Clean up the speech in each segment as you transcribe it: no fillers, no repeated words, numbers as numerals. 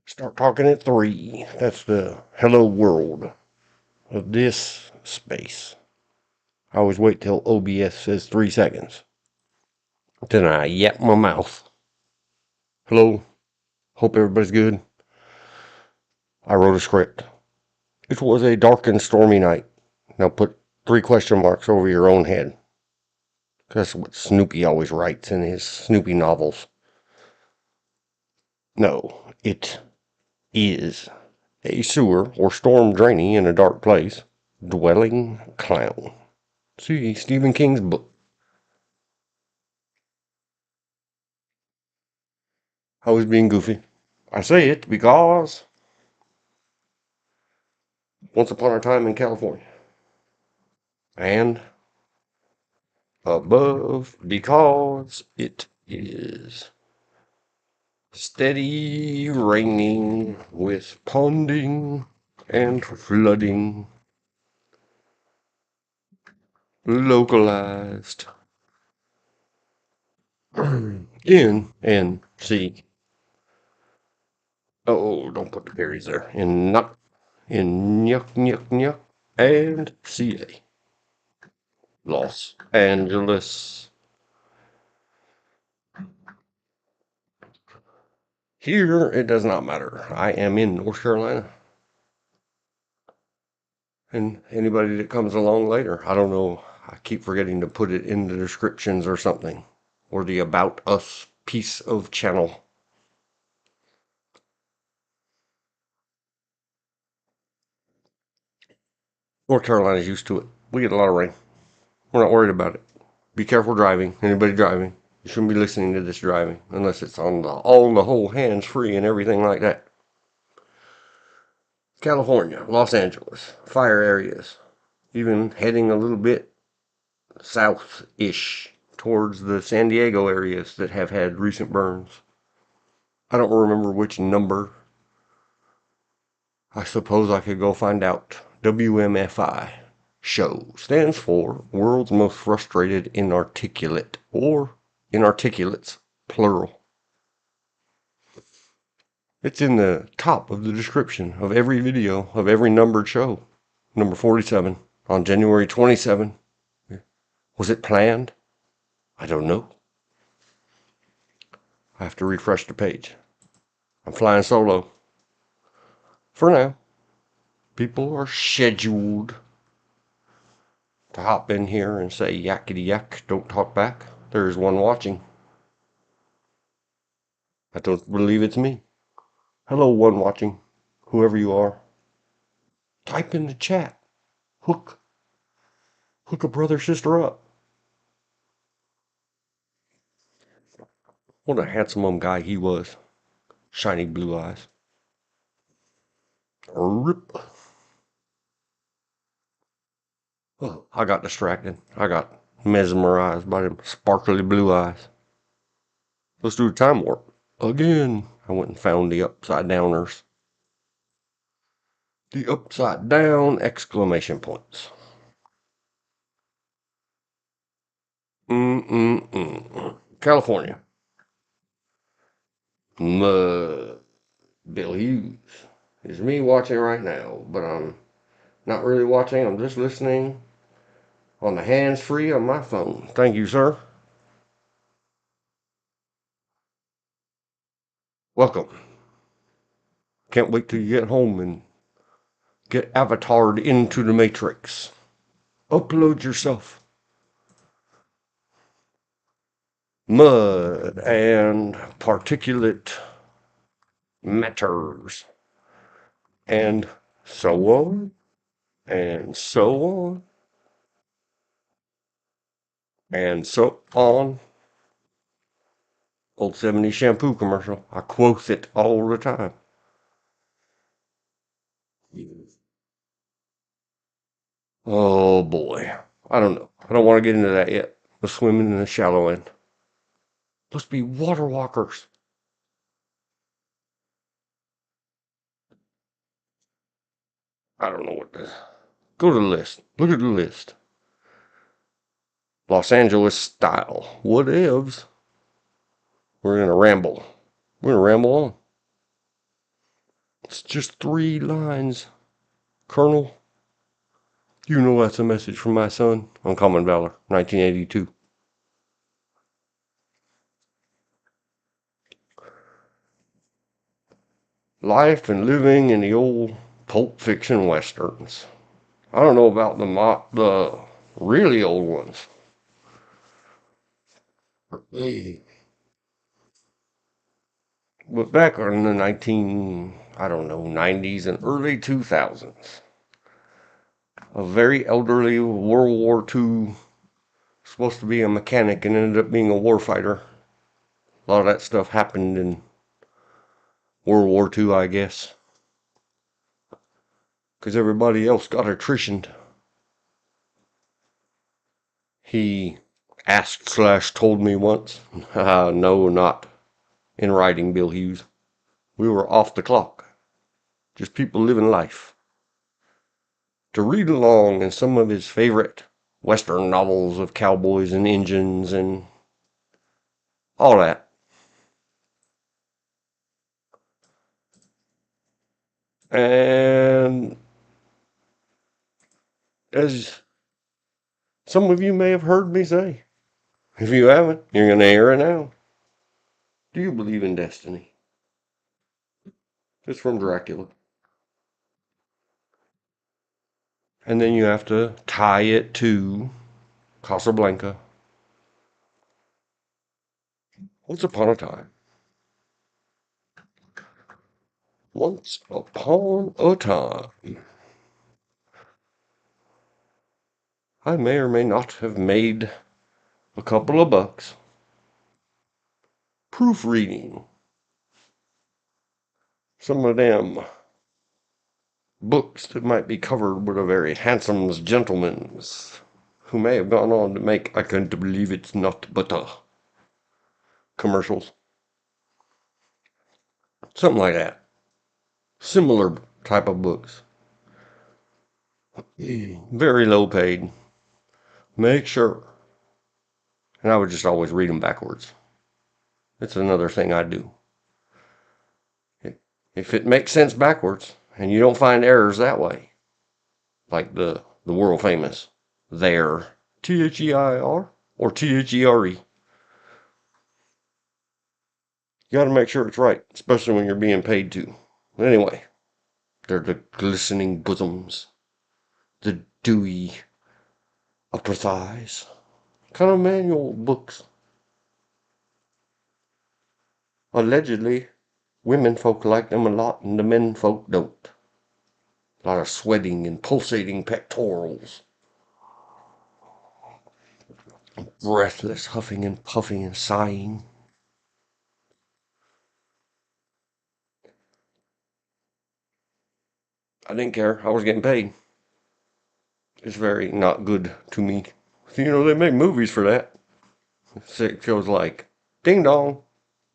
Start talking at 3. That's the hello world of this space. I always wait till OBS says 3 seconds. Then I yap my mouth. Hello. Hope everybody's good. I wrote a script. It was a dark and stormy night. Now put 3 question marks over your own head. That's what Snoopy always writes in his Snoopy novels. No, it is a sewer or storm draining in a dark place, dwelling clown. See, Stephen King's book. I was being goofy. I say it because once upon a time in California. And above because it is steady raining with ponding and flooding. Localized. In NC. Oh, don't put the periods there. In Nuck, in Nyuk, Nyuk, Nyuk, and CA. Los Angeles. Here, it does not matter. I am in North Carolina. And anybody that comes along later, I don't know. I keep forgetting to put it in the descriptions or something. Or the About Us piece of channel. North Carolina's used to it. We get a lot of rain. We're not worried about it. Be careful driving. Anybody driving. You shouldn't be listening to this driving. Unless it's on the whole hands free and everything like that. California, Los Angeles, fire areas. Even heading a little bit south-ish towards the San Diego areas that have had recent burns. I don't remember which number. I suppose I could go find out. WMFI Show stands for World's Most Frustrated Inarticulate, or Inarticulates, plural. It's in the top of the description of every video of every numbered show. Number 47 on January 27. Was it planned? I don't know. I have to refresh the page. I'm flying solo. For now. People are scheduled to hop in here and say yakety yak, don't talk back. There's one watching. I don't believe it's me. Hello, one watching. Whoever you are. Type in the chat. Hook a brother, sister up. What a handsome guy he was. Shiny blue eyes. Rip. Oh, I got distracted. I got mesmerized by them sparkly blue eyes. Let's do a time warp. Again. I went and found the upside downers. The upside down exclamation points. California. Bill Hughes. It's me watching right now, but I'm not really watching. I'm just listening on the hands-free on my phone. Thank you, sir. Welcome. Can't wait till you get home and get avatared into the Matrix. Upload yourself. Mud and particulate matters. And so on. And so on. And so on. Old 70s shampoo commercial. I quote it all the time. Oh boy. I don't know. I don't want to get into that yet. We're swimming in the shallow end. Let's be water walkers. I don't know what this. Go to the list. Look at the list. Los Angeles style. Whatevs. We're gonna ramble. We're gonna ramble on. It's just 3 lines. Colonel, you know that's a message from my son. Uncommon Valor, 1982. Life and living in the old Pulp Fiction westerns. I don't know about the really old ones. But back in the I don't know, 90s and early 2000s, a very elderly World War II, supposed to be a mechanic and ended up being a warfighter. A lot of that stuff happened in World War II, I guess, because everybody else got attritioned. He asked/told me once, no, not in writing, Bill Hughes. We were off the clock, just people living life. To read along in some of his favorite Western novels of cowboys and Injuns and all that. And as some of you may have heard me say, if you haven't, you're going to hear it now. Do you believe in destiny? It's from Dracula. And then you have to tie it to Casablanca. Once upon a time. Once upon a time. I may or may not have made a couple of bucks proofreading some of them books that might be covered with a very handsome gentleman's who may have gone on to make I can't believe it's not butter commercials. Something like that. Similar type of books. Very low paid. Make sure. And I would just always read them backwards. It's another thing I do. If it makes sense backwards, and you don't find errors that way, like the world famous there, THEIR or THERE, you got to make sure it's right, especially when you're being paid to. Anyway, they're the glistening bosoms, the dewy upper thighs, kind of manual books. Allegedly, women folk like them a lot and the men folk don't. A lot of sweating and pulsating pectorals. Breathless huffing and puffing and sighing. I didn't care. I was getting paid. It's very not good to me. You know, they make movies for that. It goes like, ding dong,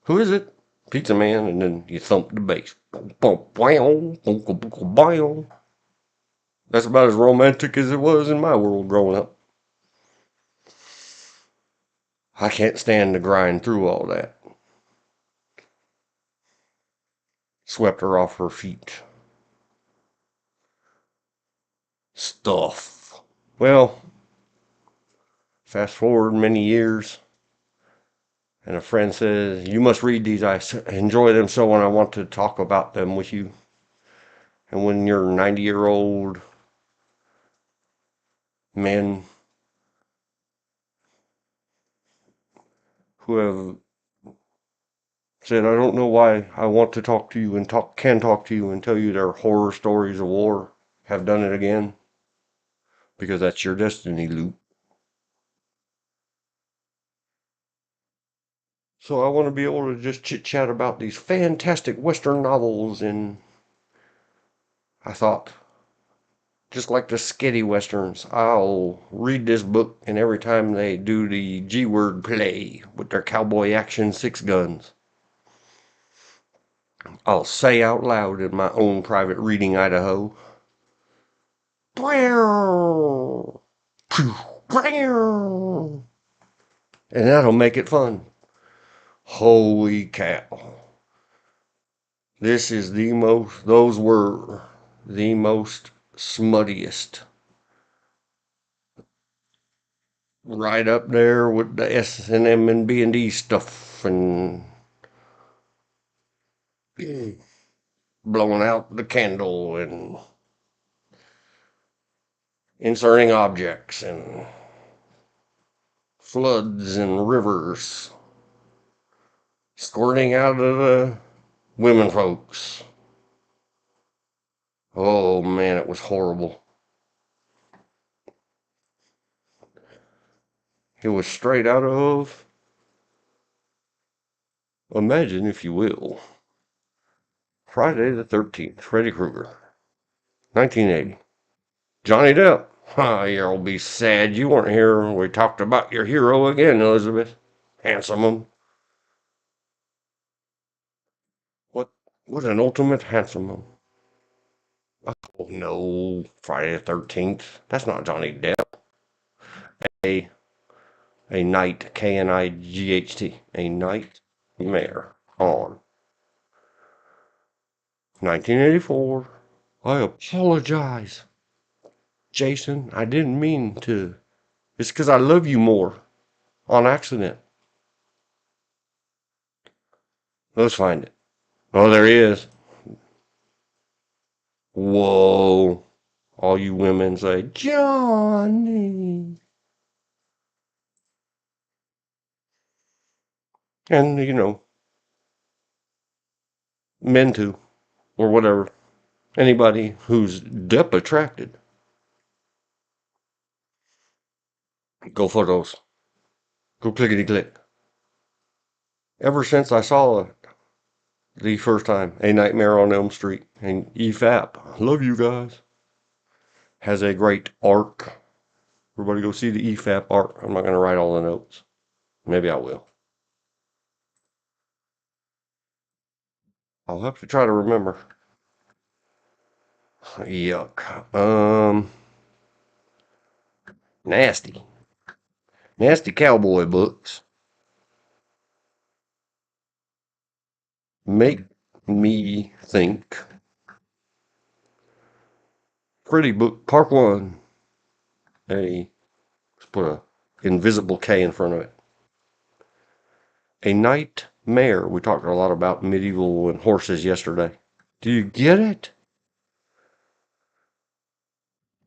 who is it? Pizza Man, and then you thump the bass. That's about as romantic as it was in my world growing up. I can't stand to grind through all that. Swept her off her feet. Stuff. Well, fast forward many years, and a friend says, you must read these. I enjoy them so, and I want to talk about them with you. And when you're 90-year-old men who have said, I don't know why I want to talk to you and can talk to you and tell you their horror stories of war, have done it again, because that's your destiny, Luke. So I want to be able to just chit chat about these fantastic Western novels, and I thought, just like the sketty Westerns, I'll read this book, and every time they do the G-word play with their cowboy action 6 guns, I'll say out loud in my own private reading Idaho, and that'll make it fun. Holy cow. This is the most, those were the most smuttiest. Right up there with the S&M and B&D stuff and blowing out the candle and inserting objects and floods and rivers squirting out of the women folks. Oh man, it was horrible. It was straight out of, imagine if you will, Friday the 13th, Freddy Krueger, 1980. Johnny Depp. You'll be sad you weren't here when we talked about your hero again, Elizabeth. Handsome. What? What an ultimate handsome. Oh no, Friday the 13th. That's not Johnny Depp. A a night, Knight, a nightmare on 1984. I apologize, Jason. I didn't mean to. It's because I love you more on accident. Let's find it. Oh, there he is. Whoa. All you women say, Johnny. And, you know, men too, or whatever. Anybody who's Depp attracted. Go photos. Go clickety click. Ever since I saw it the first time, A Nightmare on Elm Street and EFAP, love you guys, has a great arc. Everybody go see the EFAP arc. I'm not going to write all the notes. Maybe I will. I'll have to try to remember. Yuck. Nasty. Nasty cowboy books make me think. Pretty book, part one. Let's put a invisible K in front of it. A nightmare. We talked a lot about medieval and horses yesterday. Do you get it?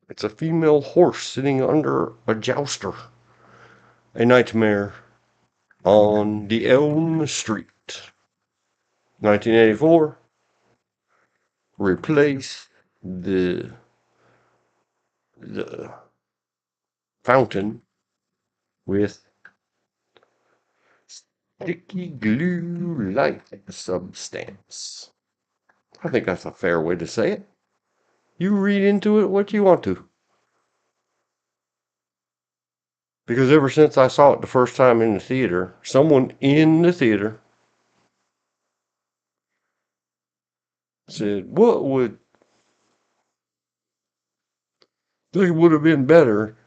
It's a female horse sitting under a jouster. A nightmare on the Elm Street. 1984. Replace the fountain with sticky glue-like substance. I think that's a fair way to say it. You read into it what you want to. Because ever since I saw it the first time in the theater, someone in the theater said, what would, it would have been better,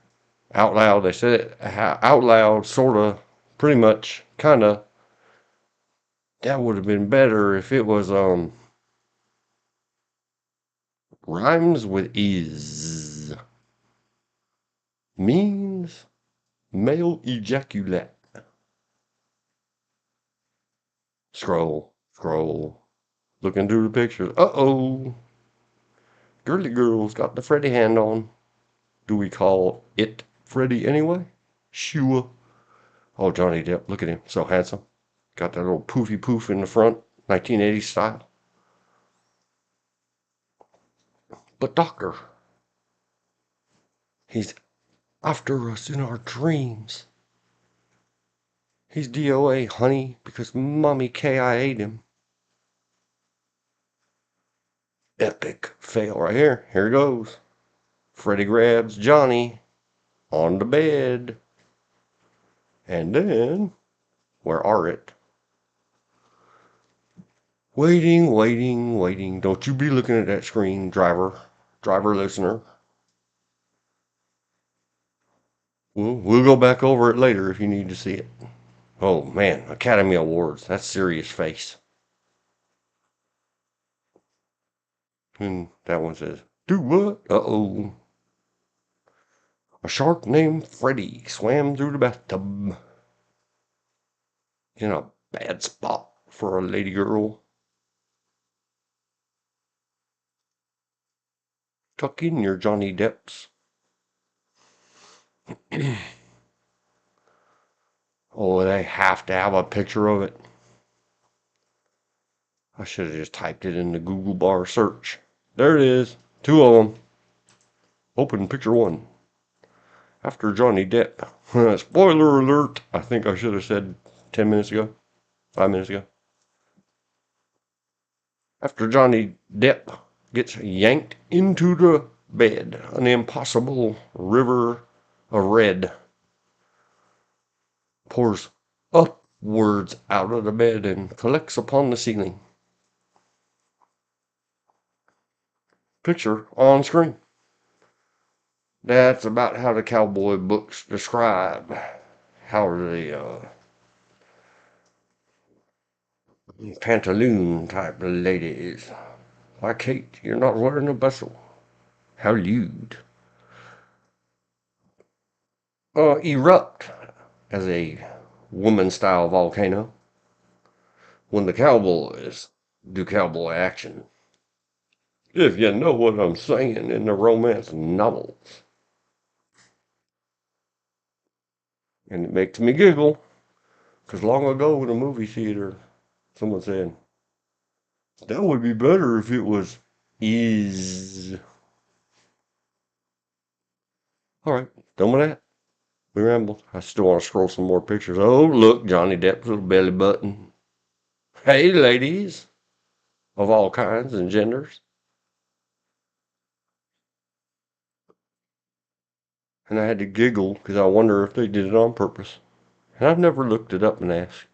out loud, they said it out loud, sort of, pretty much, kind of, that would have been better if it was, rhymes with is, means male ejaculate. Scroll, looking through the pictures. Uh-oh. Girly girl's got the Freddy hand on. Do we call it Freddy anyway? Sure. Oh, Johnny Depp, look at him. So handsome. Got that little poofy poof in the front, 1980s style. But Doctor, he's after us in our dreams. He's DOA, honey, because Mommy KIA'd him. Epic fail right here. Here goes. Freddy grabs Johnny on the bed. And then, where are it? Waiting. Don't you be looking at that screen, driver listener. We'll go back over it later if you need to see it. Oh man, Academy Awards. That's serious face. And that one says, do what? Uh-oh. A shark named Freddy swam through the bathtub. In a bad spot for a lady girl. Tuck in your Johnny Depps. Oh, they have to have a picture of it. I should have just typed it in the Google bar search. There it is. 2 of them. Open picture 1. After Johnny Depp. Spoiler alert. I think I should have said 10 minutes ago. 5 minutes ago. After Johnny Depp gets yanked into the bed, an impossible river of red pours upwards out of the bed and collects upon the ceiling. Picture on screen. That's about how the cowboy books describe how the pantaloon type lady is. Why, Kate, you're not wearing a bustle. How lewd. Erupt as a woman-style volcano when the cowboys do cowboy action. If you know what I'm saying in the romance novels. And it makes me giggle, because long ago in a movie theater, someone said, that would be better if it was is. Alright, done with that. We rambled. I still want to scroll some more pictures. Oh, look, Johnny Depp's little belly button. Hey, ladies of all kinds and genders. And I had to giggle because I wonder if they did it on purpose. And I've never looked it up and asked.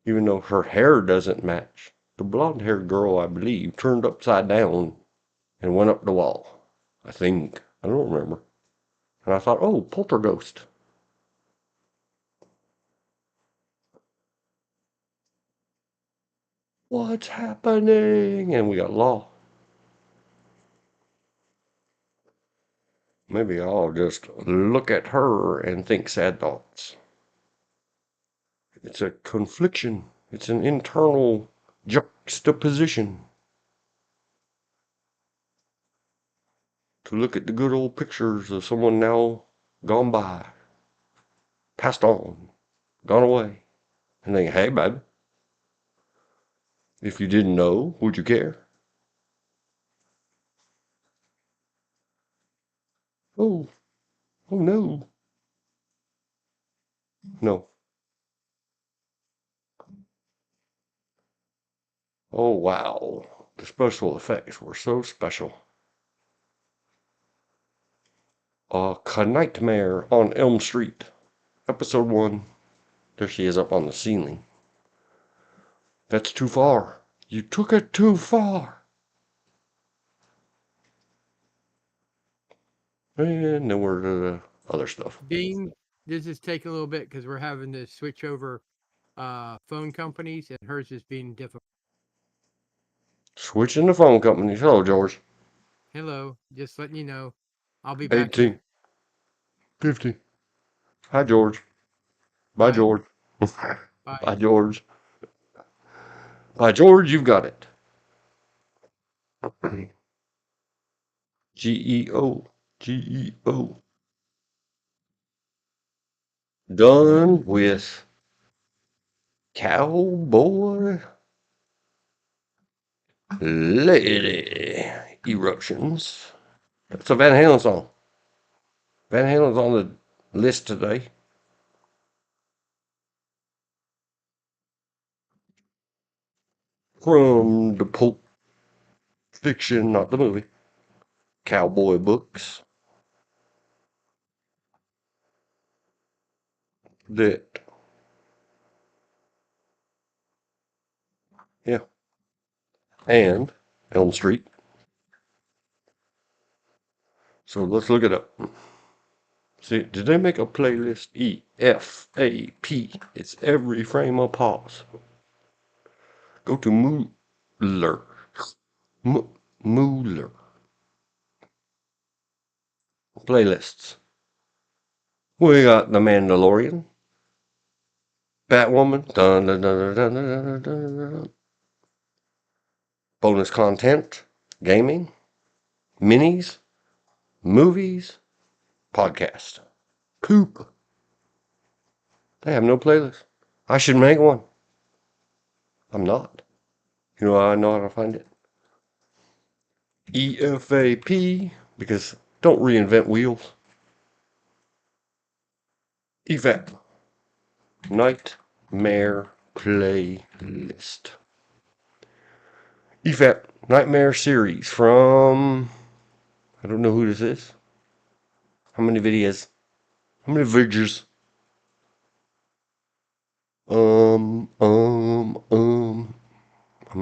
Even though her hair doesn't match. The blonde-haired girl, I believe, turned upside down and went up the wall. I think. I don't remember. And I thought, oh, poltergeist. What's happening? And we got law. Maybe I'll just look at her and think sad thoughts. It's a confliction. It's an internal juxtaposition. To look at the good old pictures of someone now gone by, passed on, gone away, and think, hey, babe, if you didn't know, would you care? Oh, oh no. No. Oh, wow. The special effects were so special. Nightmare on Elm Street, episode 1. There she is up on the ceiling. That's too far. You took it too far. And then we're to the other stuff. Dean, this is taking a little bit because we're having to switch over phone companies, and hers is being difficult. Switching the phone companies. Hello, George. Hello, just letting you know. I'll be back. 18. 50. Hi, George. Bye, Bye. George. Bye. Bye, George. Bye, George. You've got it. GEO. GEO. Done with cowboy lady eruptions. That's a Van Halen song. Van Halen's on the list today. From the Pulp fiction, not the movie. Cowboy books. That, yeah. And Elm Street. So let's look it up. See, did they make a playlist? EFAP. It's every frame of pause. Go to Moodler. Mueller. Playlists. We got The Mandalorian. Batwoman. Dun, dun, dun, dun, dun, dun, dun, dun. Bonus content. Gaming. Minis. Movies. Podcast. Poop. They have no playlist. I should make one. I'm not. You know how I know how to find it? EFAP, because don't reinvent wheels. EFAP. Nightmare Playlist. EFAP Nightmare Series from... I don't know who this is. How many videos? How many videos? I'm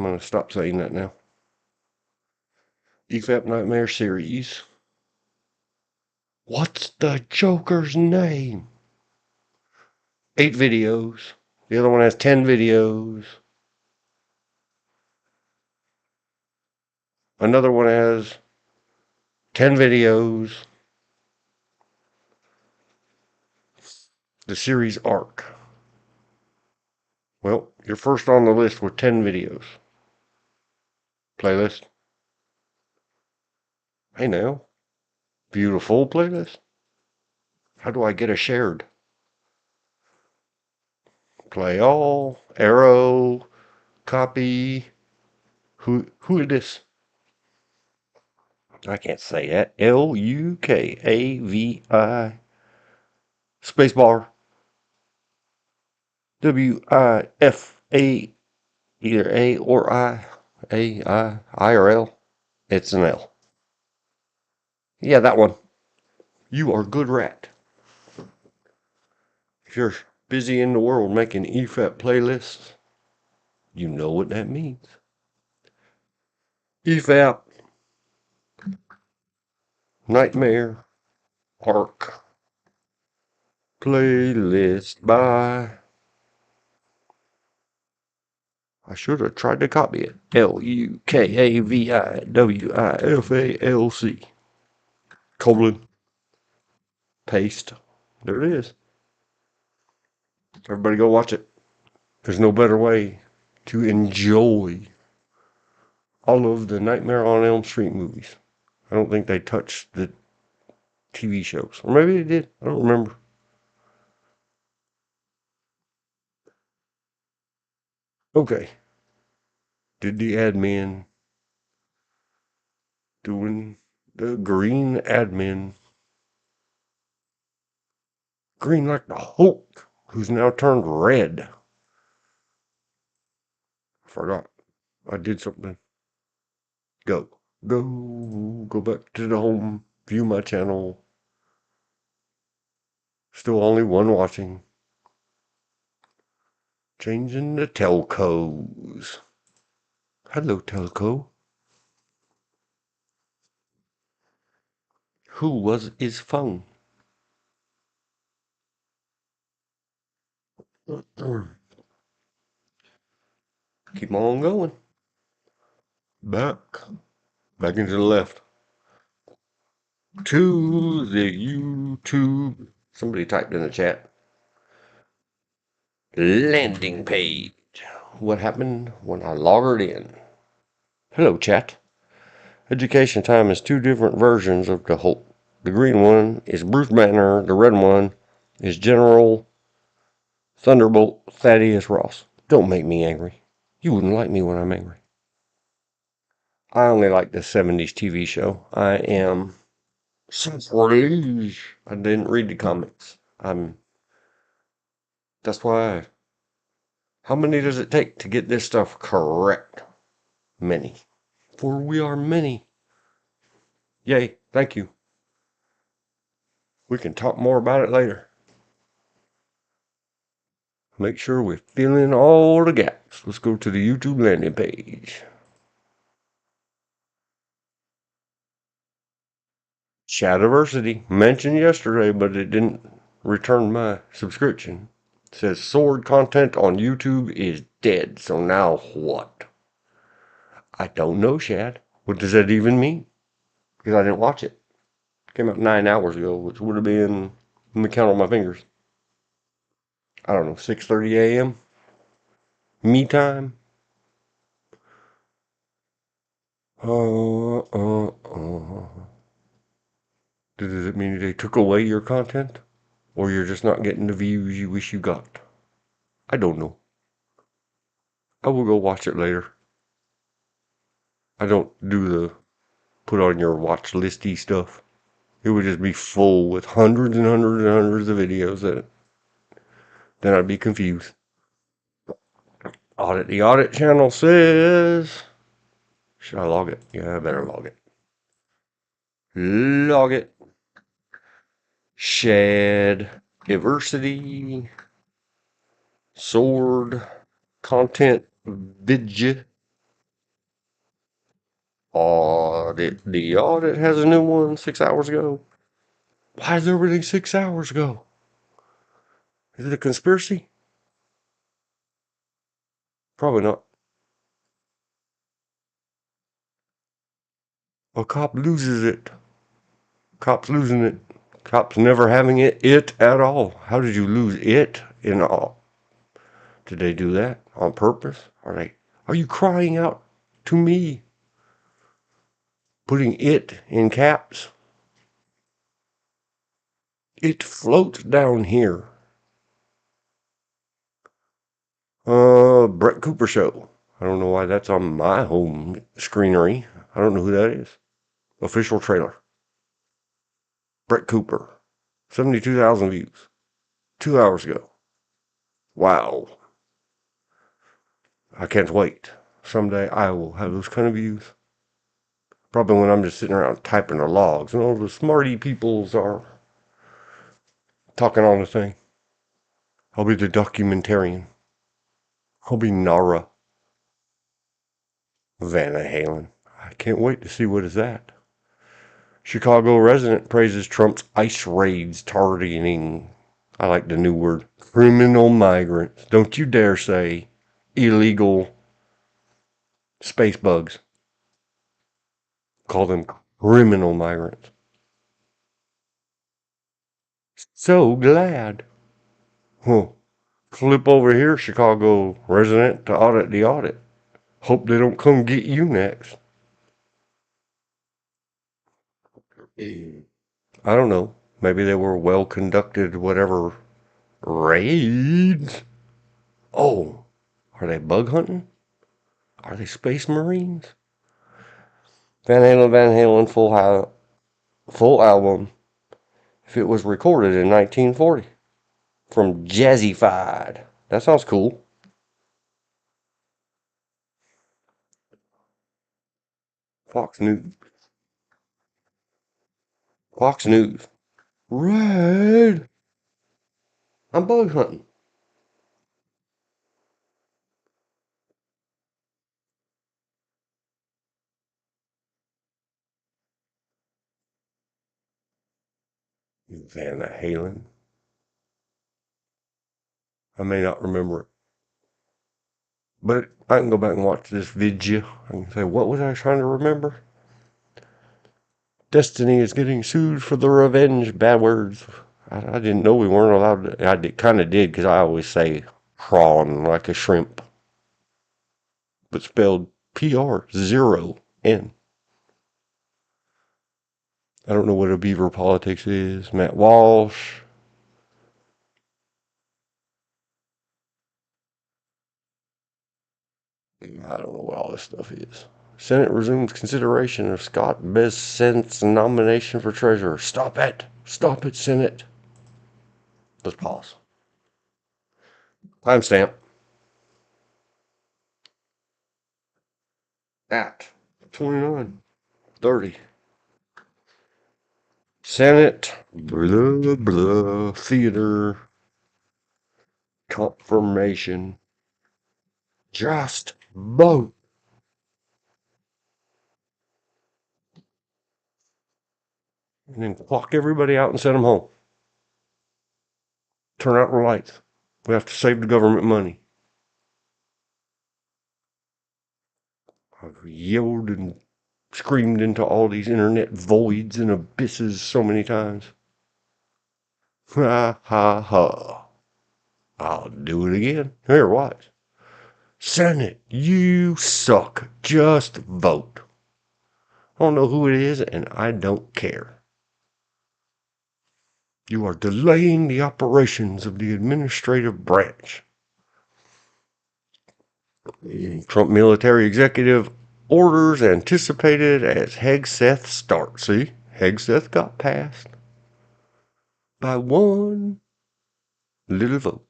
gonna stop saying that now. EFAP Nightmare Series. What's the Joker's name? 8 videos. The other one has 10 videos. Another one has 10 videos. The series arc. Well, you're first on the list with 10 videos. Playlist. Hey now. Beautiful playlist. How do I get a shared? Play all. Arrow. Copy. Who is this? I can't say that. Lukavi. Spacebar. WIFA. Either A or I. I or L. It's an L. Yeah, that one. You are good rat. If you're busy in the world making EFAP playlists, you know what that means. EFAP. Nightmare. Arc. Playlist by... I should have tried to copy it. LUKAVIWIFALC. Colon. Paste. There it is. Everybody go watch it. There's no better way to enjoy all of the Nightmare on Elm Street movies. I don't think they touched the TV shows. Or maybe they did. I don't remember. Okay. Did the admin doing the green admin. Green like the Hulk, who's now turned red. I forgot. I did something. Go. Go back to the home. View my channel. Still only one watching. Changing the telcos. Hello, telco. Who was his phone? Keep on going. Back. Back into the left. To the YouTube. Somebody typed in the chat. Landing page. What happened when I logged in? Hello, chat. Education time is 2 different versions of the Hulk. The green one is Bruce Banner. The red one is General Thunderbolt Thaddeus Ross. Don't make me angry. You wouldn't like me when I'm angry. I only like the 70s TV show. I am sorry. I didn't read the comics. That's why. How many does it take to get this stuff correct? Many. For we are many. Yay, thank you. We can talk more about it later. Make sure we fill in all the gaps. Let's go to the YouTube landing page. Shadiversity mentioned yesterday, but it didn't return my subscription. It says sword content on YouTube is dead. So now what? I don't know, Shad. What does that even mean? Because I didn't watch it. It came out 9 hours ago, which would have been, let me count on my fingers. I don't know, 6:30 a.m. Me time. Does it mean they took away your content? Or you're just not getting the views you wish you got? I don't know. I will go watch it later. I don't do the put on your watch listy stuff. It would just be full with hundreds and hundreds and hundreds of videos that then I'd be confused. Audit the audit channel says. Should I log it? Yeah, I better log it. Log it. Shed. Diversity. Sword. Content. Vidya. Audit. The audit has a new one 6 hours ago. Why is everything 6 hours ago? Is it a conspiracy? Probably not. A cop loses it. Cop's losing it. Cop's never having it at all. How did you lose it in all? Did they do that on purpose? Are you crying out to me? Putting it in caps? It floats down here. Brett Cooper Show. I don't know why that's on my home screenery. I don't know who that is. Official trailer. Brett Cooper. 72,000 views. 2 hours ago. Wow. I can't wait. Someday I will have those kind of views. Probably when I'm just sitting around typing the logs and all the smarty peoples are talking on the thing. I'll be the documentarian. I'll be Nara. Vanna Halen. I can't wait to see what is that. Chicago resident praises Trump's ICE raids targeting, I like the new word, criminal migrants. Don't you dare say illegal space bugs. Call them criminal migrants. So glad. Huh. Flip over here, Chicago resident, to audit the audit. Hope they don't come get you next. I don't know. Maybe they were well conducted, whatever, raids. Oh, are they bug hunting? Are they space marines? Van Halen full album. If it was recorded in 1940 from Jazzified. That sounds cool. Fox News. Fox News. Red. I'm bug hunting. Van Halen. I may not remember it. But I can go back and watch this video. I can say, what was I trying to remember? Destiny is getting sued for the revenge. Bad words. I didn't know we weren't allowed to. I kind of did because I always say prawn like a shrimp. But spelled PR0N. I don't know what a beaver politics is. Matt Walsh. I don't know what all this stuff is. Senate resumes consideration of Scott Bessent's nomination for treasurer. Stop it. Stop it, Senate. Let's pause. Timestamp. At 29:30. Senate. Blah, blah. Theater. Confirmation. Just vote. And then clock everybody out and send them home. Turn out the lights. We have to save the government money. I've yelled and screamed into all these internet voids and abysses so many times. Ha ha ha. I'll do it again. Here, watch. Senate, you suck. Just vote. I don't know who it is, and I don't care. You are delaying the operations of the administrative branch. Trump military executive orders anticipated as Hegseth start. See, Hegseth got passed by one little vote.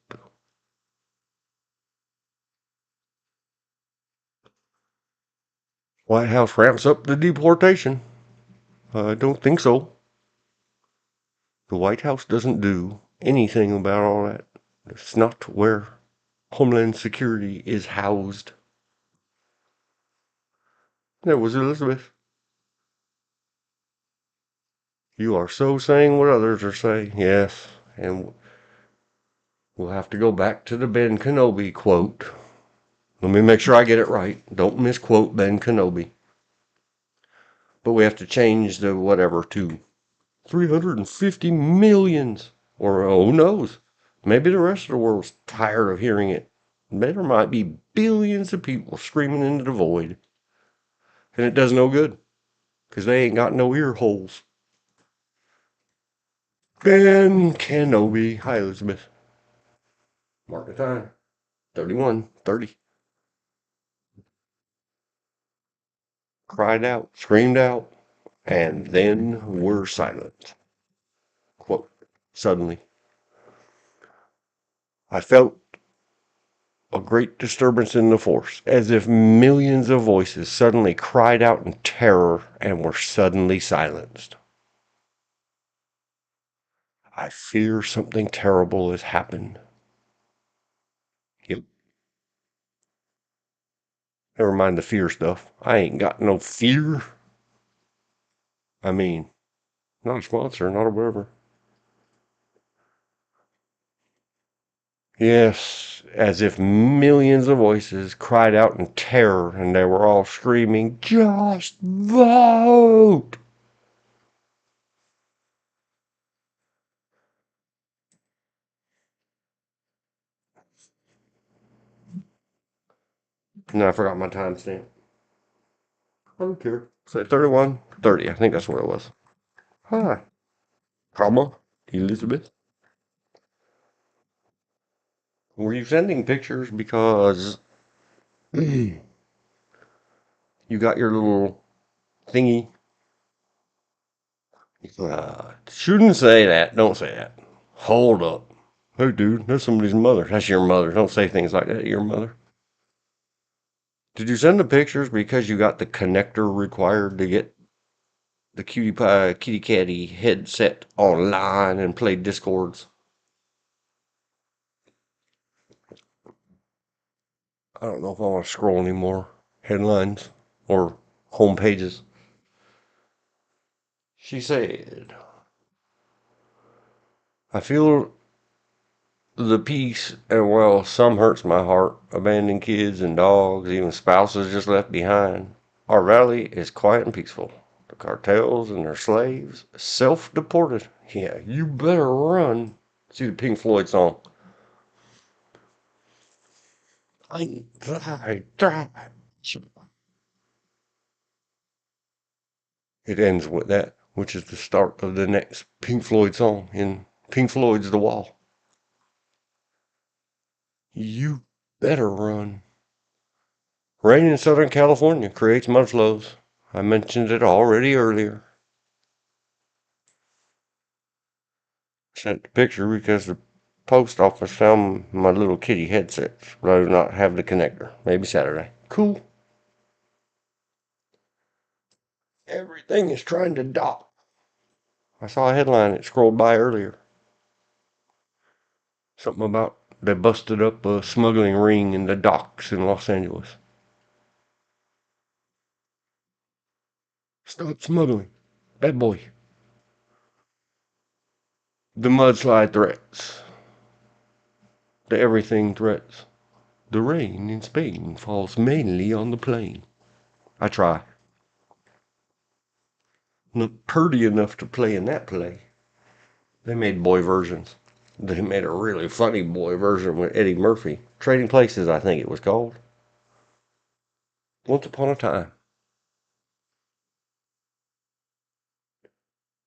White House ramps up the deportation. I don't think so. The White House doesn't do anything about all that. It's not where Homeland Security is housed. There was Elizabeth. You are so saying what others are saying. Yes, and we'll have to go back to the Ben Kenobi quote. Let me make sure I get it right. Don't misquote Ben Kenobi. But we have to change the whatever to 350 millions. Or who knows? Maybe the rest of the world's tired of hearing it. There might be billions of people screaming into the void. And it does no good. Because they ain't got no ear holes. Ben Kenobi. Hi, Elizabeth. Mark the time. 31:30. Cried out, screamed out, and then were silent. Quote, suddenly, I felt a great disturbance in the force, as if millions of voices suddenly cried out in terror and were suddenly silenced. I fear something terrible has happened. Yep. Never mind the fear stuff. I ain't got no fear. I mean, not a sponsor, not a whatever. Yes, as if millions of voices cried out in terror and they were all screaming, just vote! No, I forgot my timestamp. I don't care. Say 31:30. I think that's what it was. Hi. Comma. Elizabeth. Were you sending pictures because you got your little thingy? Shouldn't say that. Don't say that. Hold up. Hey, dude, that's somebody's mother. That's your mother. Don't say things like that to your mother. Did you send the pictures because you got the connector required to get the cutie pie kitty catty headset online and play Discords? I don't know if I want to scroll anymore. Headlines or home pages. She said, I feel the peace, and well, some hurts my heart. Abandoned kids and dogs, even spouses just left behind. Our valley is quiet and peaceful. The cartels and their slaves self-deported. Yeah, you better run. See the Pink Floyd song. I try. It ends with that, which is the start of the next Pink Floyd song in Pink Floyd's The Wall. You better run. Rain in Southern California creates mudflows. I mentioned it already earlier. Sent the picture because the post office found my little kitty headsets, but I do not have the connector. Maybe Saturday. Cool. Everything is trying to dock. I saw a headline that scrolled by earlier. Something about they busted up a smuggling ring in the docks in Los Angeles. Stop smuggling. Bad boy. The mudslide threats. The everything threats. The rain in Spain falls mainly on the plain. I try. look purty enough to play in that play. They made boy versions. They made a really funny boy version with Eddie Murphy. Trading Places, I think it was called. Once upon a time.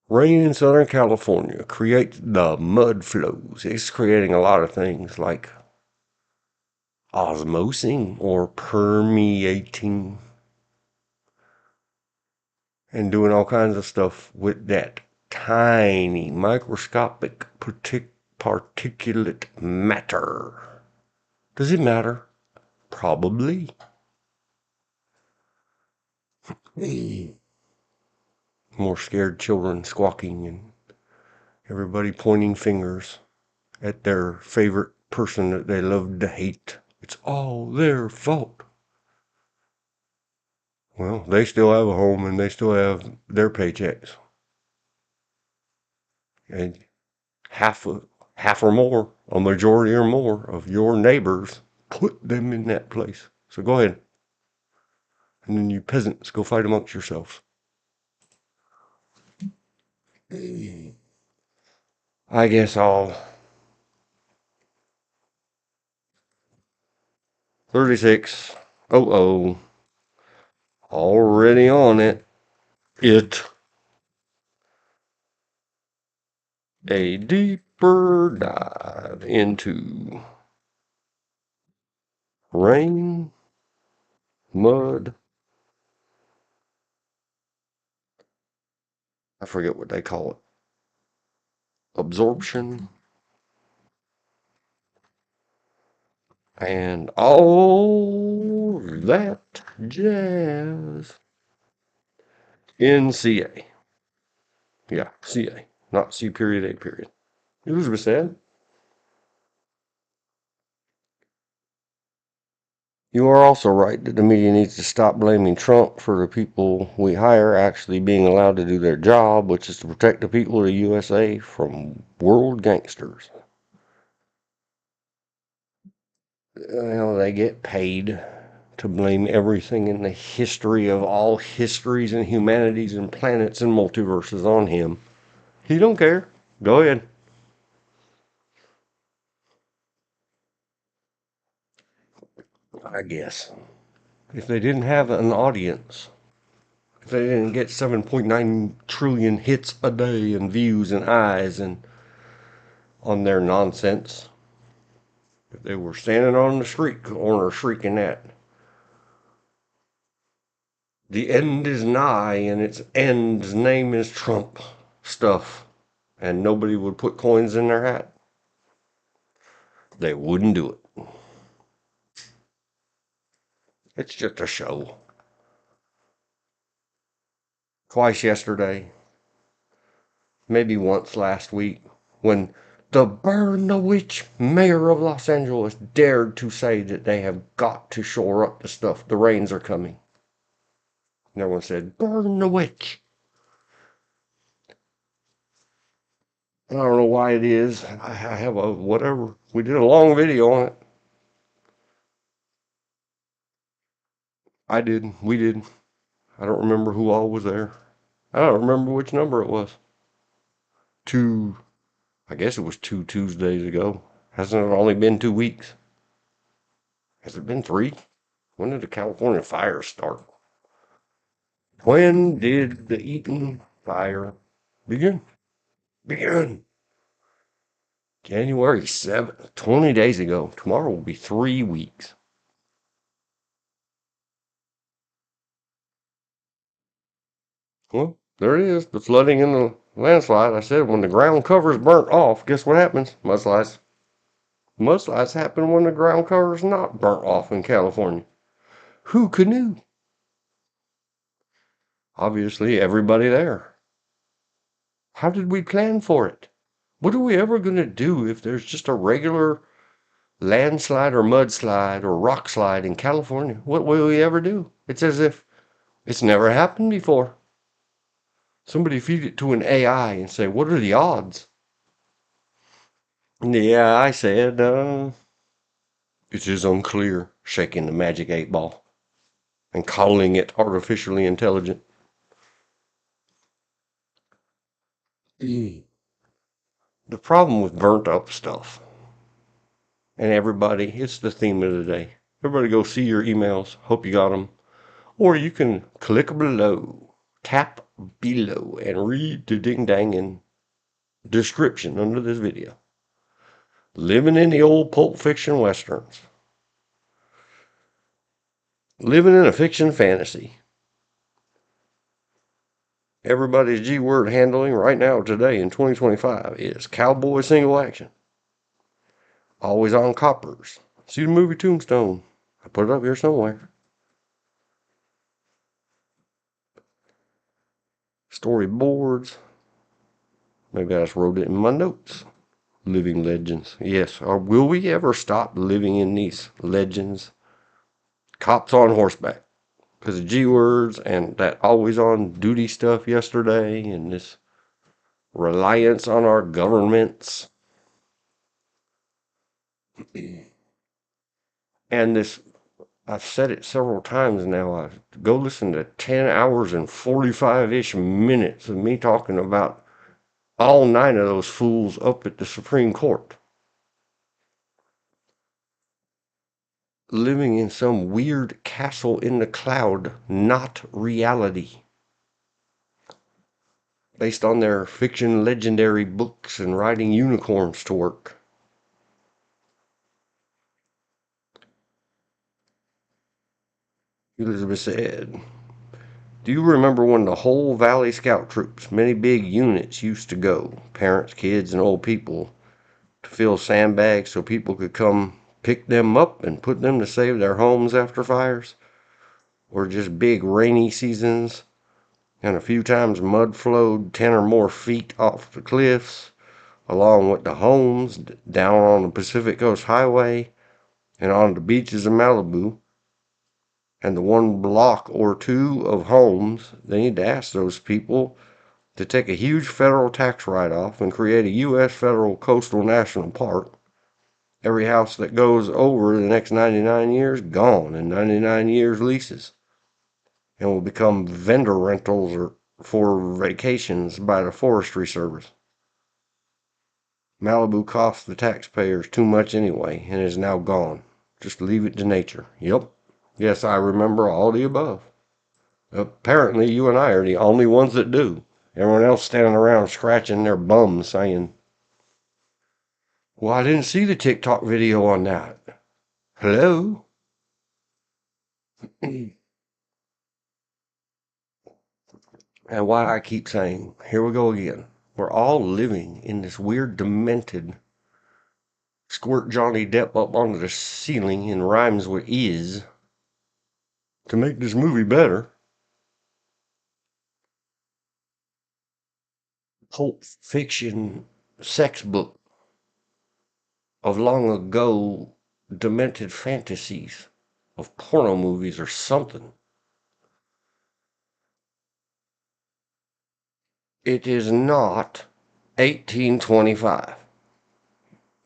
Rain in Southern California creates the mud flows. It's creating a lot of things like osmosing or permeating and doing all kinds of stuff with that tiny microscopic particulate matter. Does it matter? Probably. More scared children squawking and everybody pointing fingers at their favorite person that they love to hate. It's all their fault. Well, they still have a home and they still have their paychecks. And half or more, a majority or more of your neighbors put them in that place. So go ahead. And then you peasants go fight amongst yourselves. I guess I'll 36. Oh. Already on it. A deeper dive into rain, mud. I forget what they call it. Absorption. And all that jazz in CA. Yeah, CA, not C period, A period. Elizabeth said, you are also right that the media needs to stop blaming Trump for the people we hire actually being allowed to do their job, which is to protect the people of the USA from world gangsters. They get paid to blame everything in the history of all histories and humanities and planets and multiverses on him. He don't care. Go ahead. I guess. If they didn't have an audience, if they didn't get 7.9 trillion hits a day and views and eyes and on their nonsense, if they were standing on the street corner shrieking that the end is nigh and its end's name is Trump stuff, and nobody would put coins in their hat, they wouldn't do it. It's just a show. Twice yesterday, maybe once last week, when the burn the witch mayor of Los Angeles dared to say that they have got to shore up the stuff. The rains are coming. And everyone said, burn the witch. I don't know why it is. I have a whatever. We did a long video on it. I did. We did. I don't remember who all was there. I don't remember which number it was. I guess it was 2 Tuesdays ago. Hasn't it only been 2 weeks? Has it been 3? When did the California fires start? When did the Eaton fire begin? January 7th, 20 days ago. Tomorrow will be 3 weeks. Well, there it is. The flooding and the landslide. I said when the ground cover is burnt off, guess what happens? Mudslides. Mudslides happen when the ground cover is not burnt off in California. Who could knew? Obviously, everybody there. How did we plan for it? What are we ever going to do if there's just a regular landslide or mudslide or rock slide in California? What will we ever do? It's as if it's never happened before. Somebody feed it to an AI and say, what are the odds? And the AI said, it is unclear, shaking the magic 8 ball and calling it artificially intelligent. The problem with burnt up stuff, and everybody, it's the theme of the day. Everybody go see your emails. Hope you got them. Or you can click below, tap below, and read the ding-danging description under this video. Living in the old Pulp Fiction westerns. Living in a fiction fantasy. Everybody's G-word handling right now today in 2025 is cowboy single action. Always on coppers. See the movie Tombstone. I put it up here somewhere. Storyboards. Maybe I just wrote it in my notes. Living legends. Yes. Or will we ever stop living in these legends? Cops on horseback. Because of G-words and that always on duty stuff yesterday and this reliance on our governments. And this, I've said it several times now, I go listen to 10 hours and 45-ish minutes of me talking about all 9 of those fools up at the Supreme Court. Living in some weird castle in the cloud, not reality. Based on their fiction legendary books and riding unicorns to work. Elizabeth said, do you remember when the whole Valley Scout troops, many big units, used to go, parents, kids, and old people, to fill sandbags so people could come pick them up and put them to save their homes after fires? Or just big rainy seasons, and a few times mud flowed 10 or more feet off the cliffs, along with the homes down on the Pacific Coast Highway and on the beaches of Malibu. And the 1 block or 2 of homes, they need to ask those people to take a huge federal tax write-off and create a U.S. federal coastal national park. Every house that goes over the next 99 years, gone in 99 years leases. And will become vendor rentals or for vacations by the Forestry Service. Malibu costs the taxpayers too much anyway and is now gone. Just leave it to nature. Yep. Yes, I remember all the above. Apparently, you and I are the only ones that do. Everyone else standing around scratching their bums saying, well, I didn't see the TikTok video on that. Hello? And why I keep saying, here we go again. We're all living in this weird, demented, squirt Johnny Depp up onto the ceiling and rhymes with is to make this movie better. Pulp Fiction sex book of long ago demented fantasies of porno movies or something. It is not 1825.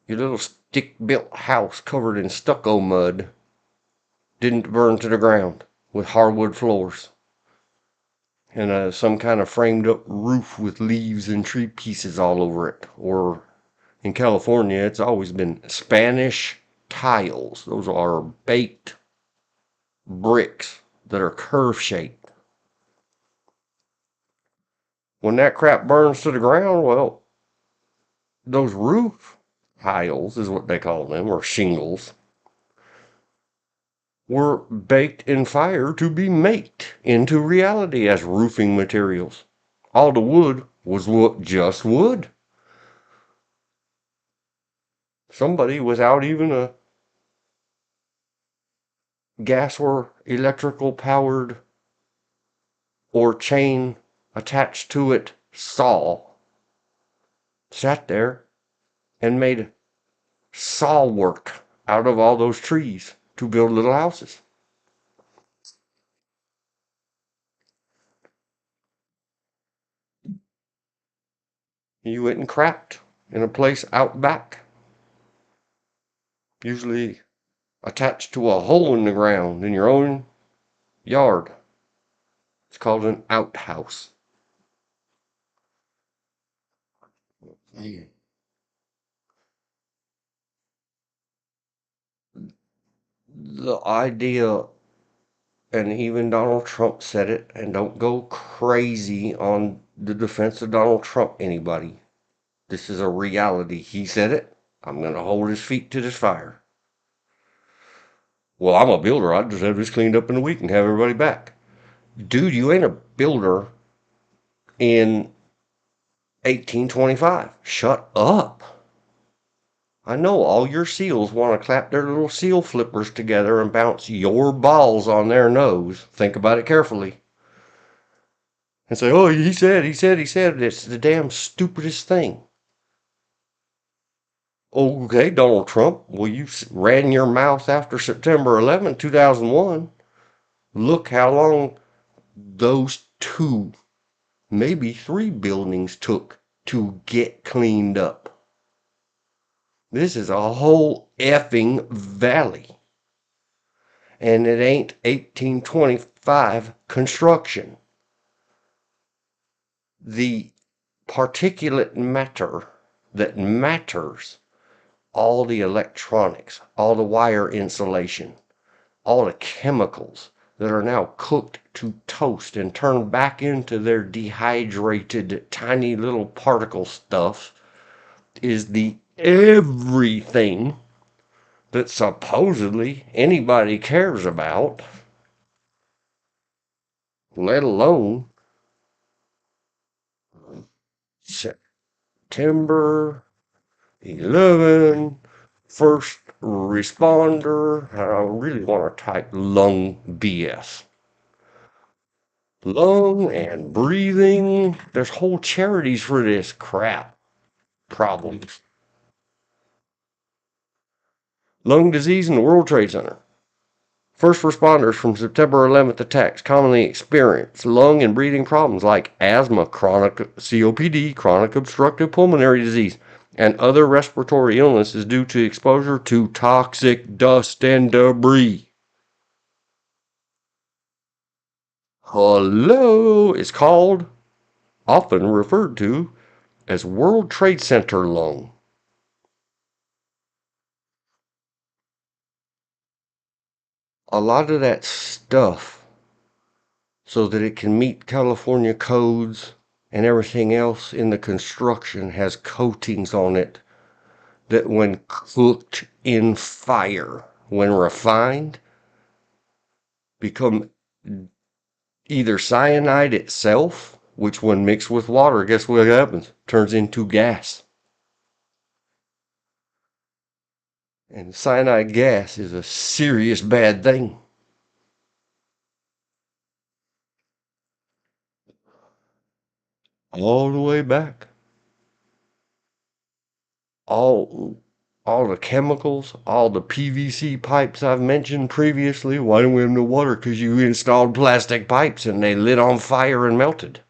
Your little stick-built house covered in stucco mud didn't burn to the ground with hardwood floors and some kind of framed-up roof with leaves and tree pieces all over it. Or in California, it's always been Spanish tiles. Those are baked bricks that are curve-shaped. When that crap burns to the ground, well, those roof tiles is what they call them, or shingles, were baked in fire to be made into reality as roofing materials. All the wood was just wood. Somebody without even a gas or electrical powered or chain attached to it saw sat there and made saw work out of all those trees to build little houses. You went and crapped in a place out back, usually attached to a hole in the ground in your own yard. It's called an outhouse. The idea, and even Donald Trump said it, and don't go crazy on the defense of Donald Trump, anybody. This is a reality. He said it. I'm going to hold his feet to this fire. Well, I'm a builder. I'd just have this cleaned up in a week and have everybody back. Dude, you ain't a builder in 1825. Shut up. I know all your seals want to clap their little seal flippers together and bounce your balls on their nose. Think about it carefully. And say, oh, he said. It's the damn stupidest thing. Okay, Donald Trump, well, you ran your mouth after September 11, 2001. Look how long those 2, maybe 3 buildings took to get cleaned up. This is a whole effing valley. And it ain't 1825 construction. The particulate matter that matters, all the electronics, all the wire insulation, all the chemicals that are now cooked to toast and turned back into their dehydrated tiny little particle stuff, is the everything that supposedly anybody cares about, let alone September 11, first responder. I really want to type lung BS. Lung and breathing. There's whole charities for this crap. Problems. Lung disease in the World Trade Center. First responders from September 11th attacks commonly experience lung and breathing problems like asthma, chronic COPD, chronic obstructive pulmonary disease, and other respiratory illnesses due to exposure to toxic dust and debris. Hello, it's called, often referred to, as World Trade Center lung. A lot of that stuff, so that it can meet California codes and everything else in the construction, has coatings on it that when cooked in fire, when refined, become either cyanide itself, which when mixed with water, guess what happens? Turns into gas. And cyanide gas is a serious bad thing. All the way back. All the chemicals, all the PVC pipes I've mentioned previously. Why don't we have no water? Because you installed plastic pipes and they lit on fire and melted.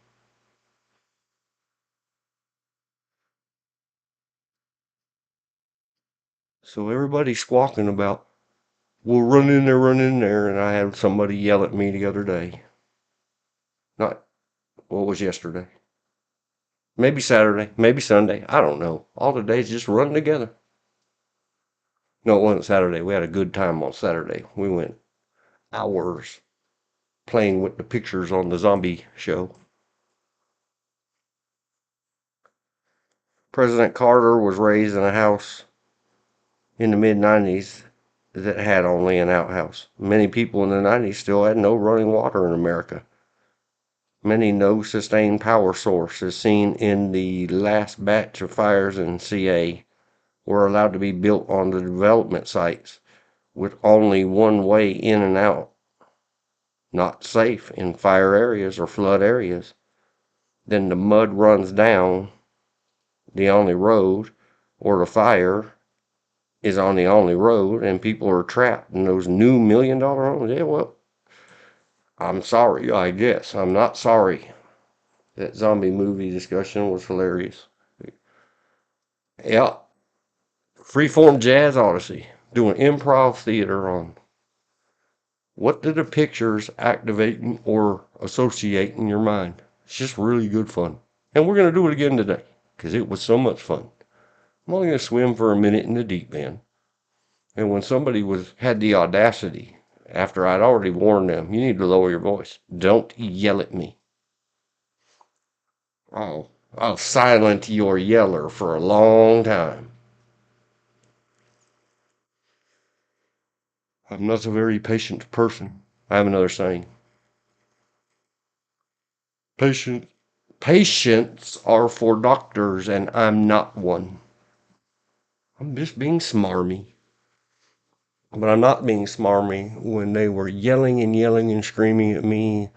So everybody's squawking about, well, run in there, and I had somebody yell at me the other day. Not, what was yesterday? Maybe Saturday, maybe Sunday, I don't know. All the days just run together. No, it wasn't Saturday. We had a good time on Saturday. We went hours playing with the pictures on the zombie show. President Carter was raised in a house in the mid-90s that had only an outhouse. Many people in the 90s still had no running water in America. Many no sustained power source, as seen in the last batch of fires in CA, were allowed to be built on the development sites with only one way in and out. Not safe in fire areas or flood areas. Then the mud runs down the only road, or the fire is on the only road, and people are trapped in those new $1 million homes. Yeah, well, I'm sorry, I guess. I'm not sorry. That zombie movie discussion was hilarious. Yeah. Freeform Jazz Odyssey. Doing improv theater on what do the pictures activate or associate in your mind. It's just really good fun. And we're going to do it again today. because it was so much fun. I'm only going to swim for a minute in the deep end. And when somebody had the audacity, after I'd already warned them, you need to lower your voice. Don't yell at me. I'll silence your yeller for a long time. I'm not a very patient person. I have another saying. Patients are for doctors, and I'm not one. I'm just being smarmy. But I'm not being smarmy when they were yelling and screaming at me.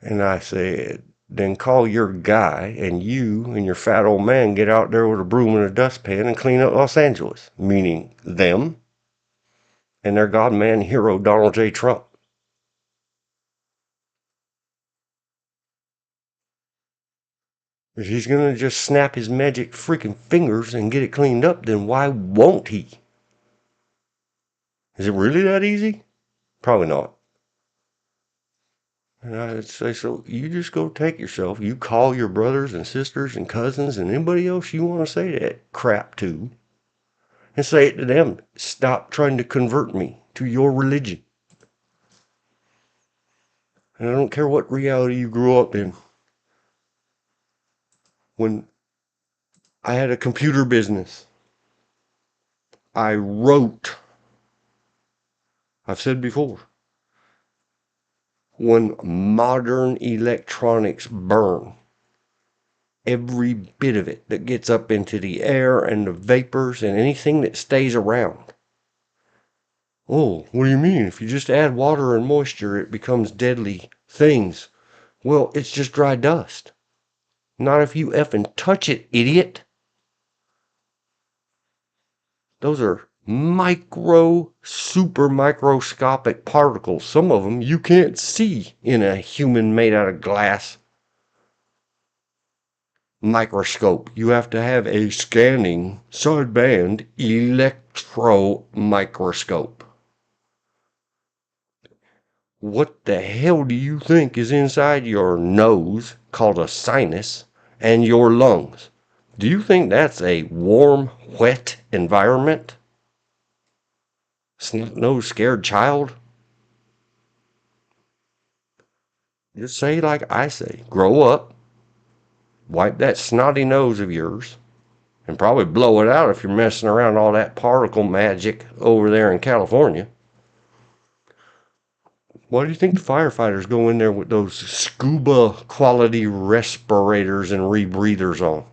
And I said, then call your guy and you and your fat old man get out there with a broom and a dustpan and clean up Los Angeles. Meaning them and their God-man hero, Donald J. Trump. If he's going to just snap his magic freaking fingers and get it cleaned up, then why won't he? Is it really that easy? Probably not. And I'd say, so you just go take yourself. You call your brothers and sisters and cousins and anybody else you want to say that crap to. And say it to them. Stop trying to convert me to your religion. And I don't care what reality you grew up in. When I had a computer business, I wrote, I've said before, when modern electronics burn, every bit of it that gets up into the air and the vapors and anything that stays around. Oh, what do you mean? If you just add water and moisture, it becomes deadly things. Well, it's just dry dust. Not if you effing touch it, idiot. Those are super microscopic particles. Some of them you can't see in a human made out of glass microscope. You have to have a scanning sideband electron microscope. What the hell do you think is inside your nose, called a sinus, and your lungs? Do you think that's a warm, wet environment? Snot-nosed, scared child? Just say like I say. Grow up. Wipe that snotty nose of yours. And probably blow it out if you're messing around all that particle magic over there in California. Why do you think the firefighters go in there with those scuba quality respirators and rebreathers on?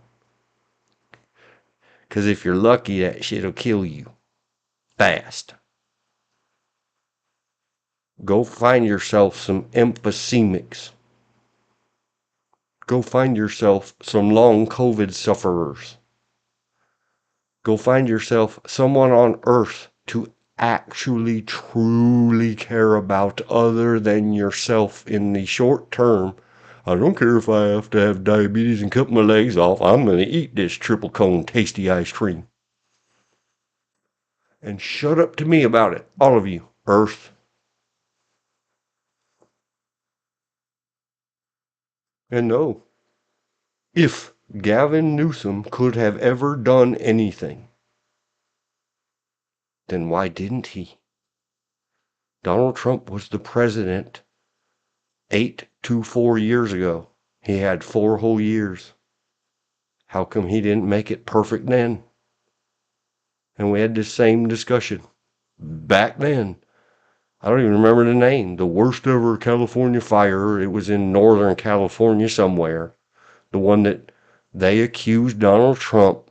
Because if you're lucky, that shit'll kill you. Fast. Go find yourself some emphysemics. Go find yourself some long COVID sufferers. Go find yourself someone on earth to actually truly care about other than yourself in the short term. I don't care if I have to have diabetes and cut my legs off. I'm going to eat this triple cone tasty ice cream. And shut up to me about it, all of you, Earth. And no, if Gavin Newsom could have ever done anything, then why didn't he? Donald Trump was the president 8 to 4 years ago. He had 4 whole years. How come he didn't make it perfect then? And we had this same discussion back then. I don't even remember the name. The worst ever California fire. It was in Northern California somewhere. The one that they accused Donald Trump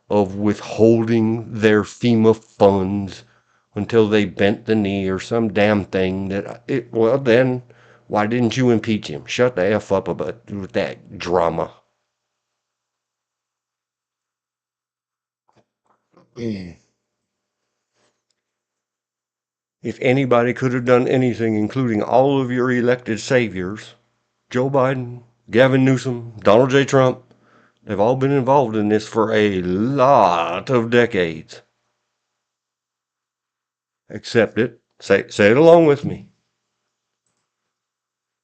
of withholding their FEMA funds until they bent the knee or some damn thing well then, why didn't you impeach him? Shut the F up about that drama. If anybody could have done anything, including all of your elected saviors, Joe Biden, Gavin Newsom, Donald J. Trump, they've all been involved in this for a lot of decades. Accept it. Say it along with me.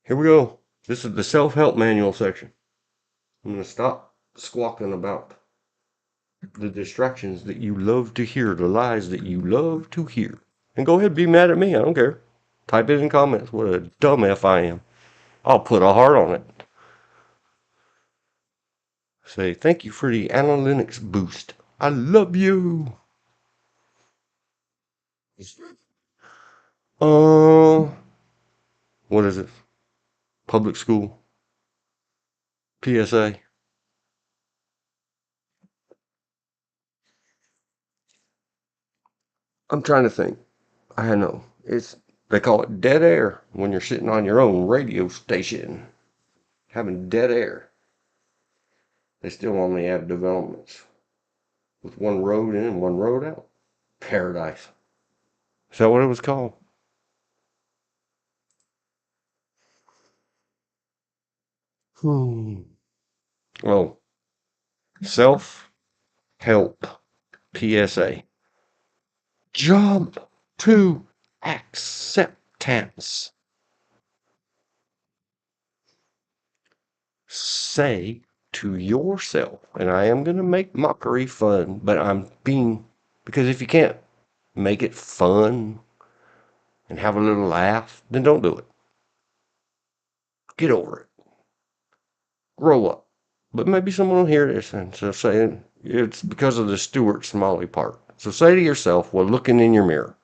Here we go. This is the self-help manual section. I'm going to stop squawking about the distractions that you love to hear, the lies that you love to hear. And go ahead, be mad at me. I don't care. Type it in comments. What a dumb F I am. I'll put a heart on it. Say, thank you for the analytics boost. I love you. What is it? Public school. PSA. I'm trying to think. I know. They call it dead air when you're sitting on your own radio station. Having dead air. They still only have developments with one road in and one road out. Paradise. Is that what it was called? Oh, self-help PSA. Jump to acceptance. Say to yourself, and I am going to make mockery fun, but because if you can't make it fun and have a little laugh, then don't do it. Get over it. Grow up. But maybe someone will hear this and so saying it's because of the Stuart Smalley part. So say to yourself while looking in your mirror,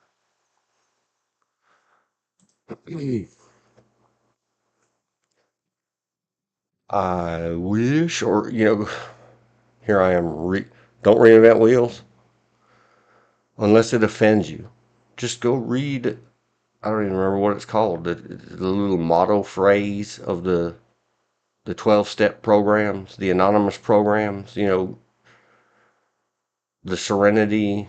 I wish, or, here I am, don't reinvent wheels unless it offends you. Just go read, I don't even remember what it's called, the little motto phrase of the 12-step programs, the anonymous programs, the serenity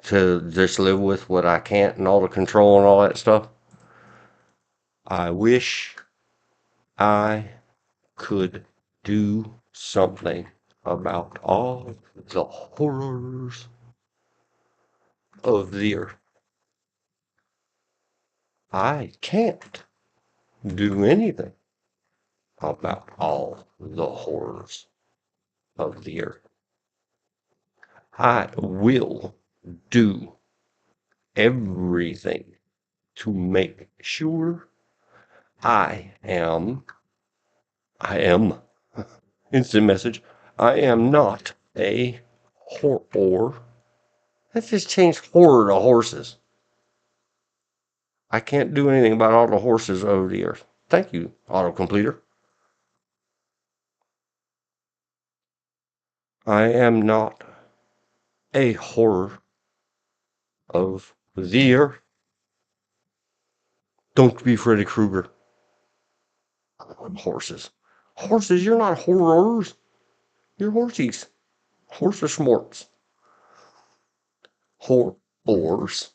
to just live with what I can't and all the control and all that stuff. I wish I could do something about all the horrors of the earth. I can't do anything about all the horrors of the earth. I will do everything to make sure I am, instant message, I am not a horror. Let's just change horror to horses. I can't do anything about all the horses over the earth. Thank you, autocompleter. I am not a horror of the earth. Don't be Freddy Krueger. Horses. Horses, you're not horrors. You're horsies. Horses smorts. Horrors.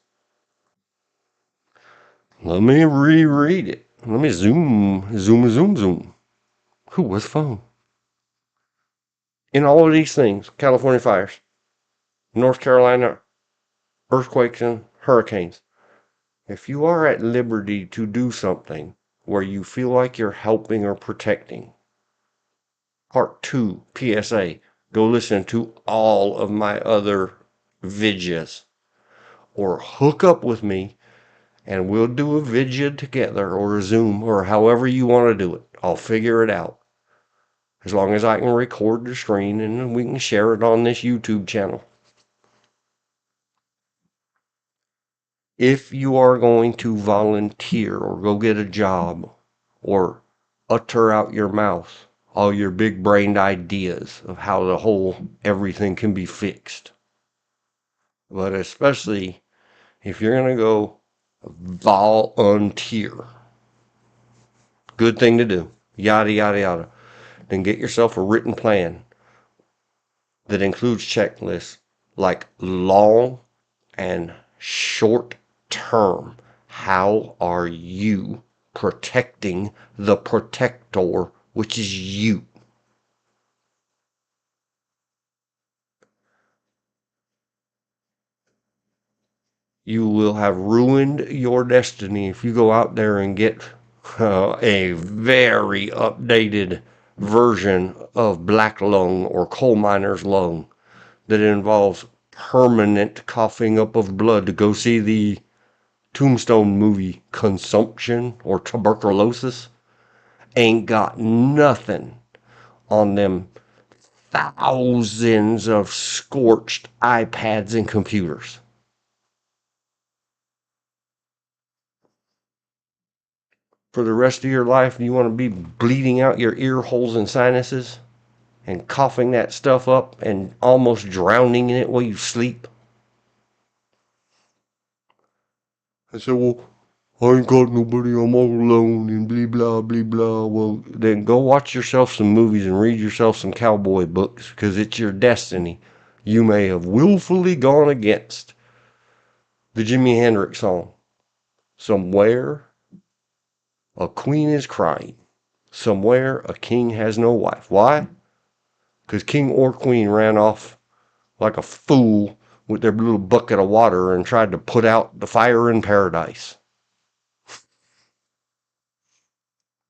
Let me reread it. Let me zoom. Who was phone? In all of these things, California fires, North Carolina earthquakes and hurricanes, if you are at liberty to do something where you feel like you're helping or protecting, Part 2, PSA, go listen to all of my other vidjas, or hook up with me and we'll do a vidya together, or a Zoom, or however you want to do it. I'll figure it out. As long as I can record the screen and we can share it on this YouTube channel. If you are going to volunteer or go get a job or utter out your mouth all your big brained ideas of how the whole everything can be fixed, but especially if you're going to go volunteer, good thing to do, yada yada yada, then get yourself a written plan that includes checklists like long and short term. How are you protecting the protector, which is you? You will have ruined your destiny if you go out there and get a very updated version of black lung or coal miner's lung that involves permanent coughing up of blood to go see the Tombstone movie Consumption or Tuberculosis ain't got nothing on them thousands of scorched iPads and computers. For the rest of your life, you want to be bleeding out your ear holes and sinuses and coughing that stuff up and almost drowning in it while you sleep? I said, well, I ain't got nobody, I'm all alone and blah, blah, blah, blah. Well, then go watch yourself some movies and read yourself some cowboy books because it's your destiny. You may have willfully gone against the Jimi Hendrix song. Somewhere a queen is crying. Somewhere a king has no wife. Why? Because king or queen ran off like a fool with their little bucket of water and tried to put out the fire in paradise.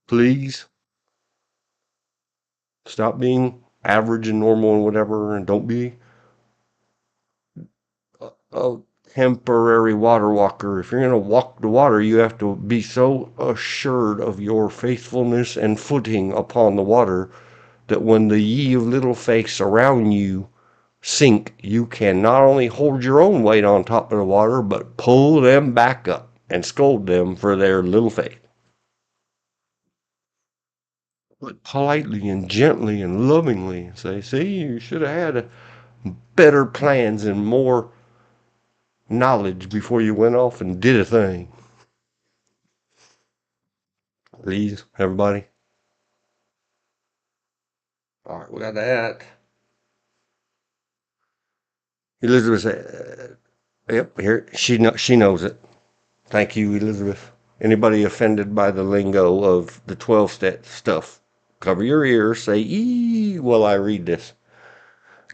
Please stop being average and normal and whatever, and don't be a temporary water walker. If you're going to walk the water, you have to be so assured of your faithfulness and footing upon the water that when the ye of little faith surround you sink, you can not only hold your own weight on top of the water, but pull them back up and scold them for their little faith. But politely and gently and lovingly say, see, you should have had better plans and more knowledge before you went off and did a thing. Please, everybody. All right, we got that. Elizabeth said, yep, here, she knows it. Thank you, Elizabeth. Anybody offended by the lingo of the 12-step stuff, cover your ears, say, ee, while I read this.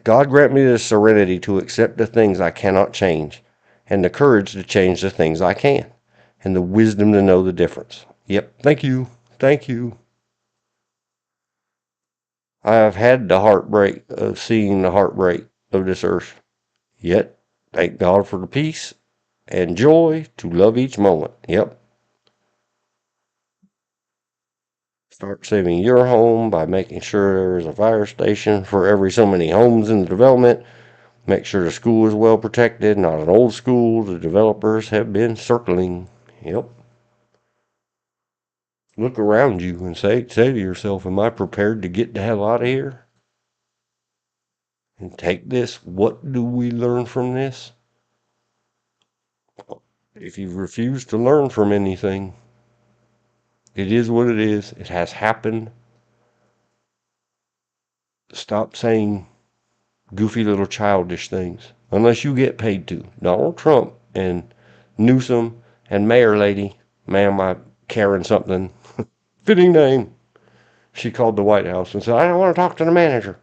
God grant me the serenity to accept the things I cannot change, and the courage to change the things I can, and the wisdom to know the difference. Yep, thank you. Thank you. I have had the heartbreak of seeing the heartbreak of this earth. Yet, thank God for the peace and joy to love each moment. Yep. Start saving your home by making sure there is a fire station for every so many homes in the development. Make sure the school is well protected, not an old school the developers have been circling. Yep. Look around you and say to yourself, am I prepared to get the hell out of here? And take this. What do we learn from this? If you refuse to learn from anything, it is what it is. It has happened. Stop saying goofy little childish things unless you get paid to. Donald Trump and Newsom and Mayor Lady, ma'am, I Karen something, fitting name. She called the White House and said, I don't want to talk to the manager.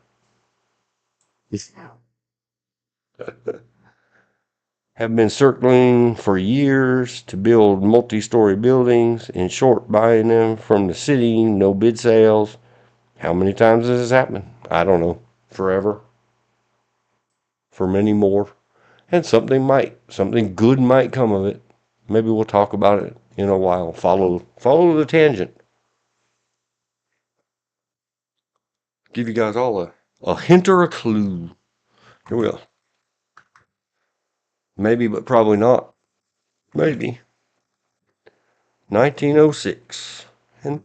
Have been circling for years to build multi-story buildings. In short, buying them from the city, no bid sales. How many times has this happened? I don't know. Forever. For many more. And something good might come of it. Maybe we'll talk about it in a while. Follow the tangent. Give you guys all a hint or a clue. Here we go. Maybe, but probably not. Maybe. 1906. And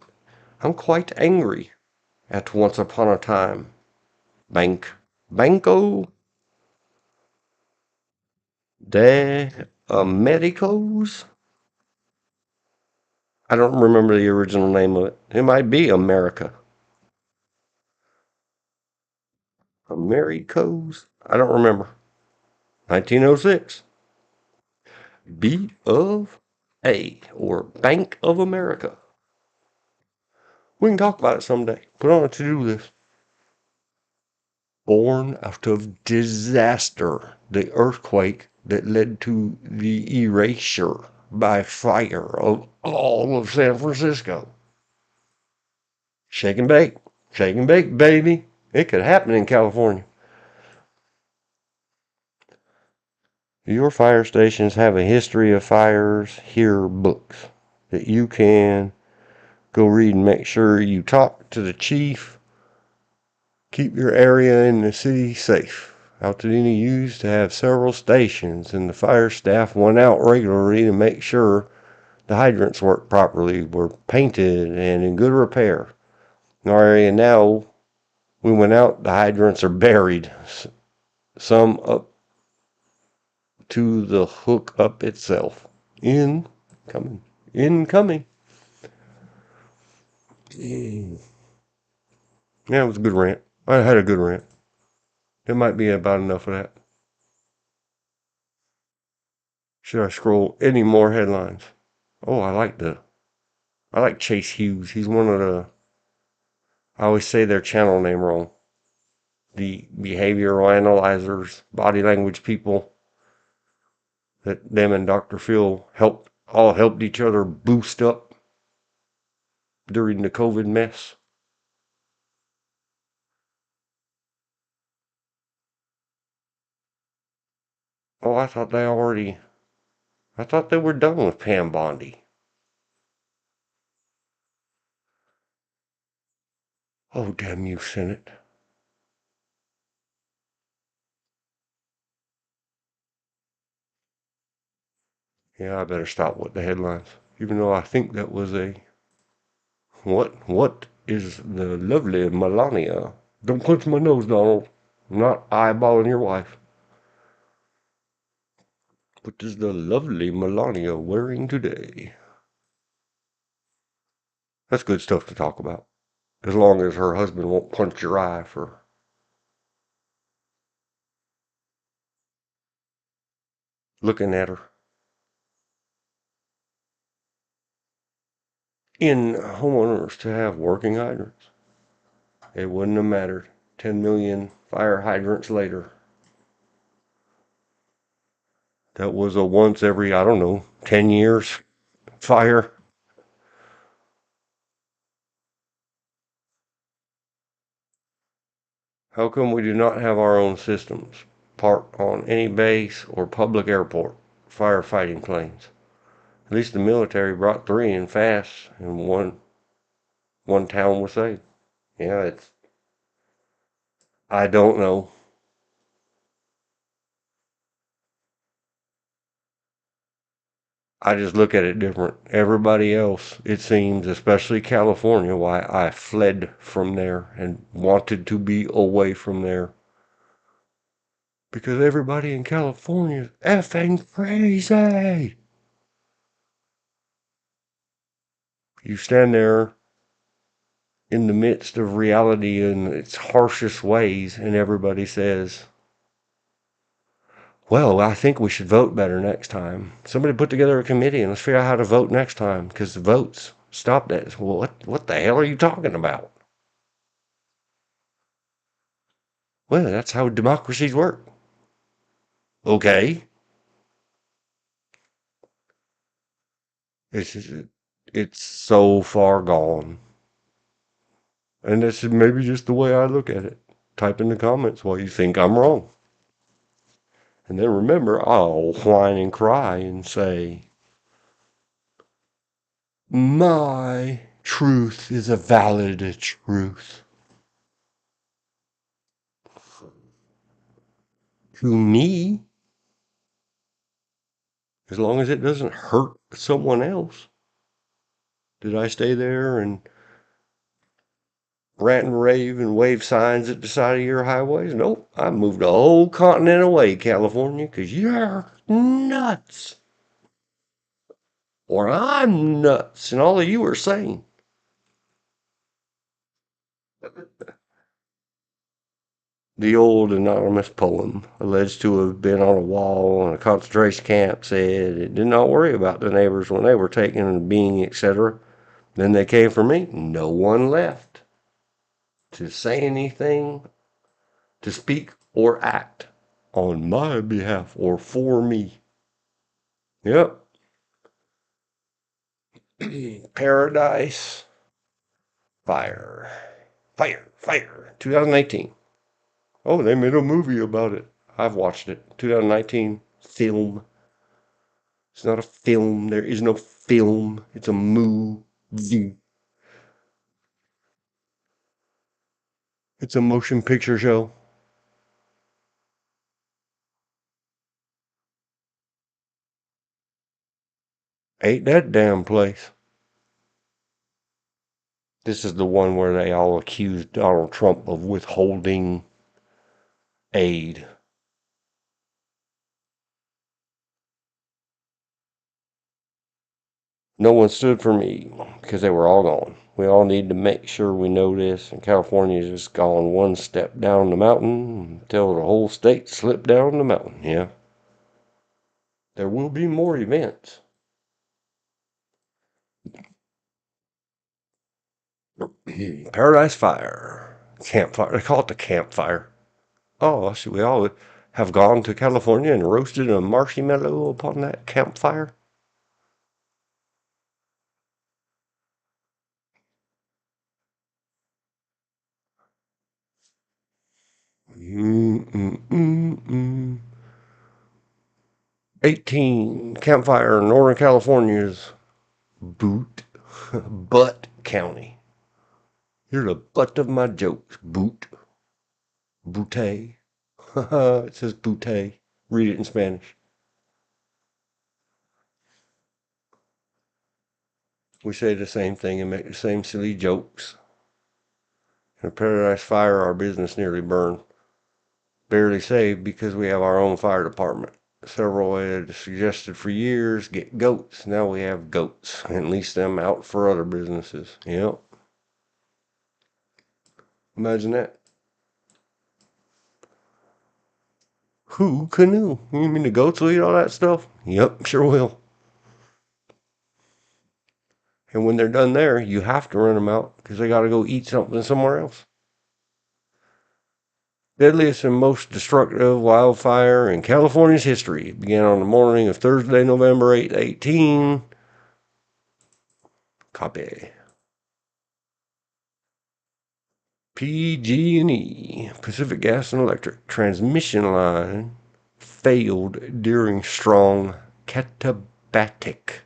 I'm quite angry at Once Upon a Time. Banco de Americos? I don't remember the original name of it. It might be America. Americos? I don't remember. 1906. B of A, or Bank of America. We can talk about it someday. Put on a to-do list. Born out of disaster, the earthquake that led to the erasure by fire of all of San Francisco. Shake and bake. Shake and bake, baby. It could happen in California. Your fire stations have a history of fires here books that you can go read and make sure you talk to the chief. Keep your area in the city safe. Altadena used to have several stations, and the fire staff went out regularly to make sure the hydrants worked properly, were painted, and in good repair. In our area now, we went out, the hydrants are buried, some up to the hook up itself. Incoming. Incoming. Yeah, it was a good rant. I had a good rant. It might be about enough of that. Should I scroll any more headlines? Oh, I like Chase Hughes. He's one of I always say their channel name wrong. The behavioral analyzers, body language people that them and Dr. Phil helped each other boost up during the COVID mess. Oh, I thought they were done with Pam Bondi. Oh, damn you, Senate. Yeah, I better stop with the headlines. Even though I think that was what is the lovely Melania? Don't punch my nose, Donald. I'm not eyeballing your wife. What is the lovely Melania wearing today? That's good stuff to talk about. As long as her husband won't punch your eye for looking at her. In homeowners to have working hydrants. It wouldn't have mattered. 10 million fire hydrants later. That was a once every, I don't know, 10 years fire. How come we do not have our own systems parked on any base or public airport firefighting planes? At least the military brought 3 in fast and one town was saved. Yeah, I don't know. I just look at it different. Everybody else, it seems, especially California, why I fled from there and wanted to be away from there. Because everybody in California is effing crazy. You stand there in the midst of reality in its harshest ways, and everybody says, well, I think we should vote better next time. Somebody put together a committee and let's figure out how to vote next time because the votes stopped that. Well, what the hell are you talking about? Well, that's how democracies work. Okay. It's it's so far gone. And that's maybe just the way I look at it. Type in the comments why you think I'm wrong. And then remember, I'll whine and cry and say, my truth is a valid truth. To me, as long as it doesn't hurt someone else. Did I stay there and rant and rave and wave signs at the side of your highways? Nope. I moved a whole continent away, California, because you're nuts. Or I'm nuts, and all of you are sane. The old anonymous poem, alleged to have been on a wall in a concentration camp, said it did not worry about the neighbors when they were taken and being, etc. Then they came for me. No one left to say anything, to speak or act on my behalf or for me. Yep. Paradise, fire. Fire. 2018. Oh, they made a movie about it. I've watched it. 2019 film. It's not a film. There is no film. It's a movie. It's a motion picture show. Ain't that damn place. This is the one where they all accused Donald Trump of withholding aid. No one stood for me because they were all gone. We all need to make sure we know this, and California's just gone one step down the mountain until the whole state slipped down the mountain. Yeah. There will be more events. Paradise Fire. Campfire. They call it the campfire. Oh, should we all have gone to California and roasted a marshmallow upon that campfire? Mm. 18. Campfire, Northern California's Butte County. You're the butt of my jokes, Butte. It says Butte. Read it in Spanish. We say the same thing and make the same silly jokes. In a Paradise Fire, our business nearly burned. Barely saved because we have our own fire department. Several had suggested for years get goats. Now we have goats and lease them out for other businesses. Yep. Imagine that. Who canoe? You mean the goats will eat all that stuff? Yep, sure will. And when they're done there, you have to run them out because they got to go eat something somewhere else. Deadliest and most destructive wildfire in California's history. It began on the morning of Thursday, November 8th, 18. Copy. PG&E, Pacific Gas and Electric, transmission line failed during strong katabatic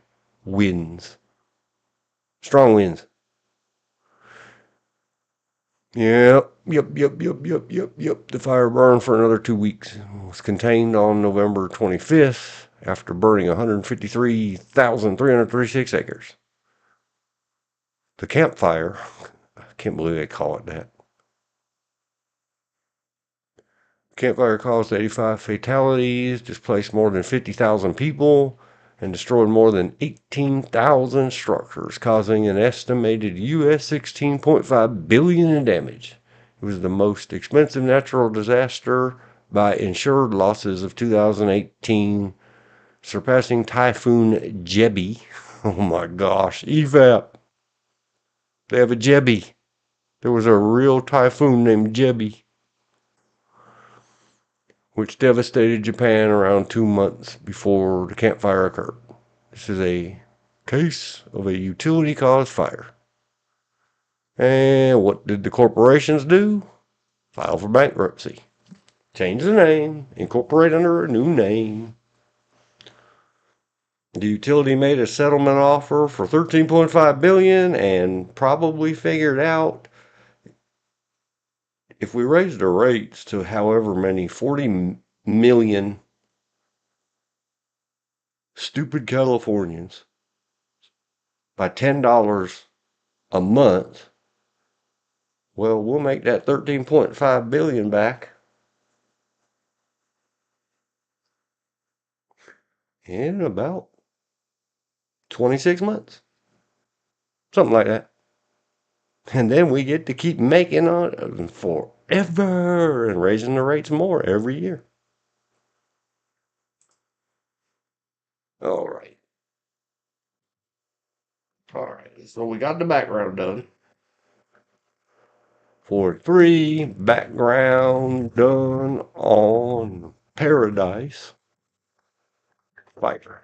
winds. Strong winds. Yep. The fire burned for another 2 weeks. It was contained on November 25th after burning 153,336 acres. The campfire, I can't believe they call it that. Campfire caused 85 fatalities, displaced more than 50,000 people, and destroyed more than 18,000 structures, causing an estimated US $16.5 billion in damage. It was the most expensive natural disaster by insured losses of 2018, surpassing Typhoon Jebi. Oh my gosh, EVAP. They have a Jebi. There was a real typhoon named Jebi, which devastated Japan around 2 months before the campfire occurred. This is a case of a utility-caused fire. And what did the corporations do? File for bankruptcy. Change the name, incorporate under a new name. The utility made a settlement offer for $13.5 billion and probably figured out if we raised the rates to however many 40 million stupid Californians by $10 a month, well, we'll make that 13.5 billion back in about 26 months. Something like that. And then we get to keep making on it forever and raising the rates more every year. All right. So we got the background done. 43, background done on Paradise Fire.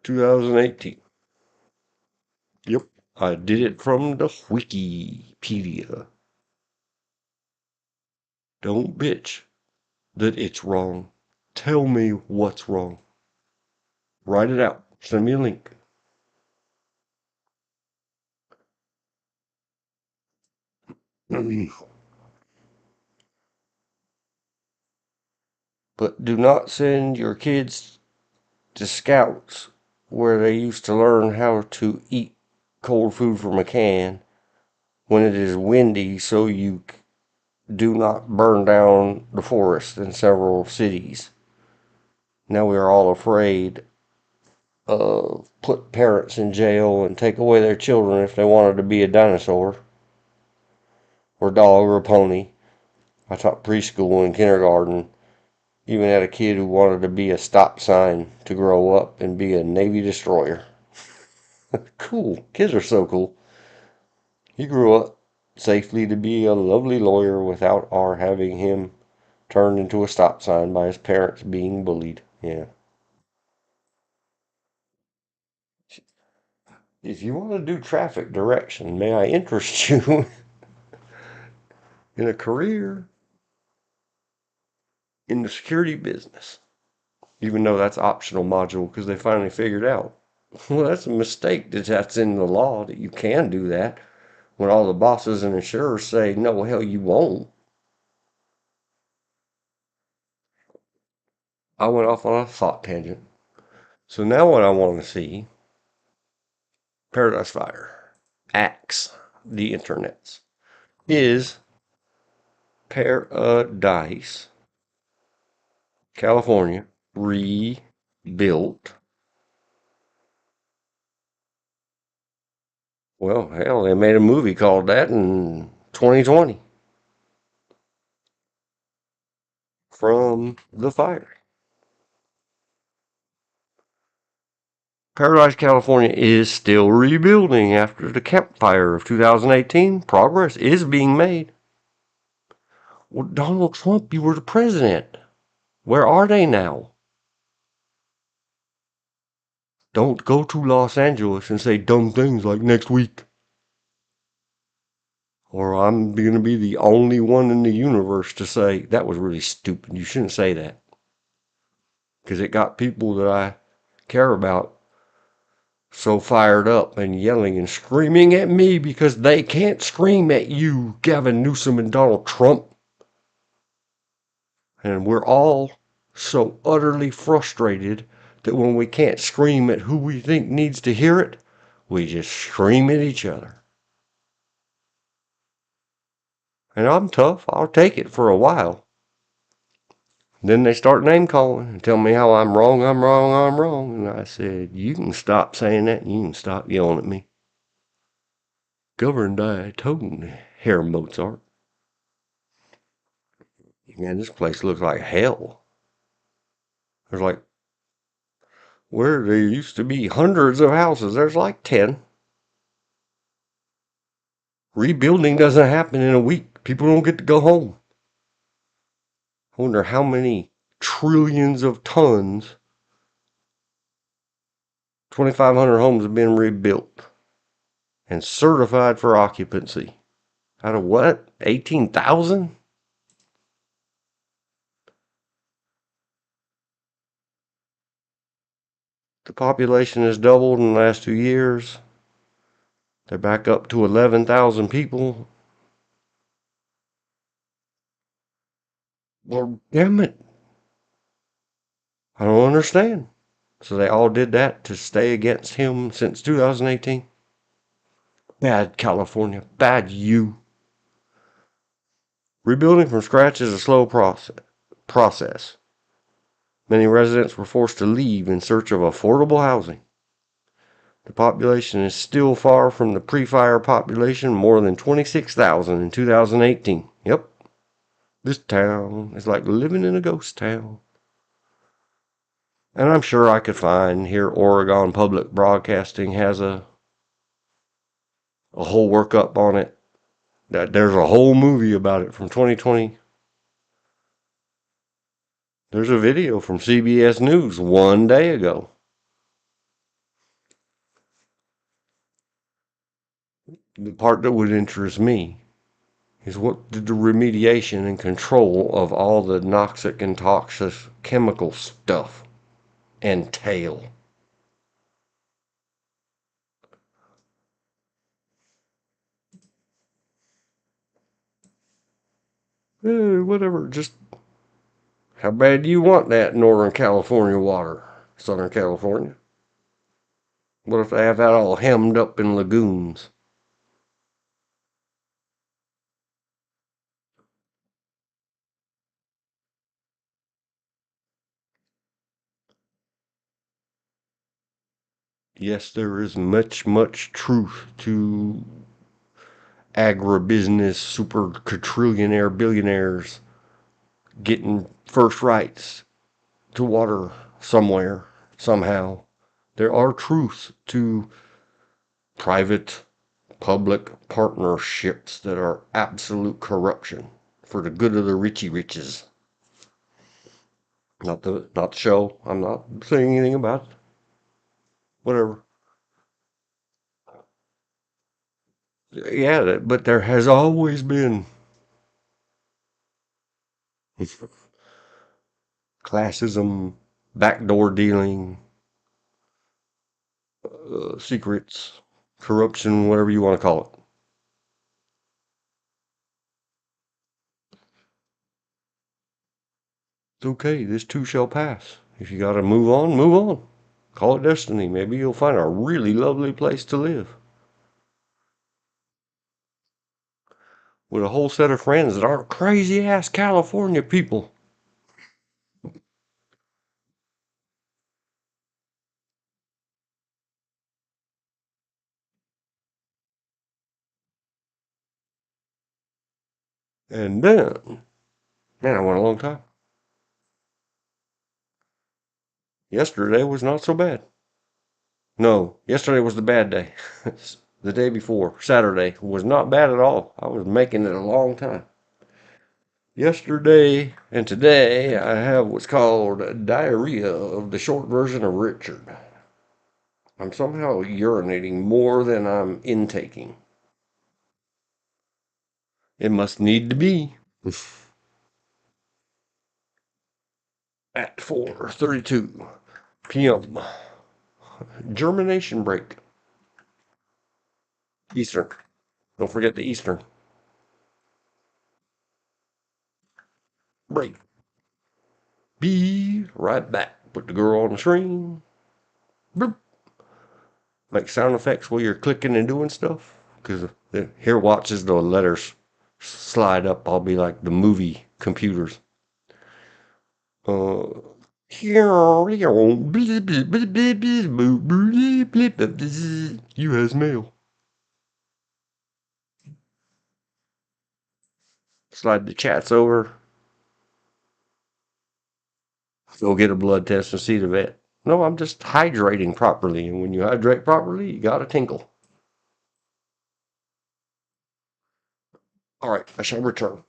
2018. Yep. I did it from the Wikipedia. Don't bitch that it's wrong. Tell me what's wrong. Write it out. Send me a link. But do not send your kids to scouts where they used to learn how to eat cold food from a can when it is windy so you do not burn down the forest in several cities. Now we are all afraid of put parents in jail and take away their children if they wanted to be a dinosaur or dog or a pony. I taught preschool and kindergarten. Even had a kid who wanted to be a stop sign to grow up and be a Navy destroyer. Cool. Kids are so cool. He grew up safely to be a lovely lawyer without our having him turned into a stop sign by his parents being bullied. Yeah. If you want to do traffic direction, may I interest you in a career in the security business? Even though that's optional module because they finally figured out. Well, that's a mistake that's in the law that you can do that when all the bosses and insurers say, no, hell, you won't. I went off on a thought tangent. So now what I want to see, Paradise Fire, Axe the internets, is Paradise, California, rebuilt. Well, hell, they made a movie called that in 2020 from the fire. Paradise, California is still rebuilding after the campfire of 2018. Progress is being made. Well, Donald Trump, you were the president. Where are they now? Don't go to Los Angeles and say dumb things like next week. Or I'm going to be the only one in the universe to say that was really stupid. You shouldn't say that. Because it got people that I care about so fired up and yelling and screaming at me because they can't scream at you, Gavin Newsom and Donald Trump. And we're all so utterly frustrated that when we can't scream at who we think needs to hear it, we just scream at each other. And I'm tough. I'll take it for a while. Then they start name calling and tell me how I'm wrong, I'm wrong, I'm wrong. And I said, you can stop saying that and you can stop yelling at me. Governed by Tone, Herr Mozart. Man, this place looks like hell. There's like, where there used to be hundreds of houses, there's like 10. Rebuilding doesn't happen in a week. People don't get to go home. I wonder how many trillions of tons 2,500 homes have been rebuilt and certified for occupancy. Out of what? 18,000? The population has doubled in the last 2 years. They're back up to 11,000 people. Well, damn it. I don't understand. So they all did that to stay against him since 2018? Bad California. Bad you. Rebuilding from scratch is a slow process. Many residents were forced to leave in search of affordable housing. The population is still far from the pre-fire population, more than 26,000 in 2018. Yep. This town is like living in a ghost town. And I'm sure I could find here Oregon Public Broadcasting has a whole workup on it. That there's a whole movie about it from 2020. There's a video from CBS News one day ago. The part that would interest me is what did the remediation and control of all the noxic and toxic chemical stuff entail? Whatever, just how bad do you want that Northern California water? Southern California? What if they have that all hemmed up in lagoons? Yes, there is much, much truth to agribusiness super quadrillionaire billionaires getting first rights to water somewhere, somehow. There are truths to private public partnerships that are absolute corruption for the good of the richy riches. Not the show. I'm not saying anything about it. Whatever. Yeah, but there has always been classism, backdoor dealing, secrets, corruption, whatever you want to call it. It's okay. This too shall pass. If you got to move on, move on. Call it destiny. Maybe you'll find a really lovely place to live with a whole set of friends that aren't crazy ass California people. And then, man, I went a long time. Yesterday was not so bad. No, yesterday was the bad day. The day before, Saturday, was not bad at all. I was making it a long time. Yesterday and today, I have what's called diarrhea of the short version of Richard. I'm somehow urinating more than I'm intaking. It must need to be. At 4:32 p.m. Germination break. Eastern. Don't forget the Eastern break. Be right back. Put the girl on the screen. Boop. Make sound effects while you're clicking and doing stuff. Because here watches the letters slide up. I'll be like the movie computers. Uh, U.S. mail. Slide the chats over. Go get a blood test and see the vet. No, I'm just hydrating properly. And when you hydrate properly, you got a tinkle. All right, I shall return.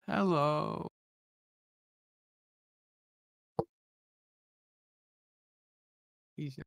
Hello. He's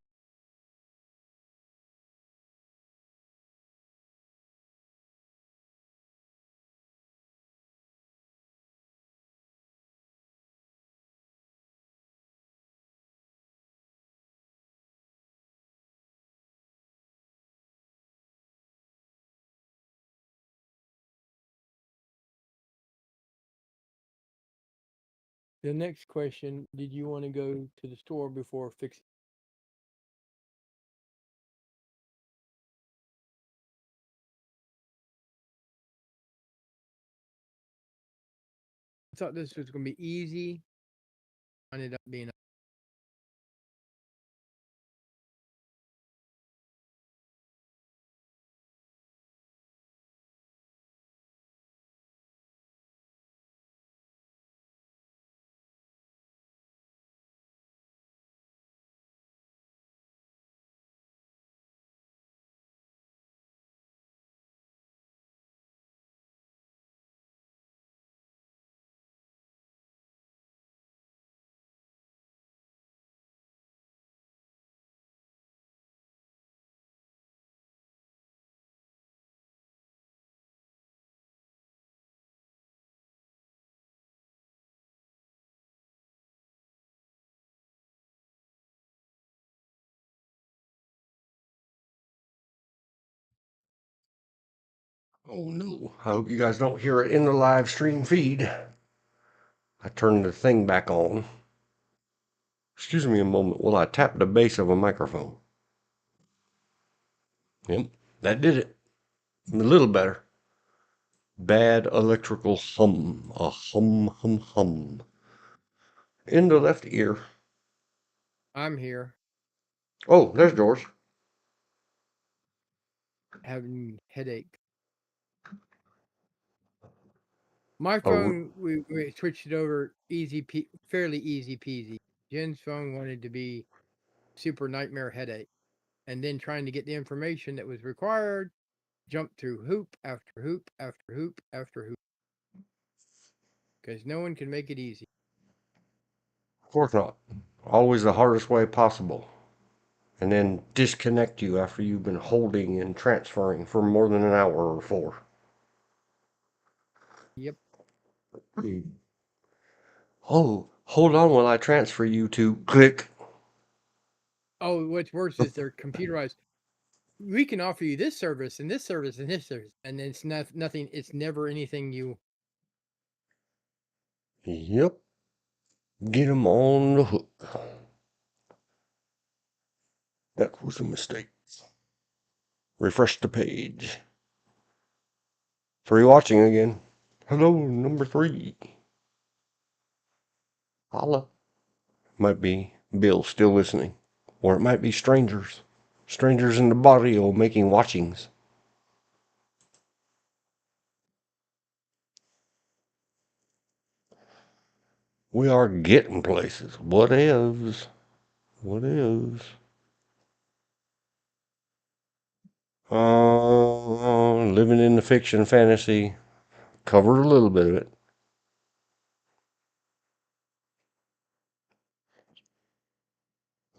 the next question. Did you want to go to the store before fixing? I thought this was going to be easy. Ended up being. Oh no, I hope you guys don't hear it in the live stream feed. I turned the thing back on. Excuse me a moment while I tap the base of a microphone. Yep, that did it. A little better. Bad electrical hum. A hum, hum, hum. In the left ear. I'm here Oh, there's George. having headache. My Oh, phone, we switched it over fairly easy peasy. Jen's phone wanted to be super nightmare headache, and then trying to get the information that was required, jumped through hoop after hoop after hoop after hoop, because no one can make it easy. of course not. Always the hardest way possible. And then disconnect you after you've been holding and transferring for more than an hour or four. Yep. Oh, hold on while I transfer you to click. Oh, what's worse is they're computerized. We can offer you this service and this service and this service, and it's nothing. It's never anything you. Yep, get him on the hook. That was a mistake. Refresh the page. 3 watching again. Hello, number 3. Holla. Might be Bill still listening. Or it might be strangers. Strangers in the barrio making watchings. We are getting places. What is? What is? Living in the fiction fantasy. Covered a little bit of it.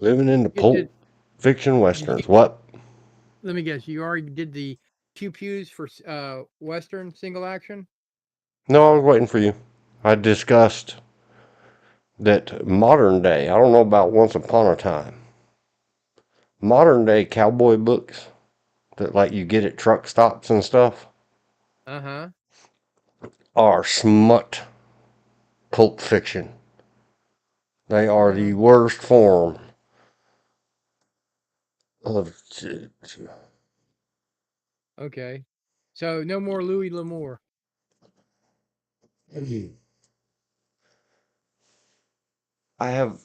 Living in the You did. pulp fiction Did you? westerns. What? Let me guess. You already did the pew pews for Western single action. No, I was waiting for you. I discussed that modern day, I don't know about once upon a time, modern day cowboy books that like you get at truck stops and stuff Uh-huh. are smut pulp fiction. They are the Uh, worst form of. okay. So no more Louis L'Amour. I have,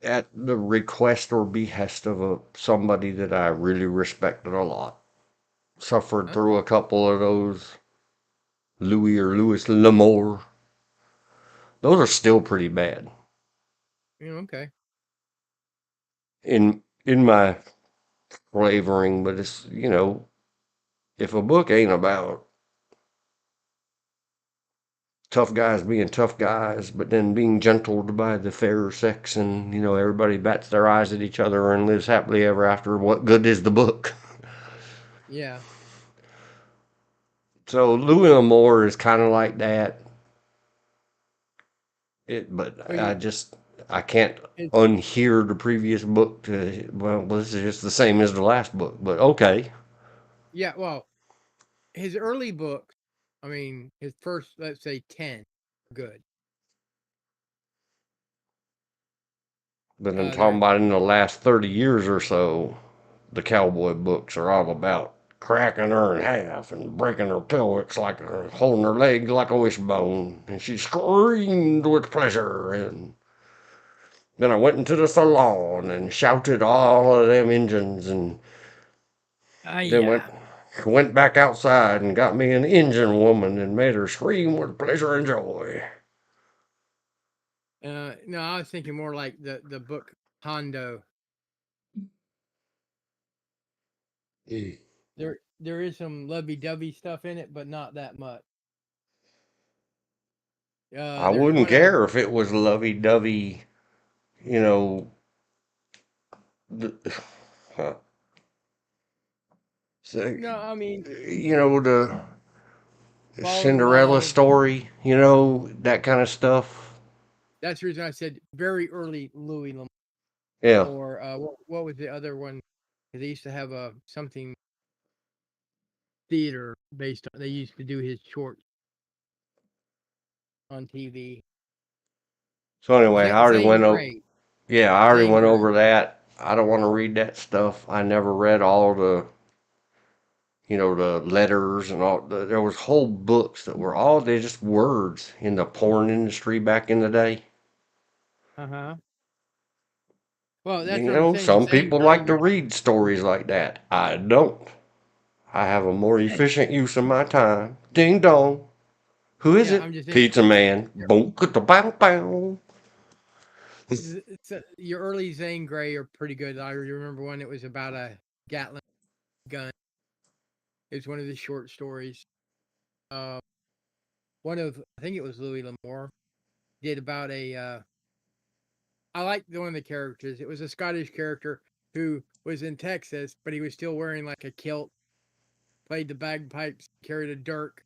at the request or behest of somebody that I really respected a lot, suffered Huh? through a couple of those Louis or Louis L'Amour. Those are still pretty bad Okay. in my flavoring, but it's if a book ain't about tough guys being tough guys, but then being gentled by the fairer sex, and everybody bats their eyes at each other and lives happily ever after. What good is the book? Yeah. So Louis L'Amour is kind of like that. But But I can't it, unhear the previous book. Well, this is just the same as the last book, but okay. yeah, well, his early books, I mean, his first, let's say 10, good. But I'm talking They're about in the last 30 years or so, the cowboy books are all about cracking her in half and breaking her pelvis like holding her leg like a wishbone. And she screamed with pleasure. And then I went into the salon and shouted all of them engines, and then yeah. went back outside and got me an engine woman and made her scream with pleasure and joy. No, I was thinking more like the book Hondo. Mm. There is some lovey-dovey stuff in it, but not that much. I There's wouldn't one I care if it was lovey dovey, you know. The, huh. So, no, I mean the following Cinderella along. story, that kind of stuff. That's the reason I said very early Louis Lamar. Yeah. Or what was the other one? They used to have a something theater based on. They used to do his shorts on TV. So anyway, Zane Grey. yeah, I already Zane went Grey. over that. I don't want to read that stuff. I never read all the letters and all. There was whole books that were all they just words in the porn industry back in the day. Uh huh. Well, that's what I'm saying. Some Zane people Grey. like to read stories like that. I don't. I have a more efficient use of my time. Ding dong. Who is Yeah, it? I'm just saying. Pizza Man. Boom, bow, bow. Your early Zane Grey are pretty good. I remember one that was about a Gatling gun. It was one of the short stories. Uh, one of I think it was Louis L'Amour did about a. I liked one of the characters. It was a Scottish character who was in Texas, but he was still wearing like a kilt, played the bagpipes, carried a dirk,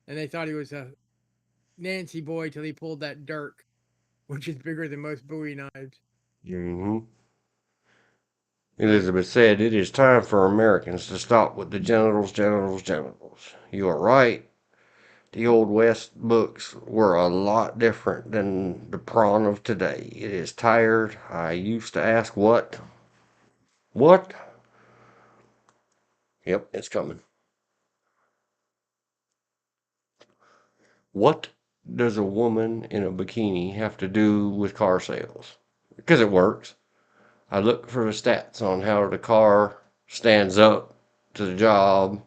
and they thought he was a Nancy boy till he pulled that dirk, which is bigger than most Bowie knives. Hmm. So Elizabeth said, "It is time for Americans to stop with the genitals, genitals, genitals." You are right. The Old West books were a lot different than the prawn of today. It is tired. I used to ask, what? What? Yep, it's coming. What does a woman in a bikini have to do with car sales? Because it works. I look for the stats on how the car stands up to the job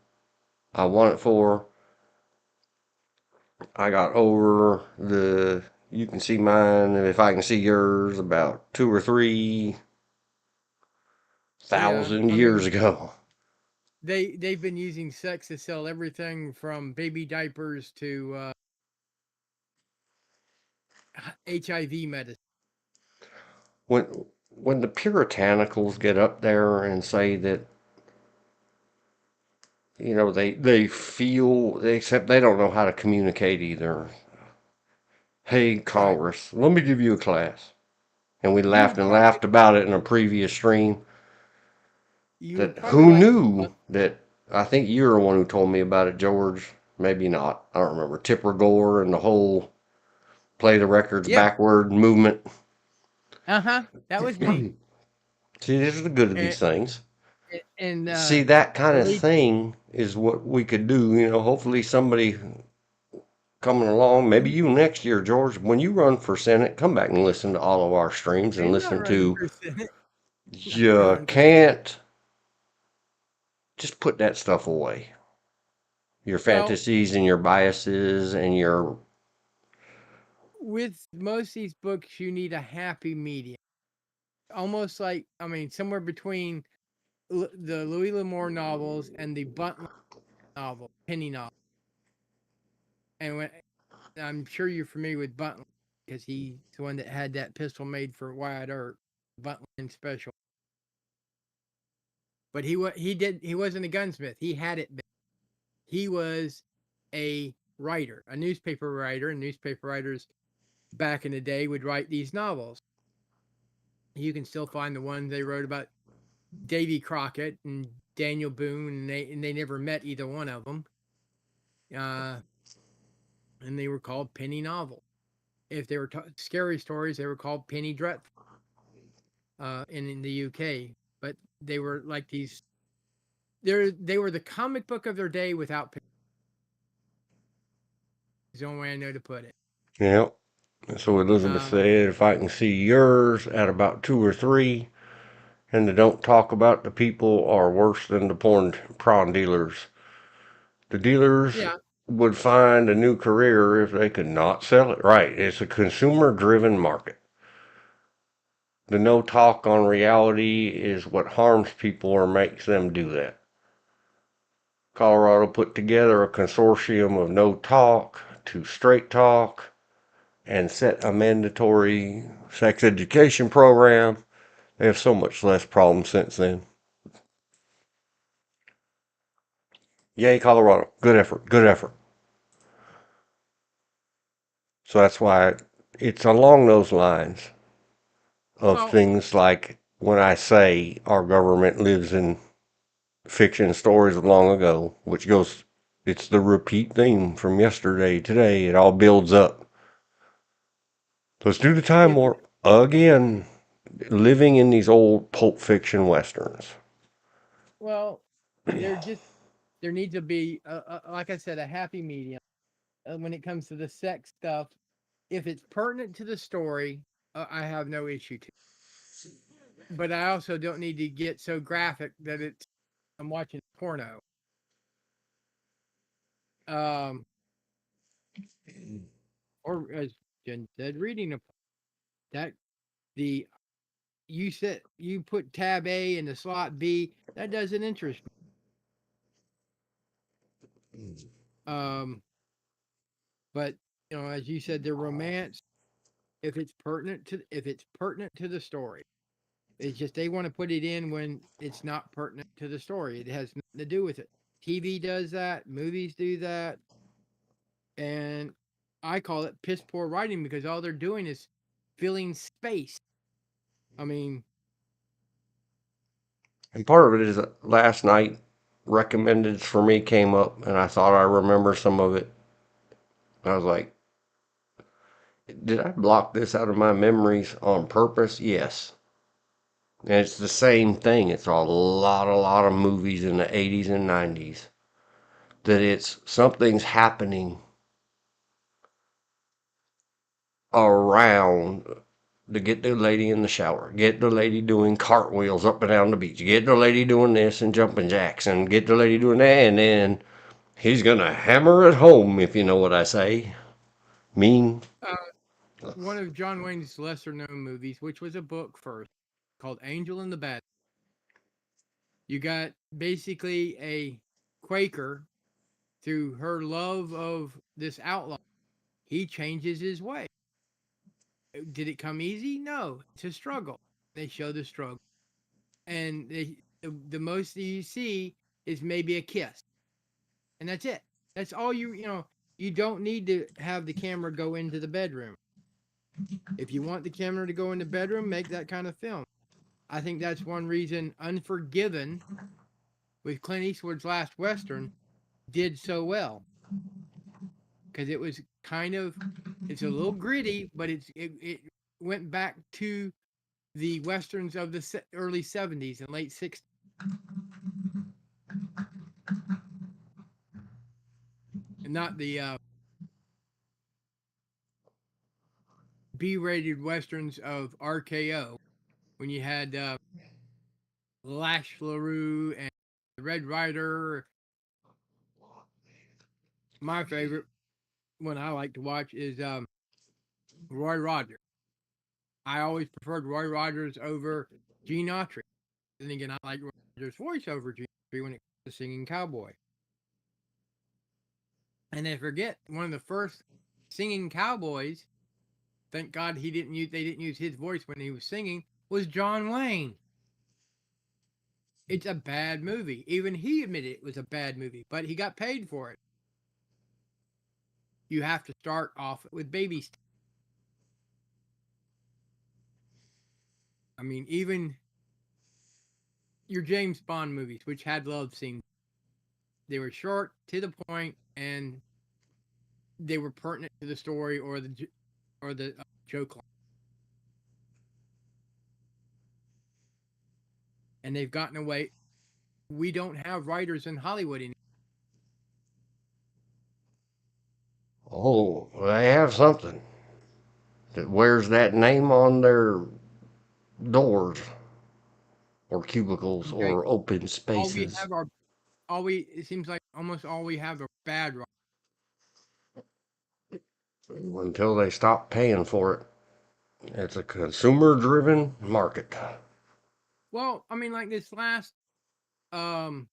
I want it for. I got over you can see mine, if I can see yours, about 2 or 3 thousand I years mean ago. they've been using sex to sell everything from baby diapers to HIV medicine. When the puritanicals get up there and say that they feel, except they don't know how to communicate either. Hey, Right. Congress, let me give you a class. And we You laughed and probably laughed about it in a previous stream. you would That probably who like knew that? I think you're the one who told me about it, George. Maybe not. I don't remember. Tipper Gore and the whole play the records yeah. backward movement. Uh-huh. That was me. See, this is the good of these And, things. and See, that kind the of late thing is what we could do. Hopefully somebody coming along, maybe you next year, George, when you run for Senate, come back and listen to all of our streams and I'm not listen running to for Senate. Not gonna you run for Senate. can't just put that stuff away. Your Well, fantasies and your biases and your with most of these books, you need a happy medium. Almost like, I mean, somewhere between the Louis L'Amour novels and the Buntline novel, Penny novel. And I'm sure you're familiar with Buntline because he's the one that had that pistol made for Wyatt Earp, Buntline Special. But he wasn't a gunsmith. He had it. He was a writer, a newspaper writer, and newspaper writers back in the day would write these novels. You can still find the ones they wrote about Davy Crockett and Daniel Boone, and they never met either one of them. And they were called penny novels. If they were scary stories, they were called penny dreadful in the UK. But they were like these. They were the comic book of their day without pictures. Is the only way I know to put it. Yeah. So Elizabeth said, if I can see yours at about 2 or 3, and they don't talk about the people are worse than the prawn dealers. The dealers Yeah. would find a new career if they could not sell it right. It's a consumer-driven market. The no talk on reality is what harms people or makes them do that. Colorado put together a consortium of no talk to straight talk and set a mandatory sex education program. They have so much less problems since then. Yay, Colorado. Good effort. Good effort. So that's why it's along those lines of things like when I say our government lives in fiction stories of long ago, which goes, it's the repeat theme from yesterday, today. It all builds up. Let's do the time warp again, living in these old Pulp Fiction westerns. Well, there needs to be, like I said, a happy medium when it comes to the sex stuff. If it's pertinent to the story, I have no issue to. But I also don't need to get so graphic that I'm watching porno. Or as Jen said, reading that the you put tab A in the slot B, that doesn't interest me. But as you said, the romance, if it's pertinent to the story, it's just they want to put it in when it's not pertinent to the story. It has nothing to do with it. TV does that, movies do that, and I call it piss poor writing because all they're doing is filling space. I mean, And part of it is that last night recommended for me came up and I thought I remember some of it. I was like, did I block this out of my memories on purpose? Yes. And it's the same thing. It's a lot of movies in the 80s and 90s that it's something's happening around to get the lady in the shower, get the lady doing cartwheels up and down the beach, get the lady doing this and jumping jacks, and get the lady doing that, and then he's gonna hammer it home, if you know what I say. Mean. one of John Wayne's lesser known movies, which was a book first, called Angel and the Bad. You got basically a Quaker through her love of this outlaw. He changes his way. Did it come easy? No, it's a struggle. They show the struggle, and the most that you see is maybe a kiss, and that's it. That's all you don't need to have the camera go into the bedroom. If you want the camera to go in the bedroom, make that kind of film. I think that's one reason Unforgiven with Clint Eastwood's last Western did so well. Because it was it's a little gritty, but it went back to the Westerns of the early 70s and late 60s. And not the B-rated Westerns of RKO when you had Lash LaRue and the Red Rider. My favorite one I like to watch is Roy Rogers. I always preferred Roy Rogers over Gene Autry. Then again, I like Roy Rogers' voice over Gene Autry when it comes to singing cowboy. And I forget one of the first singing cowboys, thank God they didn't use his voice when he was singing, was John Wayne. It's a bad movie. Even he admitted it was a bad movie, but he got paid for it. You have to start off with baby steps. I mean, even your James Bond movies, which had love scenes, they were short, to the point, and they were pertinent to the story or the joke line. And they've gotten away. We don't have writers in Hollywood anymore. Oh, they have something that wears that name on their doors or cubicles Okay, or open all we spaces have are all we. It seems like almost all we have are bad writers. until they stop paying for it. It's a consumer driven market. Well, I mean, like this last um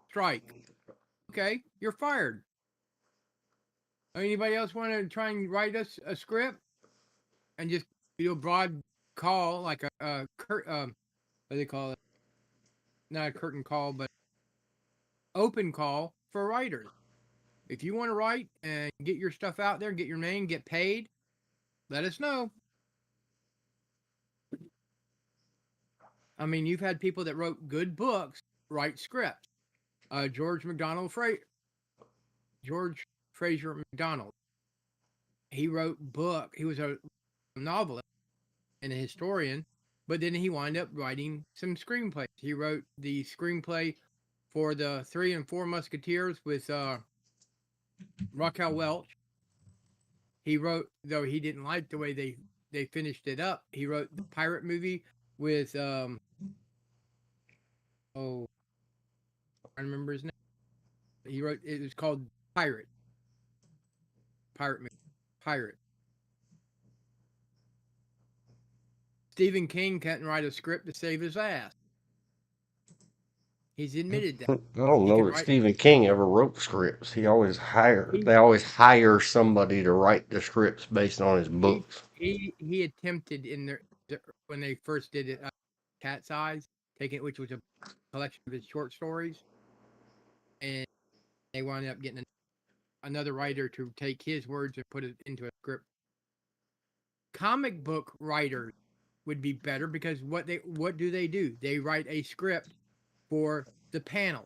strike. Okay, you're fired. Anybody else want to try and write us a script and just do a broad call like a what do they call it? Not a curtain call, but open call for writers. If you want to write and get your stuff out there, get your name, get paid, let us know. I mean, you've had people that wrote good books write scripts. George Fraser McDonald. He wrote book. He was a novelist and a historian, but then he wound up writing some screenplays. He wrote the screenplay for the Three and Four Musketeers with Raquel Welch. He wrote, though he didn't like the way they finished it up. He wrote the pirate movie with oh, I remember his name. He wrote it was called Pirate movie, Pirate. Stephen King couldn't write a script to save his ass. He's admitted that I don't he know can that write. Stephen King ever wrote scripts. They always hire somebody to write the scripts based on his He books. he attempted in when they first did it, Cat's Eyes, which was a collection of his short stories, and they wound up getting another writer to take his words and put it into a script. Comic book writers would be better because what do? They write a script for the panel.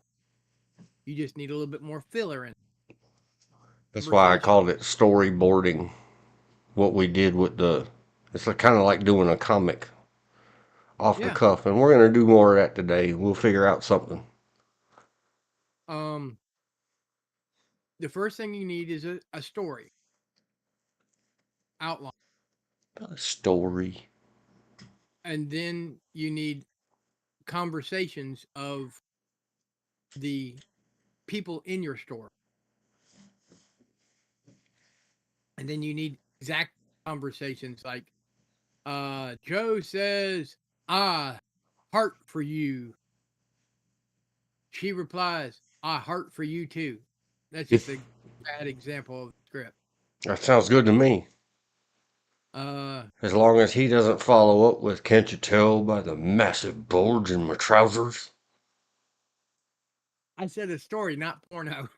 You just need a little bit more filler in That's why I conversation. called it storyboarding. What we did with it's kind of like doing a comic off the Yeah. cuff, and we're gonna do more of that today. We'll figure out something. Um. The first thing you need is a story outline, A story. and then you need conversations of the people in your store, and then you need exact conversations like Joe says, "I heart for you." She replies, "I heart for you too." That's just If a bad example of the script. that sounds good to me. Uh, As long as he doesn't follow up with, "Can't you tell by the massive bulge in my trousers?" I said a story, not porno.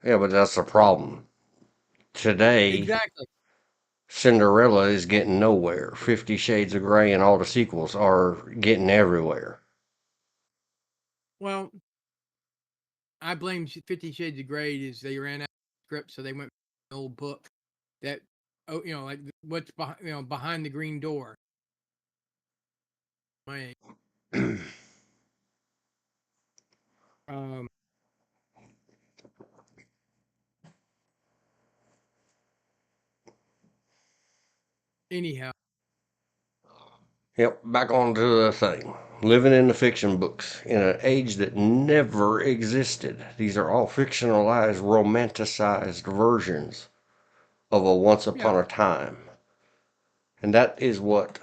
Yeah, but that's the problem. Today, Exactly. Cinderella is getting nowhere. 50 Shades of Grey and all the sequels are getting everywhere. Well, I blame 50 Shades of Grey is they ran out of script, so they went an old book that, oh, like what's behind, behind the green door. My, um, anyhow, Yep, back onto the thing. Living in the fiction books in an age that never existed. These are all fictionalized, romanticized versions of a once yeah. upon a time. And that is what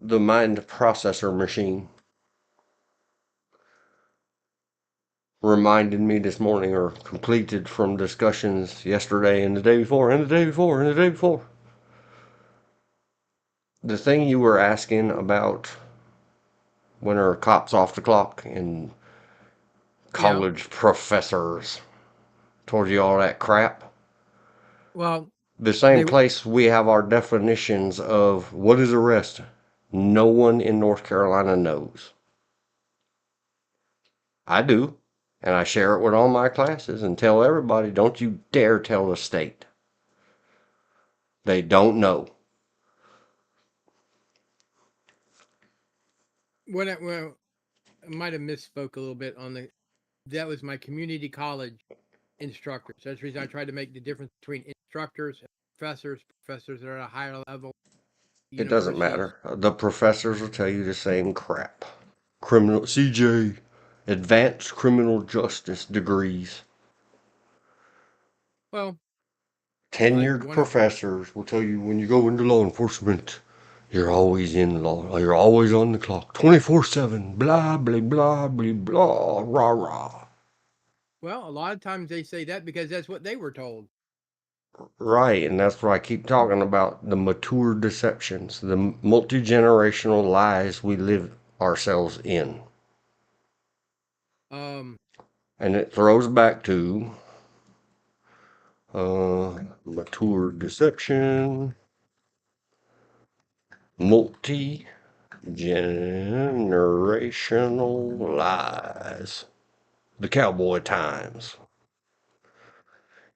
the mind processor machine reminded me this morning, or completed from discussions yesterday and the day before and the day before and the day before. The thing you were asking about when are cops off the clock and Yeah. college professors told you all that crap. Well, The same they place we have our definitions of what is arrest. No one in North Carolina knows. I do. And I share it with all my classes and tell everybody, don't you dare tell the state. They don't know. well, I might have misspoke a little bit on the. That was my community college instructors. That's the reason I tried to make the difference between instructors and professors. Professors that are at a higher level, It doesn't universities. matter. The professors will tell you the same crap. Criminal CJ, advanced criminal justice degrees. Well, like Tenured one of professors will tell you when you go into law enforcement, you're always in law. You're always on the clock, 24/7. Blah blah blah blah blah rah rah. a lot of times they say that because that's what they were told. Right, and that's what I keep talking about, the mature deceptions, the multi generational lies we live ourselves in. Um, And it throws back to mature deception, multi generational lies. The cowboy times.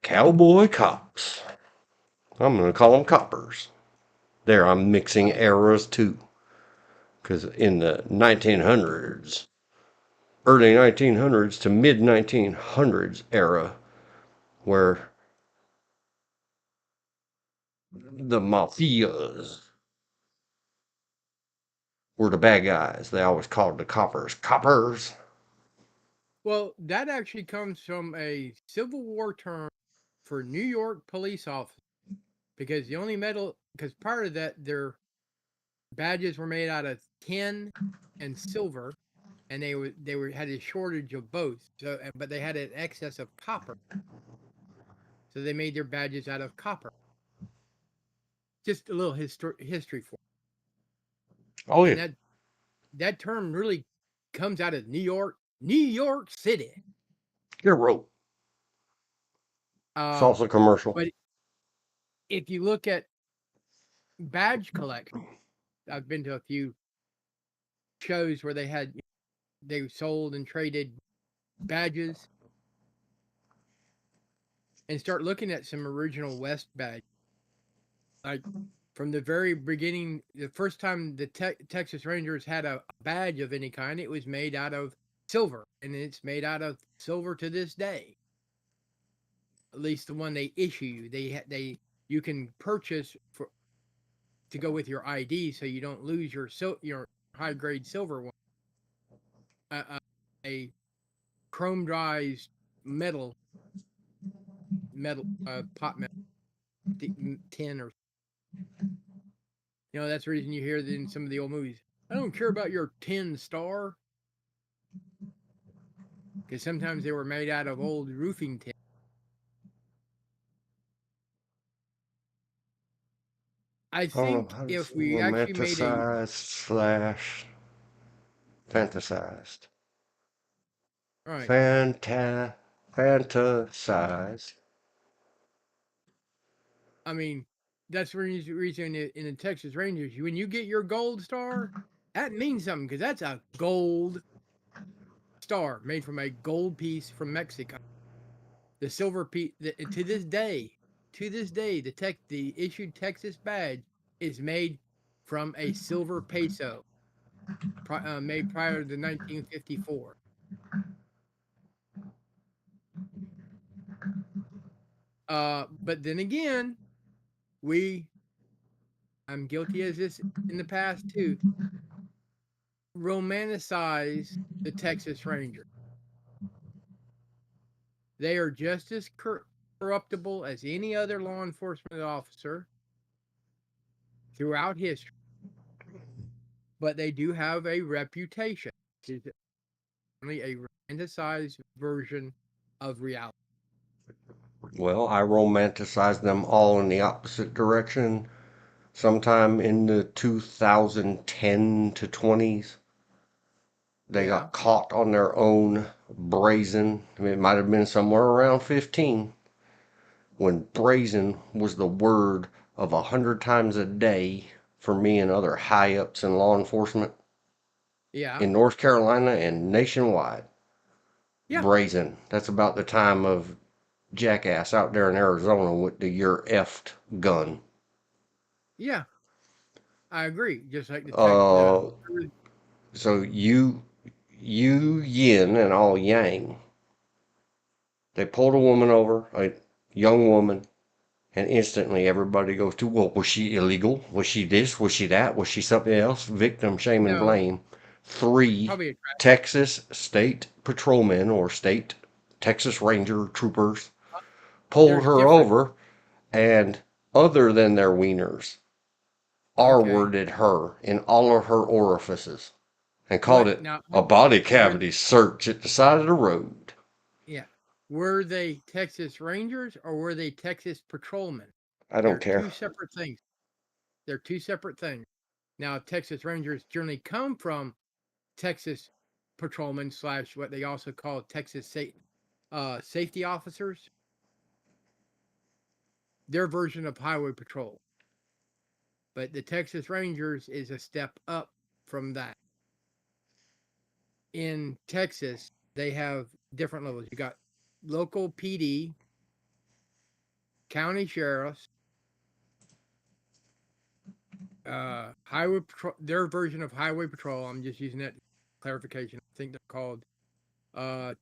Cowboy cops. I'm going to call them coppers. There, I'm mixing well, eras too. Because in the 1900s, early 1900s to mid 1900s era, where the mafias were the bad guys, they always called the coppers coppers. that actually comes from a Civil War term for New York police officers because the only metal because prior to that their badges were made out of tin and silver, and they were had a shortage of both. So, but they had an excess of copper, so they made their badges out of copper. Just a little history for, Oh yeah, and that term really comes out of New York City. hero. Um, Salsa commercial. but if you look at badge collection, I've been to a few shows where they sold and traded badges, and start looking at some original West badges, like from the very beginning. The first time the Texas Rangers had a badge of any kind, it was made out of silver, and it's made out of silver to this day. At least the one they issue, they you can purchase for to go with your ID, so you don't lose your high grade silver one. A chromeized metal pot metal tin, or that's the reason you hear in some of the old movies. I don't care about your tin star, because sometimes they were made out of old roofing tin. I I don't know think how to if say we actually made a romanticized slash fantasized. all right, Fantasized. I mean, that's the reason in the Texas Rangers, when you get your gold star, that means something because that's a gold star made from a gold piece from Mexico. The silver piece, to this day, the issued Texas badge is made from a silver peso made prior to 1954. But then again, we I'm guilty as this in the past too, romanticize the Texas Ranger. They are just as corruptible as any other law enforcement officer throughout history, but they do have a reputation. only a romanticized version of reality. Well, I romanticized them all in the opposite direction. Sometime in the 2010 to 20s, they Yeah, got caught on their own brazen. It might have been somewhere around 15 when brazen was the word of 100 times a day for me and other high ups in law enforcement yeah, in North Carolina and nationwide. yeah, Brazen. That's about the time of jackass out there in Arizona with the "you're effed" gun. yeah. I agree. Just like the tech, Uh, so you yin and all yang. They pulled a woman over, a young woman, and instantly everybody goes to, well, was she illegal? Was she this? Was she that? Was she something else? Victim, shame, and no, blame. Three probably a Texas state patrolmen or state Texas Ranger troopers trap. pulled There's her different. over and, other than their wieners, R Okay, worded her in all of her orifices and called what it now? a body Were cavity search at the side of the road. yeah, were they Texas Rangers or were they Texas patrolmen? I don't They're care. two separate things. They're two separate things. Now, Texas Rangers generally come from Texas patrolmen slash what they also call Texas safety officers. Their version of highway patrol. But the Texas Rangers is a step up from that. In Texas, they have different levels. You got local PD, county sheriffs, highway patrol. Their version of highway patrol. I'm just using that clarification. I think they're called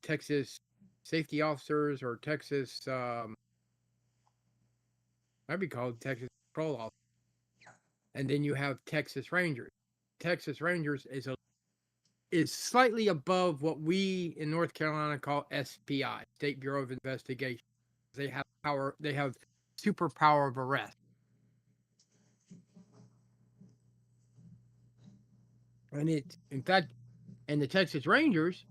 Texas safety officers or Texas might be called Texas patrol officers. And then you have Texas Rangers. Texas Rangers is slightly above what we in North Carolina call SPI, State Bureau of Investigation. They have power. They have superpower of arrest. And it, in fact, and the Texas Rangers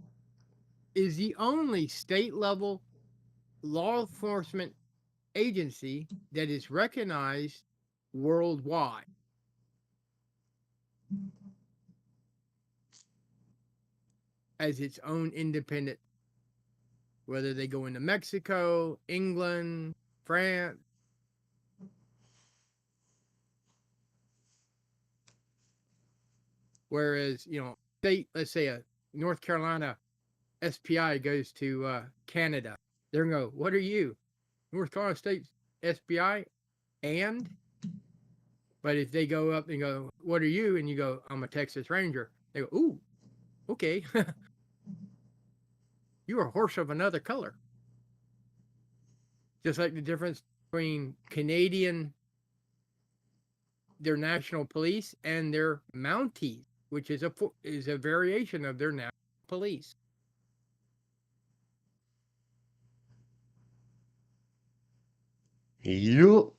is the only state level law enforcement agency that is recognized worldwide as its own independent, whether they go into Mexico, England, France. Whereas, state, let's say a North Carolina SPI goes to Canada, they're going to go, what are you? North Carolina State SPI? And, but if they go up and go, what are you? And you go, I'm a Texas Ranger. They go, ooh, okay. You're a horse of another color. Just like the difference between Canadian, their national police, and their Mounties, which is a variation of their national police. Yup.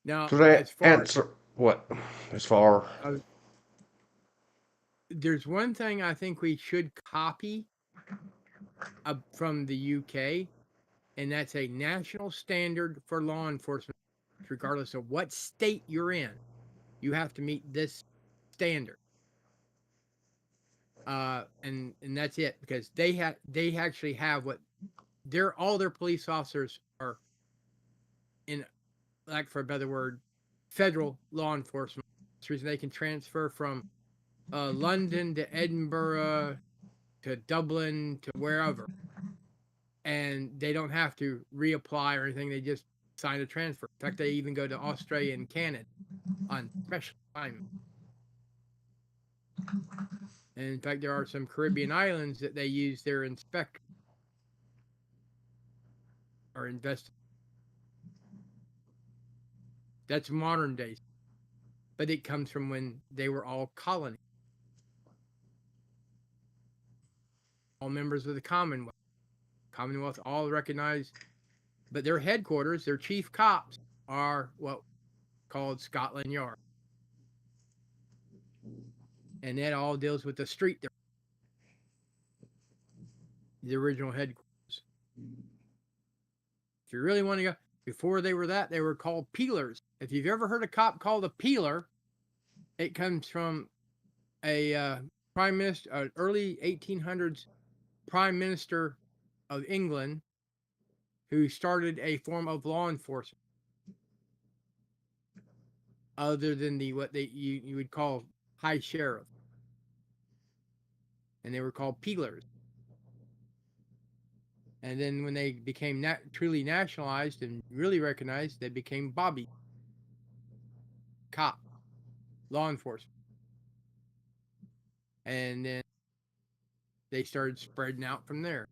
Now, So that as far answer what? As far as there's one thing I think we should copy from the UK, and that's a national standard for law enforcement, regardless of what state you're in. You have to meet this standard, and that's it because they actually have what all their police officers are in, like for a better word, federal law enforcement. That's the reason they can transfer from London to Edinburgh to Dublin to wherever, and they don't have to reapply or anything. They just sign a transfer. In fact, they even go to Australia and Canada on special assignment. And in fact, there are some Caribbean islands that they use their inspector or invest. That's modern days, but it comes from when they were all colonies, all members of the Commonwealth. Commonwealth all recognized, but their headquarters, their chief cops, are what called Scotland Yard. and that all deals with the street, the original headquarters. If you really want to go, before they were that, they were called peelers. If you've ever heard a cop called a peeler, it comes from a prime minister, early 1800s prime minister of England, who started a form of law enforcement other than the what you would call high sheriff, and they were called peelers. And then when they became truly nationalized and really recognized, they became Bobby, cop, law enforcement. And then they started spreading out from there.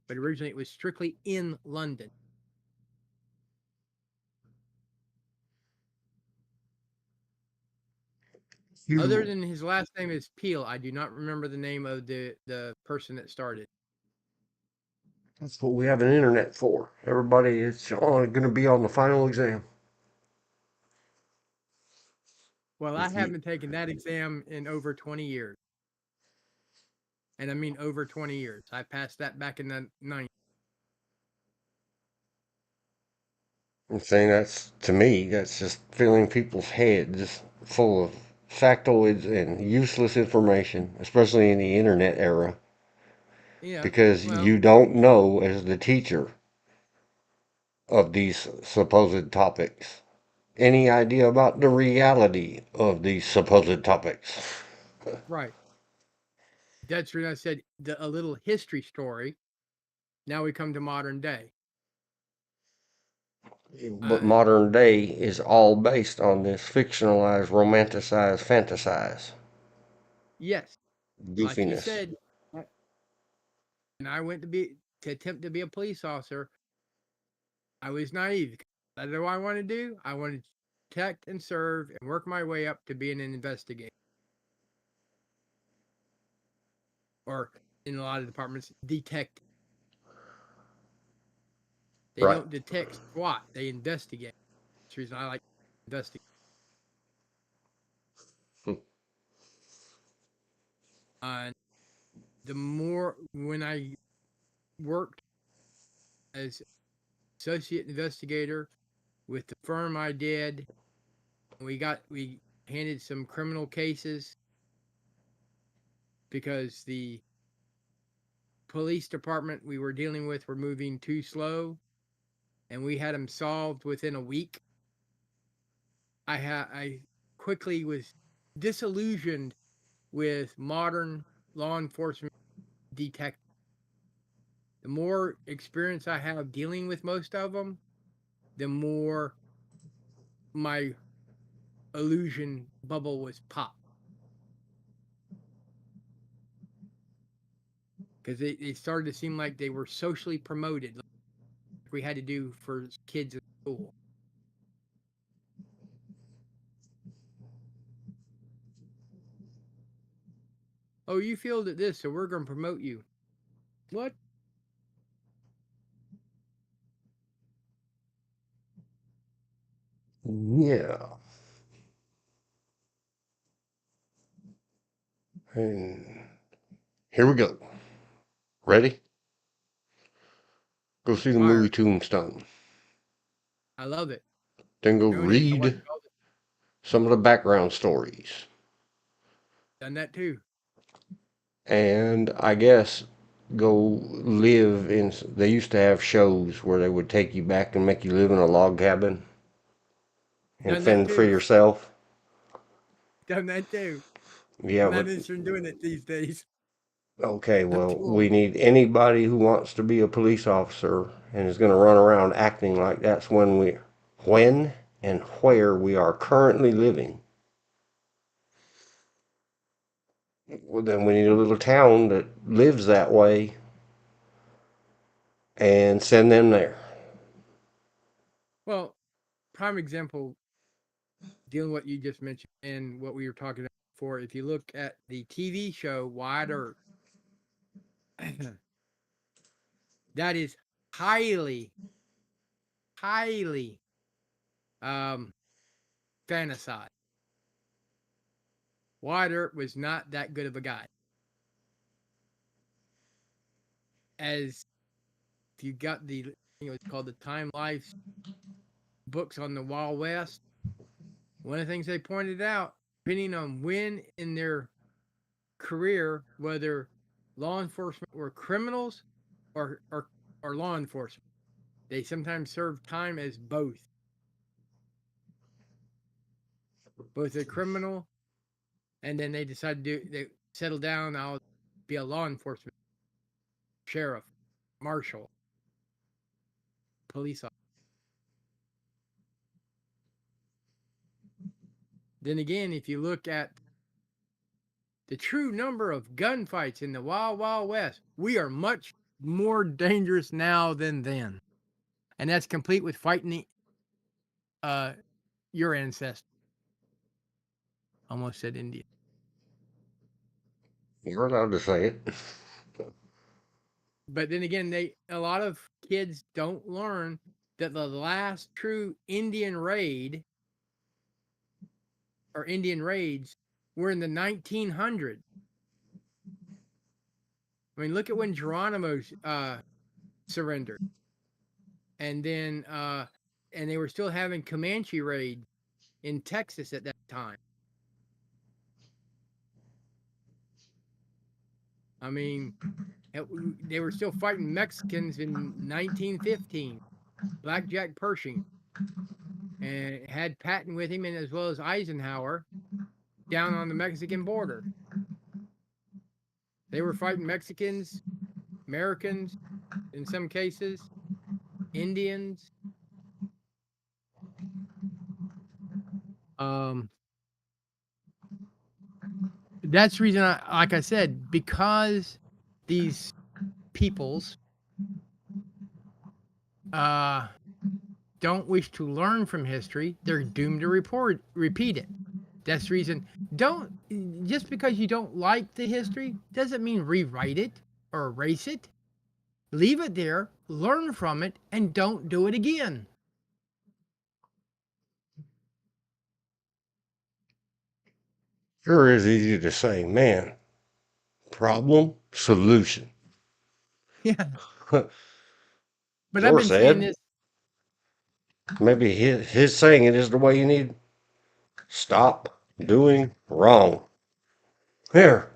But originally it was strictly in London. Other than his last name is Peel, I do not remember the name of the person that started. That's what we have an internet for. Everybody is going to be on the final exam. Well, I haven't taken that exam in over 20 years. And I mean over 20 years. I passed that back in the 90s. I'm saying that's, to me, that's just filling people's heads full of factoids and useless information, especially in the internet era, Yeah. because Well, you don't know, as the teacher of these supposed topics, any idea about the reality of these supposed topics. right. That's when I said a little history story. Now we come to modern day. But modern day is all based on this fictionalized, romanticized, fantasized Yes, like you goofiness. said, and I went to attempt to be a police officer. I was naive. What do I want to do? I wanted to protect and serve and work my way up to being an investigator. Or in a lot of departments, detective. They Right. don't detect SWAT, they investigate. That's the reason I like investigate. And the more when I worked as associate investigator with the firm I did, we handed some criminal cases because the police department we were dealing with were moving too slow, and we had them solved within a week. I quickly was disillusioned with modern law enforcement detectives. The more experience I have dealing with most of them, the more my illusion bubble was popped. Because it started to seem like they were socially promoted, like we had to do for kids at school. Oh, you failed at this, so we're going to promote you. What? Yeah. And here we go. Ready? Go see the movie Fire. Tombstone. I love it. Then go Known it. I watched read all the, some of the background stories. done that too. And I guess go live in. They used to have shows where they would take you back and make you live in a log cabin and Done that fend for too. yourself. Done that too. Yeah, I'm not but interested in doing it these days. okay, I'm well, too we old. need anybody who wants to be a police officer and is going to run around acting like that's when and where we are currently living. Well, then we need a little town that lives that way and send them there. Well, prime example, dealing with what you just mentioned and what we were talking about before. If you look at the TV show Wide Earth, that is highly, highly, fantasized. Wyatt Earp was not that good of a guy. As if you got the, it's called the Time Life books on the Wild West, one of the things they pointed out, depending on when in their career, whether law enforcement were criminals or law enforcement, they sometimes served time as both a criminal, and then they decided to they settle down. I'll be a law enforcement sheriff, marshal, police officer. Then again, if you look at the true number of gunfights in the Wild Wild West, we are much more dangerous now than then, and that's complete with fighting your ancestors. Almost said Indian. You're allowed to say it. But then again, a lot of kids don't learn that the last true Indian raid or Indian raids were in the 1900s. I mean, look at when Geronimo surrendered, and then and they were still having Comanche raid in Texas at that time. I mean, they were still fighting Mexicans in 1915. Blackjack Pershing, and had Patton with him, and as well as Eisenhower down on the Mexican border. They were fighting Mexicans, Americans, in some cases, Indians. That's the reason, like I said, because these peoples don't wish to learn from history, they're doomed to repeat it. That's the reason. Just because you don't like the history doesn't mean rewrite it or erase it. Leave it there, learn from it, and don't do it again. Sure is easy to say, man. Problem, solution. Yeah. But I've been saying this. Maybe his saying it is the way you need. Stop doing wrong. Here.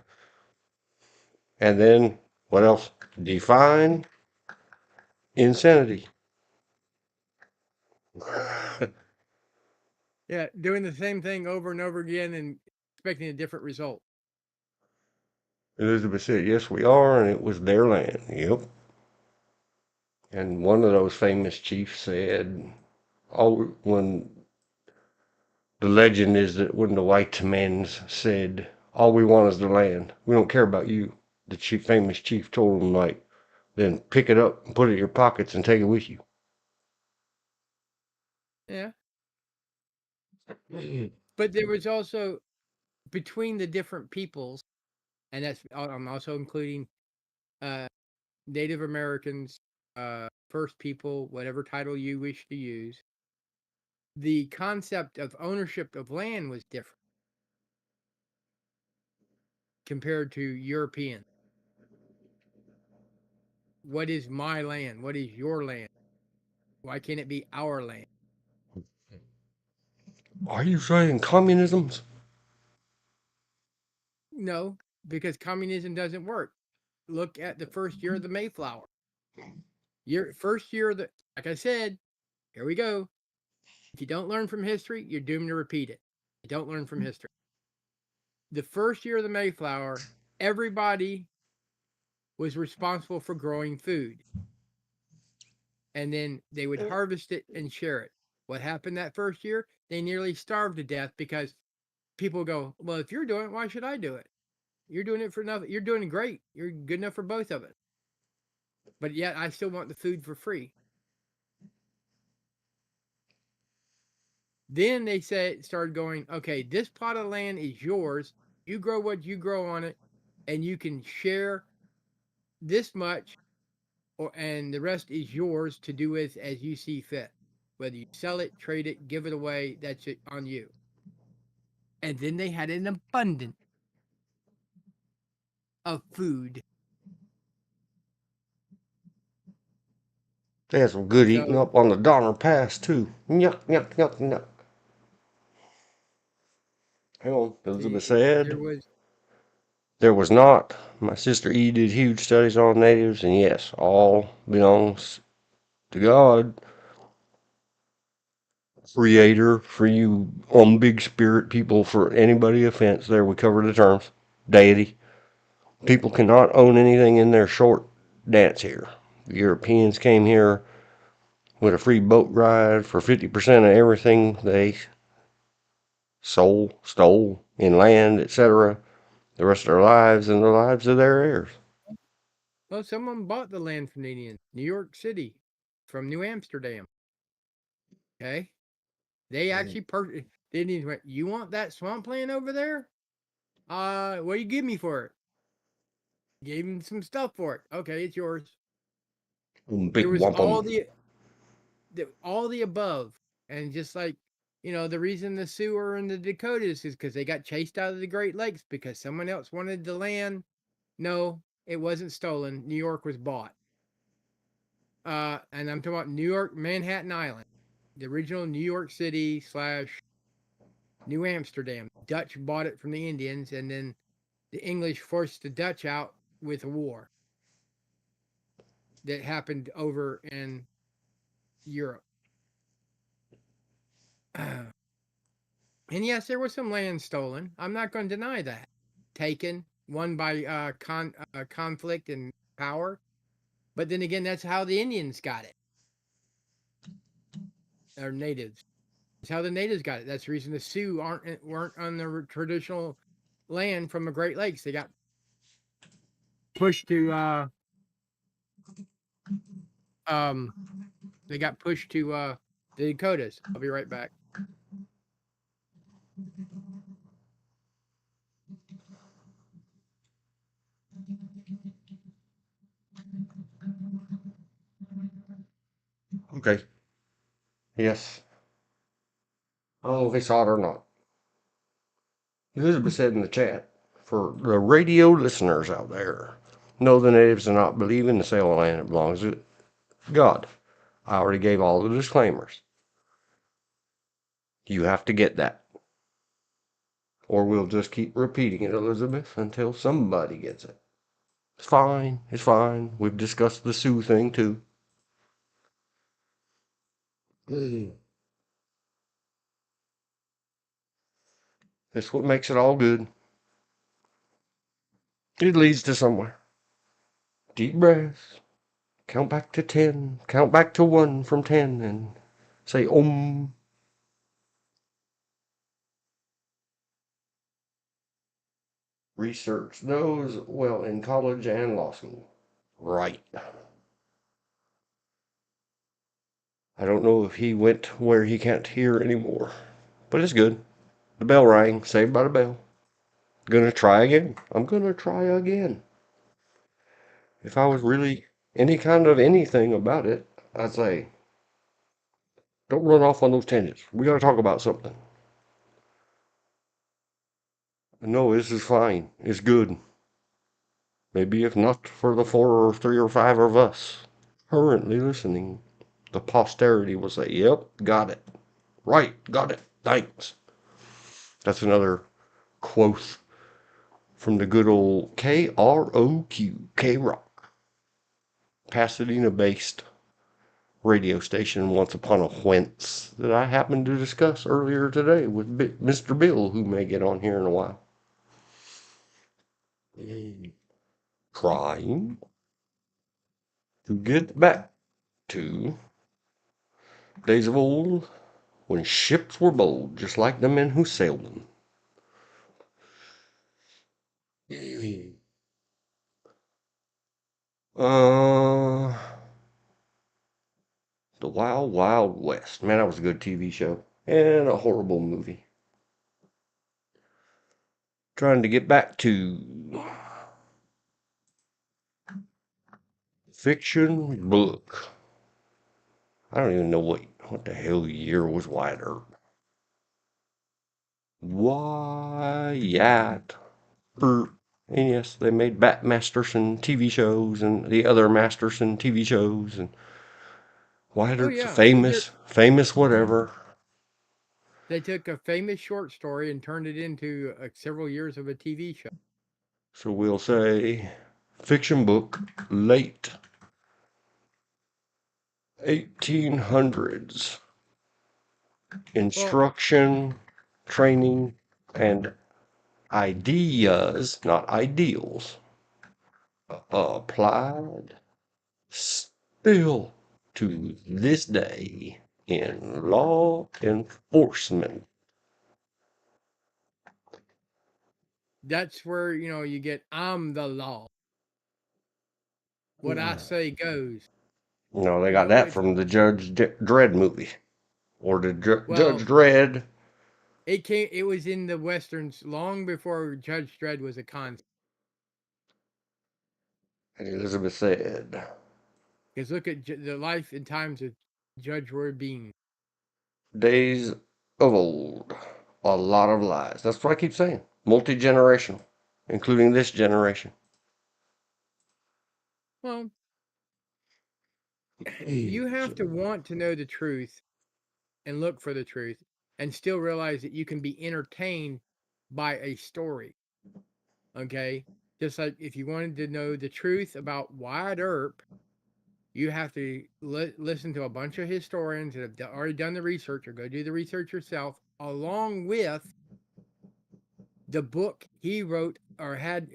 And then what else? Define insanity. Yeah, doing the same thing over and over again and expecting a different result. Elizabeth said, yes, we are, and it was their land. Yep. And one of those famous chiefs said, when the legend is that when the white men said, all we want is the land, we don't care about you, the famous chief told them, like, then pick it up and put it in your pockets and take it with you. Yeah. But there was also, between the different peoples, and I'm also including Native Americans, First People, whatever title you wish to use, the concept of ownership of land was different compared to European. What is my land? What is your land? Why can't it be our land? Are you saying communism's? No, because communism doesn't work. Look at the first year of the Mayflower. First year of like I said, here we go. If you don't learn from history, you're doomed to repeat it. You don't learn from history. The first year of the Mayflower, everybody was responsible for growing food. And then they would harvest it and share it. What happened that first year? They nearly starved to death because people go, well, if you're doing it, why should I do it? You're doing it for nothing. You're doing great. You're good enough for both of us. But yet I still want the food for free. Then they started going, okay, this plot of land is yours. You grow what you grow on it, and you can share this much, and the rest is yours to do with as you see fit. Whether you sell it, trade it, give it away, that's it on you. And then they had an abundance of food. They had some good eating So up on the Donner Pass, too. Yuck, yuck, yuck, yuck. Hang on. Elizabeth there said was there was not. My sister E did huge studies on natives, and yes, all belongs to God. Creator, for you big spirit people, for anybody offense, there we cover the terms. Deity. People cannot own anything in their short dance here. The Europeans came here with a free boat ride for 50% of everything they stole in land, etc. The rest of their lives and the lives of their heirs. well, someone bought the land from the Indians, New York City, from New Amsterdam. Okay, they actually purchased. The Indians went, "You want that swampland over there? What do you give me for it?" Gave him some stuff for it. Okay, it's yours. There Big was wampum. all the above, and just like the reason the Sioux are in the Dakotas is because they got chased out of the Great Lakes because someone else wanted the land. No, it wasn't stolen. New York was bought. And I'm talking about New York, Manhattan Island, the original New York City slash New Amsterdam. Dutch bought it from the Indians, and then the English forced the Dutch out with a war that happened over in Europe. And yes, there was some land stolen. I'm not going to deny that. Taken, won by conflict and power. But then again, that's how the Indians got it, or natives. It's how the natives got it. That's the reason the Sioux weren't on the traditional land from the Great Lakes. They got pushed to um the Dakotas. I'll be right back. Okay. Yes. I don't know if they saw it or not. Elizabeth said in the chat, for the radio listeners out there, no, the natives do not believe in the sale of land. It belongs to God. I already gave all the disclaimers. You have to get that. Or we'll just keep repeating it, Elizabeth, until somebody gets it. It's fine. It's fine. We've discussed the Sioux thing, too. That's what makes it all good. It leads to somewhere. Deep breaths. Count back to 10. Count back to 1 from 10 and say Om. Research those, well, in college and law school. Right. I don't know if he went where he can't hear anymore. But it's good. The bell rang. Saved by the bell. Gonna try again. I'm gonna try again. If I was really any kind of anything about it, I'd say, don't run off on those tangents. We gotta talk about something. No, this is fine. It's good. Maybe if not for the 3 or 5 of us currently listening, the posterity will say, yep, got it. Right, got it. Thanks. That's another quote from the good old KROQ, K-Rock, Pasadena-based radio station once upon a whence that I happened to discuss earlier today with Mr. Bill, who may get on here in a while. Trying to get back to days of old when ships were bold, just like the men who sailed them. Uh, The Wild Wild West. Man, that was a good TV show and a horrible movie. Trying to get back to fiction book. I don't even know what the hell year was Wyatt Earp. Wyatt Earp. And yes, they made Bat Masterson TV shows and the other Masterson TV shows, and Wyatt Oh Earp's yeah, famous whatever. they took a famous short story and turned it into several years of a TV show. So we'll say fiction book, late 1800s. Well, Instruction, training, and ideas, not ideals, applied still to this day in law enforcement. that's where you get I'm the law. What I say goes. No, they You got know that it's from the Dredd movie. Or the Judge well, Dredd. it was in the westerns long before Judge Dredd was a concept. And Elizabeth said, Because look at the life and times of Judge Roy Bean. days of old. A lot of lies. That's what I keep saying. Multi generational, including this generation. Well, you Age have to of want to know the truth and look for the truth and still realize that you can be entertained by a story. Okay? Just like if you wanted to know the truth about Wyatt Earp, you have to listen to a bunch of historians that have already done the research or go do the research yourself, along with the book he wrote or had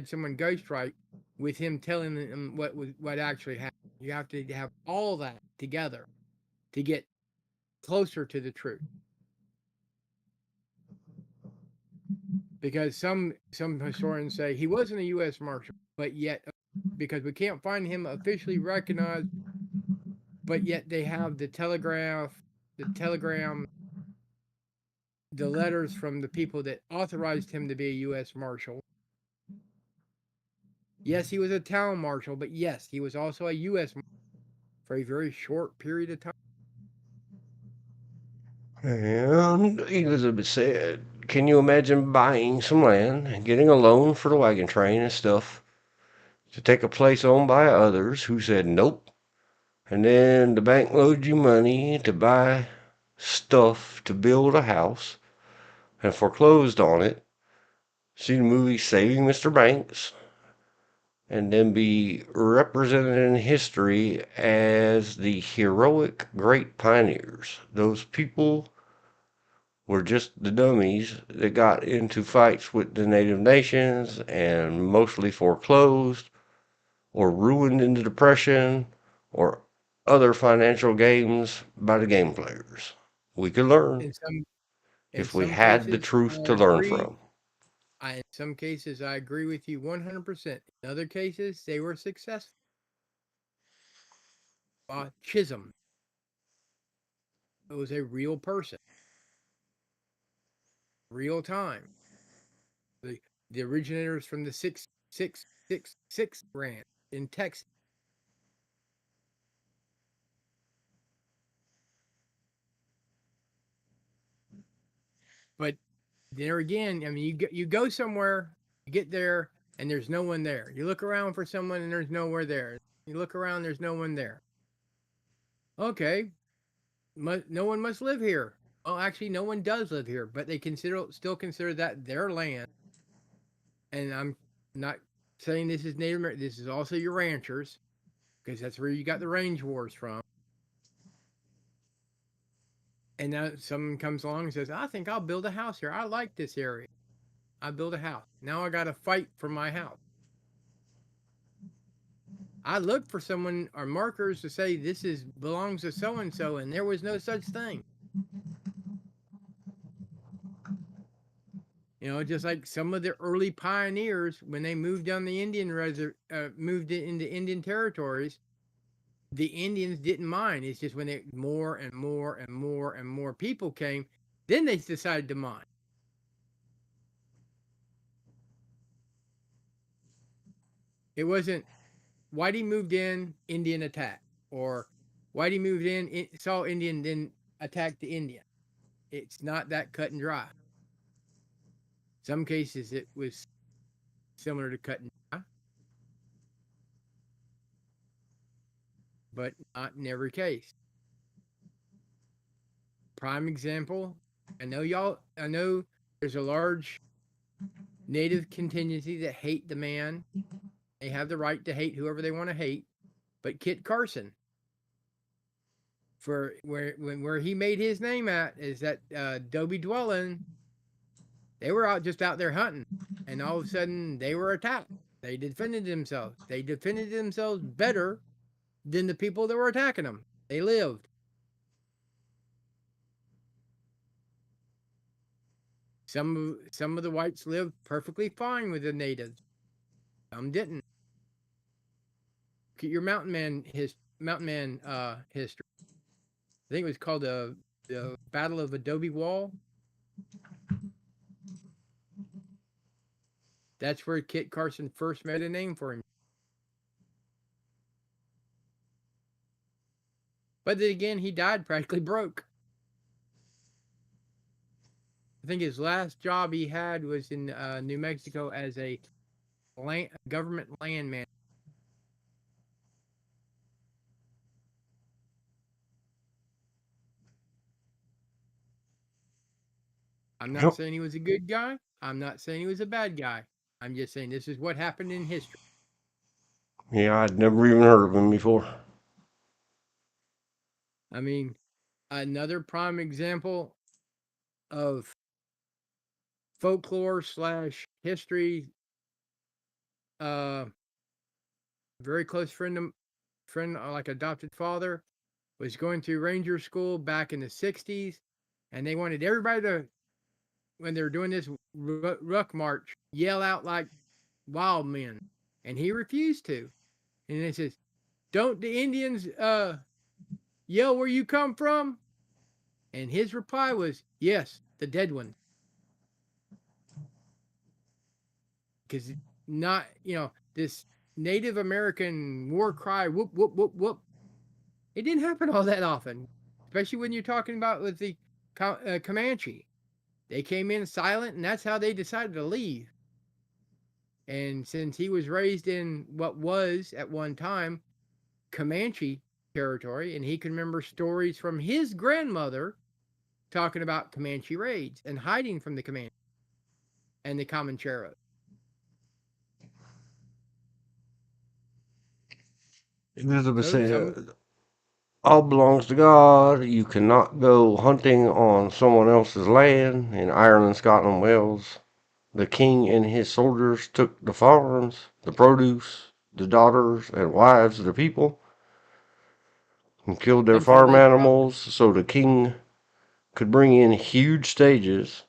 someone ghostwrite with him telling them what actually happened. You have to have all that together to get closer to the truth. Because some historians say he wasn't a U.S. Marshal, but yet because we can't find him officially recognized, but yet they have the telegram, the letters from the people that authorized him to be a U.S. Marshal. Yes, he was a town marshal, but yes, he was also a U.S. Marshal for a very short period of time. And Elizabeth said, can you imagine buying some land and getting a loan for the wagon train and stuff to take a place owned by others who said nope? And then the bank loads you money to buy stuff to build a house and foreclosed on it. See the movie Saving Mr. Banks, and then be represented in history as the heroic great pioneers. Those people were just the dummies that got into fights with the native nations and mostly foreclosed or ruined in the depression or other financial games by the game players. We could learn In some in if we some had the cases, truth I to learn agree. from. In some cases, I agree with you 100%. In other cases, they were successful. Chisholm, it was a real person, real time. The the originators from the 666 ranch in Texas. But there again, I mean, you go somewhere, you get there, and there's no one there. You look around for someone, and there's nowhere there. You look around, there's no one there. Okay, no one must live here. Oh, actually, no one does live here, but they still consider that their land. And I'm not saying this is Native American. This is also your ranchers, because that's where you got the range wars from. And now someone comes along and says, "I think I'll build a house here. I like this area. I build a house. Now I got to fight for my house." I looked for someone or markers to say this is belongs to so and so, and there was no such thing. Just like some of the early pioneers when they moved down the moved it into Indian territories, the Indians didn't mind. It's just when more and more and more and more people came, then they decided to mind. It wasn't Whitey moved in, Indian attack, or Whitey moved in, saw Indian, then attacked the Indian. it's not that cut and dry. Some cases it was similar to cut and dry, but not in every case. Prime example, I know there's a large native contingency that hate the man. They have the right to hate whoever they want to hate. But Kit Carson, for where he made his name at is that Adobe dwelling. They were just out there hunting, and all of a sudden they were attacked. They defended themselves. They defended themselves better than the people that were attacking them. They lived. Some of the whites lived perfectly fine with the natives. Some didn't. Your mountain man history. I think it was called the Battle of Adobe Wall. That's where Kit Carson first made a name for him. But then again, he died practically broke. I think his last job he had was in New Mexico as a government landman. I'm not Yep. saying he was a good guy. I'm not saying he was a bad guy. I'm just saying this is what happened in history. Yeah, I'd never even heard of him before. I mean, another prime example of folklore / history. Very close friend, like adopted father, was going through ranger school back in the 60s, and they wanted everybody to, when they were doing this ruck march, yell out like wild men, and he refused to. And they says, "Don't the Indians yell where you come from?" And his reply was, "Yes, the dead ones." Because not, this Native American war cry, whoop, whoop, whoop, whoop. It didn't happen all that often, especially when you're talking about with the Comanche. They came in silent, and that's how they decided to leave. And since he was raised in what was at one time Comanche territory, and he can remember stories from his grandmother talking about Comanche raids and hiding from the Comanche and the Comancheros. Elizabeth So said, all belongs to God. You cannot go hunting on someone else's land. In Ireland, Scotland, Wales, the king and his soldiers took the farms, the produce, the daughters and wives of the people, and killed their until farm they stopped. animals so the king could bring in huge stages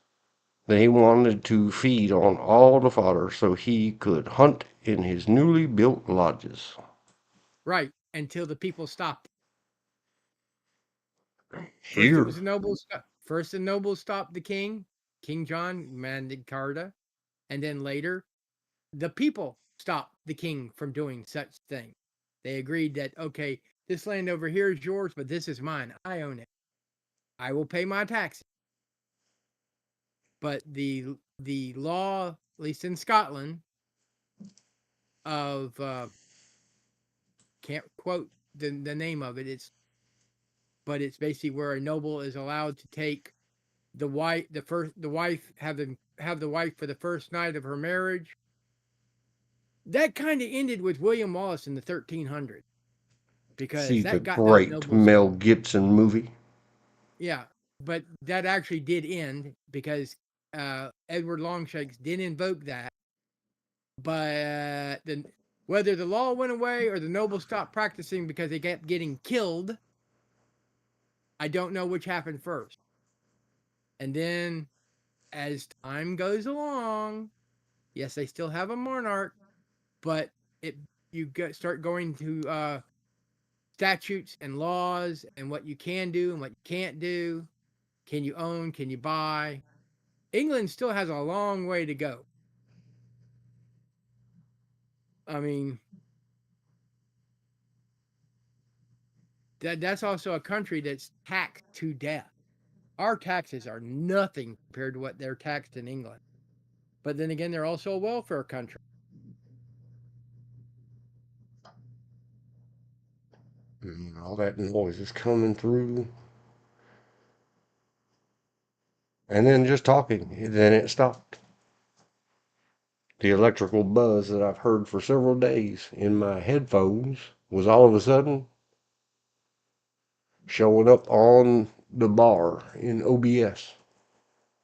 that he wanted to feed on all the fodder so he could hunt in his newly built lodges. Right, until the people stopped. First, it Here. was the nobles. First, the nobles stopped the king. King John Magna Carta, and then later, the people stopped the king from doing such thing. They agreed that okay, this land over here is yours, but this is mine. I own it. I will pay my taxes. But the law, at least in Scotland, of can't quote the name of it. But it's basically where a noble is allowed to take the wife, the wife, have the wife for the first night of her marriage. That kind of ended with William Wallace in the 1300s because See the that got those great nobles. Mel Gibson movie. Yeah, but that actually did end because Edward Longshanks did invoke that. But whether the law went away or the nobles stopped practicing because they kept getting killed, I don't know which happened first. And then as time goes along, yes, they still have a monarch, but it start going to statutes and laws and what you can do and what you can't do. Can you own? Can you buy? England still has a long way to go. I mean, that's also a country that's taxed to death Our taxes are nothing compared to what they're taxed in England. But then again, they're also a welfare country. And all that noise is coming through. And then just talking, then it stopped. The electrical buzz that I've heard for several days in my headphones was all of a sudden showing up on the bar in OBS.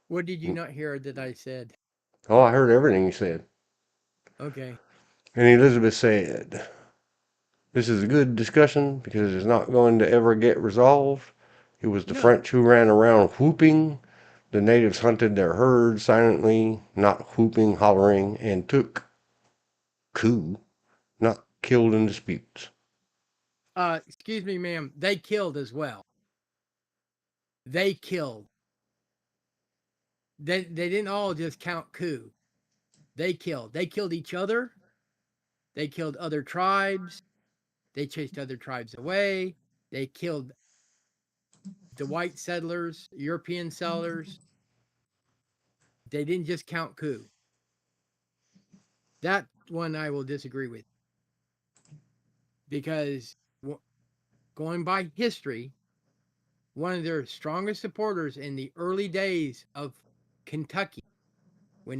What did you not hear that I said? Oh, I heard everything you said. Okay. And Elizabeth said, "This is a good discussion because it's not going to ever get resolved. It was the No. French who ran around whooping. The natives hunted their herds silently, not whooping, hollering, and took coup, not killed in disputes." Excuse me, ma'am. They killed as well. They killed. They didn't all just count coup. They killed. They killed each other. They killed other tribes. They chased other tribes away. They killed the white settlers, European settlers. They didn't just count coup. That one I will disagree with because going by history, one of their strongest supporters in the early days of Kentucky,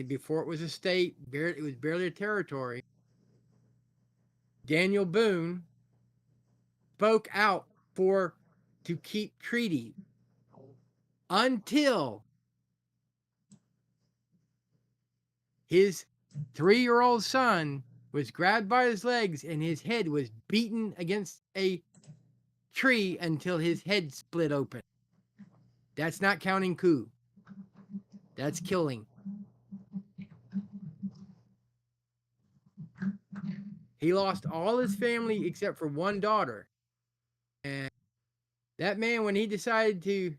before it was a state, it was barely a territory, Daniel Boone spoke out to keep treaty until his 3-year-old son was grabbed by his legs and his head was beaten against a tree until his head split open. That's not counting coup. That's killing. He lost all his family except for one daughter. And that man, when he decided to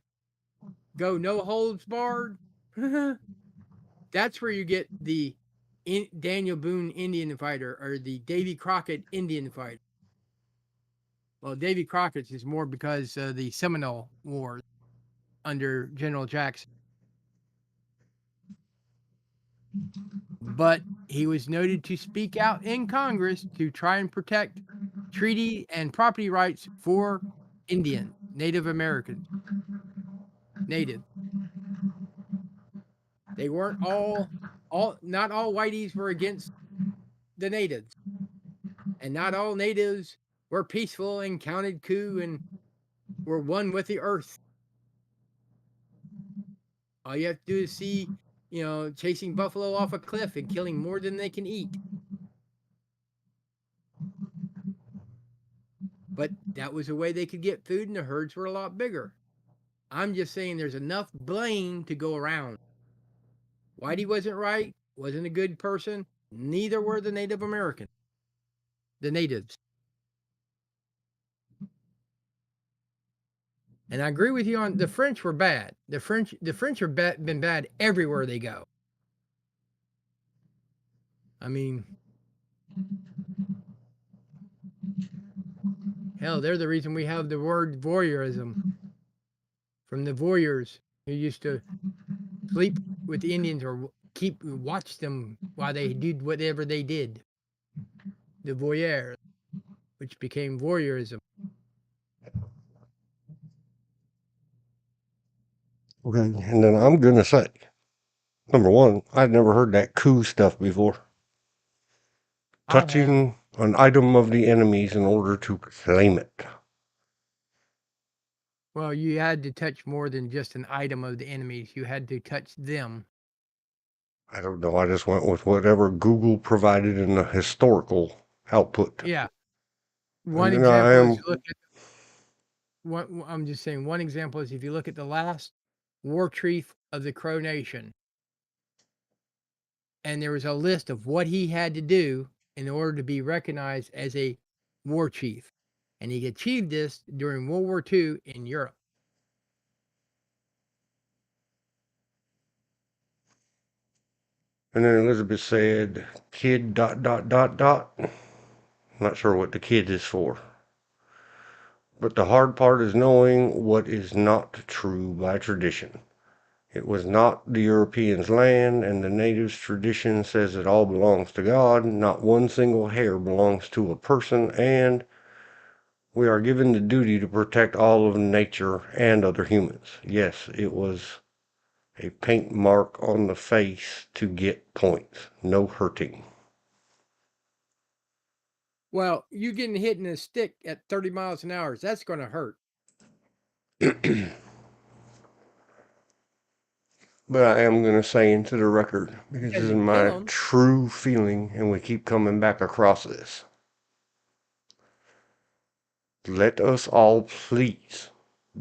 go no holds barred, that's where you get the Daniel Boone Indian fighter or the Davy Crockett Indian fighter. Well, Davy Crockett's is more because of the Seminole War under General Jackson. But he was noted to speak out in Congress to try and protect treaty and property rights for Indian, Native Americans. Native. They weren't not all whiteys were against the natives. And not all natives were peaceful and counted coup and were one with the earth. All you have to do is see, chasing buffalo off a cliff and killing more than they can eat. But that was a way they could get food, and the herds were a lot bigger. I'm just saying there's enough blame to go around. Whitey wasn't right, wasn't a good person. Neither were the Native Americans, the natives. And I agree with you on the French were bad. The French have been bad everywhere they go. I mean, hell, they're the reason we have the word voyeurism from the voyeurs who used to sleep with the Indians or watch them while they did whatever they did. The voyeur, which became voyeurism. Okay, and then I'm gonna say, number one, I'd never heard that coup stuff before. Touching an item of the enemy's in order to claim it. Well, you had to touch more than just an item of the enemies. You had to touch them. I don't know. I just went with whatever Google provided in the historical output. Yeah. One example is look at I'm just saying one example is if you look at the last war chief of the Crow Nation, and there was a list of what he had to do in order to be recognized as a war chief. And he achieved this during World War II in Europe. And then Elizabeth said, kid ... I'm not sure what the kid is for. But the hard part is knowing what is not true by tradition. It was not the Europeans' land, and the natives' tradition says it all belongs to God. Not one single hair belongs to a person, and we are given the duty to protect all of nature and other humans. Yes, it was a paint mark on the face to get points. No hurting. Well, you getting hit in a stick at 30 miles an hour, that's going to hurt. But I am going to say into the record, because this is Doesn't kill my them. true feeling, and we keep coming back across this. Let us all please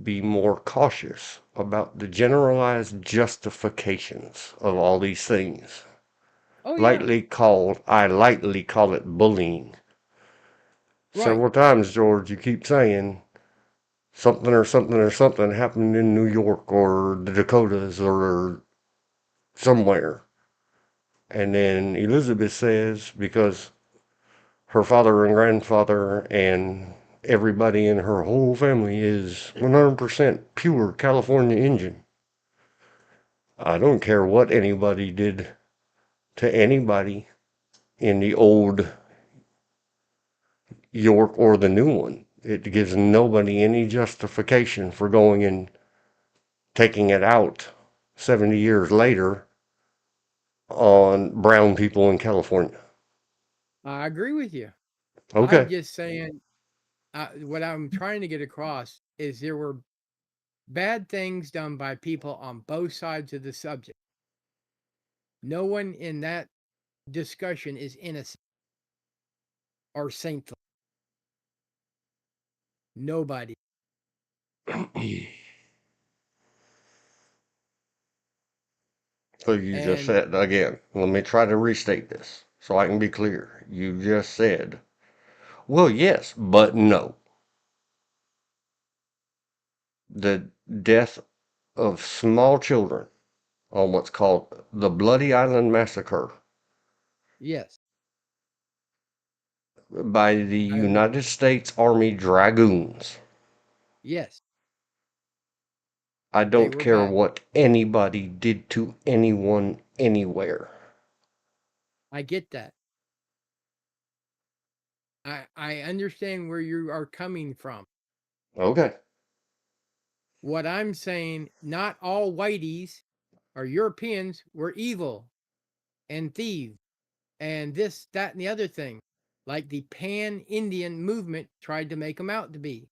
be more cautious about the generalized justifications of all these things. Oh, yeah. I lightly call it bullying. Right. Several times, George, you keep saying something or something or something happened in New York or the Dakotas or somewhere. And then Elizabeth says, because her father and grandfather and everybody in her whole family is 100% pure California Indian. I don't care what anybody did to anybody in the old York or the new one. It gives nobody any justification for going and taking it out 70 years later on brown people in California. I agree with you. I'm Okay. just saying, what I'm trying to get across is there were bad things done by people on both sides of the subject. No one in that discussion is innocent or saintly. Nobody. So you just And said, again, let me try to restate this so I can be clear. You just said, well, yes, but no. The death of small children on what's called the Bloody Island Massacre yes, by the I agree. United States Army Dragoons. Yes, I they don't were care bad. what anybody did to anyone anywhere. I get that. I understand where you are coming from. Okay. What I'm saying, not all whiteys or Europeans were evil and thieves and this, that, and the other thing, like the Pan Indian movement tried to make them out to be.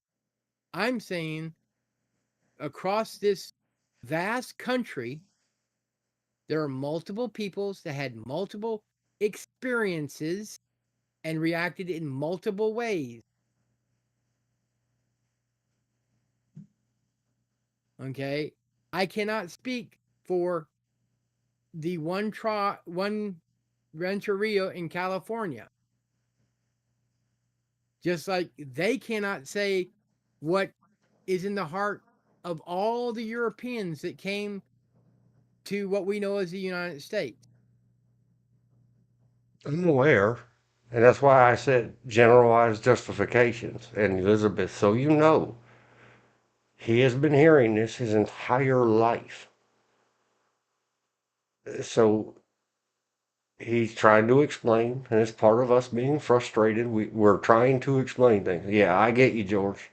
I'm saying across this vast country, there are multiple peoples that had multiple experiences and reacted in multiple ways. Okay. I cannot speak for the one rancheria in California. Just like they cannot say what is in the heart of all the Europeans that came to what we know as the United States. I'm aware. And that's why I said generalized justifications. And Elizabeth, so you know, he has been hearing this his entire life. So he's trying to explain, and it's part of us being frustrated. We're trying to explain things. Yeah, I get you, George.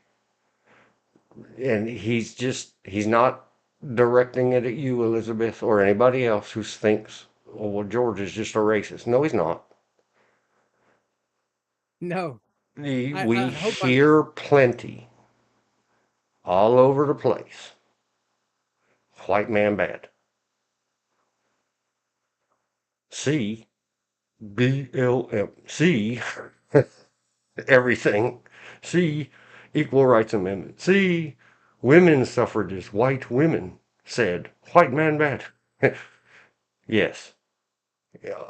And he's not directing it at you, Elizabeth, or anybody else who thinks, oh, well, George is just a racist. No, he's not. No, I We hope I'm not. hear plenty all over the place. White man bad. C, BLM. C, everything. C, Equal Rights Amendment. C, women's suffragists, white women said, white man bad. Yes,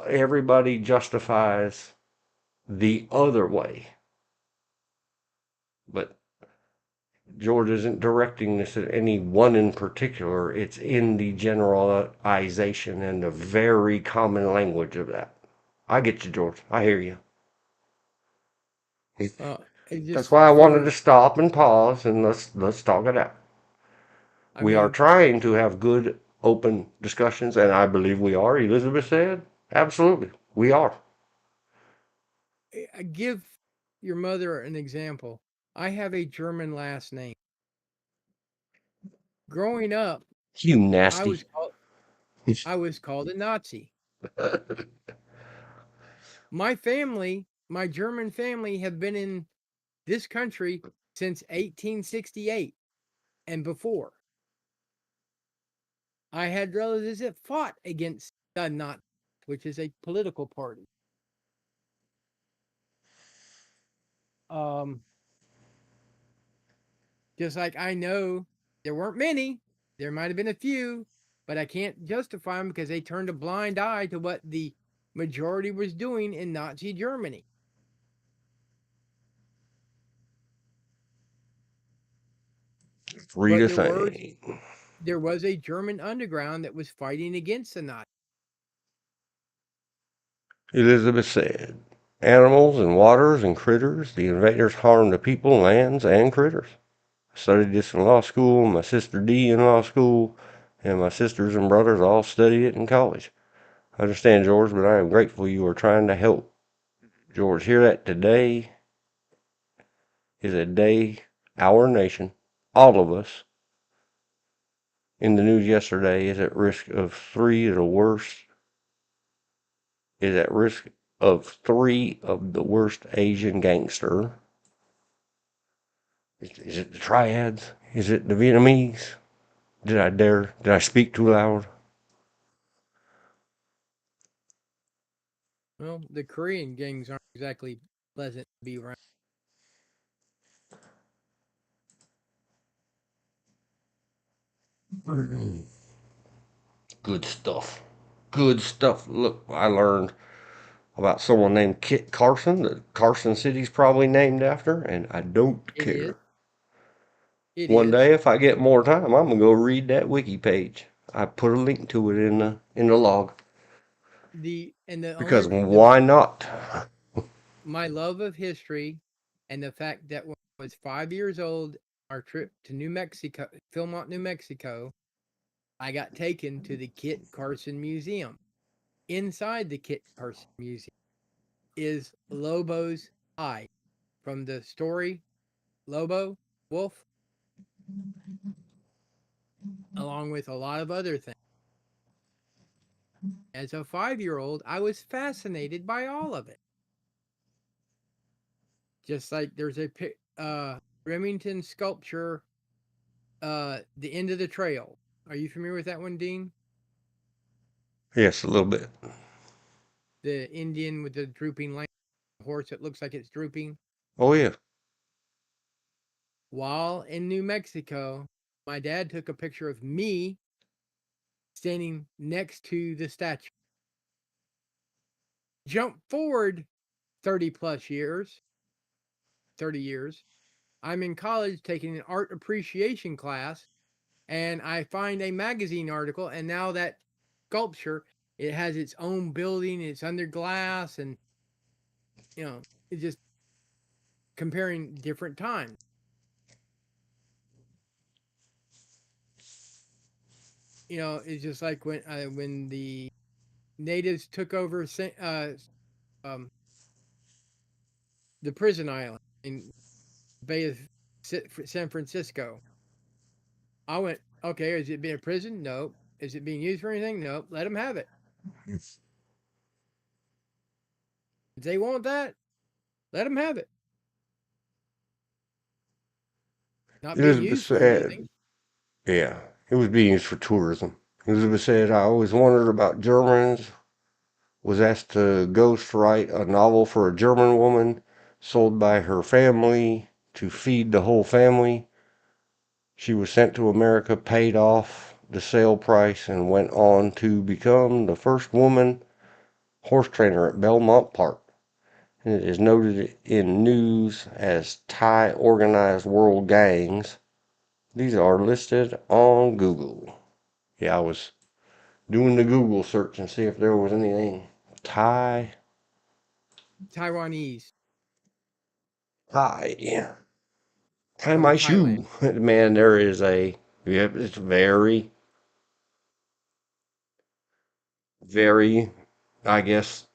everybody justifies the other way. But George isn't directing this at any one in particular. It's in the generalization and the very common language of that. I get you, George. I hear you. Uh, It's That's just why I wanted for, to stop and pause and let's talk it out. I We are mean, trying to have good, open discussions, and I believe we are. Elizabeth said, absolutely, we are. give your mother an example. I have a German last name. Growing up, You I was nasty. called I was called a Nazi. My family, my German family, have been in this country since 1868 and before. I had relatives that fought against the Nazis, which is a political party. Um, just like I know there weren't many, there might have been a few, but I can't justify them because they turned a blind eye to what the majority was doing in Nazi Germany. Free But to think. there was a German underground that was fighting against the Nazis. Elizabeth said, animals and waters and critters, the invaders harmed the people, lands, and critters. I studied this in law school, my sister Dee in law school, and my sisters and brothers all studied it in college. I understand, George, but I am grateful you are trying to help. George, hear that today is a day our nation, all of us, in the news yesterday is at risk of three of the worst Asian gangster. Is it the triads? Is it the Vietnamese? Did I speak too loud? Well, the Korean gangs aren't exactly pleasant to be around. Good stuff. Good stuff. Look, I learned about someone named Kit Carson that Carson City's probably named after, and I don't It is. care. It One is. day, if I get more time, I'm gonna go read that wiki page. I put a link to it in the log The because only the why not? my love of history and the fact that when I was 5 years old, our trip to New Mexico, Philmont, New Mexico, I got taken to the Kit Carson Museum. Inside the Kit Carson Museum is Lobo's eye from the story Lobo, Wolf, along with a lot of other things. As a 5 year old, I was fascinated by all of it. Just like there's a Remington sculpture, The End of the Trail. Are you familiar with that one, Dean? Yes, a little bit. The Indian with the drooping lamp, horse that looks like it's drooping. Oh yeah. While in New Mexico, my dad took a picture of me standing next to the statue. Jump forward 30 plus years, 30 years. I'm in college taking an art appreciation class, and I find a magazine article, and now that sculpture, it has its own building, it's under glass, and it's just comparing different times. It's just like when the natives took over um, the prison island in Bay of San Francisco. I went, okay, is it being a prison? No. Is it being used for anything? No. Let them have it. If they want that, let them have it. Not being Elizabeth used for anything. said, yeah, it was being used for tourism. Elizabeth said, I always wondered about Germans. Was asked to ghostwrite a novel for a German woman sold by her family to feed the whole family. She was sent to America, paid off the sale price, and went on to become the first woman horse trainer at Belmont Park. And it is noted in news as Thai organized world gangs. These are listed on Google. Yeah, I was doing the Google search and see if there was anything Thai. Taiwanese. Thai. Tie Oh, my Thailand. shoe. Man, there is a, yep, it's very, very, I guess,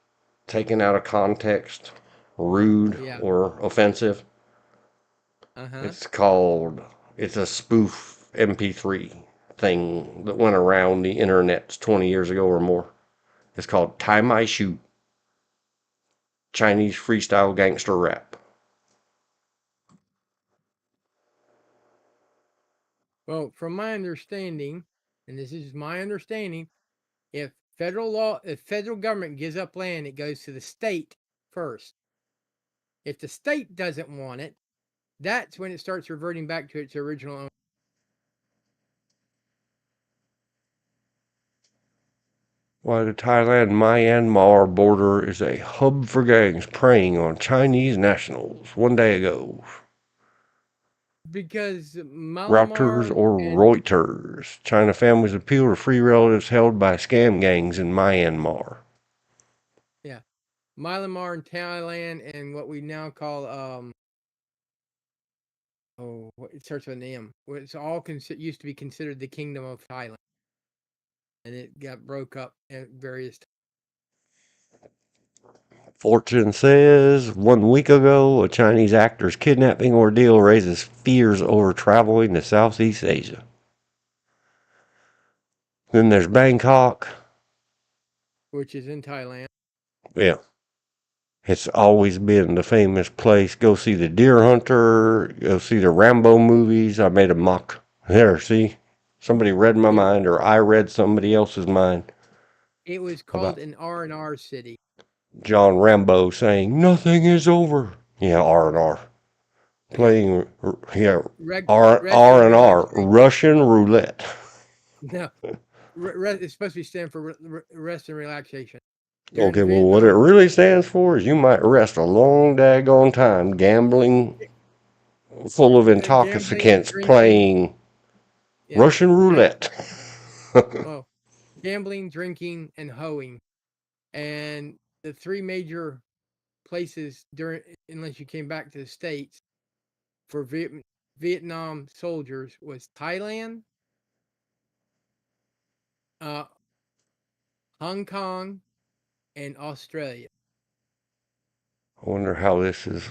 taken out of context, rude Yeah. or offensive. Uh-huh. It's called, it's a spoof MP3 thing that went around the internet 20 years ago or more. It's called Tie My Shoe, Chinese freestyle gangster rap. Well, from my understanding, and this is my understanding, if federal government gives up land, it goes to the state first. If the state doesn't want it, that's when it starts reverting back to its original owner. Why the Thailand-Myanmar border is a hub for gangs preying on Chinese nationals one day ago. Because Reuters Malamar or and Reuters. China families appeal to free relatives held by scam gangs in Myanmar. yeah, Myanmar and Thailand and what we now call it starts with an M. It's all used to be considered the Kingdom of Thailand, and it got broke up at various times. Fortune says 1 week ago, a Chinese actor's kidnapping ordeal raises fears over traveling to Southeast Asia. Then there's Bangkok. Which is in Thailand. Yeah. It's always been the famous place. Go see the Deer Hunter. Go see the Rambo movies. I made a mock. There, see? Somebody read my It mind, or I read somebody else's mind it was called about an R&R city, John Rambo saying, "Nothing is over." Yeah, R&R. yeah, Playing, yeah, rest and R&R. relaxation. Russian roulette. No, it's supposed to stand for rest and relaxation. Okay, During well, what it Vietnam, really stands for is you might rest a long daggone time gambling full of gambling, intoxicants drinking, playing yeah, Russian drink, roulette. oh, gambling, drinking, and hoeing, and the three major places during, unless you came back to the States, for Vietnam soldiers was Thailand, uh, Hong Kong, and Australia. I wonder how this is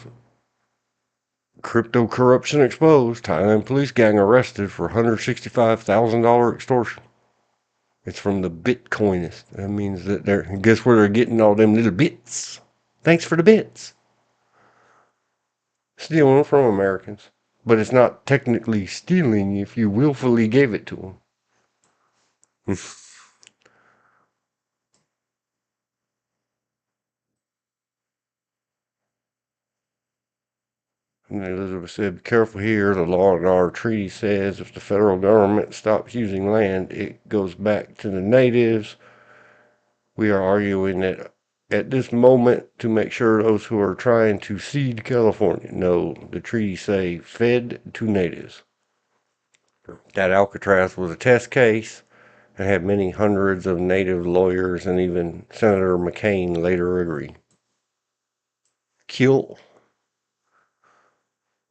crypto corruption exposed. Thailand police gang arrested for $165,000 extortion. It's from the Bitcoinist. That means that they're, guess where they're getting all them little bits? Thanks for the bits. Stealing from Americans. But it's not technically stealing if you willfully gave it to them. And Elizabeth said, "Be careful here. The law in our treaty says if the federal government stops using land, it goes back to the natives. We are arguing that at this moment to make sure those who are trying to cede California know the treaties say fed to natives." That Alcatraz was a test case and had many hundreds of native lawyers, and even Senator McCain later agreed. Kill.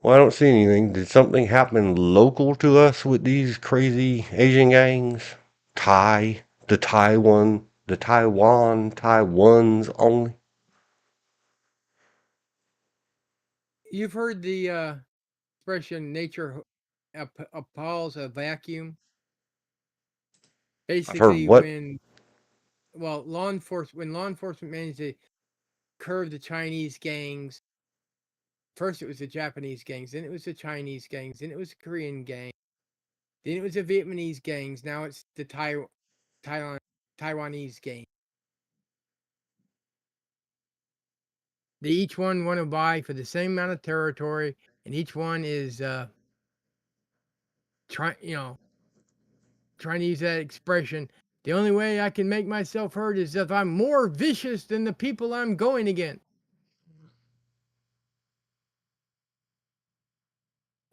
Well, I don't see anything. Did something happen local to us with these crazy Asian gangs? Taiwan's only? You've heard the expression "nature appalls a vacuum." I've heard Basically, what? when law enforcement managed to curb the Chinese gangs, first it was the Japanese gangs, then it was the Chinese gangs, then it was the Korean gang, then it was the Vietnamese gangs. Now it's the Taiwan, Taiwanese gang. They each one want to buy for the same amount of territory, and each one is trying to use that expression. The only way I can make myself heard is if I'm more vicious than the people I'm going against.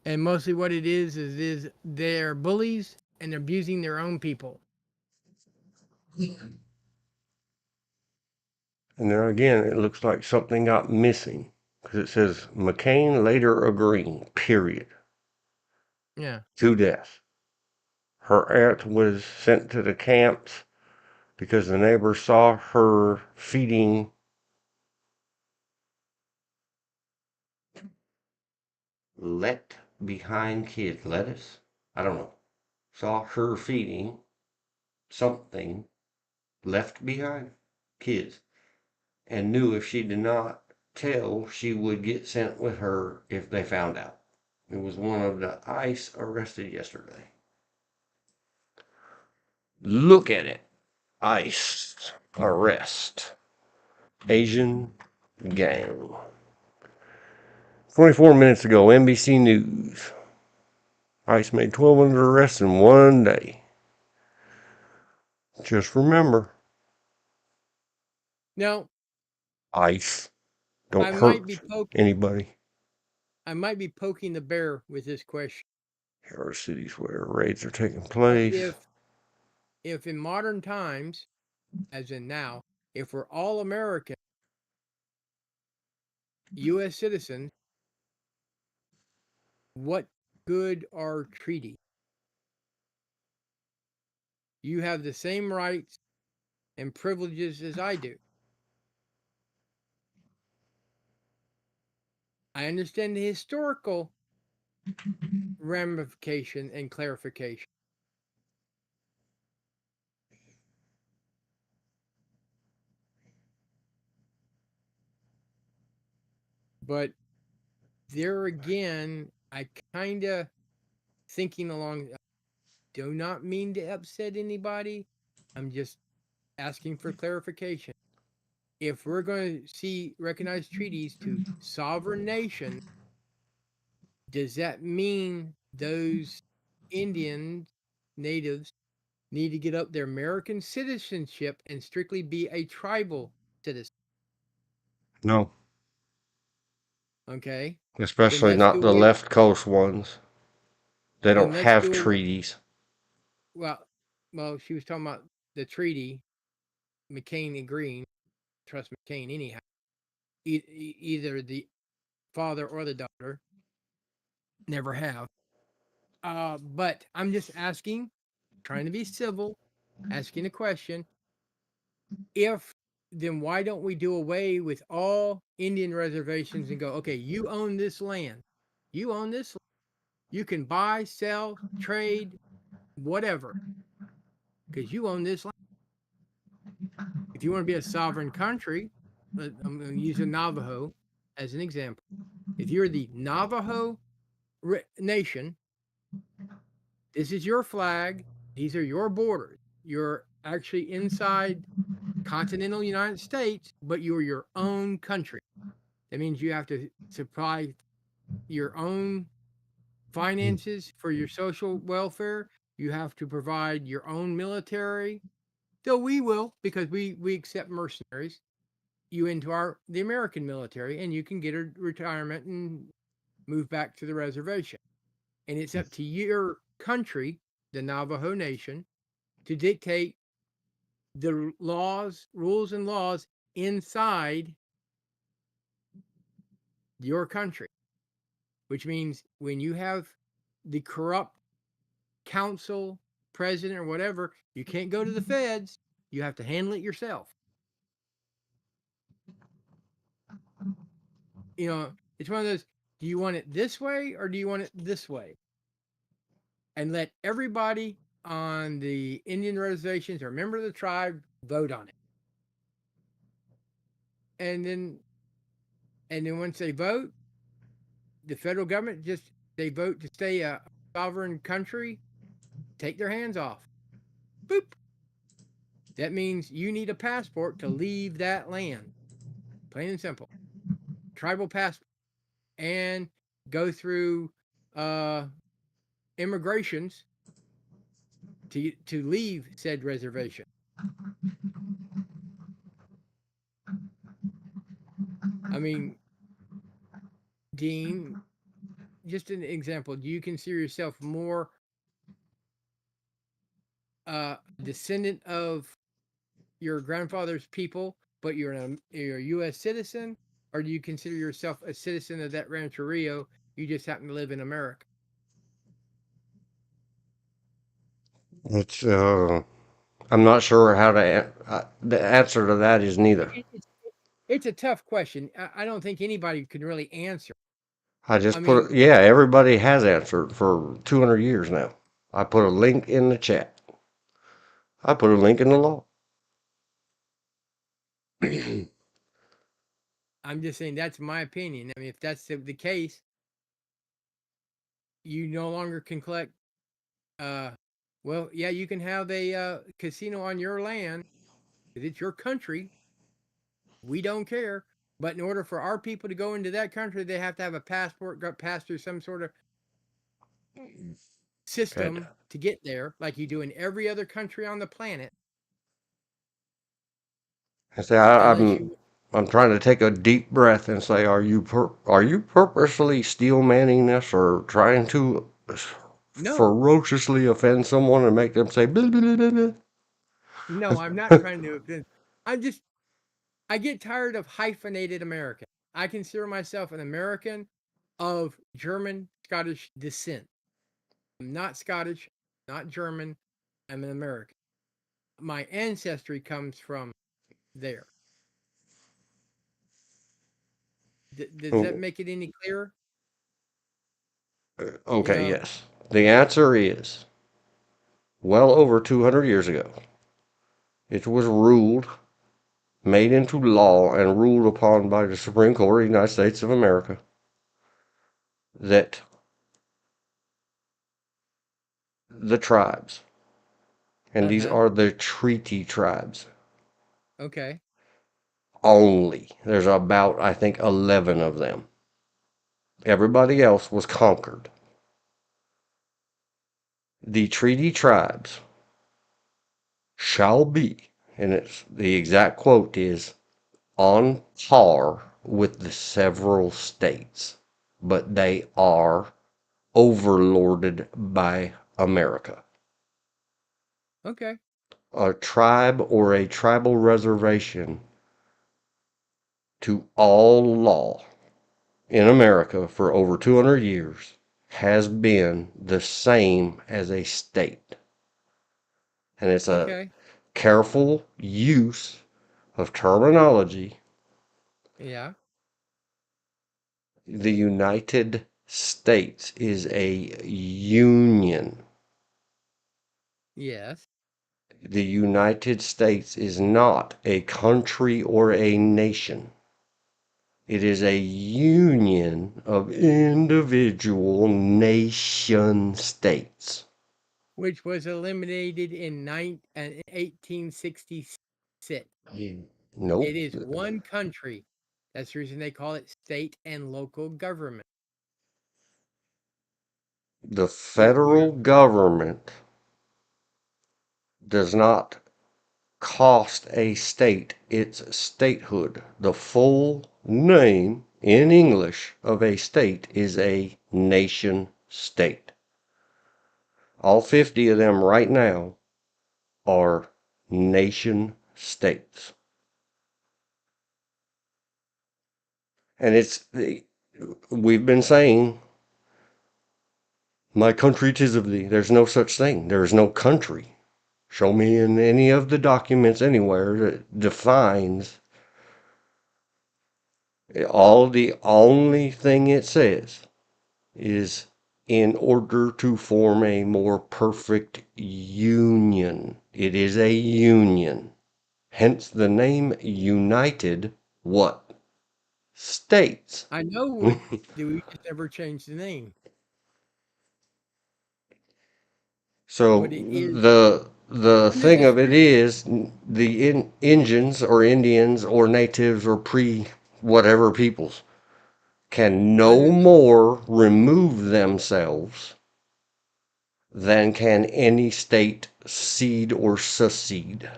And mostly what it is they're bullies and they're abusing their own people. And there again, it looks like something got missing. Because it says McCain later agreeing, period, Yeah. to death. Her aunt was sent to the camps because the neighbor saw her feeding let behind kids. Lettuce? I don't know. Saw her feeding something left behind kids and knew if she did not tell, she would get sent with her if they found out. It was one of the ICE arrested yesterday. Look at it. ICE arrest. Asian gang. 24 minutes ago, NBC News. ICE made 1,200 arrests in one day. Just remember, Now, ICE don't I might be hurt poking. anybody. I might be poking the bear with this question. Here are cities where raids are taking But place. if in modern times, as in now, if we're all American U.S. citizens, what good are treaties? You have the same rights and privileges as I do. I understand the historical ramification and clarification. But there again, I kind of thinking along, do not mean to upset anybody. I'm just asking for clarification. If we're going to recognize treaties to sovereign nations, does that mean those Indian natives need to get up their American citizenship and strictly be a tribal citizen? No, Okay. Then especially let's not do the away. left coast ones. They Then don't let's have do treaties. well, she was talking about the treaty, McCain agreeing, trust McCain anyhow. Either the father or the daughter never have. But I'm just asking, trying to be civil, asking a question. If then why don't we do away with all Indian reservations and go, okay, you own this land. You own this. You can buy, sell, trade, whatever, because you own this land. If you want to be a sovereign country, I'm going to use a Navajo as an example. If you're the Navajo nation, this is your flag. These are your borders. You're actually inside continental United States, but you're your own country. That means you have to supply your own finances for your social welfare. You have to provide your own military. Though we will, because we accept mercenaries, you into the American military, and you can get a retirement and move back to the reservation. And it's up to your country, the Navajo Nation, to dictate the rules and laws inside your country, which means when you have the corrupt council, president, or whatever, you can't go to the feds. You have to handle it yourself. It's one of those, do you want it this way or do you want it this way? And let everybody on the Indian reservations or member of the tribe vote on it. And then once they vote, the federal government they vote to stay a sovereign country, take their hands off. Boop. That means you need a passport to leave that land. Plain and simple. Tribal passport. And go through immigrations to leave said reservation. I mean, Dean, just an example, do you consider yourself more descendant of your grandfather's people, but you're a U.S. citizen? or do you consider yourself a citizen of that Rancherio? You just happen to live in America. It's I'm not sure how to. The answer to that is neither. It's a tough question. I don't think anybody can really answer. I just I put, mean, yeah, everybody has answered for 200 years now. I put a link in the chat. I put a link in the law. I'm just saying that's my opinion. I mean, if that's the case, you no longer can collect. Uh, well, yeah, you can have a casino on your land because it's your country. We don't care. But in order for our people to go into that country, they have to have a passport, got passed through some sort of Okay. system to get there, like you do in every other country on the planet. I say Unless you I'm trying to take a deep breath and say, are you purposely steel manning this or trying to no, ferociously offend someone and make them say blah, blah, blah, blah, no, I'm not blah? trying to offend. I'm just I get tired of hyphenated American. I consider myself an American of German Scottish descent. I'm not Scottish, not German. I'm an American. My ancestry comes from there. Does that make it any clearer? You Okay, know, yes. The answer is well over 200 years ago. It was ruled, made into law, and ruled upon by the Supreme Court of the United States of America that the tribes, and these uh-huh. are the treaty tribes Okay. only. There's about, I think, 11 of them. Everybody else was conquered. The treaty tribes shall be, and it's the exact quote is on par with the several states, but they are overlorded by America. Okay. A tribe or a tribal reservation to all law in America for over 200 years has been the same as a state. And it's a Okay. careful use of terminology. Yeah. The United States is a union. Yes. The United States is not a country or a nation. It is a union of individual nation states. Which was eliminated in 1866. Nope. It is one country. That's the reason they call it state and local government. The We're federal government does not cost a state its statehood. The full name in English of a state is a nation state. All 50 of them right now are nation states. And we've been saying, my country 'tis of thee. There's no such thing. There is no country. Show me in any of the documents anywhere that defines. All the only thing it says is in order to form a more perfect union. It is a union. Hence the name United what? States. I know we do. We just never change the name, So but it is the in the thing of it description. is the Indians or Indians or natives or pre whatever peoples can I no know. more remove themselves than can any state cede or secede.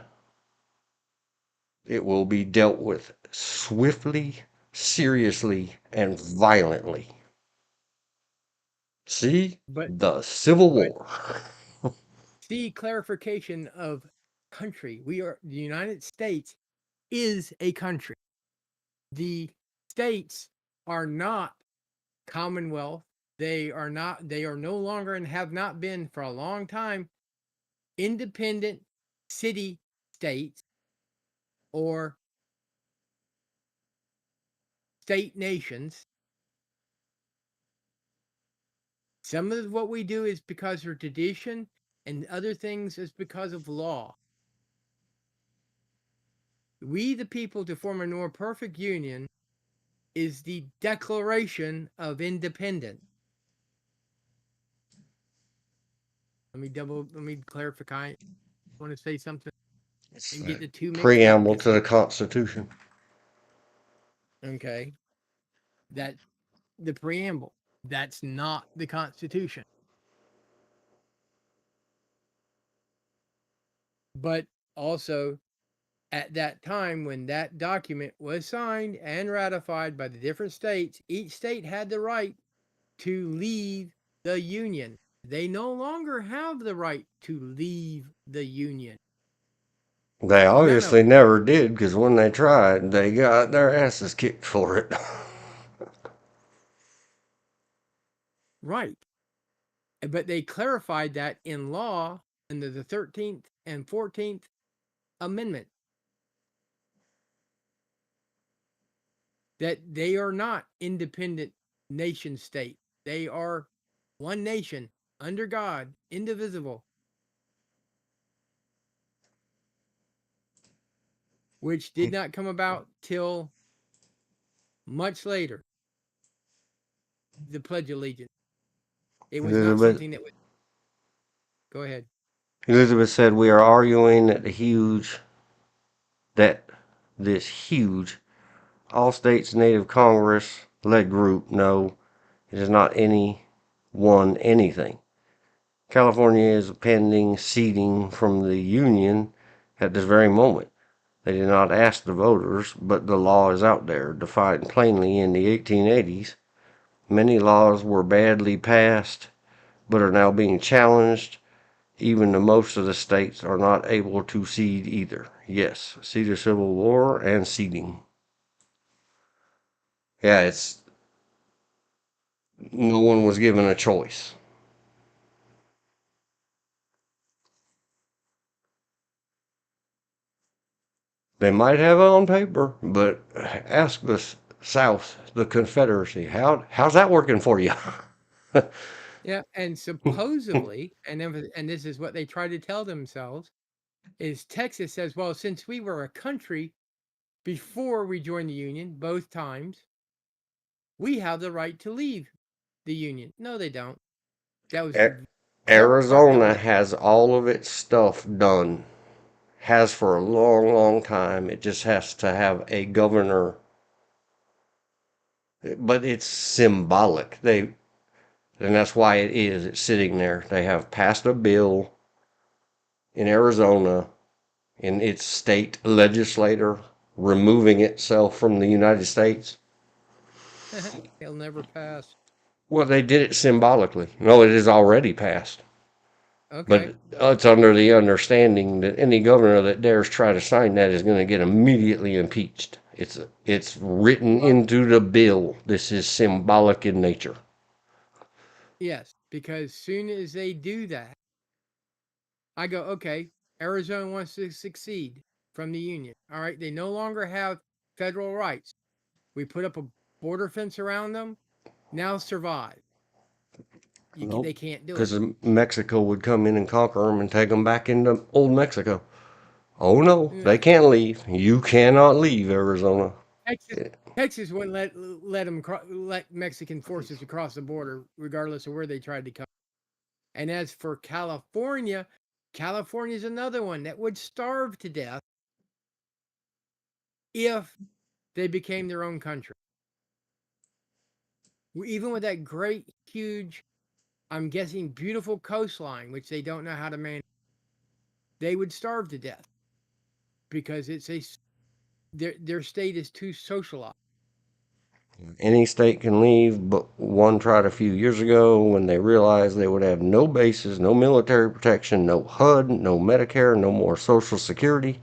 It will be dealt with swiftly, seriously, and violently. See? But The Civil but War. see clarification of country. We are the United States is a country. The states are not Commonwealth. They are not. They are no longer and have not been for a long time independent city states or state nations. Some of what we do is because of tradition, and other things is because of law. We, the people, to form a more perfect union is the Declaration of Independence. Let me clarify. I want to say something It's and the get the two mixed up. preamble to the Constitution. Okay. That the preamble. That's not the Constitution. But also, at that time when that document was signed and ratified by the different states, each state had the right to leave the Union. They no longer have the right to leave the Union. They None of obviously them. never did, because when they tried, they got their asses kicked for it. Right. But they clarified that in law under the 13th and 14th Amendment that they are not independent nation state. They are one nation under God, indivisible, which did not come about till much later. The Pledge of Allegiance. It was not Elizabeth, something that was. Go ahead. Elizabeth said, we are arguing that that this huge all states native Congress led group, no, it is not anything. California is pending seating from the Union at this very moment. They did not ask the voters, but the law is out there, defined plainly in the 1880s. Many laws were badly passed, but are now being challenged. Even the most of the states are not able to cede either. Yes, see the Civil War and seeding. Yeah, it's no one was given a choice. They might have it on paper, but ask the South, the Confederacy, how's that working for you? Yeah, and supposedly, and this is what they try to tell themselves, is Texas says, well, since we were a country before we joined the Union, both times, we have the right to leave the Union. No, they don't. That was several that Arizona was has all of its stuff done. Has for a long, long time. It just has to have a governor. But it's symbolic. And that's why it is. It's sitting there. They have passed a bill in Arizona in its state legislature removing itself from the United States. they'll never pass. Well, they did it symbolically. No, it is already passed. Okay. But it's under the understanding that any governor that dares try to sign that is going to get immediately impeached. It's written Well, into the bill. This is symbolic in nature. yes, because soon as they do that, I go, okay, Arizona wants to succeed from the Union. All right, they no longer have federal rights. We put up a border fence around them. Now survive. Nope. They can't do it. Because Mexico would come in and conquer them and take them back into old Mexico. Oh no, they Yeah. can't leave. You cannot leave Arizona. Texas, Texas wouldn't let them let Mexican forces across the border, regardless of where they tried to come. And as for California, California is another one that would starve to death if they became their own country. Even with that great, huge, I'm guessing, beautiful coastline, which they don't know how to manage, they would starve to death because their state is too socialized. Any state can leave, but one tried a few years ago when they realized they would have no bases, no military protection, no HUD, no Medicare, no more Social Security,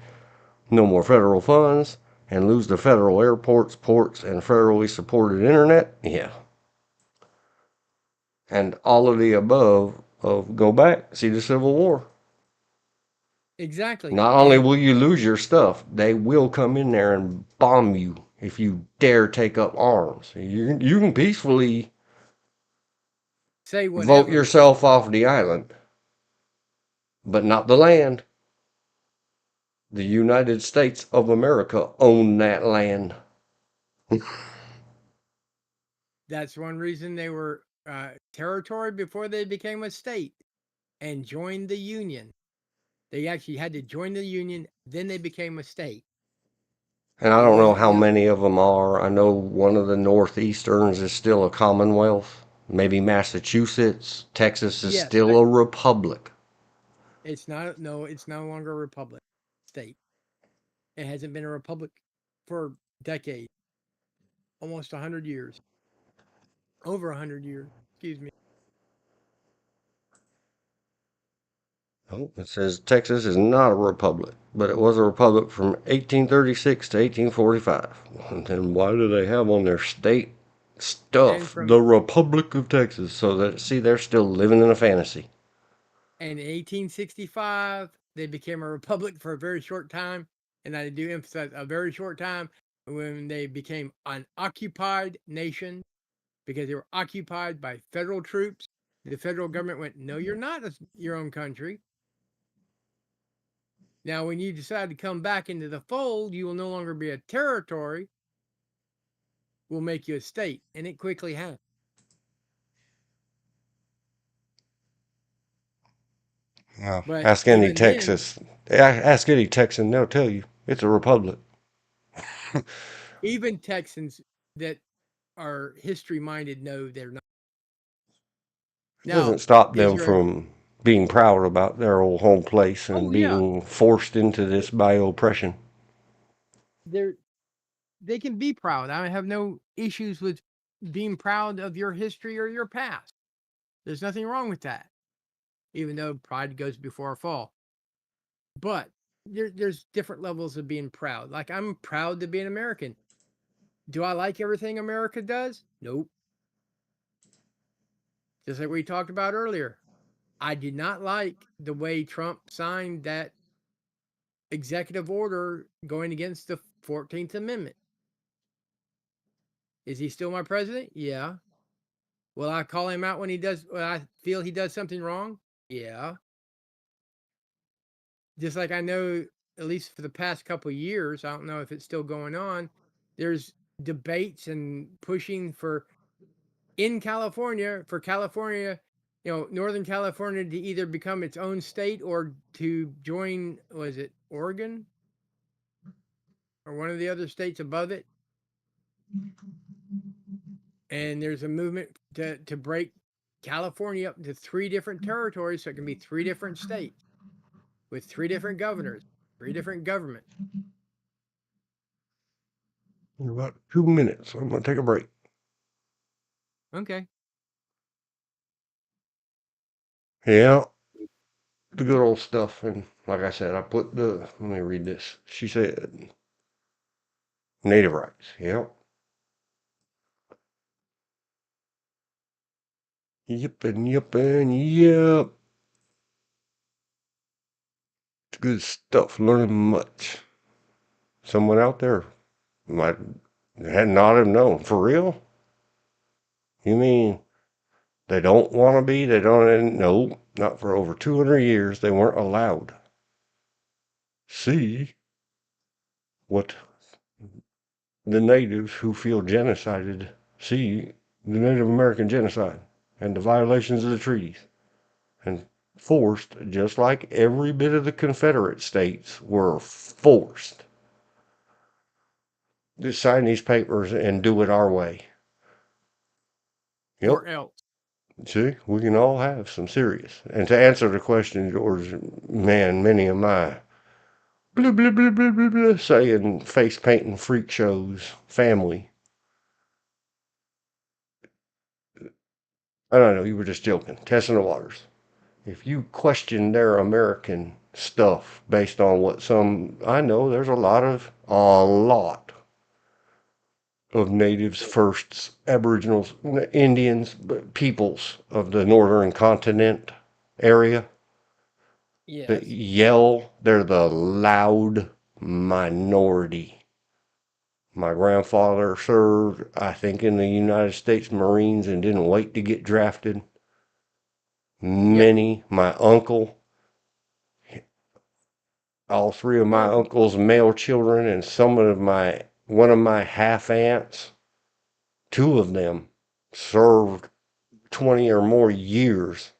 no more federal funds, and lose the federal airports, ports, and federally supported internet? Yeah. And all of the above of go back, see the Civil War. Exactly. Not only And will you lose your stuff, they will come in there and bomb you if you dare take up arms. You can peacefully say vote whatever. yourself off the island, but not the land. The United States of America own that land. That's one reason they were territory before they became a state and joined the Union. They actually had to join the Union, then they became a state. And I It don't know wasn't how just many of them are. I know one of the Northeasterns is still a Commonwealth. Maybe Massachusetts. Texas is yes, still a republic. it's not. No, it's no longer a republic state. It hasn't been a republic for decades, almost 100 years, over 100 years. Excuse me. Oh, it says Texas is not a republic, but it was a republic from 1836 to 1845. And then why do they have on their state And stuff from the Republic of Texas? So that, see, they're still living in a fantasy. in 1865, they became a republic for a very short time, and I do emphasize a very short time when they became an occupied nation because they were occupied by federal troops. The federal government went, "No, you're not your own country." Now, when you decide to come back into the fold, you will no longer be a territory. We'll make you a state, and it quickly happened. Yeah. But Ask any even then, Texas. Ask any Texan, they'll tell you it's a republic. even Texans that are history minded know they're not. It doesn't Now, stop is them there? from being proud about their old home place Oh and yeah, being forced into this by oppression. they're they can be proud. I have no issues with being proud of your history or your past. There's nothing wrong with that, even though pride goes before a fall. But there's different levels of being proud. Like I'm proud to be an American. Do I like everything America does? Nope. Just like we talked about earlier. I did not like the way Trump signed that executive order going against the 14th Amendment. Is he still my president? Yeah. Will I call him out when I feel he does something wrong? Yeah. Just like I know, at least for the past couple of years, I don't know if it's still going on, there's debates and pushing for in California, for California, Northern California to either become its own state or to join, was it Oregon or one of the other states above it? And there's a movement to break California up into three different territories so it can be three different states with three different governors, three different governments. In about 2 minutes, I'm going to take a break. Okay. Yeah, the good old stuff. And like I said, let me read this. She said, native rights. Yep. Yep and yep and yep. It's good stuff. Learning much. Someone out there might had not have known. For real? You mean they don't want to be? They don't? No, not for over 200 years. They weren't allowed. See what the natives who feel genocided see the Native American genocide and the violations of the treaties and forced, just like every bit of the Confederate states were forced to sign these papers and do it our way. Yep. Or else. See, we can all have some serious. And to answer the question, George, man, many of my blah, blah, blah, blah, blah, blah, saying face painting freak shows, family. I don't know, you were just joking, testing the waters. If you question their American stuff based on what some, I know there's a lot of natives, firsts, aboriginals, Indians, peoples of the northern continent area that Yes. yell. They're the loud minority. My grandfather served, I think, in the United States Marines and didn't wait to get drafted. Yep. My uncle, all three of my Well, uncle's male children, and one of my half aunts, two of them served 20 or more years.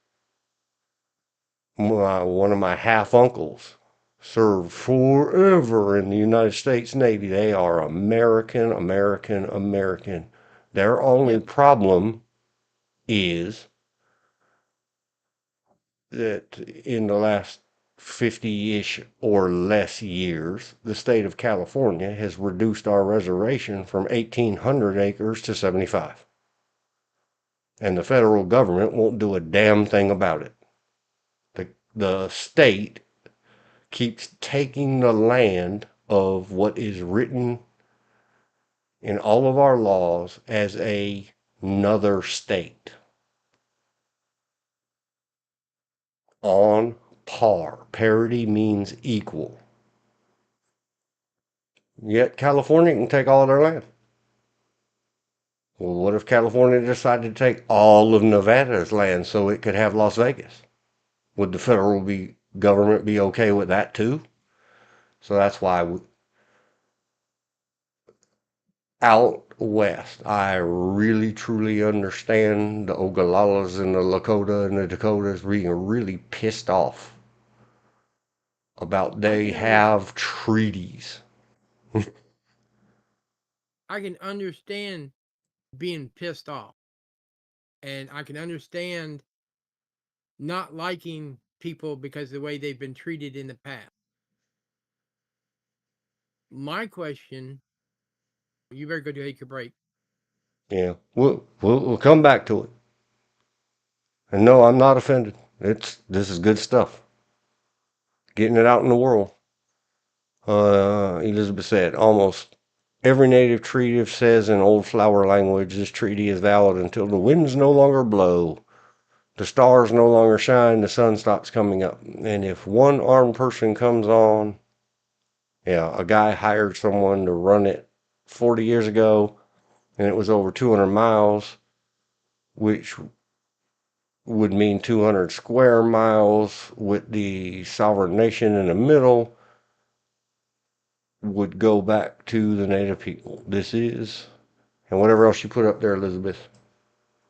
One of my half uncles served forever in the United States Navy. They are American, American, American. Their only yep. problem is that in the last 50-ish or less years, the state of California has reduced our reservation from 1,800 acres to 75. And the federal government won't do a damn thing about it. The state keeps taking the land of what is written in all of our laws as another state on par. Parity means equal. Yet California can take all of their land. Well, what if California decided to take all of Nevada's land so it could have Las Vegas? Would the government be okay with that too? So that's why out west, I really truly understand the Oglalas and the Lakota and the Dakotas being really pissed off about I they can under, have treaties. I can understand being pissed off, and I can understand not liking people because of the way they've been treated in the past. My question, you better go take your break. Yeah, we'll come back to it. And no, I'm not offended. This is good stuff. Getting it out in the world. Elizabeth said, almost every native treaty says in old flower language, this treaty is valid until the winds no longer blow, the stars no longer shine, the sun stops coming up. And if one armed person comes on, yeah, a guy hired someone to run it 40 years ago, and it was over 200 miles, which would mean 200 square miles with the sovereign nation in the middle, would go back to the native people. This is, and whatever else you put up there, Elizabeth,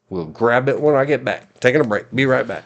we'll grab it when I get back. Taking a break. Be right back.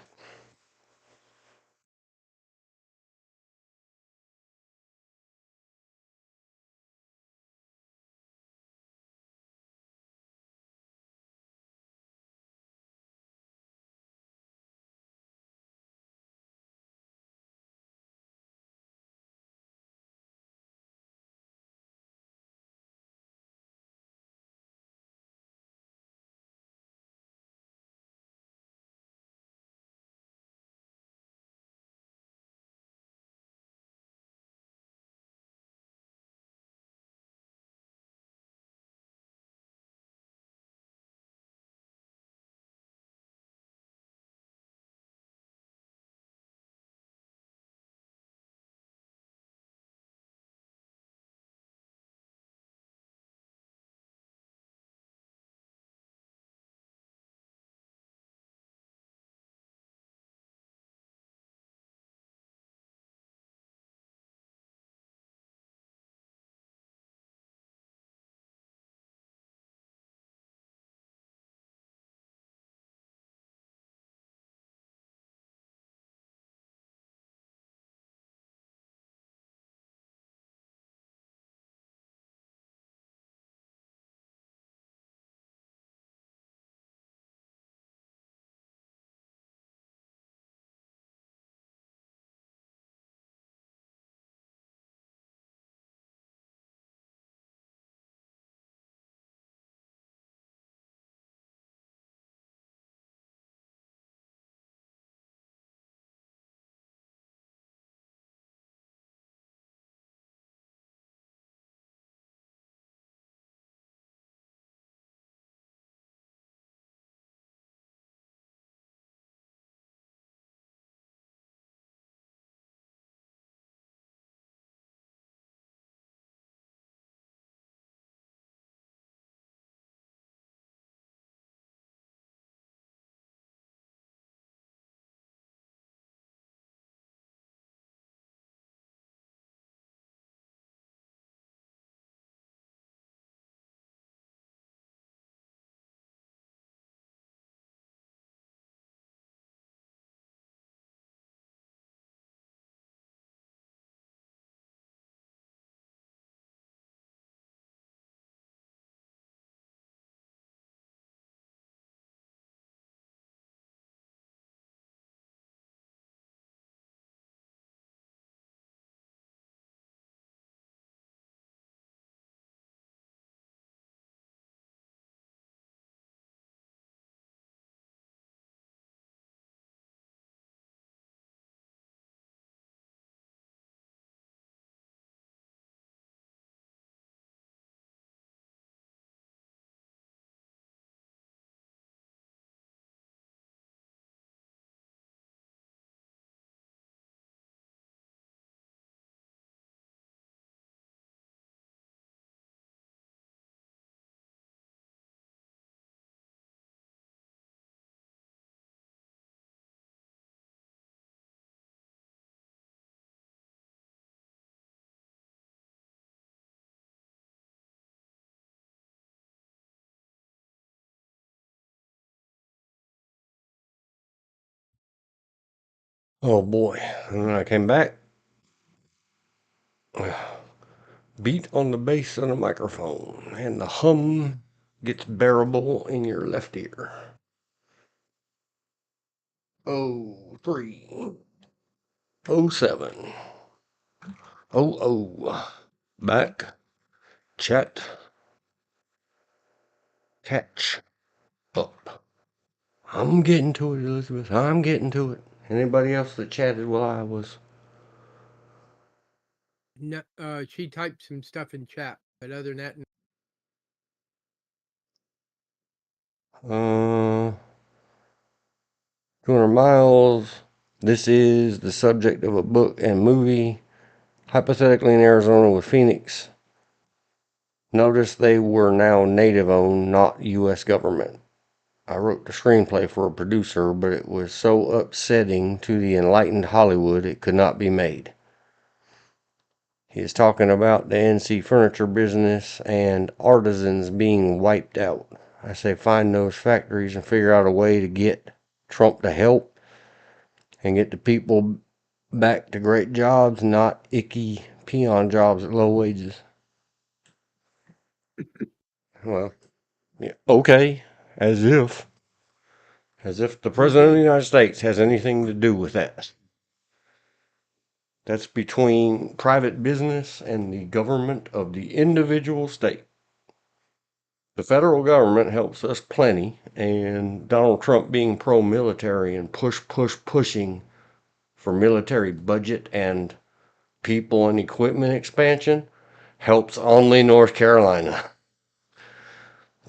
Oh boy. And then I came back. Beat on the base of the microphone, and the hum gets bearable in your left ear. Oh, 03, 07, 00. Back, chat, catch up. I'm getting to it, Elizabeth. I'm getting to it. Anybody else that chatted while I was? No, she typed some stuff in chat, but other than that, 200 miles. This is the subject of a book and movie, hypothetically in Arizona with Phoenix. Notice they were now native owned, not U.S. government. I wrote the screenplay for a producer, but it was so upsetting to the enlightened Hollywood it could not be made. He is talking about the NC furniture business and artisans being wiped out. I say find those factories and figure out a way to get Trump to help and get the people back to great jobs, not icky peon jobs at low wages. Well, yeah, okay, as if the President of the United States has anything to do with that. That's between private business and the government of the individual state. The federal government helps us plenty, and Donald Trump being pro-military and pushing for military budget and people and equipment expansion helps only North Carolina.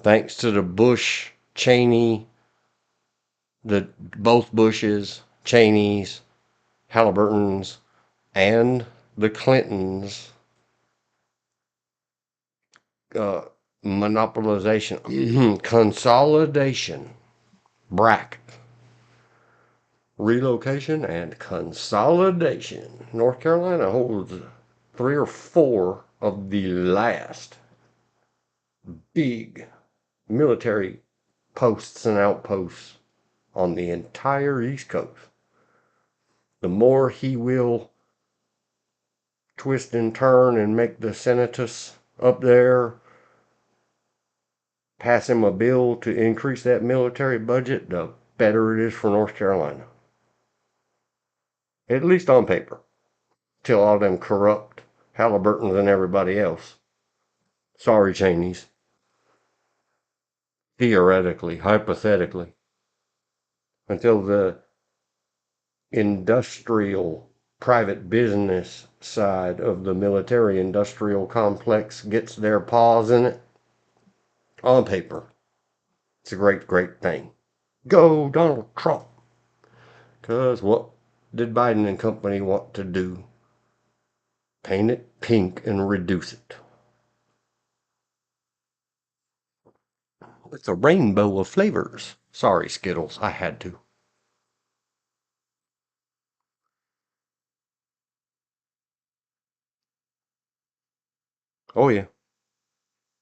Thanks to the Bush, Cheney, both Bushes, Cheneys, Halliburtons, and the Clintons monopolization, consolidation, bracket, relocation, and consolidation. North Carolina holds 3 or 4 of the last big military posts and outposts on the entire East Coast. The more he will twist and turn and make the senators up there pass him a bill to increase that military budget, the better it is for North Carolina. At least on paper. Till all them corrupt Halliburtons and everybody else. Sorry, Cheneys. Theoretically, hypothetically. Until the industrial private business side of the military industrial complex gets their paws in it. On paper. It's a great, great thing. Go Donald Trump. Because what did Biden and company want to do? Paint it pink and reduce it. It's a rainbow of flavors. Sorry, Skittles, I had to. Oh, yeah.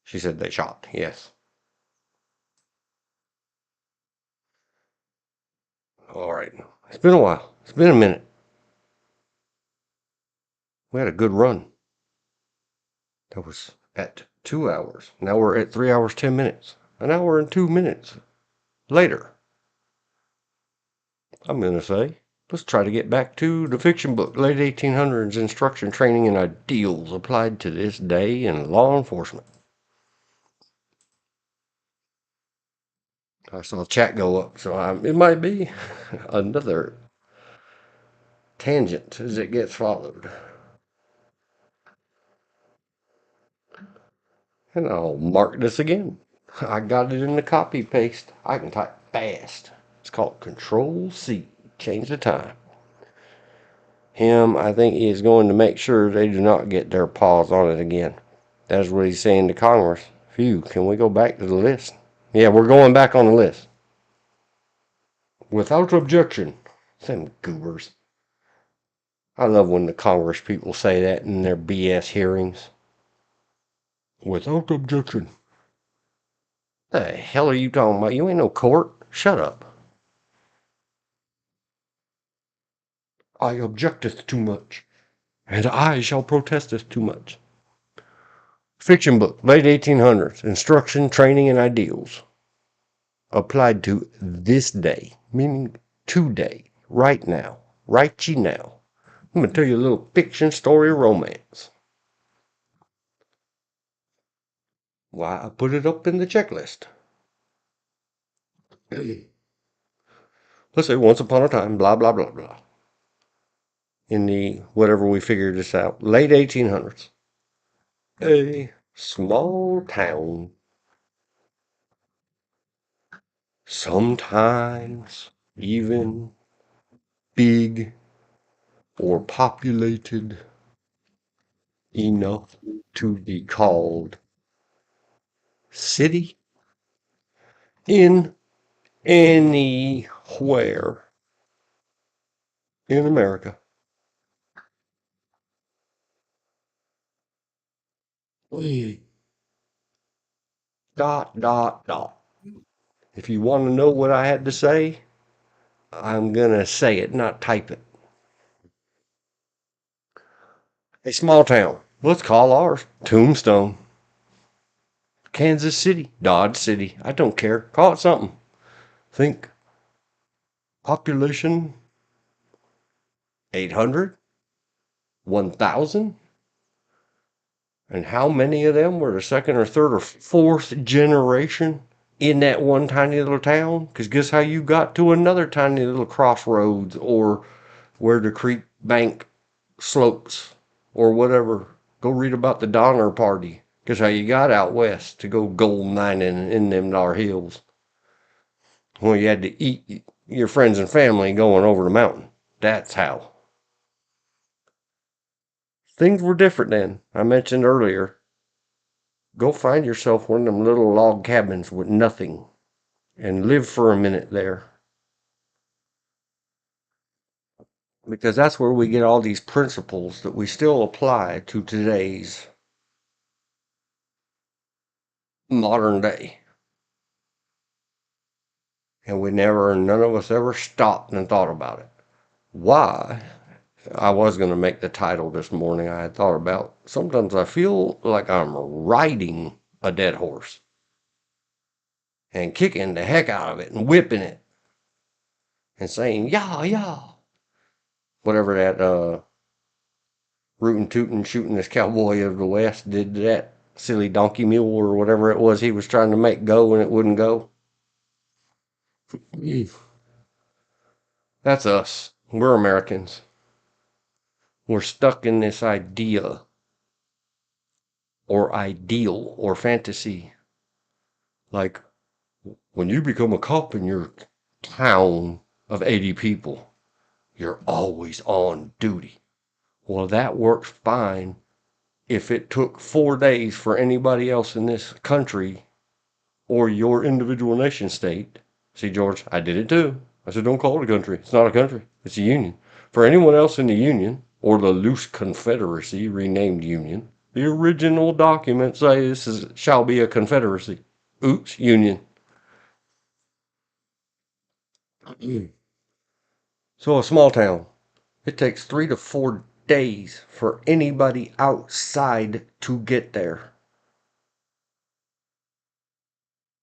She said they shot, yes. All right. It's been a while. It's been a minute. We had a good run. That was at 2 hours. Now we're at 3 hours, 10 minutes. An hour and 2 minutes later. I'm going to say, let's try to get back to the fiction book, late 1800s instruction, training, and ideals applied to this day in law enforcement. I saw chat go up, so it might be another tangent as it gets followed. And I'll mark this again. I got it in the copy paste. I can type fast. It's called Control C. Change the time. I think he is going to make sure they do not get their paws on it again. That's what he's saying to Congress. Phew, can we go back to the list? Yeah, we're going back on the list. Without objection. Them goobers. I love when the Congress people say that in their BS hearings. Without objection. The hell are you talking about? You ain't no court. Shut up. I objecteth too much, and I shall protesteth too much. Fiction book, late 1800s, instruction, training, and ideals. Applied to this day, meaning today, right now, right ye now. I'm going to tell you a little fiction story romance. Why, I put it up in the checklist. Let's say once upon a time, blah, blah, blah, blah. In the, whatever we figured this out, late 1800s. A small town, sometimes even big or populated enough to be called city in anywhere in America. Dot, dot, dot. If you want to know what I had to say, I'm going to say it, not type it. A small town. Let's call ours Tombstone. Kansas City, Dodge City. I don't care. Call it something. Think population 800, 1,000. And how many of them were the second or third or fourth generation in that one tiny little town? Because guess how you got to another tiny little crossroads or where the creek bank slopes or whatever. Go read about the Donner Party. Guess how you got out west to go gold mining in them dar hills. Well, you had to eat your friends and family going over the mountain. That's how. Things were different then. I mentioned earlier. Go find yourself one of them little log cabins with nothing and live for a minute there. Because that's where we get all these principles that we still apply to today's modern day. And none of us ever stopped and thought about it. Why? I was going to make the title this morning. I had thought about sometimes I feel like I'm riding a dead horse and kicking the heck out of it and whipping it and saying, yah, yah. Whatever that rootin' tootin' shooting this cowboy of the West did to that silly donkey mule or whatever it was he was trying to make go and it wouldn't go. That's us. We're Americans. We're stuck in this idea or ideal or fantasy. Like when you become a cop in your town of 80 people, you're always on duty. Well, that works fine if it took 4 days for anybody else in this country or your individual nation state. See, George, I did it too. I said, don't call it a country. It's not a country. It's a union. For anyone else in the union, or the loose confederacy renamed union, the original documents say shall be a confederacy. Oops, union. So a small town, it takes 3 to 4 days for anybody outside to get there.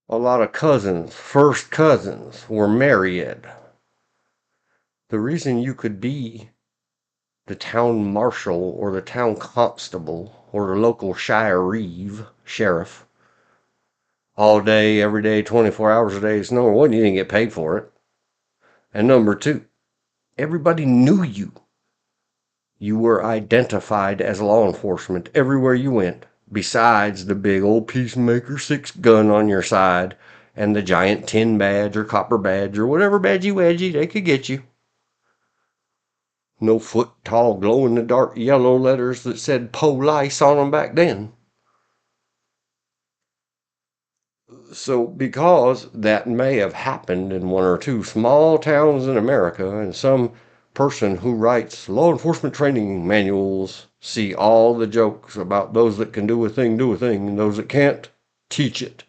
A lot of cousins, first cousins, were married. The reason you could be the town marshal or the town constable or the local sheriff all day, every day, 24 hours a day is number one, you didn't get paid for it. And number two, everybody knew you. You were identified as law enforcement everywhere you went, besides the big old Peacemaker 6 gun on your side and the giant tin badge or copper badge or whatever badgy-wadgy they could get you. No foot-tall, glow-in-the-dark yellow letters that said police on them back then. So because that may have happened in one or two small towns in America, and some person who writes law enforcement training manuals see all the jokes about those that can do a thing, and those that can't, teach it.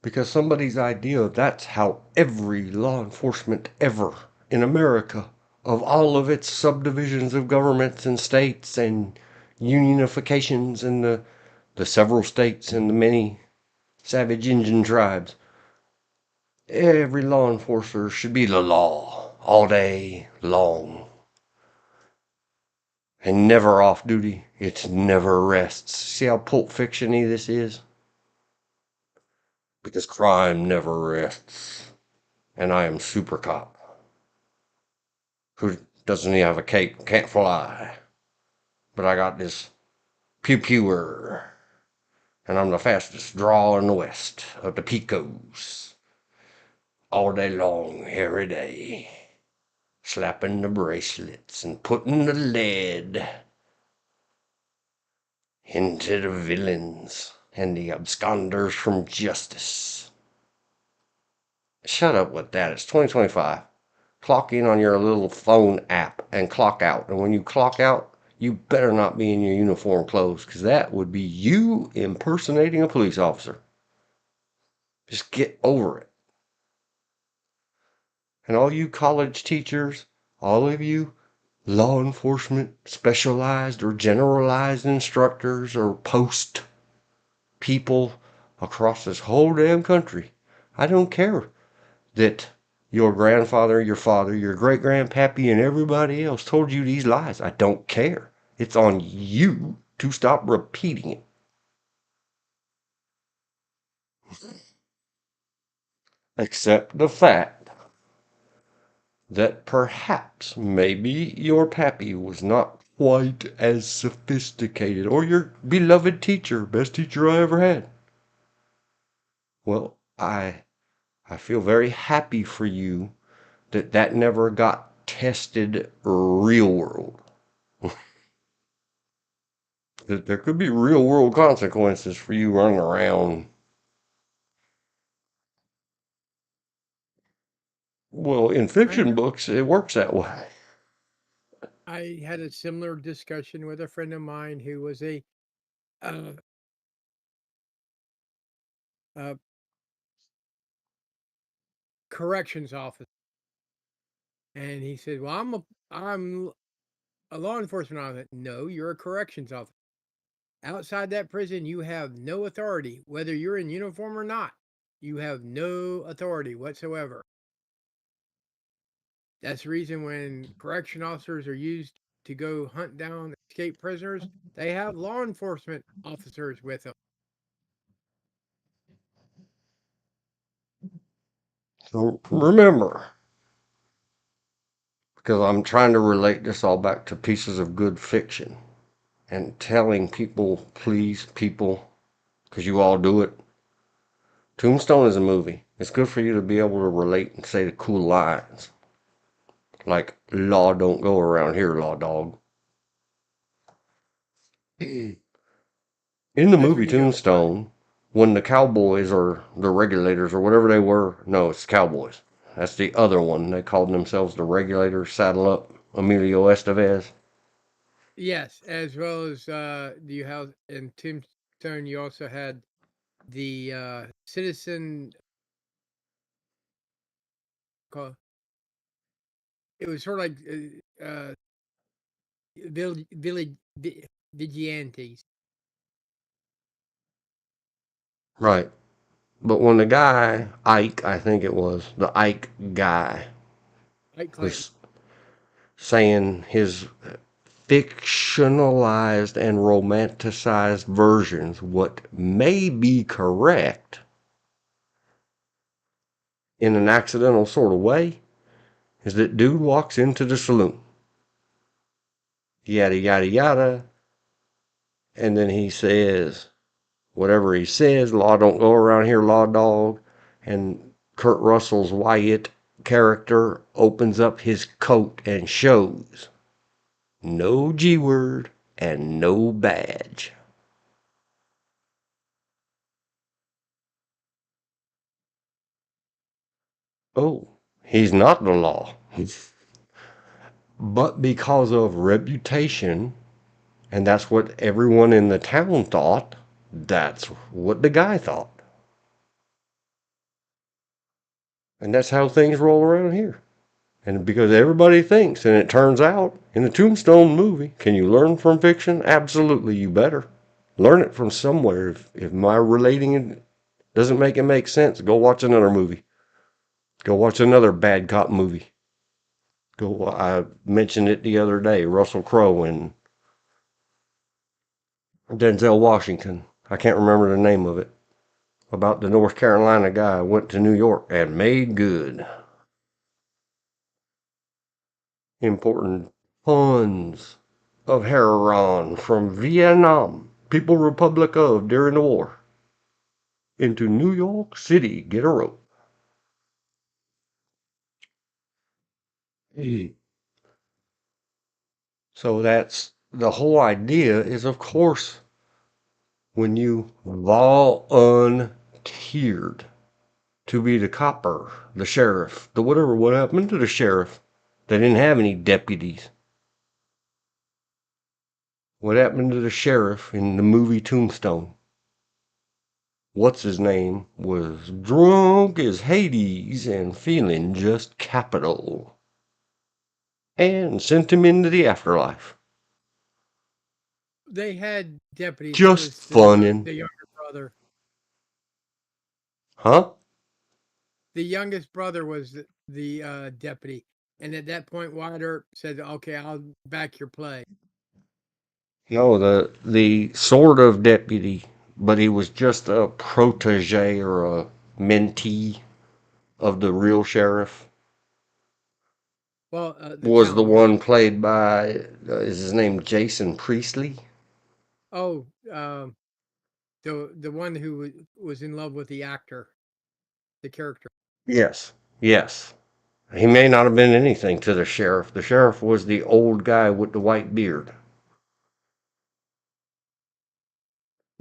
Because somebody's idea, that's how every law enforcement ever in America, of all of its subdivisions of governments and states and unionifications and the several states and the many savage Indian tribes, every law enforcer should be the law all day long. And never off duty. It's never rests. See how Pulp Fiction-y this is? Because crime never rests. And I am Super Cop, who doesn't even have a cape, can't fly. But I got this pew-pewer. And I'm the fastest draw in the West of the Picos. All day long, every day. Slapping the bracelets and putting the lead into the villains and the absconders from justice. Shut up with that. It's 2025. Clock in on your little phone app and clock out. And when you clock out, you better not be in your uniform clothes, because that would be you impersonating a police officer. Just get over it. And all you college teachers, all of you law enforcement specialized or generalized instructors or post people across this whole damn country, I don't care that your grandfather, your father, your great grandpappy, and everybody else told you these lies. I don't care. It's on you to stop repeating it. Accept the fact that perhaps maybe your pappy was not quite as sophisticated, or your beloved teacher, best teacher I ever had. Well, I feel very happy for you that that never got tested real world. That there could be real world consequences for you running around. Well, in I fiction know. books, it works that way. I had a similar discussion with a friend of mine who was a uh, uh, corrections officer, and he said, "Well, I'm a law enforcement officer." No, you're a corrections officer. Outside that prison, you have no authority, whether you're in uniform or not. You have no authority whatsoever. That's the reason when correction officers are used to go hunt down escaped prisoners, they have law enforcement officers with them. So remember, because I'm trying to relate this all back to pieces of good fiction and telling people, please, people, because you all do it. Tombstone is a movie. It's good for you to be able to relate and say the cool lines. Like, law don't go around here, law dog. In the That's movie when you go, what? Tombstone, when the cowboys or the regulators or whatever they were, no, it's cowboys. That's the other one. They called themselves the regulators. Saddle up, Emilio Estevez. Yes, as well as you have in Tombstone, you also had the citizen. Call, it was sort of like village vigilantes. Right. But when the guy, Ike, I think it was, the Ike guy, Like Clanton. was saying his fictionalized and romanticized versions, what may be correct in an accidental sort of way, is that dude walks into the saloon. Yada, yada, yada. And then he says, whatever he says, law don't go around here, law dog. And Kurt Russell's Wyatt character opens up his coat and shows no G word and no badge. Oh, he's not the law. But because of reputation, and that's what everyone in the town thought, that's what the guy thought. And that's how things roll around here. And because everybody thinks, and it turns out in the Tombstone movie, can you learn from fiction? Absolutely, you better. Learn it from somewhere. If my relating it doesn't make sense, go watch another movie. Go watch another bad cop movie. I mentioned it the other day, Russell Crowe and Denzel Washington. I can't remember the name of it. About the North Carolina guy went to New York and made good. Importing tons of heroin from Vietnam, People Republic of during the war, into New York City. Get a rope. So that's the whole idea is, of course, when you volunteered to be the copper, the sheriff, the whatever, what happened to the sheriff? They didn't have any deputies. What happened to the sheriff in the movie Tombstone? What's his name was drunk as Hades and feeling just capital, and sent him into the afterlife. They had deputies. It Just was funnin'. the younger brother. Huh? The youngest brother was the deputy, and at that point, Wyatt Earp said, "Okay, I'll back your play." No, the sort of deputy, but he was just a protege or a mentee of the real sheriff. Well, the Was town the marshal. one played by is his name Jason Priestley? Oh, the one who was in love with the actor, the character. Yes. Yes. He may not have been anything to the sheriff. The sheriff was the old guy with the white beard.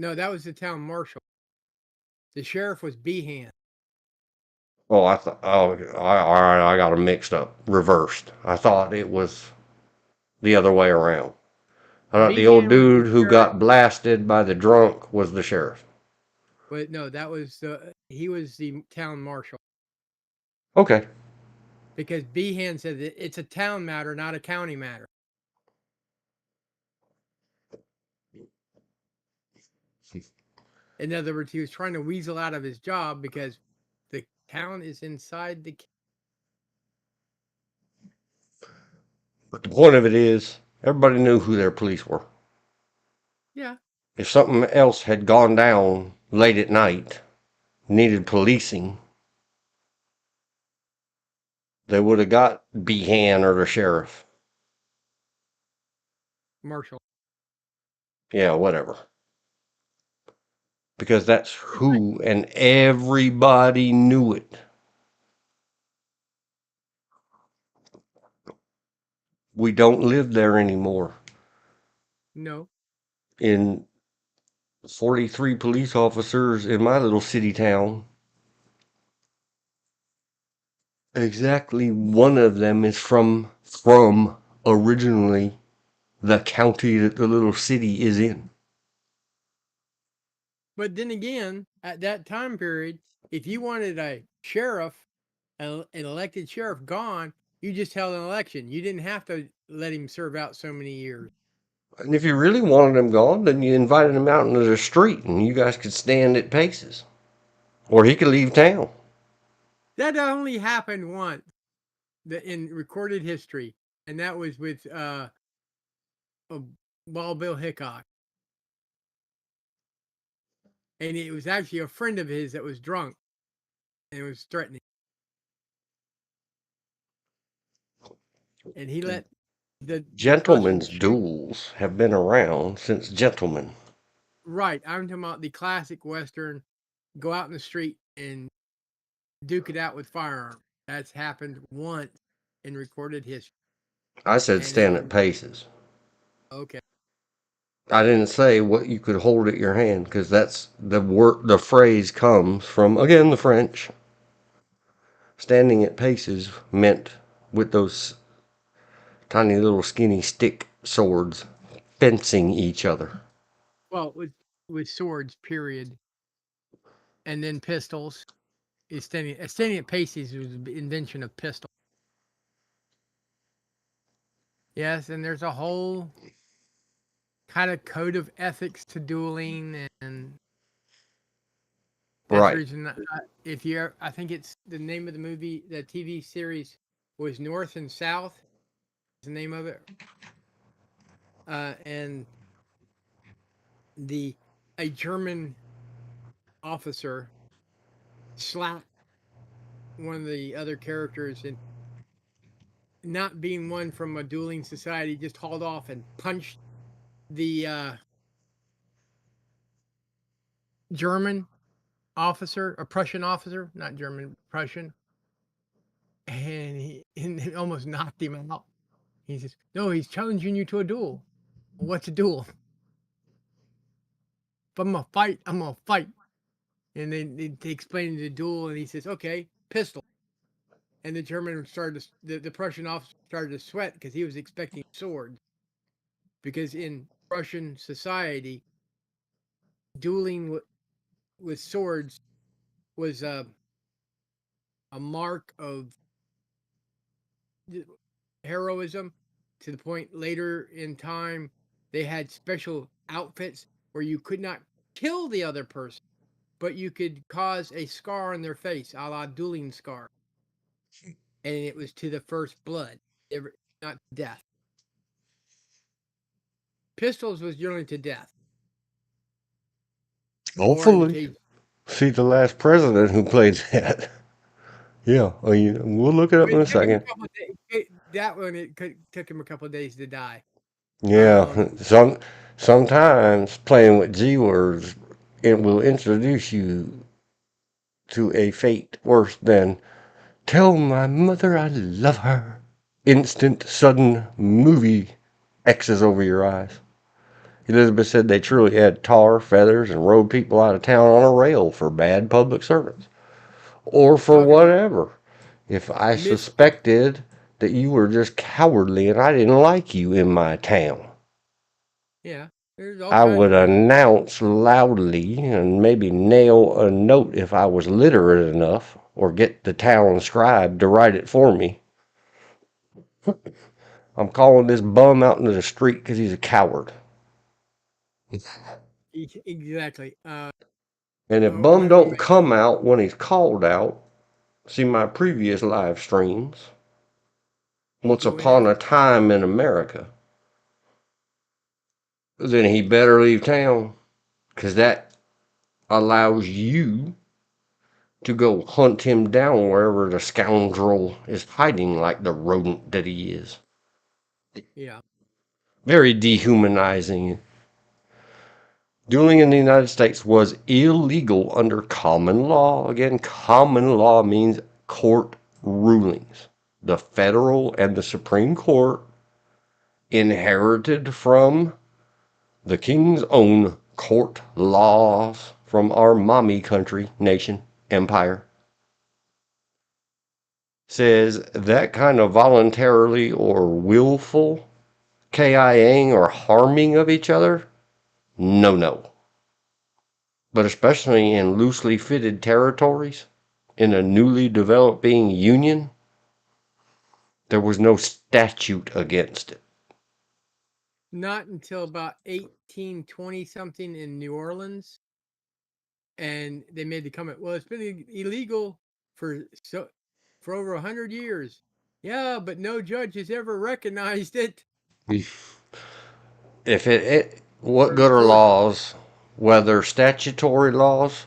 No, that was the town marshal. The sheriff was Behan. Oh, I thought. Oh, all right. I got them mixed up, reversed. I thought it was the other way around. I thought the old Behan was the dude who sheriff, got blasted by the drunk was the sheriff. but no, that was he was the town marshal Okay. because Behan said that it's a town matter, not a county matter. In other words, he was trying to weasel out of his job because the town is inside the. But the point of it is, everybody knew who their police were. Yeah. If something else had gone down late at night, needed policing, they would have got Behan or the sheriff. Marshall. Yeah, whatever. Because that's It's like, who, and everybody knew it. We don't live there anymore. no. In 43 police officers in my little city town, exactly one of them is from originally the county that the little city is in. But then again, at that time period, if you wanted a sheriff, an elected sheriff gone, you just held an election. You didn't have to let him serve out so many years. And if you really wanted him gone, then you invited him out into the street and you guys could stand at paces. Or he could leave town. That only happened once in recorded history, and that was with Wild Bill Hickok. And it was actually a friend of his that was drunk and was threatening. And he let the across from the Gentlemen's street. duels have been around since gentlemen. Right, I'm talking about the classic Western. Go out in the street and duke it out with firearms. That's happened once in recorded history, I said and it stand was at paces. okay. I didn't say what you could hold at your hand because that's the word. The phrase comes from again the French. Standing at paces meant with those tiny little skinny stick swords fencing each other. Well, with swords, period, and then pistols. standing at Pacey's was the invention of pistol. Yes, and there's a whole kind of code of ethics to dueling, and that's the Right. reason. If you're, I think it's the name of the movie, the TV series was North and South. Is the name of it, and the a German officer slapped one of the other characters, and not being one from a dueling society, just hauled off and punched the German officer, a Prussian officer, not German, Prussian, and it almost knocked him out. He says, "No, he's challenging you to a duel. What's a duel? If I'm gonna fight, I'm gonna fight." And then they explain the duel, and he says, "Okay, pistol." And the German started to, the Prussian officer started to sweat because he was expecting swords. Because in Russian society, dueling with swords was a mark of heroism, to the point later in time they had special outfits where you could not kill the other person, but you could cause a scar on their face, a la dueling scar, and it was to the first blood, not death. Pistols was generally to death, or in the Hopefully. case. See the last president who played that. Yeah. We'll look it up in It a took him a second. couple of days. That one, took him a couple of days to die. Yeah. Sometimes playing with G words, it will introduce you to a fate worse than tell my mother I love her. Instant, sudden movie X's over your eyes. Elizabeth said they truly had tar, feathers, and rode people out of town on a rail for bad public servants. Or for Talking about whatever. If I Mystic. suspected that you were just cowardly and I didn't like you in my town, Yeah, there's all I kinds would of reasons. announce loudly and maybe nail a note if I was literate enough, or get the town scribe to write it for me. I'm calling this bum out into the street because he's a coward. Exactly. And if Oh, bum what we don't come out when he's called out, see my previous live streams, Once Upon WMFI a Time in America, then he better leave town, because that allows you to go hunt him down wherever the scoundrel is hiding like the rodent that he is. Yeah. Very dehumanizing. Dueling in the United States was illegal under common law. Again, common law means court rulings. The federal and the Supreme Court inherited from the king's own court laws from our mommy country, nation, empire. Says that kind of voluntarily or willful KIAing or harming of each other, no, no. But especially in loosely fitted territories, in a newly developing union, there was no statute against it. Not until about 1820 something in New Orleans, and they made the comment, "Well, it's been illegal for over 100 years." Yeah, but no judge has ever recognized it If it what or good are enforced. laws, whether statutory laws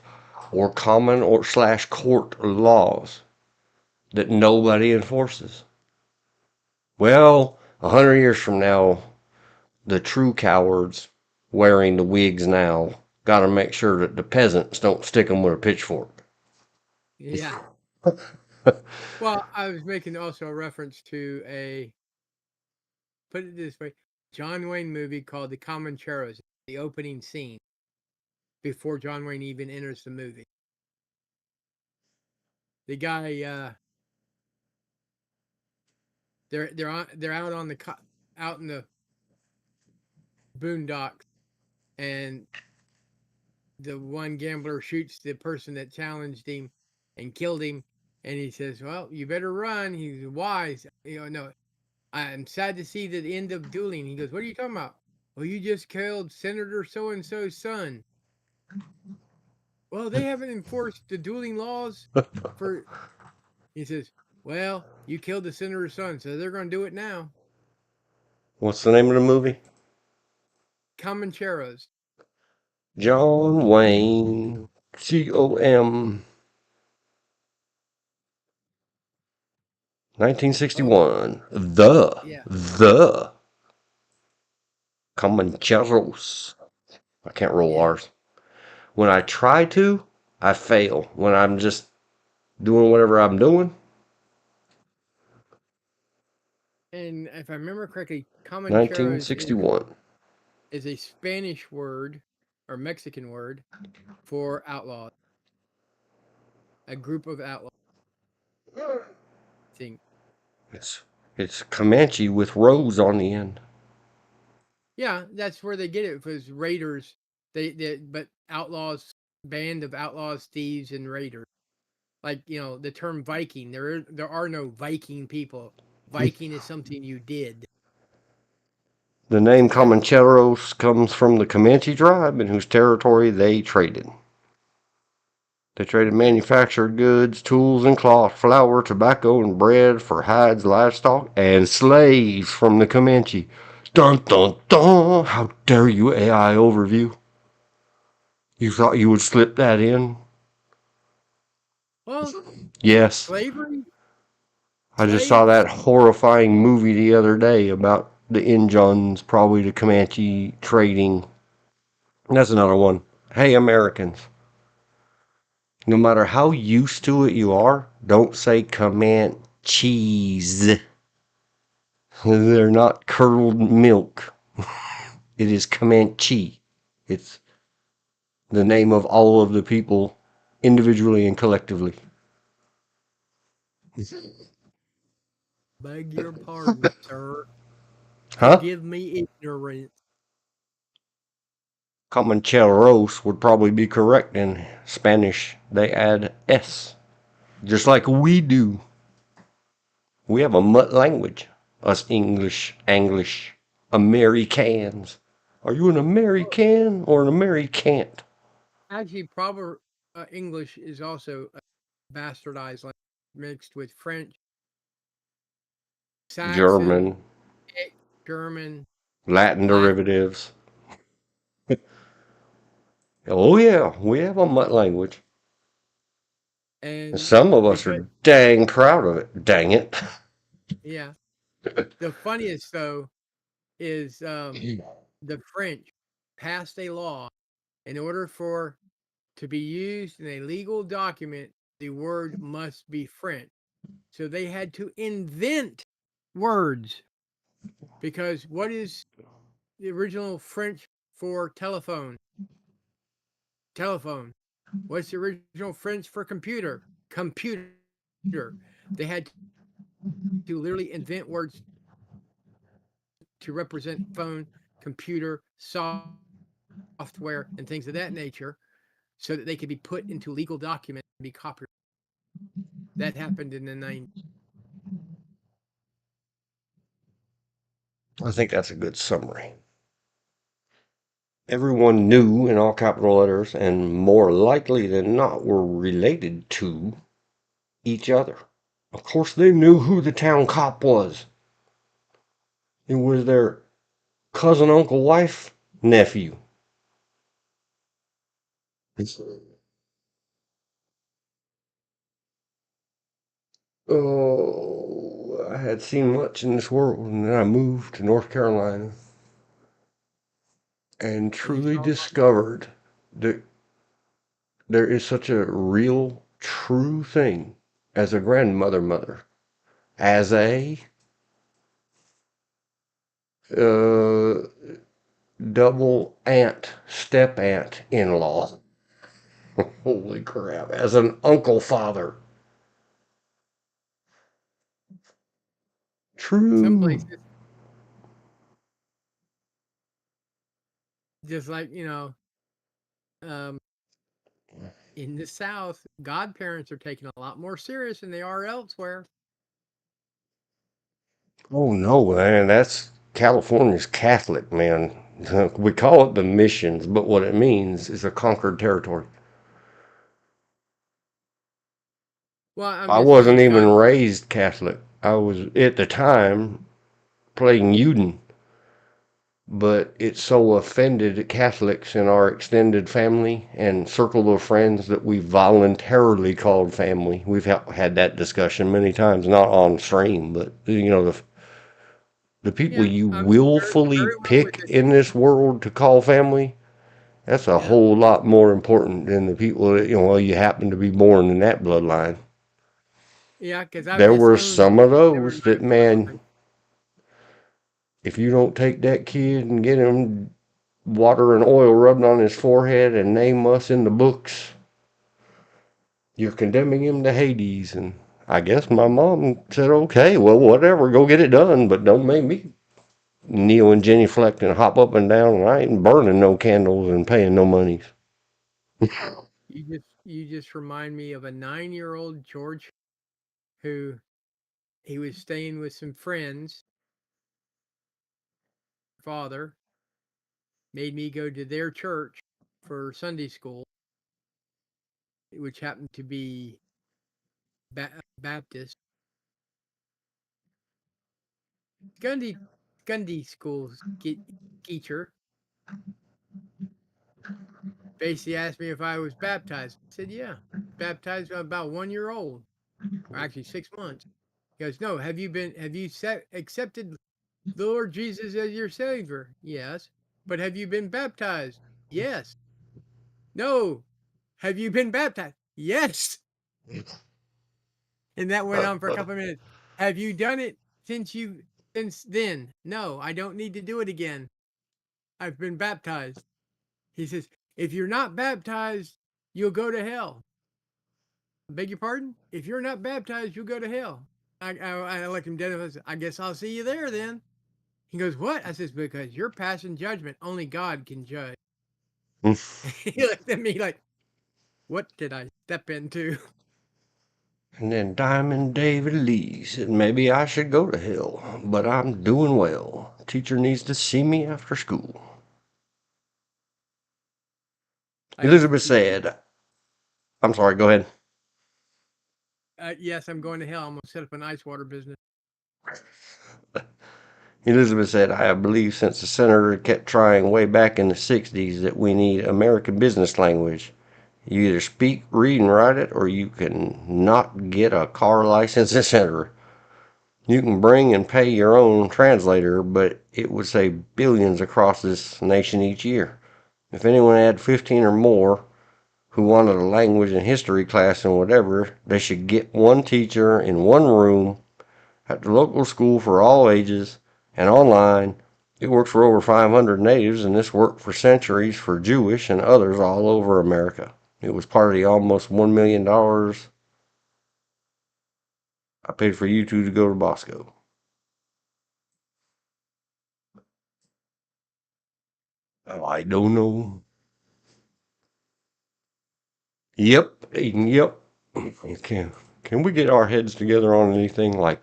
or common or slash court laws, that nobody enforces? Well, 100 years from now, the true cowards wearing the wigs now got to make sure that the peasants don't stick them with a pitchfork. Yeah. Well, I was making also a reference to put it this way, John Wayne movie called The Comancheros, the opening scene before John Wayne even enters the movie. The guy, they're out on out in the boondocks, and the one gambler shoots the person that challenged him, and killed him. And he says, "Well, you better run." He's wise. No, I'm sad to see the end of dueling. He goes, "What are you talking about?" "Well, you just killed Senator so and so's son." "Well, they haven't enforced the dueling laws for." He says, "Well, you killed the senator's son, so they're going to do it now." What's the name of the movie? Comancheros. John Wayne. COM. Oh, 1961. yeah. The Comancheros. I can't roll Yeah. R's. When I try to, I fail. When I'm just doing whatever I'm doing, And if I remember correctly, Comancheros 1961. is a Spanish word or Mexican word for outlaws, a group of outlaws. I think. It's Comanche with rose on the end. Yeah, that's where they get it. Was raiders. But outlaws, band of outlaws, thieves, and raiders. Like the term Viking. There are no Viking people. Viking is something you did. The name So that Comancheros comes from the Comanche tribe in whose territory they traded. They traded okay. manufactured goods, tools and cloth, flour, tobacco, and bread for hides, livestock, and slaves from the Comanche. Dun dun dun! How dare you, AI overview? You thought you would slip that in? Well, Yes. slavery, I just saw slaves. that horrifying movie the other day about the Injuns, probably the Comanche trading. That's another one. Hey, Americans. No matter how used to it you are, don't say Comanches. They're not curdled milk. It is Comanche. It's the name of all of the people, individually and collectively. Beg your pardon, sir. Huh? Forgive me ignorance. Comancheros would probably be correct in Spanish. They add S, just like we do. We have a mutt language. Us English, Americans. Are you an Well, American or an Americant? actually, proper English is also bastardized, like mixed with French, Saxon, German, German, Latin Latin, derivatives. Oh yeah, we have a mutt language. And and some of us because are dang proud of it. Dang it. yeah, the funniest though is the French passed a law in order for to be used in a legal document, the word must be French. So they had to invent words because what is the original French for telephone? Telephone. What's the original French for computer? Computer. They had to literally invent words to represent phone, computer, software, and things of that nature so that they could be put into legal documents and be copyrighted. That happened in the 90s. I think that's a good summary. Everyone knew in all capital letters and more likely than not were related to each other. Of course, they knew who the town cop was. It was their cousin, uncle, wife, nephew. Oh, I had seen much in this world, and then I moved to North Carolina and And you truly saw discovered that there is such a real, true thing as a grandmother, as a uh, double aunt, step aunt in law. Holy crap! As an uncle father. some True. places, just like, um, in the South, godparents are taken a lot more serious than they are elsewhere. Oh no, man, that's California's Catholic, man. We call it the missions, but what it means is a conquered territory. Well, I'm I just wasn't saying even God. raised Catholic. I was at the time playing Uden, but it so offended Catholics in our extended family and circle of friends that we voluntarily called family. We've had that discussion many times, not on stream, but the people Yeah, you I'm willfully very well with pick it. in this world to call family, that's a Yeah, whole lot more important than the people that, well, you happen to be born in that bloodline. yeah, because I've There were disowned some of people that were in those my that, man, bloodline. if you don't take that kid and get him water and oil rubbed on his forehead and name us in the books, you're condemning him to Hades. And I guess my mom said, okay, well, whatever, go get it done, but don't make me kneel and genuflect and hop up and down. And I ain't burning no candles and paying no monies. You just remind me of a 9-year-old George who he was staying with some friends. Father made me go to their church for Sunday school, which happened to be Baptist. Gundy Gundy school's teacher basically asked me if I was baptized. I said, yeah, baptized when I'm about 1 year old, or actually 6 months. He goes, no, have you accepted the Lord Jesus as your Savior? Yes. But have you been baptized? Yes. No. Have you been baptized? Yes. And that went on for a couple of minutes. Have you done it since then? No, I don't need to do it again. I've been baptized. He says, if you're not baptized, you'll go to hell. I beg your pardon? If you're not baptized, you'll go to hell. I looked him dead in the face. I guess I'll see you there then. He goes, what? I says, because you're passing judgment. Only God can judge. He looked at me like, what did I step into? And then Diamond David Lee said, maybe I should go to hell, but I'm doing well. Teacher needs to see me after school. I used to Elizabeth teach. said, I'm sorry, go ahead. Yes, I'm going to hell. I'm going to set up an ice water business. Elizabeth said, I believe since the senator kept trying way back in the 60s that we need American business language. You either speak, read, and write it, or you can not get a car license, etc. You can bring and pay your own translator, but it would save billions across this nation each year. If anyone had 15 or more who wanted a language and history class and whatever, they should get one teacher in one room at the local school for all ages and online. It works for over 500 natives, and this worked for centuries for Jewish and others all over America. It was part of the almost $1 million I paid for you two to go to Bosco. I don't know. Yep, Aiden, yep. Can we get our heads together on anything like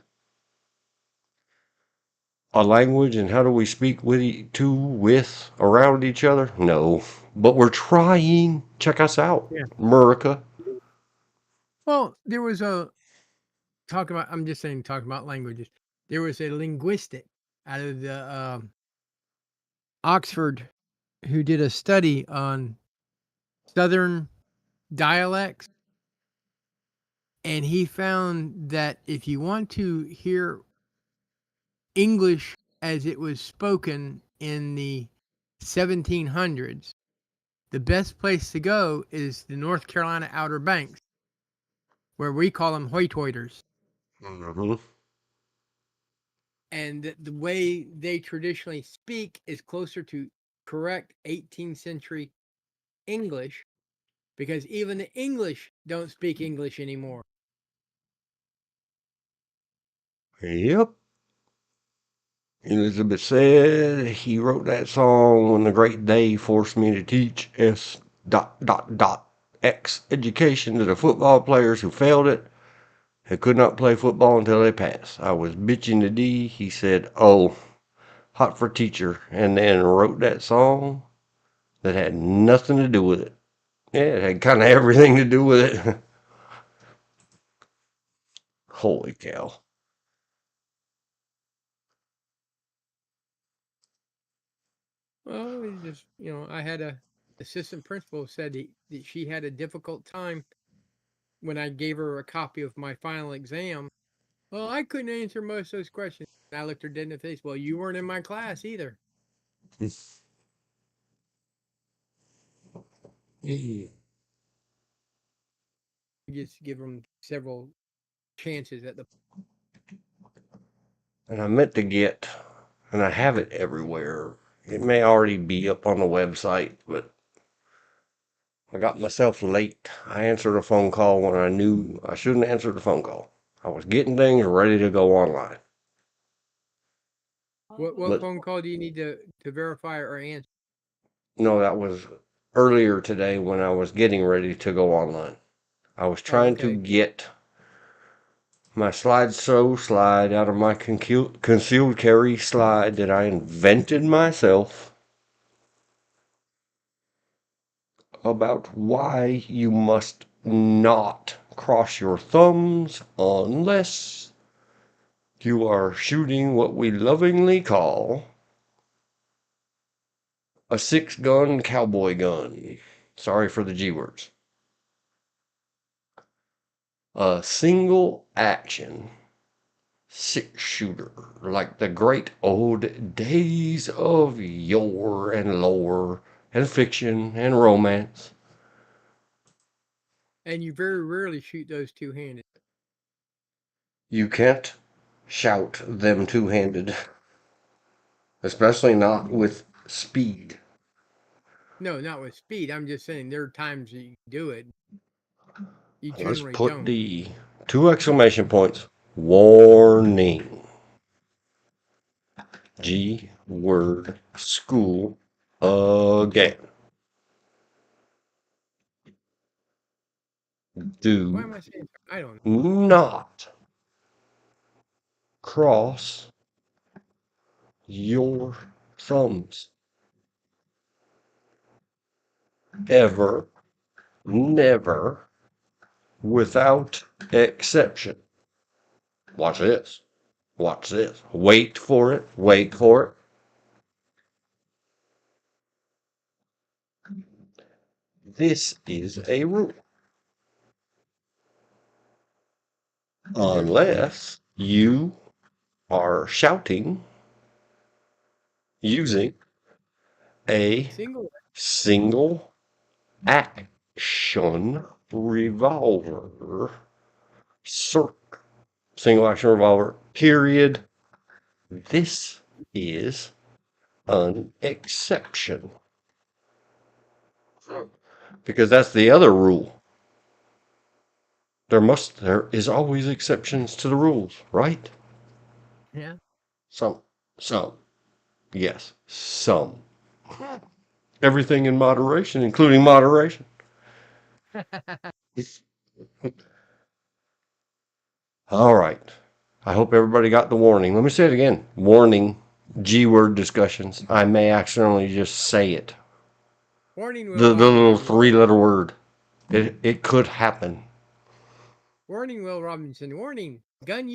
a language and how do we speak with, around each other? No, but we're trying. Check us out, Yeah. America. Well, there was a talk about. I'm just saying, talk about languages. There was a linguistic out of the Oxford who did a study on Southern dialects, and he found that if you want to hear English as it was spoken in the 1700s, the best place to go is the North Carolina Outer Banks, where we call them hoity-toiters. Mm-hmm. And the way they traditionally speak is closer to correct 18th century English, because even the English don't speak English anymore. Yep. Elizabeth said he wrote that song when the great day forced me to teach S dot dot dot. X education to the football players who failed it. They could not play football until they passed. I was bitching to D. He said, "Oh, hot for teacher," and then wrote that song that had nothing to do with it. Yeah, it had kind of everything to do with it. Holy cow. Well, it just, I had a assistant principal said that she had a difficult time when I gave her a copy of my final exam. Well, I couldn't answer most of those questions. And I looked her dead in the face. Well, you weren't in my class either. And Just give them several chances at the. I meant to get, and I have it everywhere. It may already be up on the website, but I got myself late. I answered a phone call when I knew I shouldn't answer the phone call. I was getting things ready to go online. What But phone call do you need to verify or answer? no, that was earlier today when I was getting ready to go online. I was Oh, trying to okay. get my slideshow slide out of my concealed carry slide that I invented myself about why you must not cross your thumbs unless you are shooting what we lovingly call a 6-gun cowboy gun. Sorry for the G words. A single action 6-shooter like the great old days of yore and lore and fiction and romance. And you very rarely shoot those two-handed. You can't shout them two-handed, especially not with speed. No, not with speed. I'm just saying there are times that you do it. You Let's generally put don't. the 2 exclamation points. Warning. G word school again. Why Do am I saying? I don't know. not cross your thumbs. Ever, never, without exception. Watch this. Watch this. Wait for it. Wait for it. This is a rule. There's a rule. Unless you are shouting using a Single. single action revolver. Single action revolver. Period. This is an exception. Because that's the other rule. There is always exceptions to the rules, right? Yeah. Some, yes, some. Everything in moderation, including moderation. All right. I hope everybody got the warning. Let me say it again. Warning, G-word discussions. I may accidentally just say it. Warning, Will The little Robinson. 3-letter word. It could happen. Warning, Will Robinson. Warning. Gun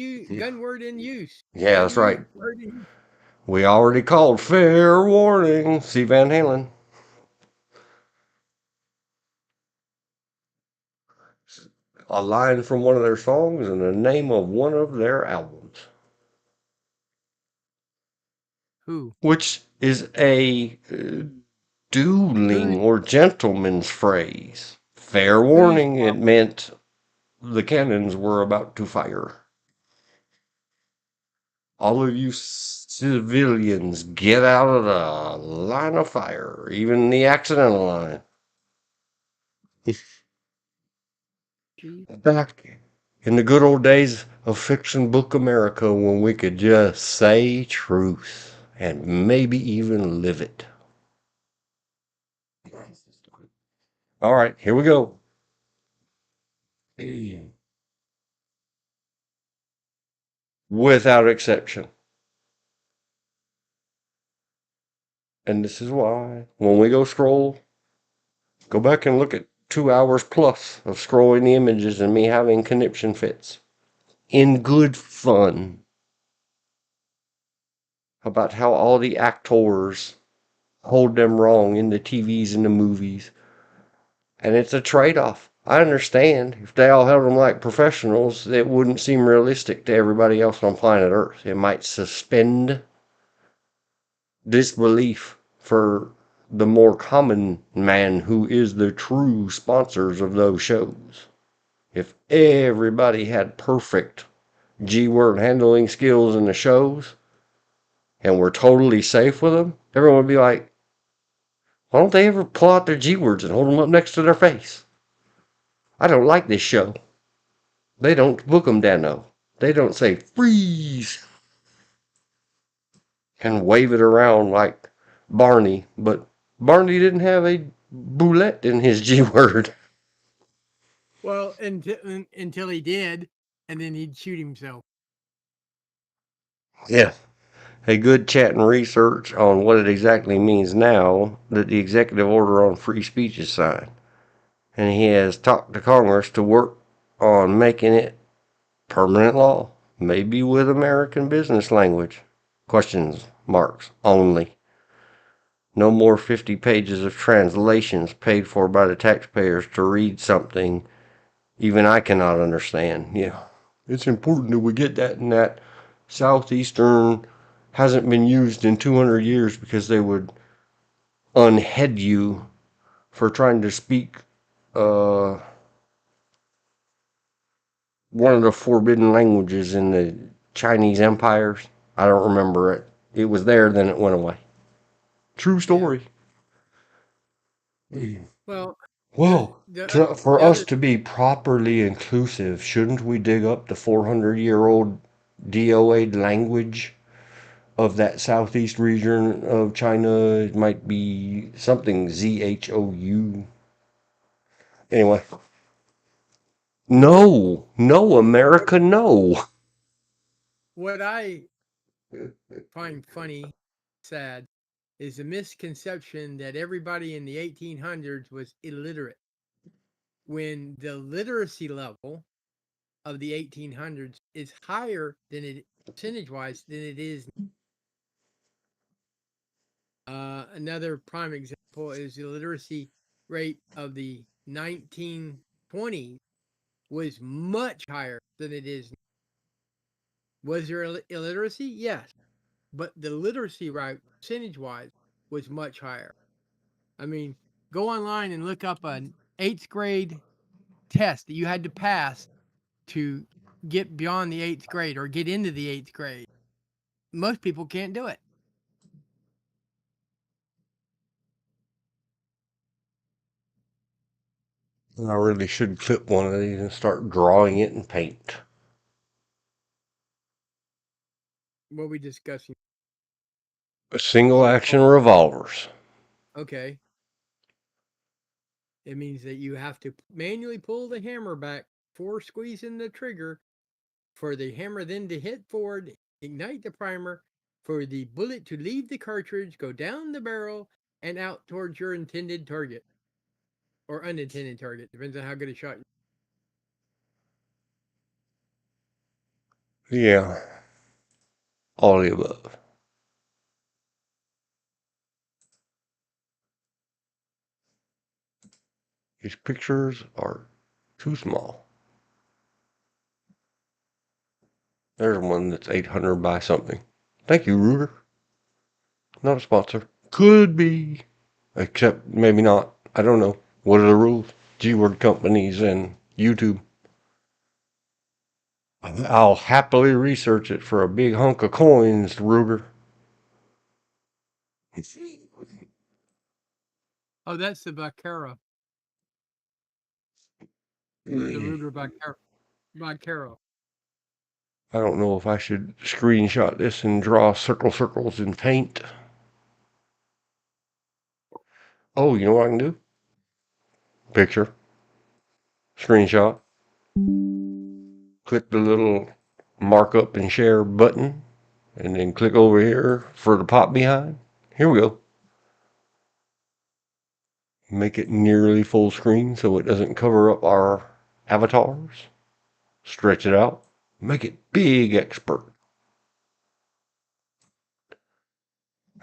word in use. Yeah, Gun that's right. word in use. We already called fair warning. See Van Halen. A line from one of their songs and the name of one of their albums. Who? Which is a dueling Who's or gentleman's phrase. Fair who's warning, it meant the cannons were about to fire. All of you civilians, get out of the line of fire, even the accidental line. Back in the good old days of fiction book America when we could just say truth and maybe even live it. All right, here we go. Without exception. And this is why, when we go scroll, go back and look at 2 hours plus of scrolling the images and me having conniption fits. In good fun. About how all the actors hold them wrong in the TVs and the movies. And it's a trade-off. I understand. If they all held them like professionals, it wouldn't seem realistic to everybody else on planet Earth. It might suspend disbelief for the more common man who is the true sponsors of those shows. If everybody had perfect G-word handling skills in the shows and were totally safe with them, everyone would be like, why don't they ever pull out their G-words and hold them up next to their face? I don't like this show. They don't book them, Dano. They don't say freeze and wave it around like Barney, but Barney didn't have a boulette in his G word. Well, until he did, and then he'd shoot himself. Yeah. A good chat and research on what it exactly means now that the executive order on free speech is signed. And he has talked to Congress to work on making it permanent law, maybe with American business language. Questions marks only. No more 50 pages of translations paid for by the taxpayers to read something even I cannot understand. Yeah. It's important that we get that, and that Southeastern hasn't been used in 200 years because they would unhead you for trying to speak one of the forbidden languages in the Chinese empires. I don't remember it. It was there, then it went away. True story. Well, Well, for the us other to be properly inclusive, shouldn't we dig up the 400-year-old DOA language of that southeast region of China? It might be something ZHOU. Anyway, no, no, America, no. what I find funny, sad, is the misconception that everybody in the 1800s was illiterate, when the literacy level of the 1800s is higher than it percentage-wise than it is. Another prime example is the literacy rate of the 1920s was much higher than it is. Was there illiteracy? Yes, but the literacy rate percentage-wise was much higher. I mean, go online and look up an 8th grade test that you had to pass to get beyond the 8th grade or get into the 8th grade. Most people can't do it. I really should clip one of these and start drawing it in paint. What are we discussing? Single action revolvers. Okay. It means that you have to manually pull the hammer back before squeezing the trigger for the hammer then to hit forward, ignite the primer, for the bullet to leave the cartridge, go down the barrel, and out towards your intended target. Or unintended target. Depends on how good a shot. Yeah, all the above. These pictures are too small. There's one that's 800 by something. Thank you, Ruger. Not a sponsor. Could be. Except maybe not. I don't know. What are the rules? G-word companies and YouTube. I'll happily research it for a big hunk of coins, Ruger. Oh, that's the Vaquero. The Ruger Vaquero. I don't know if I should screenshot this and draw circles in paint. Oh, you know what I can do? Picture. Screenshot. Click the little markup and share button, and then click over here for the pop behind. Here we go. Make it nearly full screen so it doesn't cover up our avatars. Stretch it out. Make it big expert.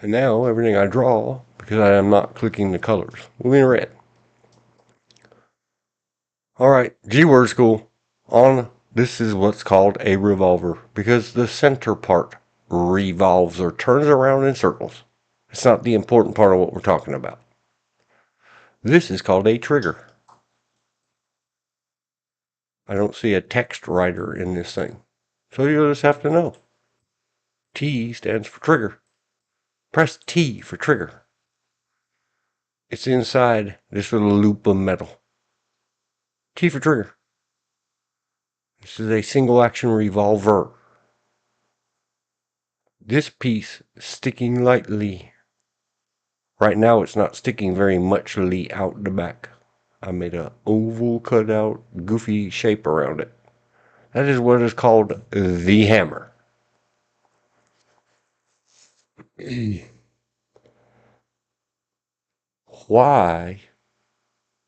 And now everything I draw, because I am not clicking the colors, will be in red. Alright, G-word school. This is what's called a revolver, because the center part revolves or turns around in circles. It's not the important part of what we're talking about. This is called a trigger. I don't see a text writer in this thing, so you'll just have to know. T stands for trigger. Press T for trigger. It's inside this little loop of metal. T for trigger. This is a single action revolver. This piece sticking lightly. Right now it's not sticking very muchly out the back. I made an oval cutout goofy shape around it. That is what is called the hammer. Why,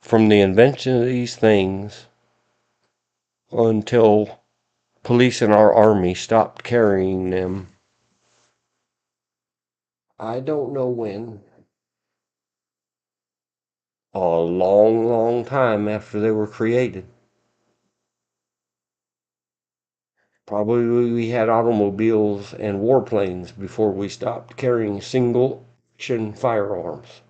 from the invention of these things until police in our army stopped carrying them, I don't know when. A long, long time after they were created. Probably we had automobiles and warplanes before we stopped carrying single action firearms.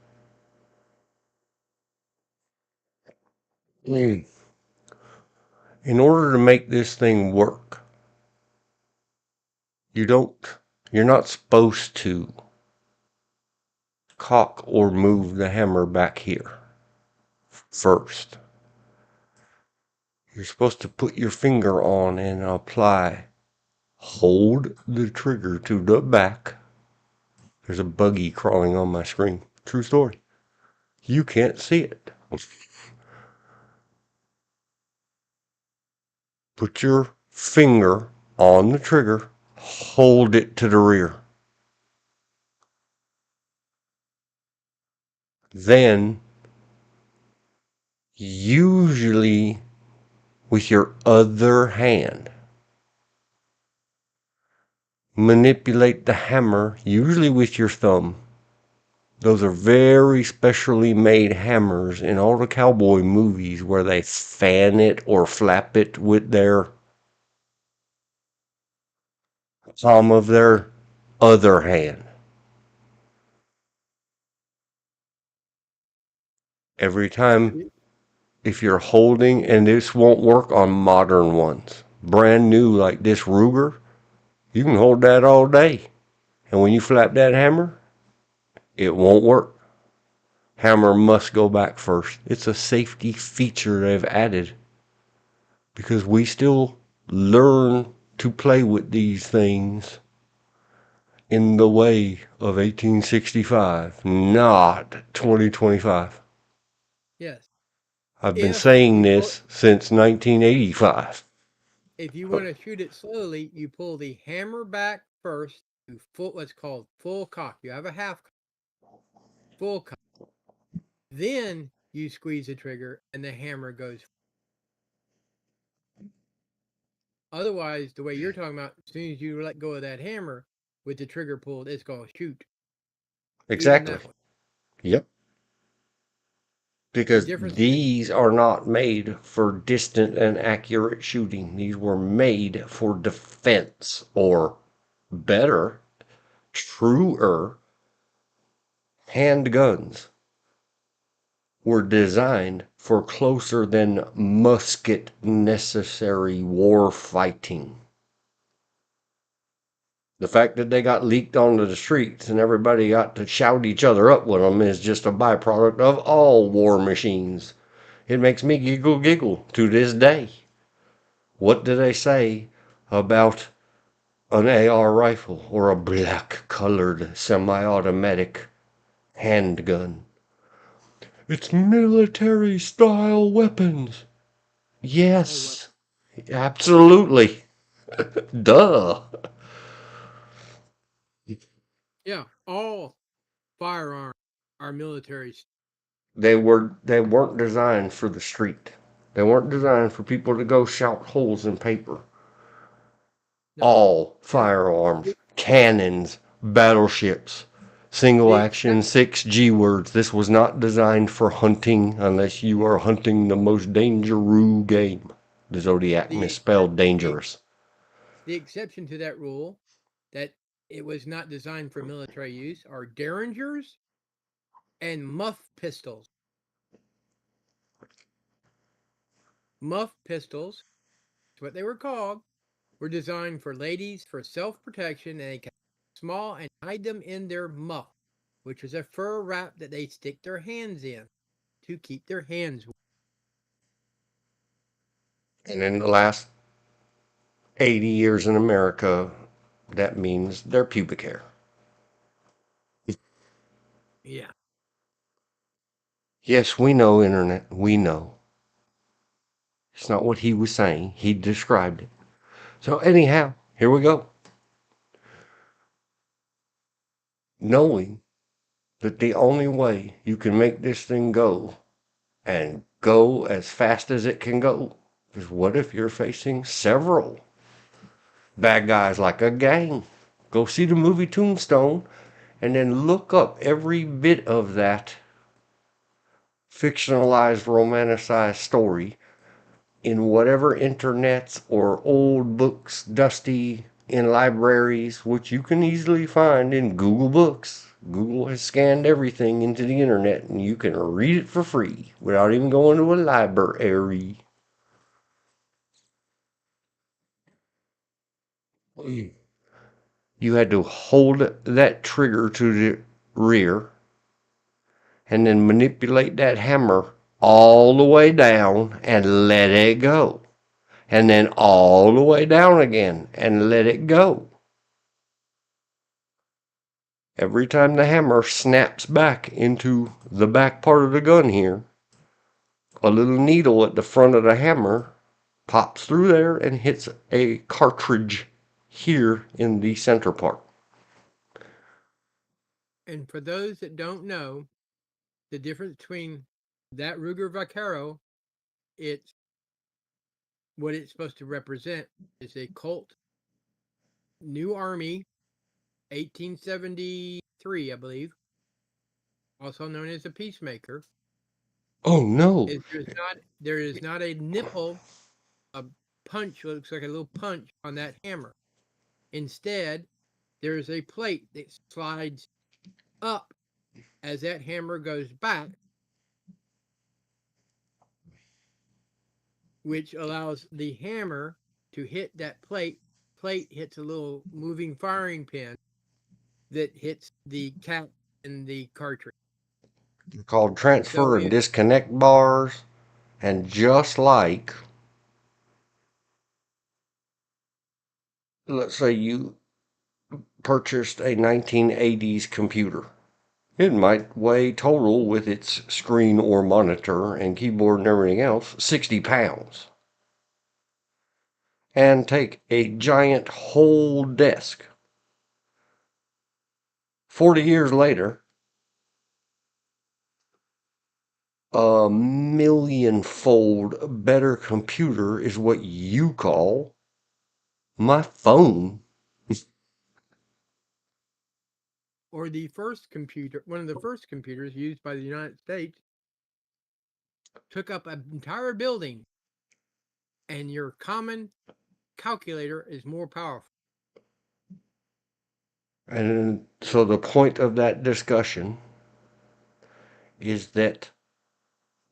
In order to make this thing work, you're not supposed to cock or move the hammer back here first. You're supposed to put your finger on and apply. Hold the trigger to the back. There's a buggy crawling on my screen. True story. You can't see it. Put your finger on the trigger. Hold it to the rear. Then, usually with your other hand, manipulate the hammer, usually with your thumb. Those are very specially made hammers in all the cowboy movies where they fan it or flap it with their palm of their other hand. Every time, if you're holding, and this won't work on modern ones, brand new like this Ruger, you can hold that all day. And when you flap that hammer, it won't work. Hammer must go back first. It's a safety feature they've added because we still learn to play with these things in the way of 1865, not 2025. Yes. I've been If saying you this since 1985. if you want to shoot it slowly, you pull the hammer back first to what's called full cock. You have a half full cock. Then you squeeze the trigger and the hammer goes. Otherwise, the way you're talking about, as soon as you let go of that hammer with the trigger pulled, it's going to shoot. Even Exactly. that one. Yep. The Because difference these are not made for distant and accurate shooting. These were made for defense, or better, truer, handguns were designed for closer than musket necessary war fighting. The fact that they got leaked onto the streets and everybody got to shout each other up with them is just a byproduct of all war machines. It makes me giggle to this day. What do they say about an AR rifle or a black colored semi-automatic handgun? It's military style weapons. Yes, Absolutely. Duh. Yeah, all firearms are military. They weren't designed for the street. They weren't designed for people to go shout holes in paper. No, All and firearms, the, cannons, battleships, single the action excep- 6G words. This was not designed for hunting unless you are hunting the most dangerous game. The Zodiac the excep- misspelled the dangerous. the exception to that rule that it was not designed for military use are derringers and muff pistols. Muff pistols, that's what they were called, were designed for ladies for self-protection, and they kept small and hide them in their muff, which was a fur wrap that they stick their hands in to keep their hands warm. And in the last 80 years in America, that means their pubic hair. Yeah. Yes, we know, Internet. We know. It's not what he was saying. He described it. So, anyhow, here we go. Knowing that the only way you can make this thing go and go as fast as it can go is what if you're facing several bad guys like a gang? Go see the movie Tombstone and then look up every bit of that fictionalized, romanticized story in whatever internets or old books, dusty in libraries, which you can easily find in Google Books. Google has scanned everything into the internet and you can read it for free without even going to a library. You had to hold that trigger to the rear and then manipulate that hammer all the way down and let it go. And then all the way down again and let it go. Every time the hammer snaps back into the back part of the gun here, a little needle at the front of the hammer pops through there and hits a cartridge here in the center part. And for those that don't know, the difference between that Ruger Vaquero, it's what it's supposed to represent is a Colt New Army 1873, I believe, also known as a Peacemaker. Oh no. There is not a nipple, a punch, looks like a little punch on that hammer. Instead, there is a plate that slides up as that hammer goes back, which allows the hammer to hit that plate. Plate hits a little moving firing pin that hits the cap in the cartridge. They're called So transfer and if disconnect bars. And just like, let's say you purchased a 1980s computer. It might weigh total with its screen or monitor and keyboard and everything else 60 pounds. And take a giant whole desk. 40 years later, a million-fold better computer is what you call my phone. or the first computer, one of the first computers used by the United States, took up an entire building, and your common calculator is more powerful. And so the point of that discussion is that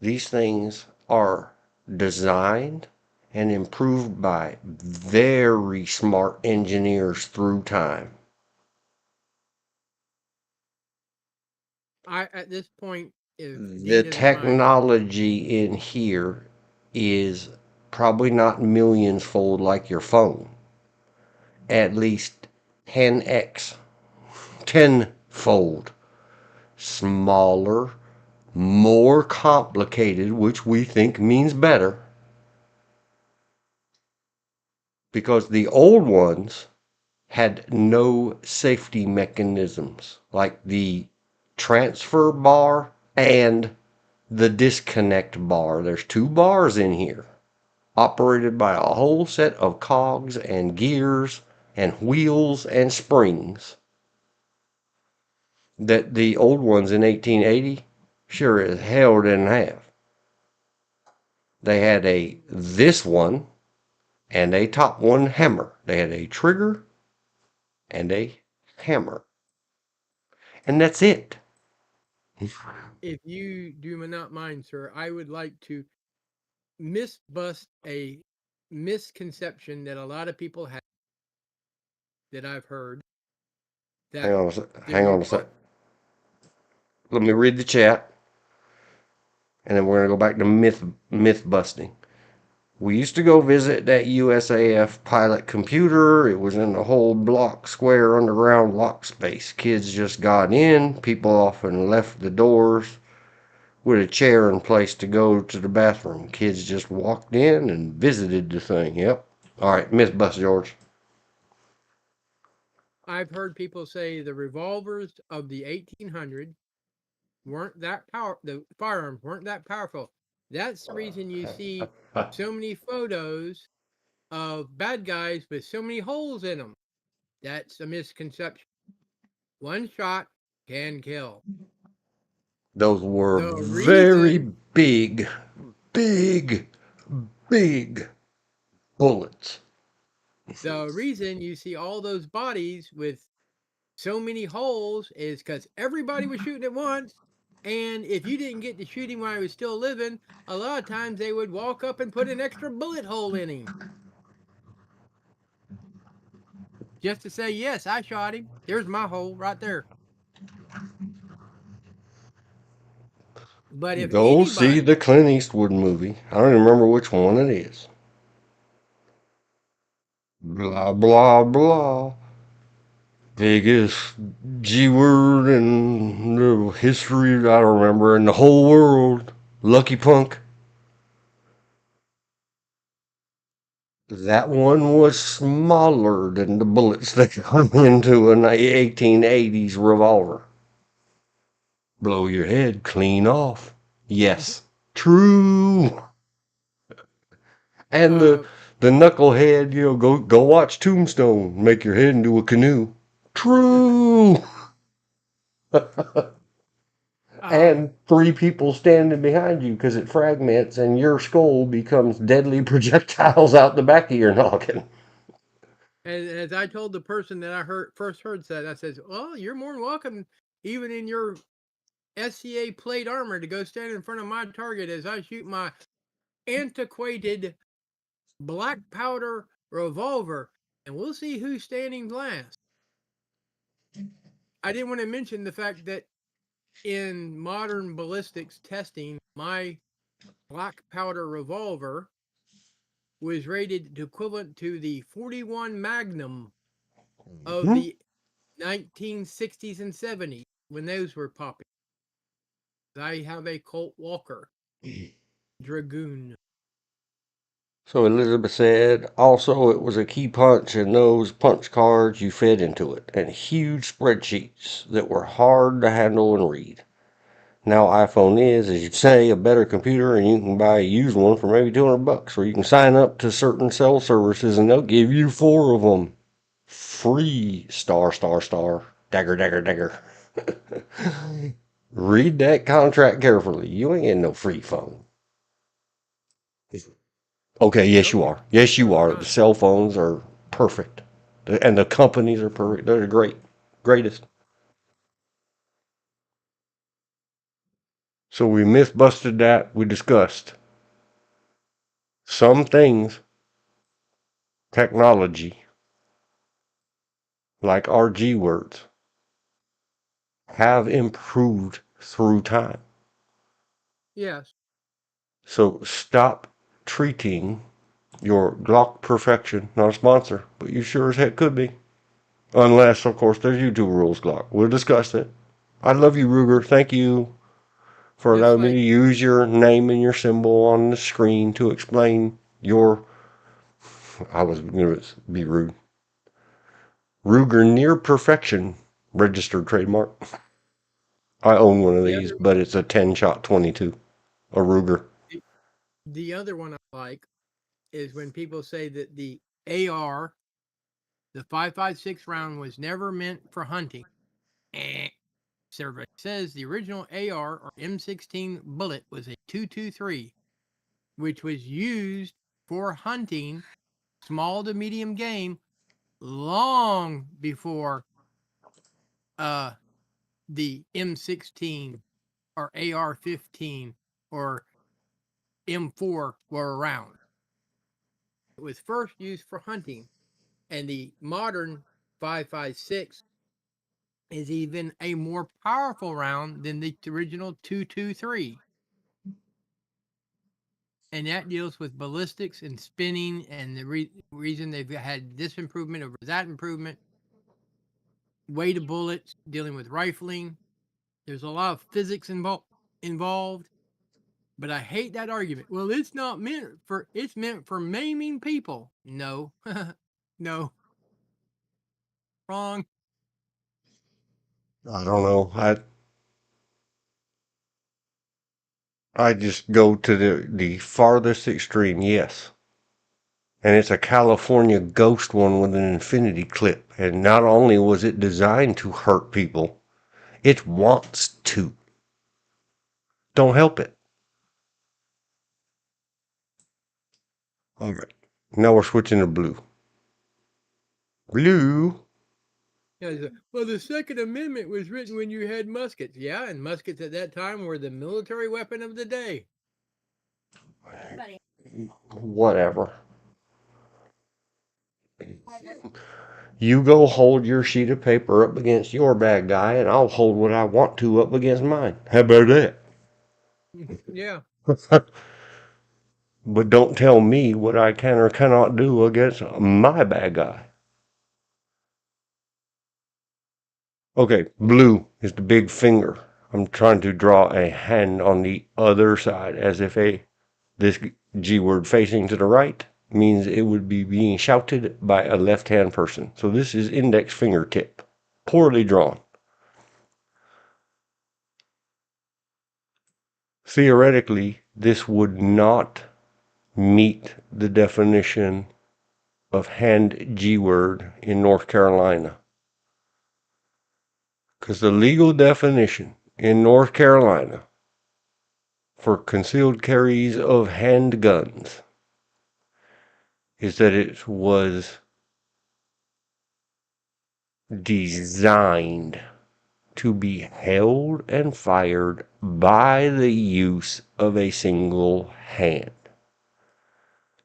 these things are designed and improved by very smart engineers through time. At this point, if The Dean doesn't mind, technology in here is probably not millions fold like your phone. At least 10x, tenfold smaller, more complicated, which we think means better. because the old ones had no safety mechanisms, like the transfer bar and the disconnect bar. There's two bars in here, operated by a whole set of cogs and gears and wheels and springs, that the old ones in 1880 sure as hell didn't have. They had this one and a top one hammer. They had a trigger and a hammer. And that's it. If you do not mind, sir, I would like to misbust a misconception that a lot of people have that I've heard Hang that on a sec. the Hang on a sec. Let me read the chat, and then we're gonna go back to myth busting. We used to go visit that USAF pilot computer. It was in a whole block square underground lock space. Kids just got in. People often left the doors with a chair in place to go to the bathroom. Kids just walked in and visited the thing. Yep. All right, Myth Bust, George. I've heard people say the revolvers of the 1800s weren't that the firearms weren't that powerful. That's the reason you see so many photos of bad guys with so many holes in them. That's a misconception. One shot can kill. Those were The very reason big, big, big bullets. the reason you see all those bodies with so many holes is because everybody was shooting at once. And if you didn't get to shoot him while he was still living, a lot of times they would walk up and put an extra bullet hole in him. Just to say, yes, I shot him. There's my hole right there. But if Go see anybody, the Clint Eastwood movie. I don't even remember which one it is. Blah, blah, blah. Biggest G word in the history, I don't remember, in the whole world. Lucky Punk. That one was smaller than the bullets that come into an 1880s revolver. Blow your head clean off. Yes. True. And uh, the knucklehead, go watch Tombstone, make your head into a canoe. True. uh, And three people standing behind you because it fragments and your skull becomes deadly projectiles out the back of your noggin. as I told the person that first heard that, I says, well, you're more than welcome, even in your SCA plate armor, to go stand in front of my target as I shoot my antiquated black powder revolver, and we'll see who's standing last. I didn't want to mention the fact that in modern ballistics testing, my black powder revolver was rated equivalent to the 41 Magnum of Hmm? the 1960s and 70s when those were popular. I have a Colt Walker Dragoon. So Elizabeth said, also it was a key punch, and those punch cards you fed into it, and huge spreadsheets that were hard to handle and read. Now iPhone is, as you say, a better computer, and you can buy a used one for maybe $200, or you can sign up to certain cell services and they'll give you 4 of them. Free star star star dagger dagger dagger. Read that contract carefully. You ain't getting no free phone. Okay, yes Nope, you you are. Yes you sure are. The not. cell phones are perfect. And the companies are perfect. They're great. Greatest. So we myth busted that. We discussed some things, technology, like our G words, have improved through time. Yes. So stop treating your Glock perfection, not a sponsor, but you sure as heck could be. Unless, of course, there's YouTube rules, Glock. We'll discuss it. I love you, Ruger. Thank you for Just allowing me to like use your name and your symbol on the screen to explain your I was going to be rude. Ruger Near Perfection, registered trademark. I own one of The these, other but it's a 10-shot 22, a Ruger. the other one I like is when people say that the AR, the 5.56 round, was never meant for hunting. Survey says the original AR or M16 bullet was a 223, which was used for hunting small to medium game long before the M16 or AR-15 or M4 were around. It was first used for hunting, and the modern 5.56 is even a more powerful round than the original 223. And that deals with ballistics and spinning, and the reason they've had this improvement over that improvement, weight of bullets, dealing with rifling. There's a lot of physics involved, but I hate that argument. Well, it's meant for maiming people. No, no, wrong. I don't know. I just go to the farthest extreme, yes. And it's a California Ghost one with an infinity clip. And not only was it designed to hurt people, it wants to. Don't help it. All right. Now we're switching to blue. Blue. Well, the Second Amendment was written when you had muskets. Yeah, and muskets at that time were the military weapon of the day. Whatever. You go hold your sheet of paper up against your bad guy, and I'll hold what I want to up against mine. How about that? Yeah. But don't tell me what I can or cannot do against my bad guy. Okay, blue is the big finger. I'm trying to draw a hand on the other side as if this G word facing to the right means it would be being shouted by a left-hand person. So this is index fingertip. Poorly drawn. Theoretically, this would not meet the definition of hand G word in North Carolina. Because the legal definition in North Carolina for concealed carries of handguns is that it was designed to be held and fired by the use of a single hand.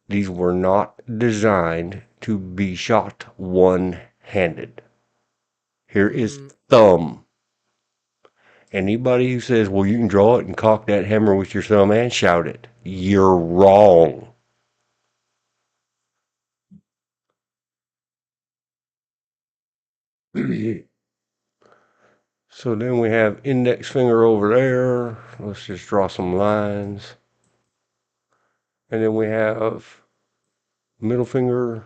These were not designed to be shot one-handed. Here is thumb. Anybody who says, well, you can draw it and cock that hammer with your thumb and shout it, you're wrong. So then we have index finger over there. Let's just draw some lines. And then we have middle finger,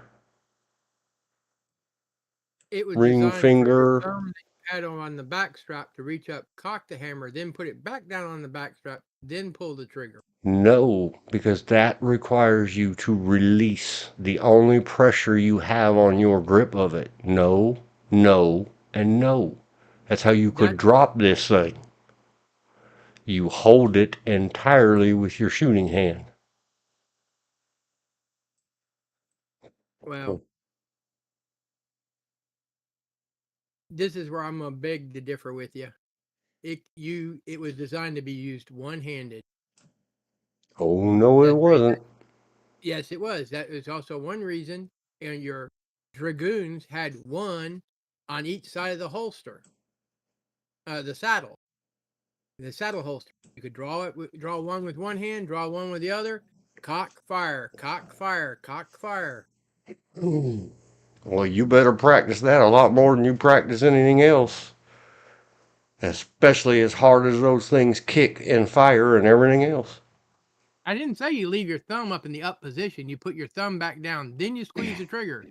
It was ring designed for your finger. thumb that you had on the back strap to reach up, cock the hammer, then put it back down on the back strap, then pull the trigger. No, because that requires you to release the only pressure you have on your grip of it. No, no, and no. That's how you could That drop this thing. You hold it entirely with your shooting hand. well, this is where I'm gonna beg to differ with you. It was designed to be used one-handed. Oh, no, it That's the reason. wasn't. Yes, it was. That is also one reason. And your dragoons had one on each side of the holster, the saddle holster. You could draw one with one hand, draw one with the other. Cock, fire, cock, fire, cock, fire. Well, you better practice that a lot more than you practice anything else. Especially as hard as those things kick and fire and everything else. I didn't say you leave your thumb up in the up position. You put your thumb back down, then you squeeze the trigger.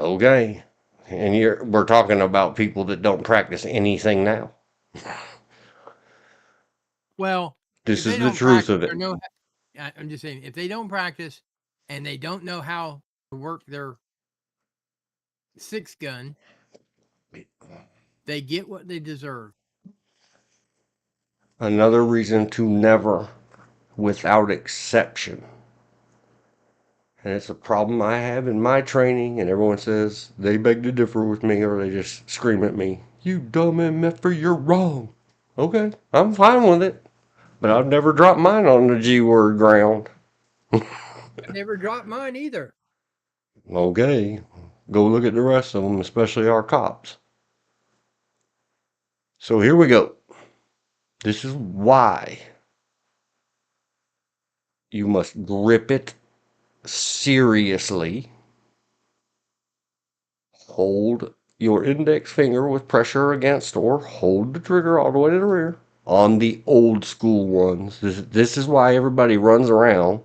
Okay. And we're talking about people that don't practice anything now. Well, if This they is the don't truth practice of or it. know, I'm just saying, if they don't practice and they don't know how to work their 6-gun, they get what they deserve. Another reason to never, without exception, and it's a problem I have in my training, and everyone says they beg to differ with me or they just scream at me, "You dumb MFer, you're wrong." Okay, I'm fine with it, but I've never dropped mine on the G word ground. I never dropped mine either. Okay, go look at the rest of them, especially our cops. So here we go. This is why you must grip it seriously. Hold your index finger with pressure against, or hold the trigger all the way to the rear on the old school ones. This is why everybody runs around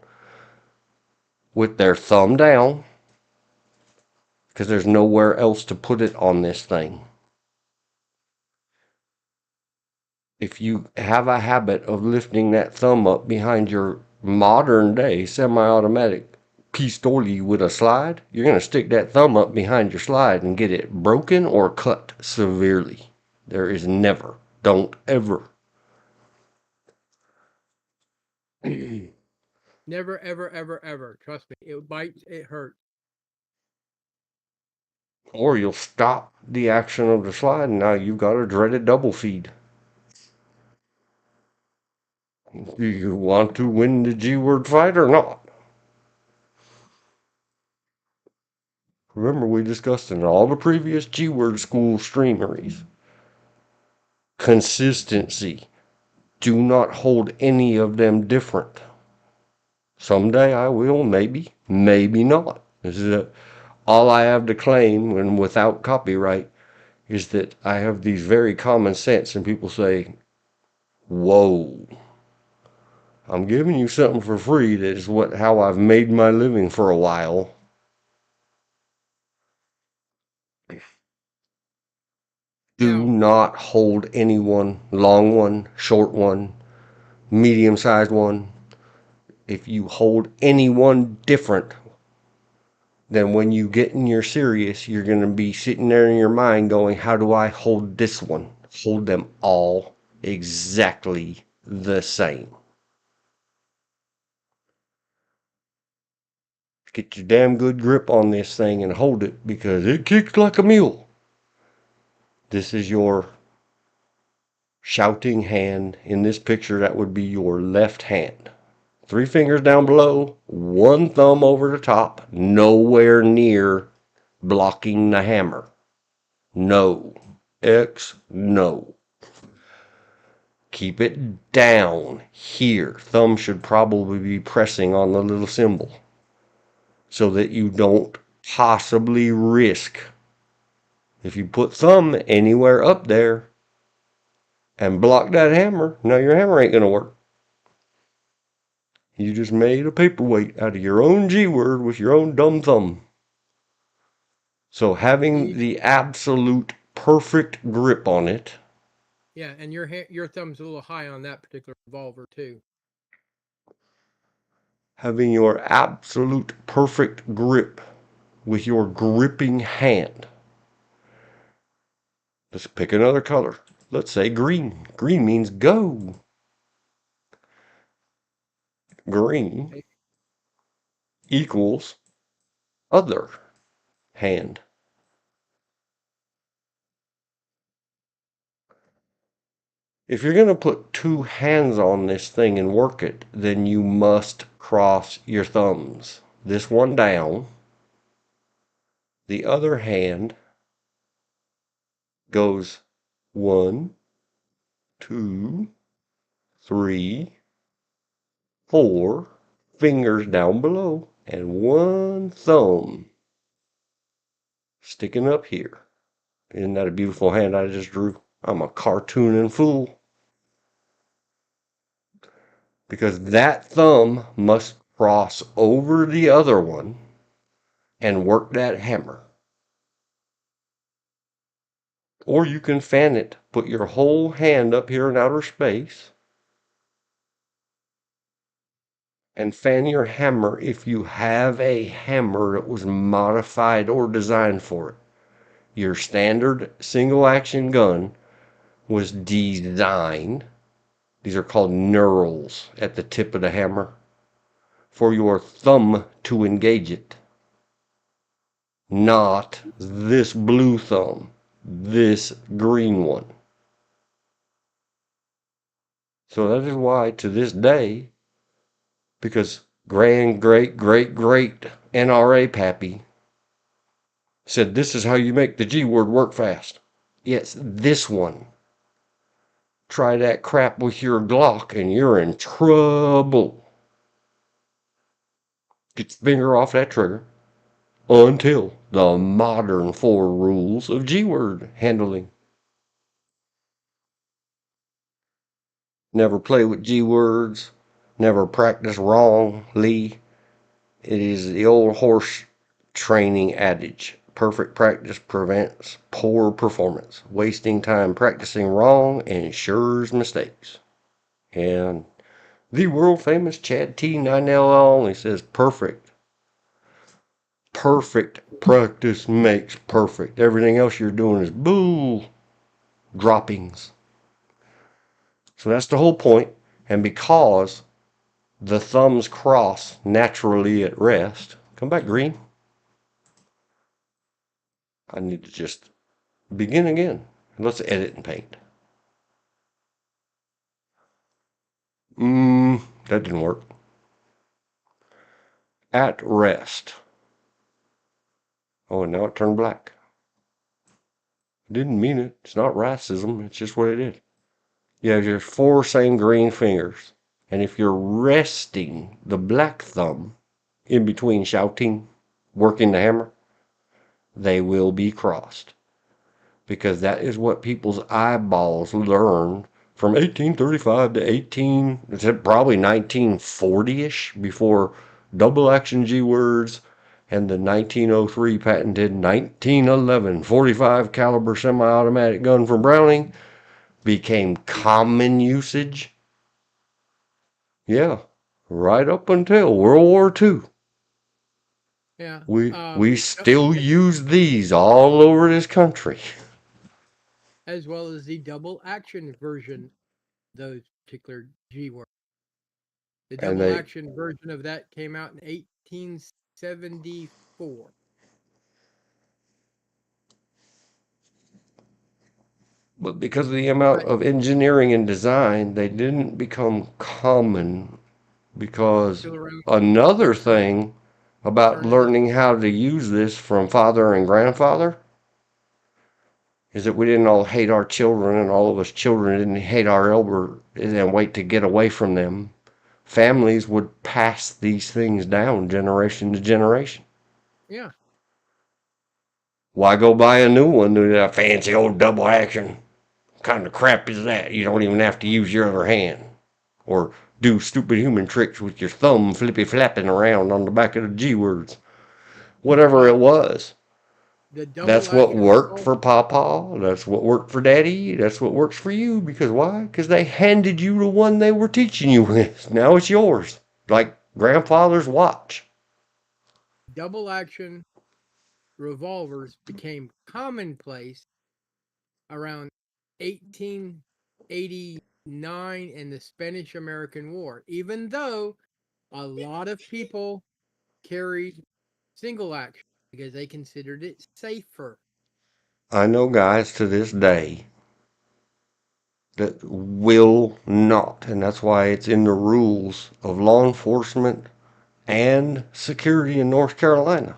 with their thumb down, because there's nowhere else to put it on this thing. If you have a habit of lifting that thumb up behind your modern day semi-automatic pistoli with a slide, you're going to stick that thumb up behind your slide and get it broken or cut severely. There is never, don't ever. Never, ever, ever, ever. Trust me, it bites, it hurts. Or you'll stop the action of the slide and now you've got a dreaded double feed. Do you want to win the G-word fight or not? Remember, we discussed in all the previous G-word school streameries. Consistency. Do not hold any of them different. Someday I will, maybe, maybe not. This is all I have to claim when without copyright is that I have these very common sense, and people say, whoa, I'm giving you something for free. That is how I've made my living for a while. Do Now, not hold anyone, long one, short one, medium-sized one. If you hold anyone different, then when you get in your serious, you're going to be sitting there in your mind going, how do I hold this one? Hold them all exactly the same. Get your damn good grip on this thing and hold it, because it kicks like a mule. This is your shouting hand. In this picture, that would be your left hand. 3 fingers down below, 1 thumb over the top, nowhere near blocking the hammer. No. X, no. Keep it down here. Thumb should probably be pressing on the little symbol so that you don't possibly risk. If you put thumb anywhere up there and block that hammer, now your hammer ain't going to work. You just made a paperweight out of your own G word with your own dumb thumb. So having the absolute perfect grip on it. yeah, and your thumb's a little high on that particular revolver too. Having your absolute perfect grip with your gripping hand. Let's pick another color. Let's say green. Green means go. Green equals other hand. If you're going to put 2 hands on this thing and work it, then you must cross your thumbs. This one down. The other hand goes 1, 2, 3, 4 fingers down below, and 1 thumb sticking up here. Isn't that a beautiful hand I just drew? I'm a cartooning fool. because that thumb must cross over the other one and work that hammer. Or you can fan it, put your whole hand up here in outer space, and fan your hammer if you have a hammer that was modified or designed for it. Your standard single action gun was designed, these are called knurls at the tip of the hammer, for your thumb to engage it. Not this blue thumb, this green one. So that is why to this day, because great NRA Pappy said this is how you make the G word work fast. Yes, this one. Try that crap with your Glock and you're in trouble. Get your finger off that trigger until the modern 4 rules of G word handling. Never play with G words. Never practice wrongly. It is the old horse training adage. Perfect practice prevents poor performance. Wasting time practicing wrong ensures mistakes. And the world famous Chad T 9LL only says perfect practice makes perfect. Everything else you're doing is bull droppings. So that's the whole point. And because the thumbs cross naturally at rest, come back, Green. I need to just begin again. Let's edit and paint. That didn't work. At rest. Oh, and now it turned black. Didn't mean it. It's not racism. It's just what it is. You have your 4 same green fingers. And if you're resting the black thumb in between shouting, working the hammer, they will be crossed. Because that is what people's eyeballs learned from 1835 to probably 1940-ish, before double action G words and the 1903 patented 1911 .45 caliber semi-automatic gun from Browning became common usage. Yeah, right up until World War II. Yeah. We still use these all over this country. As well as the double action version, those particular G words. The double action version of that came out in 1874. But because of the amount of engineering and design, they didn't become common. Because another thing about learning how to use this from father and grandfather is that we didn't all hate our children, and all of us children didn't hate our elder and wait to get away from them. Families would pass these things down generation to generation. Yeah. Why go buy a new one to that fancy old double action? What kind of crap is that? You don't even have to use your other hand. Or do stupid human tricks with your thumb flippy flapping around on the back of the G words. Whatever it was. That's what worked for Papa. That's what worked for Daddy. That's what works for you. Because why? Because they handed you the one they were teaching you with. Now it's yours. Like grandfather's watch. Double action revolvers became commonplace around 1889 in the Spanish-American War, even though a lot of people carried single action because they considered it safer. I know guys to this day that will not, and that's why it's in the rules of law enforcement and security in North Carolina.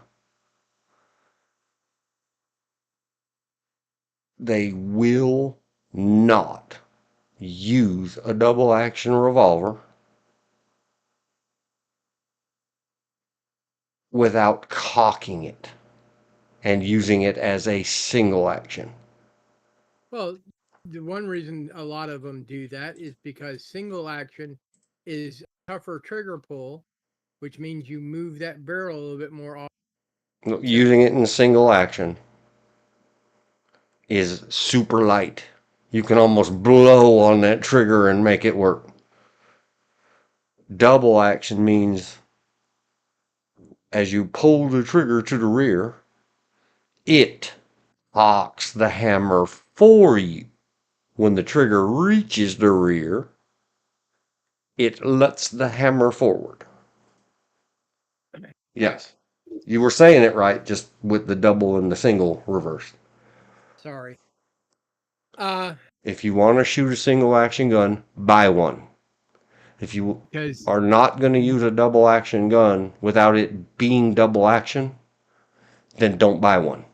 They will not use a double action revolver without cocking it and using it as a single action. Well, the one reason a lot of them do that is because single action is tougher trigger pull, which means you move that barrel a little bit more often. Using it in single action is super light. You can almost blow on that trigger and make it work. Double action means as you pull the trigger to the rear, it cocks the hammer for you. When the trigger reaches the rear, it lets the hammer forward. Yes. You were saying it right, just with the double and the single reversed. Sorry. If you want to shoot a single action gun, buy one. If you are not going to use a double action gun without it being double action, then don't buy one.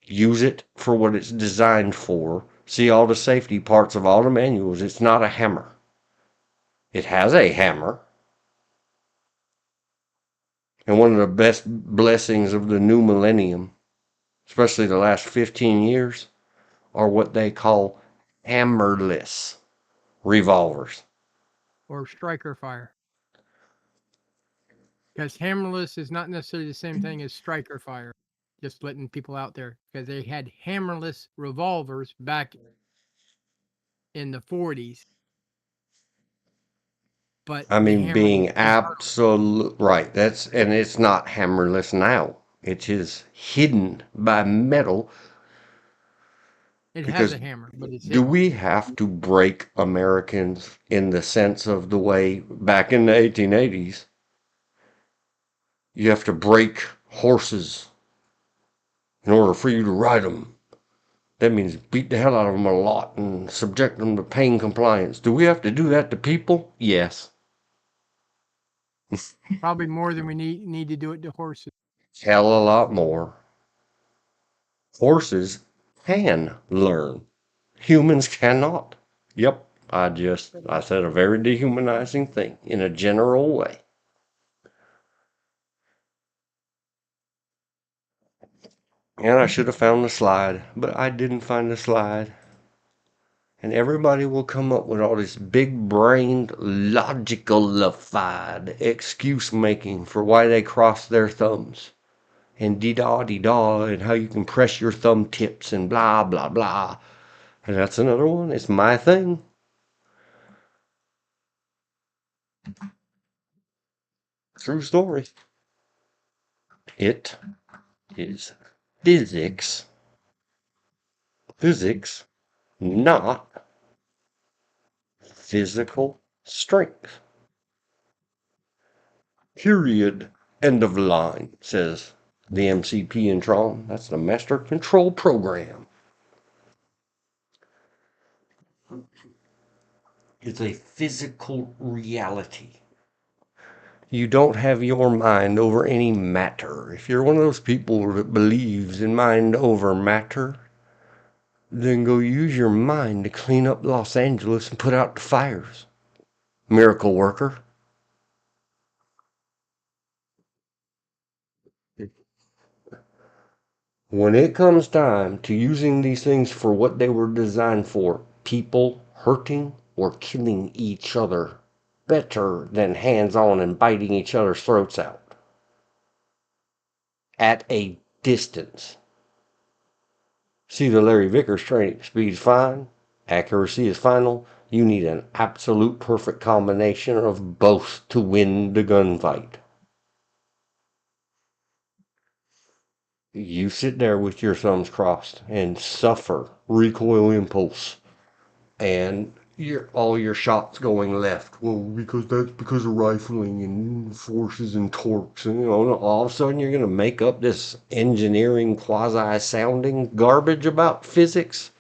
Use it for what it's designed for. See all the safety parts of all the manuals. It's not a hammer. It has a hammer. And one of the best blessings of the new millennium, especially the last 15 years, are what they call hammerless revolvers. Or striker fire. Because hammerless is not necessarily the same thing as striker fire. Just letting people out there. Because they had hammerless revolvers back in the 40s. But I mean, being absolute right. And it's not hammerless now. It is hidden by metal. It has a hammer, but it's do we have to break Americans in the sense of the way back in the 1880s? You have to break horses in order for you to ride them. That means beat the hell out of them a lot and subject them to pain compliance. Do we have to do that to people? Yes. Probably more than we need to do it to horses. Hell a lot more. Horses can learn. Humans cannot. Yep, I said a very dehumanizing thing in a general way. And I should have found the slide, but I didn't find the slide. And everybody will come up with all this big-brained, logicalified excuse making for why they cross their thumbs. And dee-da, and how you can press your thumb tips and blah, blah, blah. And that's another one. It's my thing. True story. It is physics. Physics, not physical strength. Period. End of line, says the MCP in Tron. That's the Master Control Program. It's a physical reality. You don't have your mind over any matter. If you're one of those people that believes in mind over matter, then go use your mind to clean up Los Angeles and put out the fires. Miracle worker. When it comes time to using these things for what they were designed for, people hurting or killing each other better than hands-on and biting each other's throats out. At a distance. See the Larry Vickers training. Speed's fine. Accuracy is final. You need an absolute perfect combination of both to win the gunfight. You sit there with your thumbs crossed and suffer recoil impulse. And all your shots going left. Well, because that's because of rifling and forces and torques. And, all of a sudden you're going to make up this engineering quasi-sounding garbage about physics.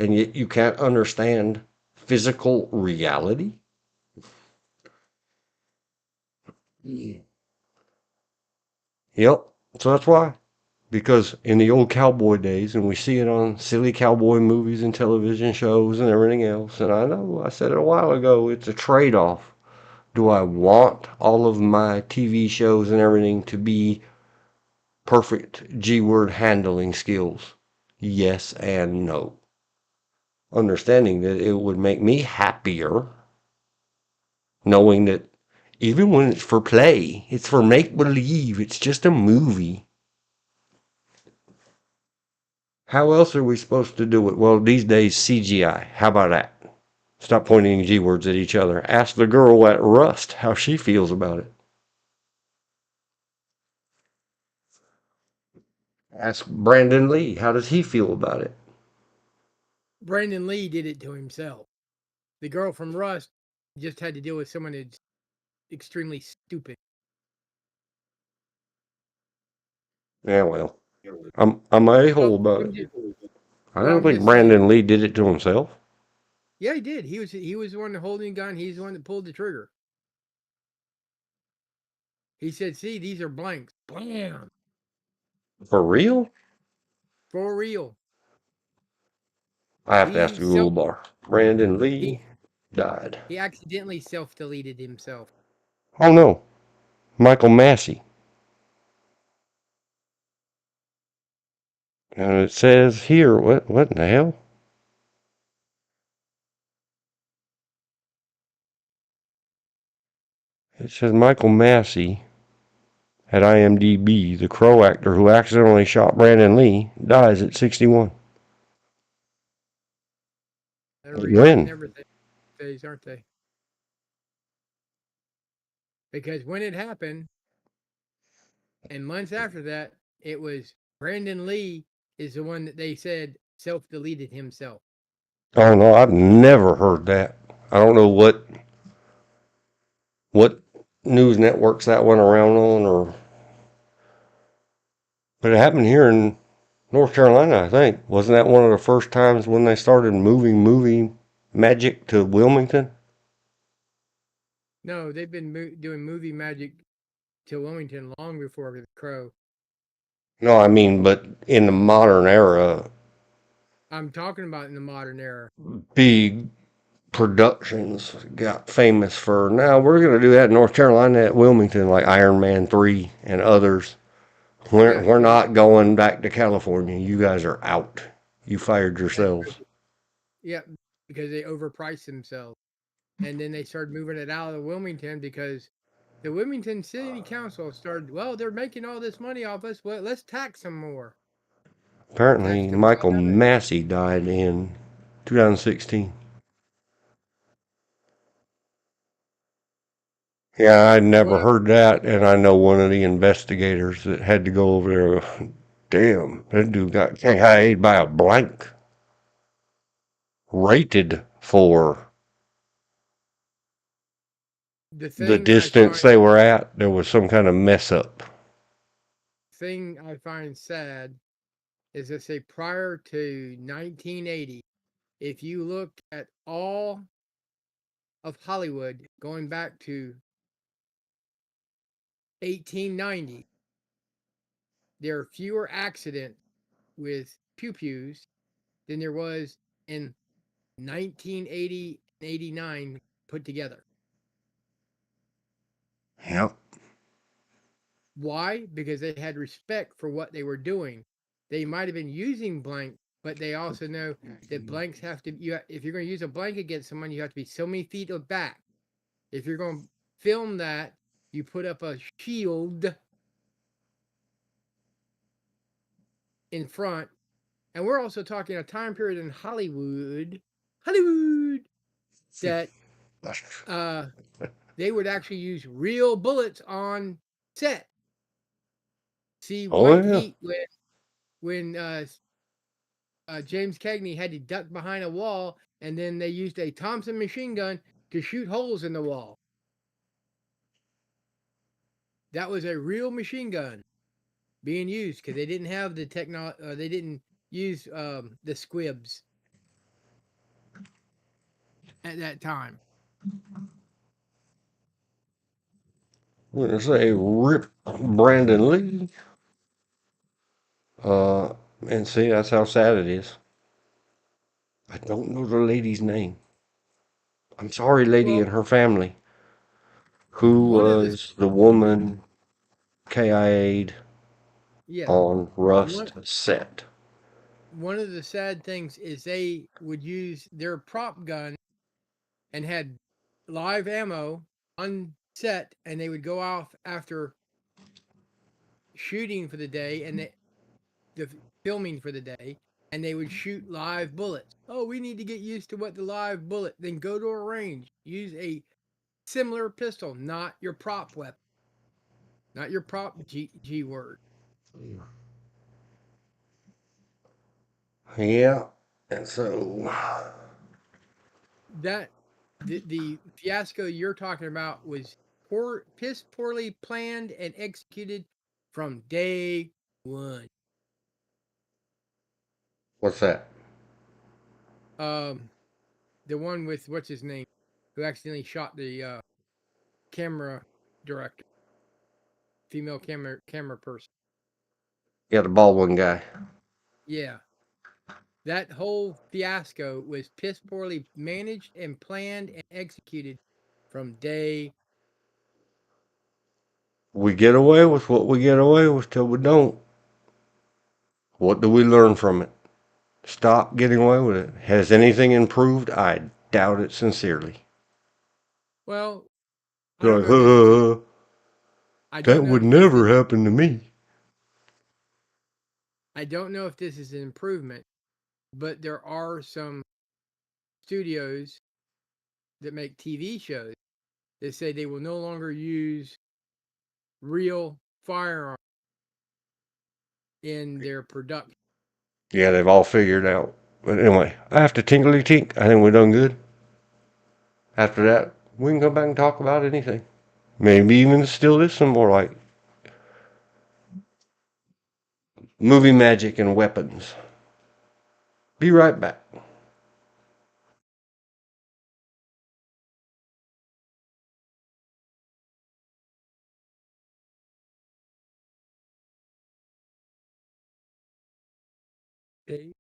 And yet you can't understand physical reality. Yep. So that's why. Because in the old cowboy days, and we see it on silly cowboy movies and television shows and everything else, and I know, I said it a while ago, it's a trade-off. Do I want all of my TV shows and everything to be perfect G-word handling skills? Yes and no. Understanding that it would make me happier knowing that even when it's for play, it's for make believe, it's just a movie. How else are we supposed to do it? Well, these days, CGI. How about that? Stop pointing G words at each other. Ask the girl at Rust how she feels about it. Ask Brandon Lee, how does he feel about it? Brandon Lee did it to himself. The girl from Rust just had to deal with someone who's extremely stupid. Yeah, well, I'm a a-hole Well, about it. I well, don't I'm think just saying. Brandon Lee did it to himself. Yeah, he did. He was the one holding the gun. He's the one that pulled the trigger. He said, "See, these are blanks. Blam, For real? for real." I have to ask He the Google self bar. Brandon he Lee died. he accidentally self deleted himself. Oh no, Michael Massey. And it says here, what in the hell? It says Michael Massey at IMDb, the Crow actor who accidentally shot Brandon Lee, dies at 61. They're rewriting When? everything these days, aren't they? Because when it happened, and months after that, it was Brandon Lee is the one that they said self deleted himself. Oh no, I've never heard that. I don't know what news networks that went around on, or but it happened here in North Carolina, I think. Wasn't that one of the first times when they started moving movie magic to Wilmington? No, they've been doing movie magic to Wilmington long before the Crow. No, I mean, but in the modern era, I'm talking about in the modern era. big productions got famous for, now we're going to do that in North Carolina at Wilmington, like Iron Man 3 and others. Yeah, We're not going back to California. You guys are out. You fired that's yourselves. yeah, because they overpriced themselves, and then they started moving it out of Wilmington because the Wilmington City Council started. Well, they're making all this money off us. Well, let's tax them more. Apparently, Taxed them the Michael hell out of it. Massey died in 2016. Yeah, I'd never Well, heard that, and I know one of the investigators that had to go over there. Damn, that dude got KIA'd by a blank. Rated for the the thing I distance find they were at. There was some kind of mess up. sad is that say prior to 1980, if you look at all of Hollywood going back to 1890, there are fewer accidents with pew pews than there was in 1980 and 89 put together. Yep. Why? Because they had respect for what they were doing. They might have been using blank, but they also know that blanks have to. If you're going to use a blank against someone, you have to be so many feet back. If you're going to film that, you put up a shield in front. And we're also talking a time period in Hollywood, that uh, they would actually use real bullets on set. See Oh White yeah. Heat when James Cagney had to duck behind a wall, and then they used a Thompson machine gun to shoot holes in the wall. That was a real machine gun being used because they didn't have the technology. They didn't use the squibs at that time. We're gonna say rip Brandon Lee. Uh, and see, that's how sad it is. I don't know the lady's name. I'm sorry, lady Well, and her family. Who one of the was the woman KIA'd yeah on one Rust set? one of the sad things is they would use their prop gun and had live ammo on set, and they would go off after shooting for the day and the filming for the day, and they would shoot live bullets. Oh, we need to get used to what the live bullet. Then go to a range, use a similar pistol, not your prop weapon, not your prop G word. Yeah. And so, That the fiasco you're talking about was piss poorly planned and executed from day one. what's that? Um, the one with what's his name, who accidentally shot the camera director, female camera person. Yeah, the Baldwin guy. Yeah, that whole fiasco was piss poorly managed and planned and executed from day. We get away with what we get away with till we don't. What do we learn from it? Stop getting away with it. Has anything improved? I doubt it sincerely. Well, I They're don't like, know if this is. I don't that know would if this is. never happen to me. I don't know if this is an improvement, but there are some studios that make TV shows that say they will no longer use real firearms in their production. Yeah, they've all figured out. But anyway, after Tinkly Tink, I think we're done good. After that, we can come back and talk about anything. Maybe even still this some more like movie magic and weapons. Be right back. They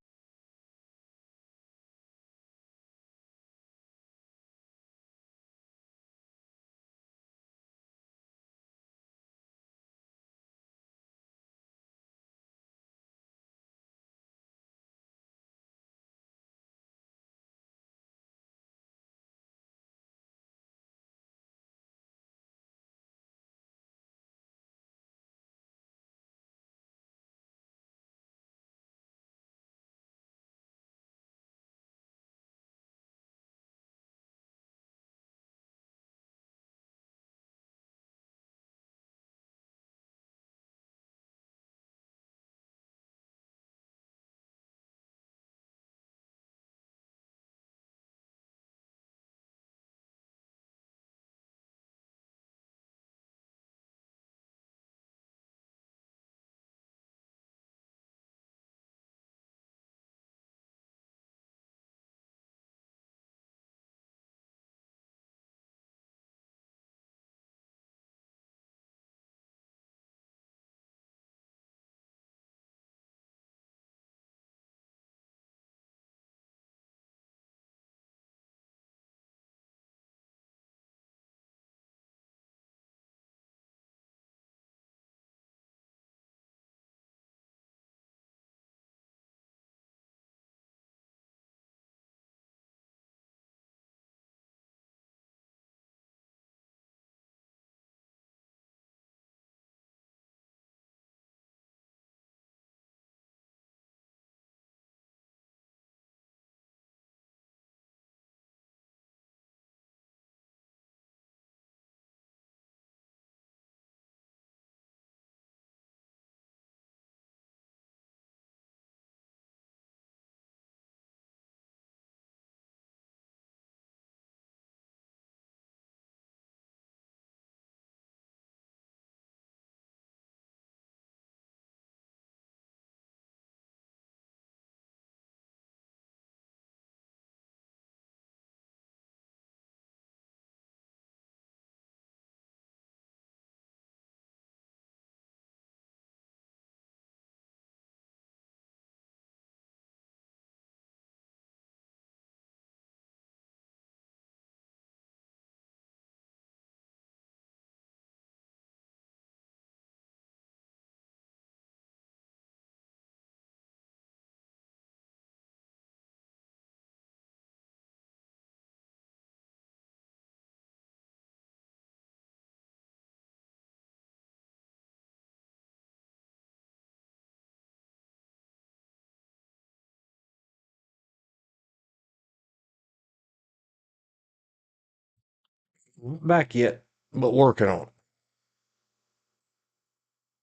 Not back yet, but working on it.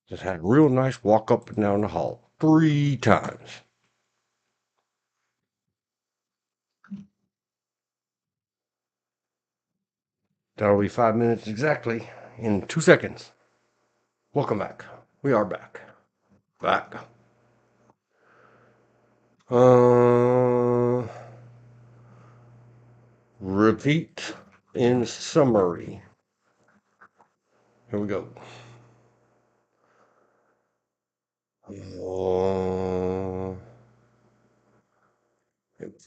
Just had a real nice walk up and down the hall 3 times. That'll be 5 minutes exactly in 2 seconds. Welcome back. We are back. Back. Repeat in summary. Here we go.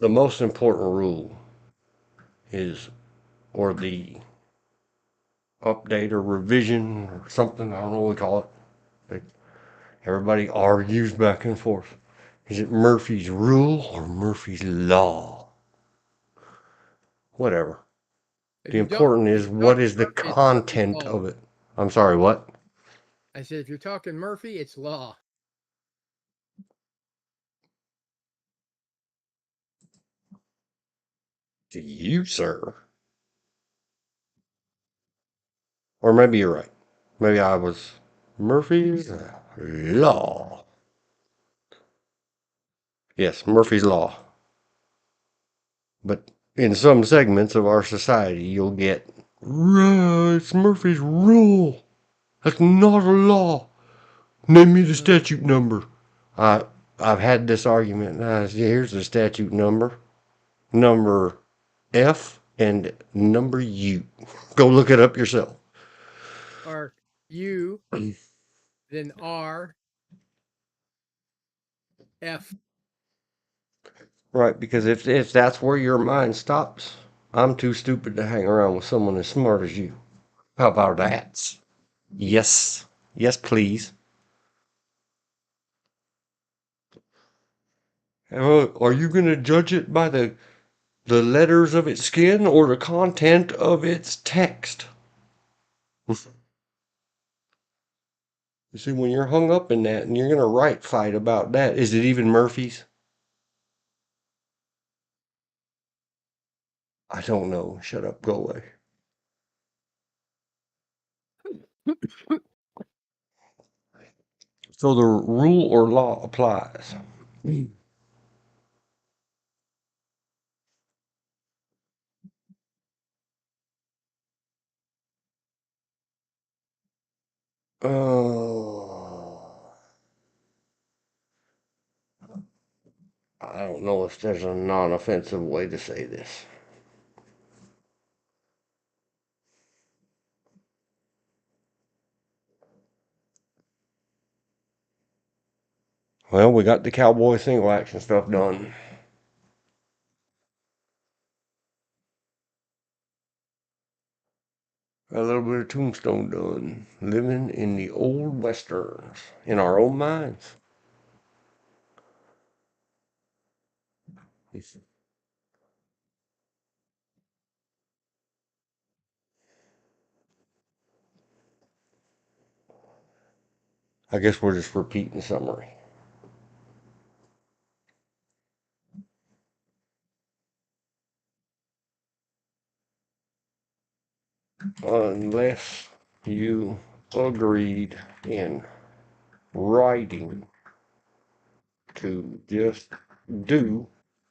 The most important rule is, or the update or revision or something, I don't know what we call it. Everybody argues back and forth. Is it Murphy's rule or Murphy's law? Whatever. If The you don't, important if is you're what talking is the Murphy, it's Murphy's content law. of it. I'm sorry, what? I said, if you're talking Murphy, it's law. To you, sir. Or maybe you're right. Maybe I was Murphy's law. Yes, Murphy's law. But in some segments of our society, you'll get, it's Murphy's rule. That's not a law. Name me the statute number. I've had this argument. Here's the statute number. Number F and number U. Go look it up yourself. Or U, then R, F. Right, because if that's where your mind stops, I'm too stupid to hang around with someone as smart as you. How about that? Yes. Yes, please. Are you going to judge it by the letters of its skin or the content of its text? You see, when you're hung up in that and you're going to fight about that, is it even Murphy's? I don't know. Shut up. Go away. So the rule or law applies. Oh, I don't know if there's a non-offensive way to say this. Well, we got the cowboy single action stuff done. A little bit of Tombstone done. Living in the old westerns in our own minds. I guess we're just repeating summary. Unless you agreed in writing to just do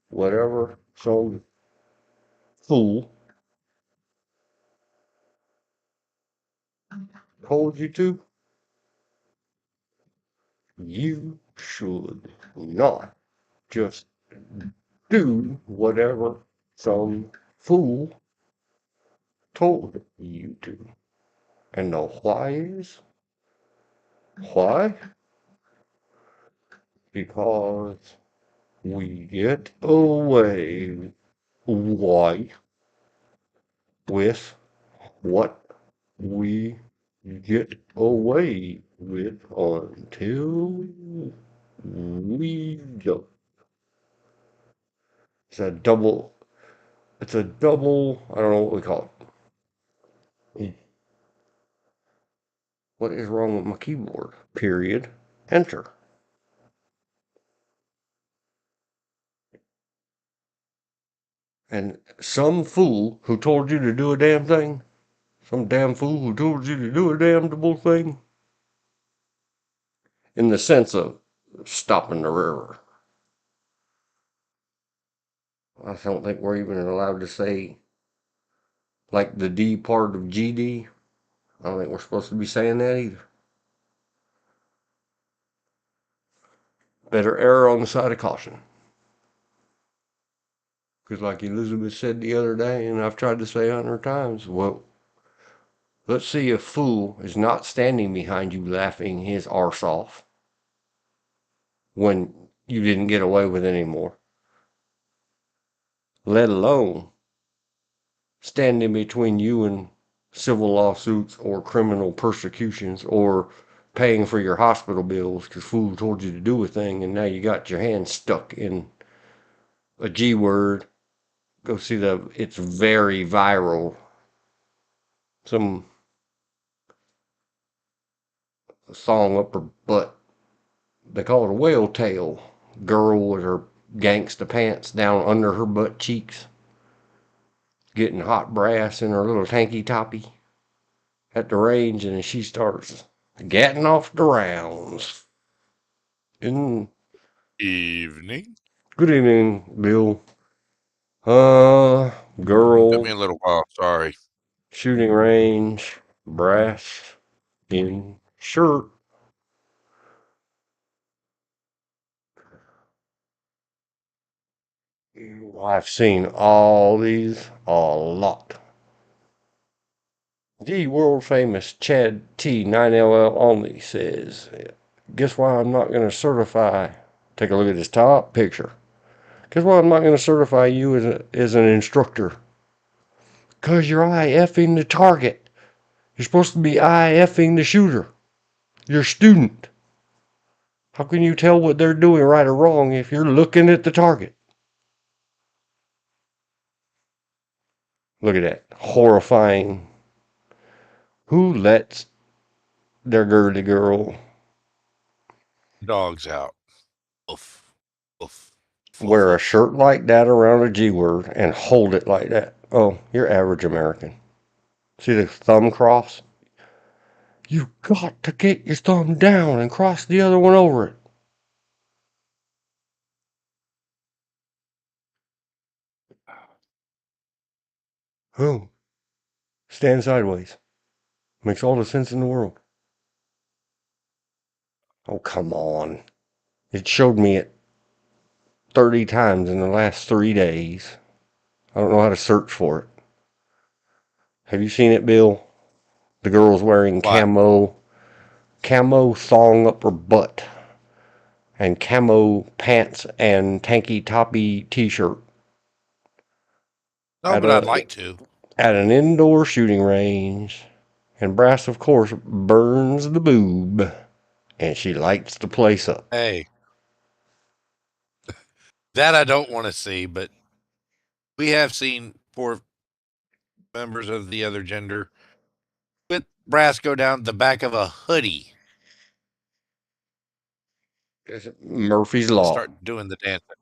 whatever some fool told you to, you should not just do whatever some fool told you to. And the why is? Why? Because we get away. Why? With what we get away with until we don't. It's a double, I don't know what we call it. What is wrong with my keyboard? Period. Enter. And some fool who told you to do a damn thing Some damn fool who told you to do a damnable thing. In the sense of stopping the river. I don't think we're even allowed to say, like, the D part of GD. I don't think we're supposed to be saying that either. Better err on the side of caution. Because like Elizabeth said the other day, and I've tried to say 100 times, well, let's see if fool is not standing behind you laughing his arse off when you didn't get away with it anymore. Let alone standing between you and civil lawsuits or criminal persecutions or paying for your hospital bills because fool told you to do a thing and now you got your hand stuck in a G word. Go see it's very viral. Some song up her butt. They call it a whale tail. Girl with her gangsta pants down under her butt cheeks. Getting hot brass in her little tanky toppy at the range, and she starts getting off the rounds. And Evening. good evening, Bill. Took me Girl, a little while. Sorry. shooting range, brass in shirt. I've seen all these a lot. The world famous Chad T9LL only says, guess why I'm not going to certify? Take a look at this top picture. Guess why I'm not going to certify you as an instructor? Because you're IFing the target. You're supposed to be IFing the shooter. Your student. How can you tell what they're doing right or wrong if you're looking at the target? Look at that. Horrifying. Who lets their girly girl Dog's out. Oof. Oof. wear a shirt like that around a G word and hold it like that? Oh, you're average American. See the thumb cross? You got to get your thumb down and cross the other one over it. Oh, stand sideways. Makes all the sense in the world. Oh, come on. It showed me it 30 times in the last 3 days. I don't know how to search for it. Have you seen it, Bill? The girl's wearing camo thong up her butt and camo pants and tanky toppy t-shirt. No, but I'd like to. At an indoor shooting range. And Brass, of course, burns the boob. And she lights the place up. Hey. That I don't want to see, but we have seen poor members of the other gender with brass go down the back of a hoodie. Murphy's Law. Start doing the dancing.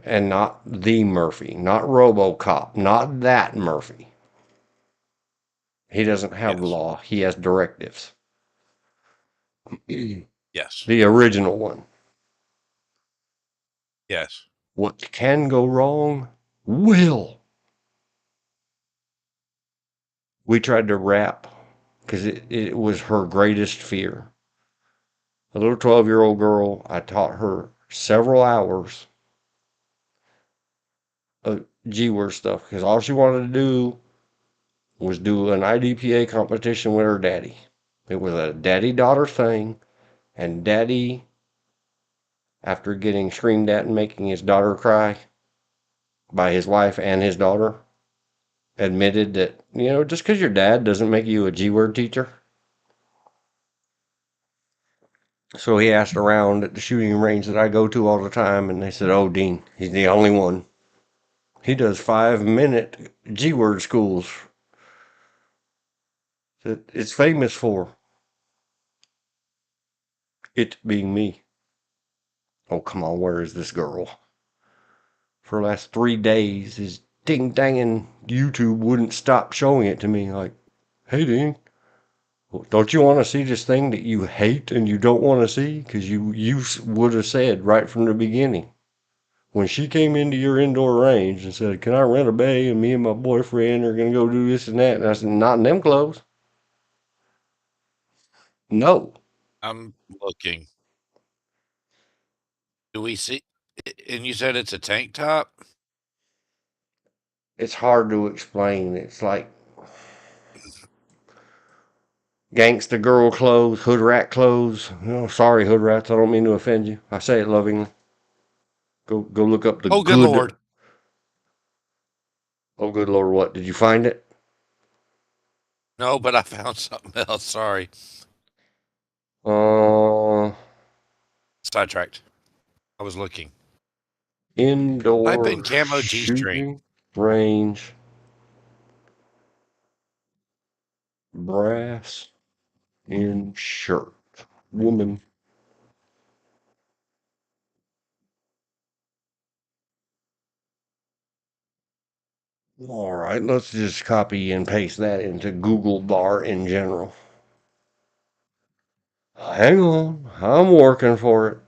And not the Murphy. Not RoboCop. Not that Murphy. He doesn't have law. He has directives. Yes. The original one. Yes. What can go wrong will. We tried to rap because it was her greatest fear. A little 12-year-old girl, I taught her several hours of G-word stuff because all she wanted to do was do an IDPA competition with her daddy. It was a daddy-daughter thing, and daddy, after getting screamed at and making his daughter cry by his wife and his daughter, admitted that, just because your dad doesn't make you a G-word teacher. So he asked around at the shooting range that I go to all the time, and they said, oh, Dean, he's the only one. He does 5-minute G-word schools that it's famous for. It being me. Oh, come on, where is this girl? For the last 3 days, his ding-danging YouTube wouldn't stop showing it to me. Like, Hey, Dean, don't you want to see this thing that you hate and you don't want to see? Because you would have said right from the beginning. When she came into your indoor range and said, "Can I rent a bay?" and me and my boyfriend are going to go do this and that, and I said, "Not in them clothes." No. I'm looking. Do we see? And you said it's a tank top? It's hard to explain. It's like gangsta girl clothes, hood rat clothes. Sorry, hood rats. I don't mean to offend you. I say it lovingly. Go look up the Oh, good good. Lord. Oh, good Lord, what? Did you find it? No, but I found something else. Sorry. Uh, Sidetracked. I was looking. Type in indoor camo G string. shooting range brass in shirt. Woman. All right, let's just copy and paste that into Google bar in general. Hang on, I'm working for it.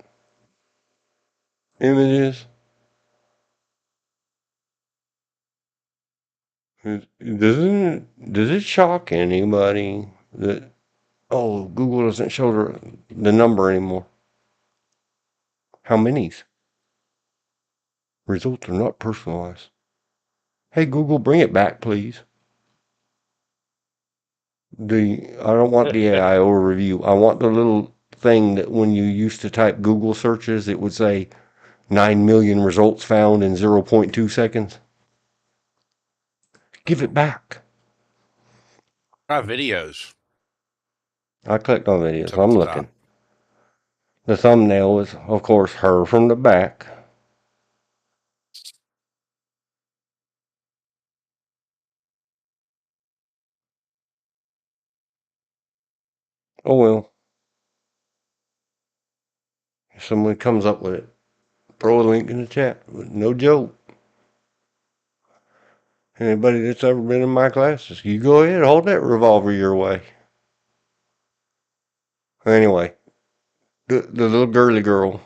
Images. Does it shock anybody that Google doesn't show the number anymore? How many's? Results are not personalized. Hey Google, bring it back, please. I don't want the AI overview. I want the little thing that when you used to type Google searches, it would say 9 million results found in 0.2 seconds. Give it back. Try videos. I clicked on It's videos. up at I'm the looking. top. The thumbnail is, of course, her from the back. Oh well. If someone comes up with it, throw a link in the chat. No joke. Anybody that's ever been in my classes, you go ahead, hold that revolver your way. Anyway, the little girly girl,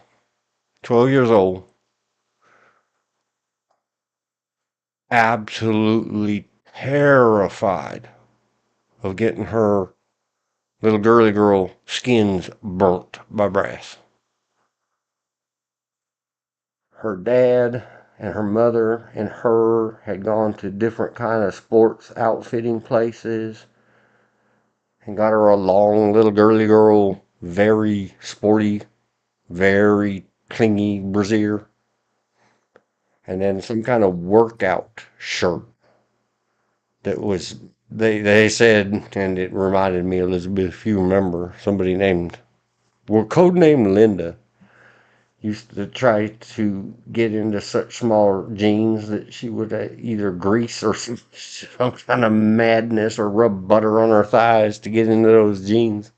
12 years old, absolutely terrified of getting her little girly girl skins burnt by brass. Her dad and her mother and her had gone to different kind of sports outfitting places and got her a long little girly girl, very sporty, very clingy brassiere, and then some kind of workout shirt that was they said, and it reminded me, Elizabeth, if you remember, somebody named, well, codenamed Linda, used to try to get into such small jeans that she would either grease or some kind of madness or rub butter on her thighs to get into those jeans.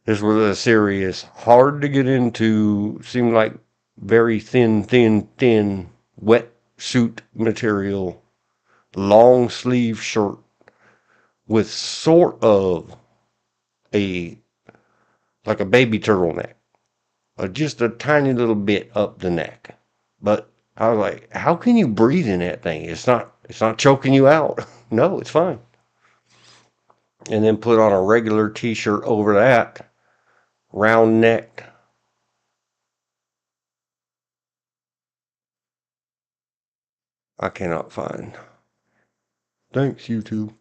This was a serious, hard to get into, seemed like very thin wet suit material, long sleeve shirt with sort of a, like a baby turtleneck, just a tiny little bit up the neck. But I was like, how can you breathe in that thing? It's not choking you out. No, it's fine. And then put on a regular t-shirt over that, round neck. I cannot find. Thanks, YouTube.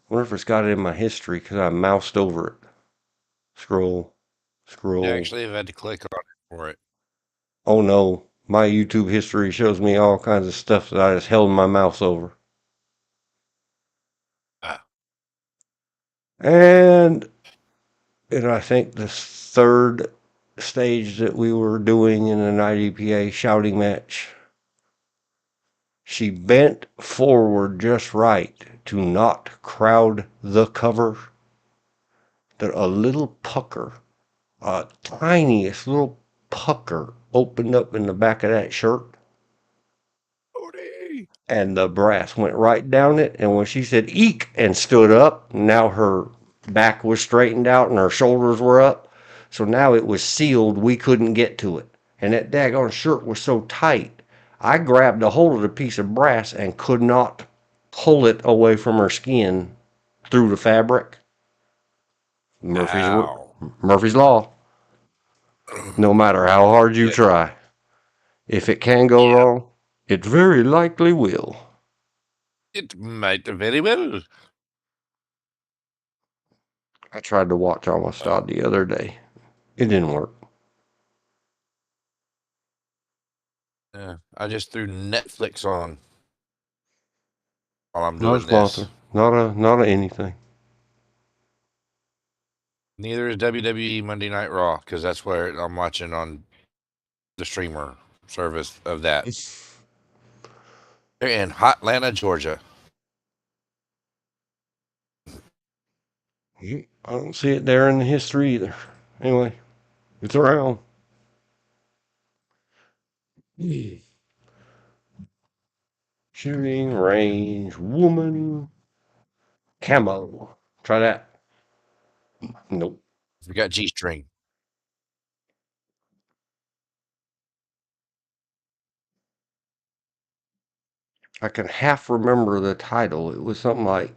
Wonder if it's got it in my history because I moused over it. Scroll, You scroll. actually have had to click on it for it. Oh no, my YouTube history shows me all kinds of stuff that I just held my mouse over. Ah. And I think the third stage that we were doing in an IDPA shouting match, she bent forward just right to not crowd the cover, that a little pucker, a tiniest little pucker, opened up in the back of that shirt. Cody! and the brass went right down it. And when she said "eek" and stood up, now her back was straightened out and her shoulders were up. So now it was sealed. We couldn't get to it. And that daggone shirt was so tight. I grabbed a hold of the piece of brass and could not pull it away from her skin through the fabric. Ow. Murphy's Law. No matter how hard you try. If it can go wrong, it very likely will. It might very well. I tried to watch Amistad the other day. It didn't work. Yeah, I just threw Netflix on while I'm Not a doing this. sponsor. Not a anything. Neither is WWE Monday Night Raw, because that's where I'm watching on the streamer service of that. They're in Hotlanta, Georgia. I don't see it there in the history either. Anyway, it's around. Shooting range woman camo. Try that. Nope. We got G-string. I can half remember the title. It was something like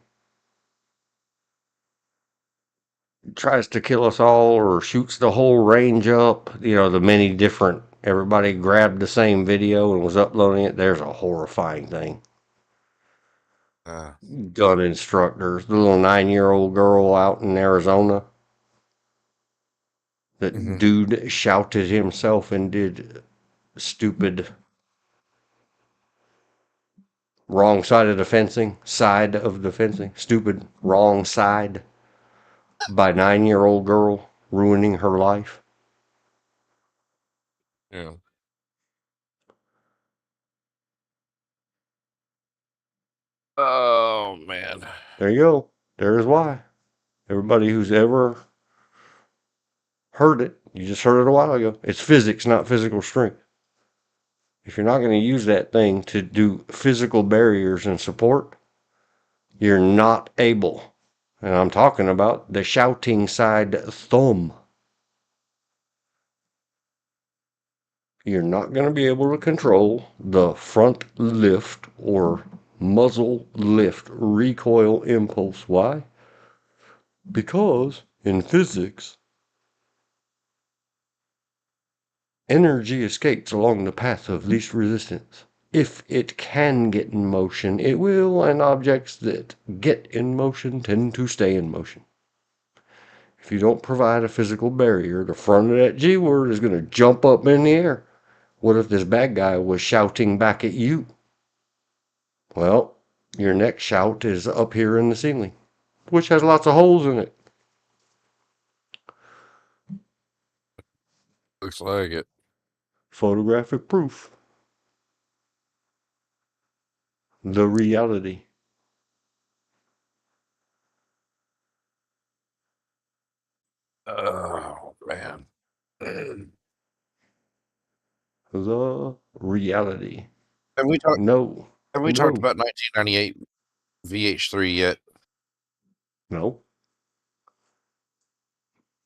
tries to kill us all or shoots the whole range up. You know, the many different, everybody grabbed the same video and was uploading it. There's a horrifying thing. Gun instructors, the little 9-year-old girl out in Arizona. That dude shouted himself and did stupid wrong side of the fencing, stupid wrong side by 9-year-old girl ruining her life. Yeah. Oh, man. There you go. There is why. Everybody who's ever heard it, you just heard it a while ago. It's physics, not physical strength. If you're not going to use that thing to do physical barriers and support, you're not able. And I'm talking about the shouting side thumb. You're not going to be able to control the front lift or muzzle lift recoil impulse. Why? Because in physics, energy escapes along the path of least resistance. If it can get in motion, it will, and objects that get in motion tend to stay in motion. If you don't provide a physical barrier, the front of that G word is going to jump up in the air. What if this bad guy was shouting back at you? Well, your next shout is up here in the ceiling, which has lots of holes in it. Looks like it. Photographic proof. The reality. Oh, man. The reality. Have we talked No. talked about 1998 VH3 yet? No.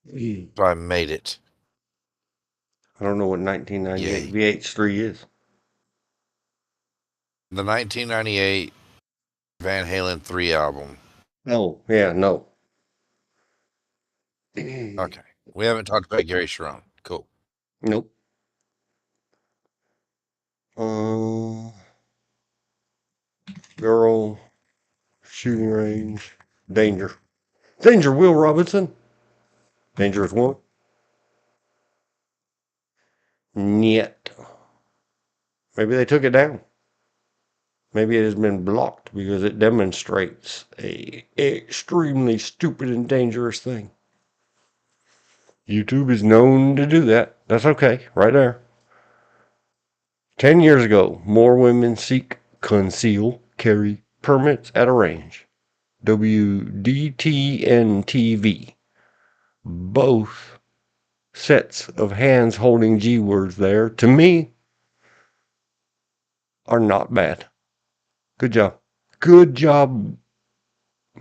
So I made it. I don't know what 1998 VH3 is. The 1998 Van Halen 3 album. Oh, yeah, no. Okay. We haven't talked about Gary Sherone. Cool. Nope. Girl, shooting range, danger. Danger, Will Robinson. Dangerous one. Yet. Maybe they took it down. Maybe it has been blocked because it demonstrates a extremely stupid and dangerous thing. YouTube is known to do that. That's okay, right there. 10 years ago, more women seek conceal carry permits at a range. WDT and TV. Both sets of hands holding G words there, to me, are not bad. Good job. Good job,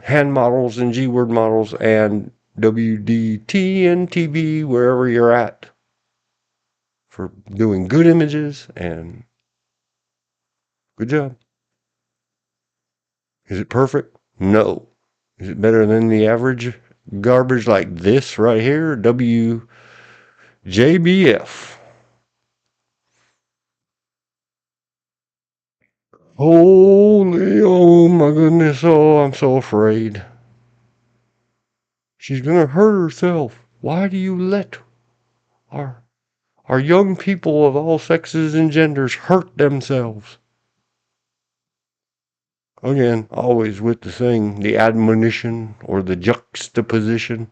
hand models and G-word models and WDT and TV, wherever you're at, for doing good images, and good job. Is it perfect? No. Is it better than the average garbage like this right here? WJBF. Holy, oh my goodness, oh, I'm so afraid. She's gonna hurt herself. Why do you let our young people of all sexes and genders hurt themselves? Again, always with the thing, the admonition or the juxtaposition.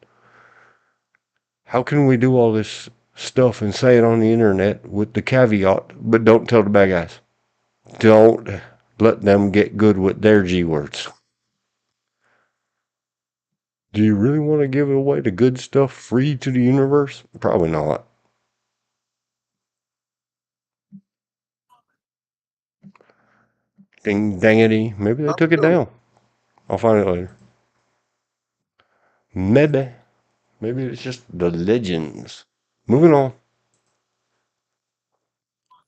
How can we do all this stuff and say it on the internet with the caveat, but don't tell the bad guys? Don't let them get good with their G words. Do you really want to give away the good stuff free to the universe? Probably not. Ding dangity. Maybe they took it down. I'll find it later. Maybe. Maybe it's just the legends. Moving on.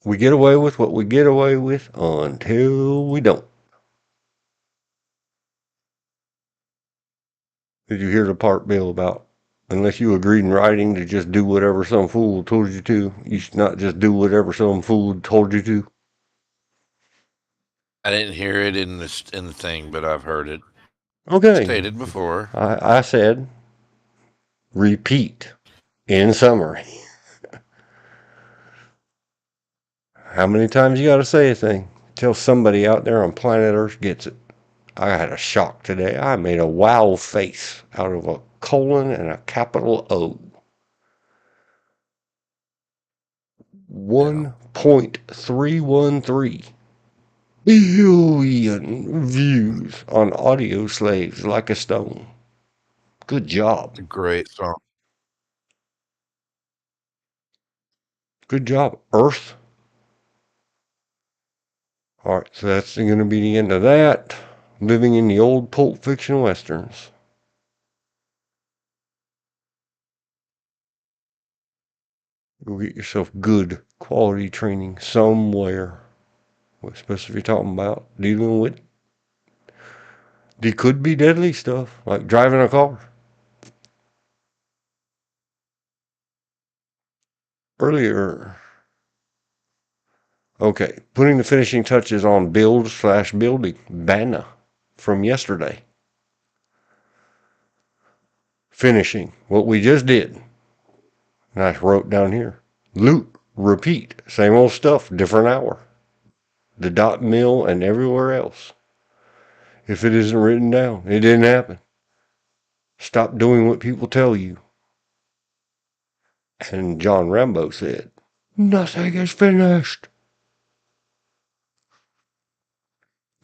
We get away with what we get away with until we don't. Did you hear the part, Bill, about unless you agreed in writing to just do whatever some fool told you to, you should not just do whatever some fool told you to? I didn't hear it in the thing, but I've heard it stated before. I said, repeat in summary. How many times you got to say a thing till somebody out there on planet Earth gets it? I had a shock today. I made a wow face out of a colon and a capital O. 1.313 billion views on Audioslaves like a stone. Good job. It's a great song. Good job, Earth. All right, so that's going to be the end of that. Living in the old Pulp Fiction Westerns. Go get yourself good quality training somewhere. Especially if you're talking about dealing with the could be deadly stuff, like driving a car. Earlier. Okay, putting the finishing touches on building Bana from yesterday. Finishing what we just did. And I wrote down here. Loot, repeat, same old stuff, different hour. The dot mill and everywhere else. If it isn't written down, it didn't happen. Stop doing what people tell you. And John Rambo said, nothing is finished.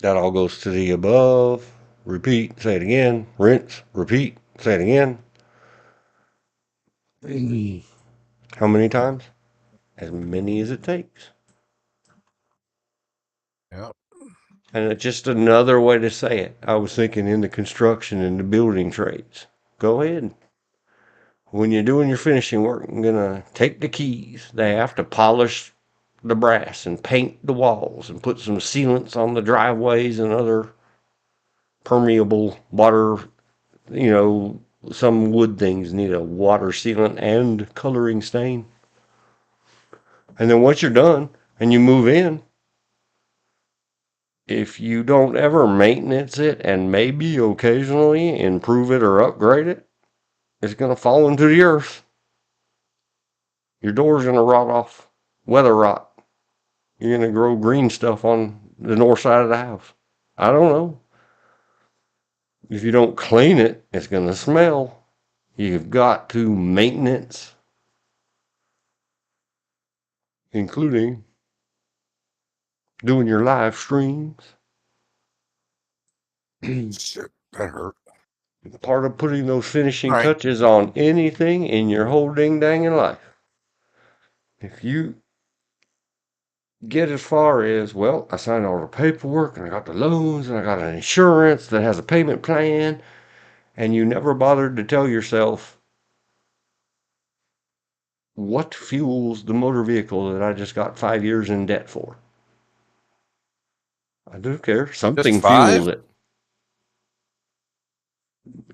That all goes to the above. Repeat, say it again. Rinse, repeat, say it again. How many times? As many as it takes. Yep. And it's just another way to say it. I was thinking in the construction and the building trades. Go ahead. When you're doing your finishing work, I'm going to take the keys. They have to polish the brass and paint the walls and put some sealants on the driveways and other permeable water, some wood things need a water sealant and coloring stain. And then once you're done and you move in, if you don't ever maintenance it and maybe occasionally improve it or upgrade it, it's going to fall into the earth. Your door's going to rot off. Weather rot. You're going to grow green stuff on the north side of the house. I don't know. If you don't clean it, it's going to smell. You've got to maintenance, including doing your live streams. Shit, that hurt. Part of putting those finishing touches on anything in your whole ding dang life. If you get as far as, well, I signed all the paperwork and I got the loans and I got an insurance that has a payment plan, and you never bothered to tell yourself what fuels the motor vehicle that I just got 5 years in debt for. I don't care. Just Something 5? fuels it.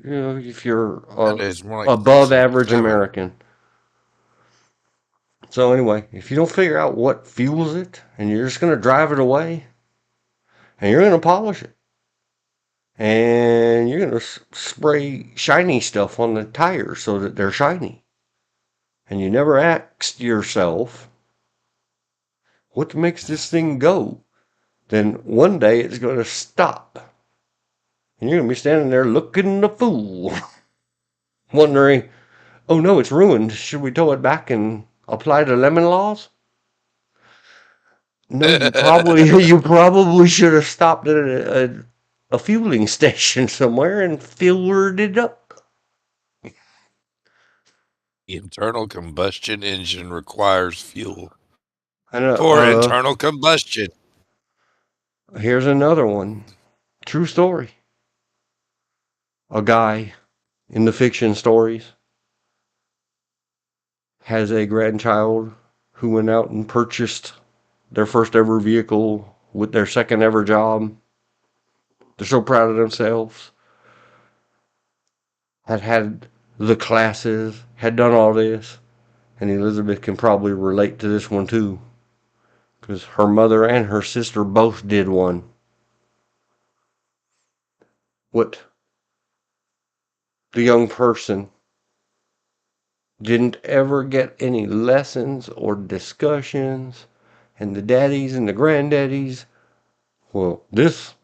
You know, if you're That is more like above 6 or average 7. American. So anyway, if you don't figure out what fuels it and you're just going to drive it away and you're going to polish it and you're going to spray shiny stuff on the tires so that they're shiny, and you never asked yourself what makes this thing go, then one day it's going to stop and you're going to be standing there looking a fool wondering, oh no, it's ruined. Should we tow it back and apply the lemon laws? No, you probably should have stopped at a fueling station somewhere and filled it up. The internal combustion engine requires fuel And for internal combustion. here's another one. True story. A guy in the fiction stories has a grandchild who went out and purchased their first ever vehicle with their second ever job. They're so proud of themselves. Had the classes, had done all this. And Elizabeth can probably relate to this one too, because her mother and her sister both did one. What the young person didn't ever get any lessons or discussions, and the daddies and the granddaddies, well, this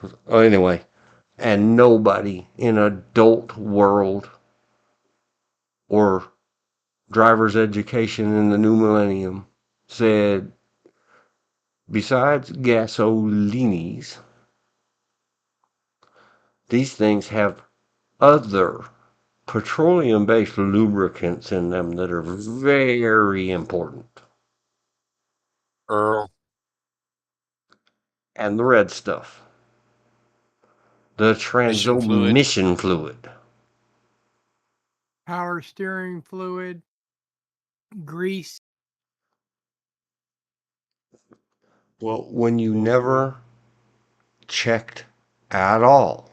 was, anyway, and nobody in adult world or driver's education in the new millennium said, besides gasolinis, these things have other petroleum-based lubricants in them that are very important. Earl. And the red stuff. The transmission fluid. Power steering fluid, grease. Well, when you never checked at all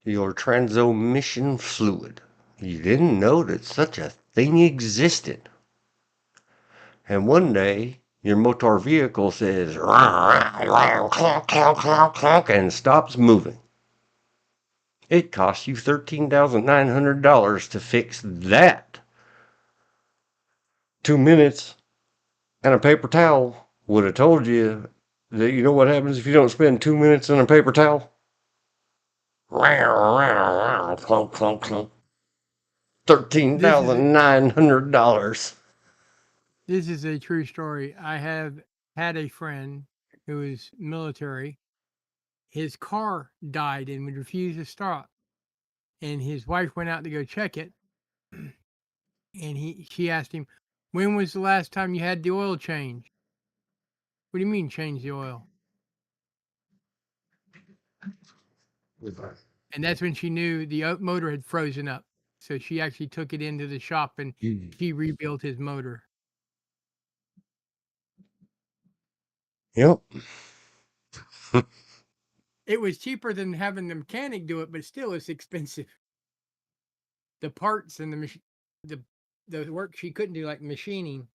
your transmission fluid, you didn't know that such a thing existed. And one day, your motor vehicle says, clonk, clonk, clonk, clonk, and stops moving. It costs you $13,900 to fix that. 2 minutes and a paper towel would have told you that, you know what happens if you don't spend 2 minutes in a paper towel? Clonk, clonk, clonk. $13,900. This is a true story. I have had a friend who is military. His car died and would refuse to start. And his wife went out to go check it. And she asked him, when was the last time you had the oil changed? What do you mean change the oil? And that's when she knew the motor had frozen up. So she actually took it into the shop and she rebuilt his motor. Yep. It was cheaper than having the mechanic do it, but still it's expensive. The parts and the work she couldn't do, like machining.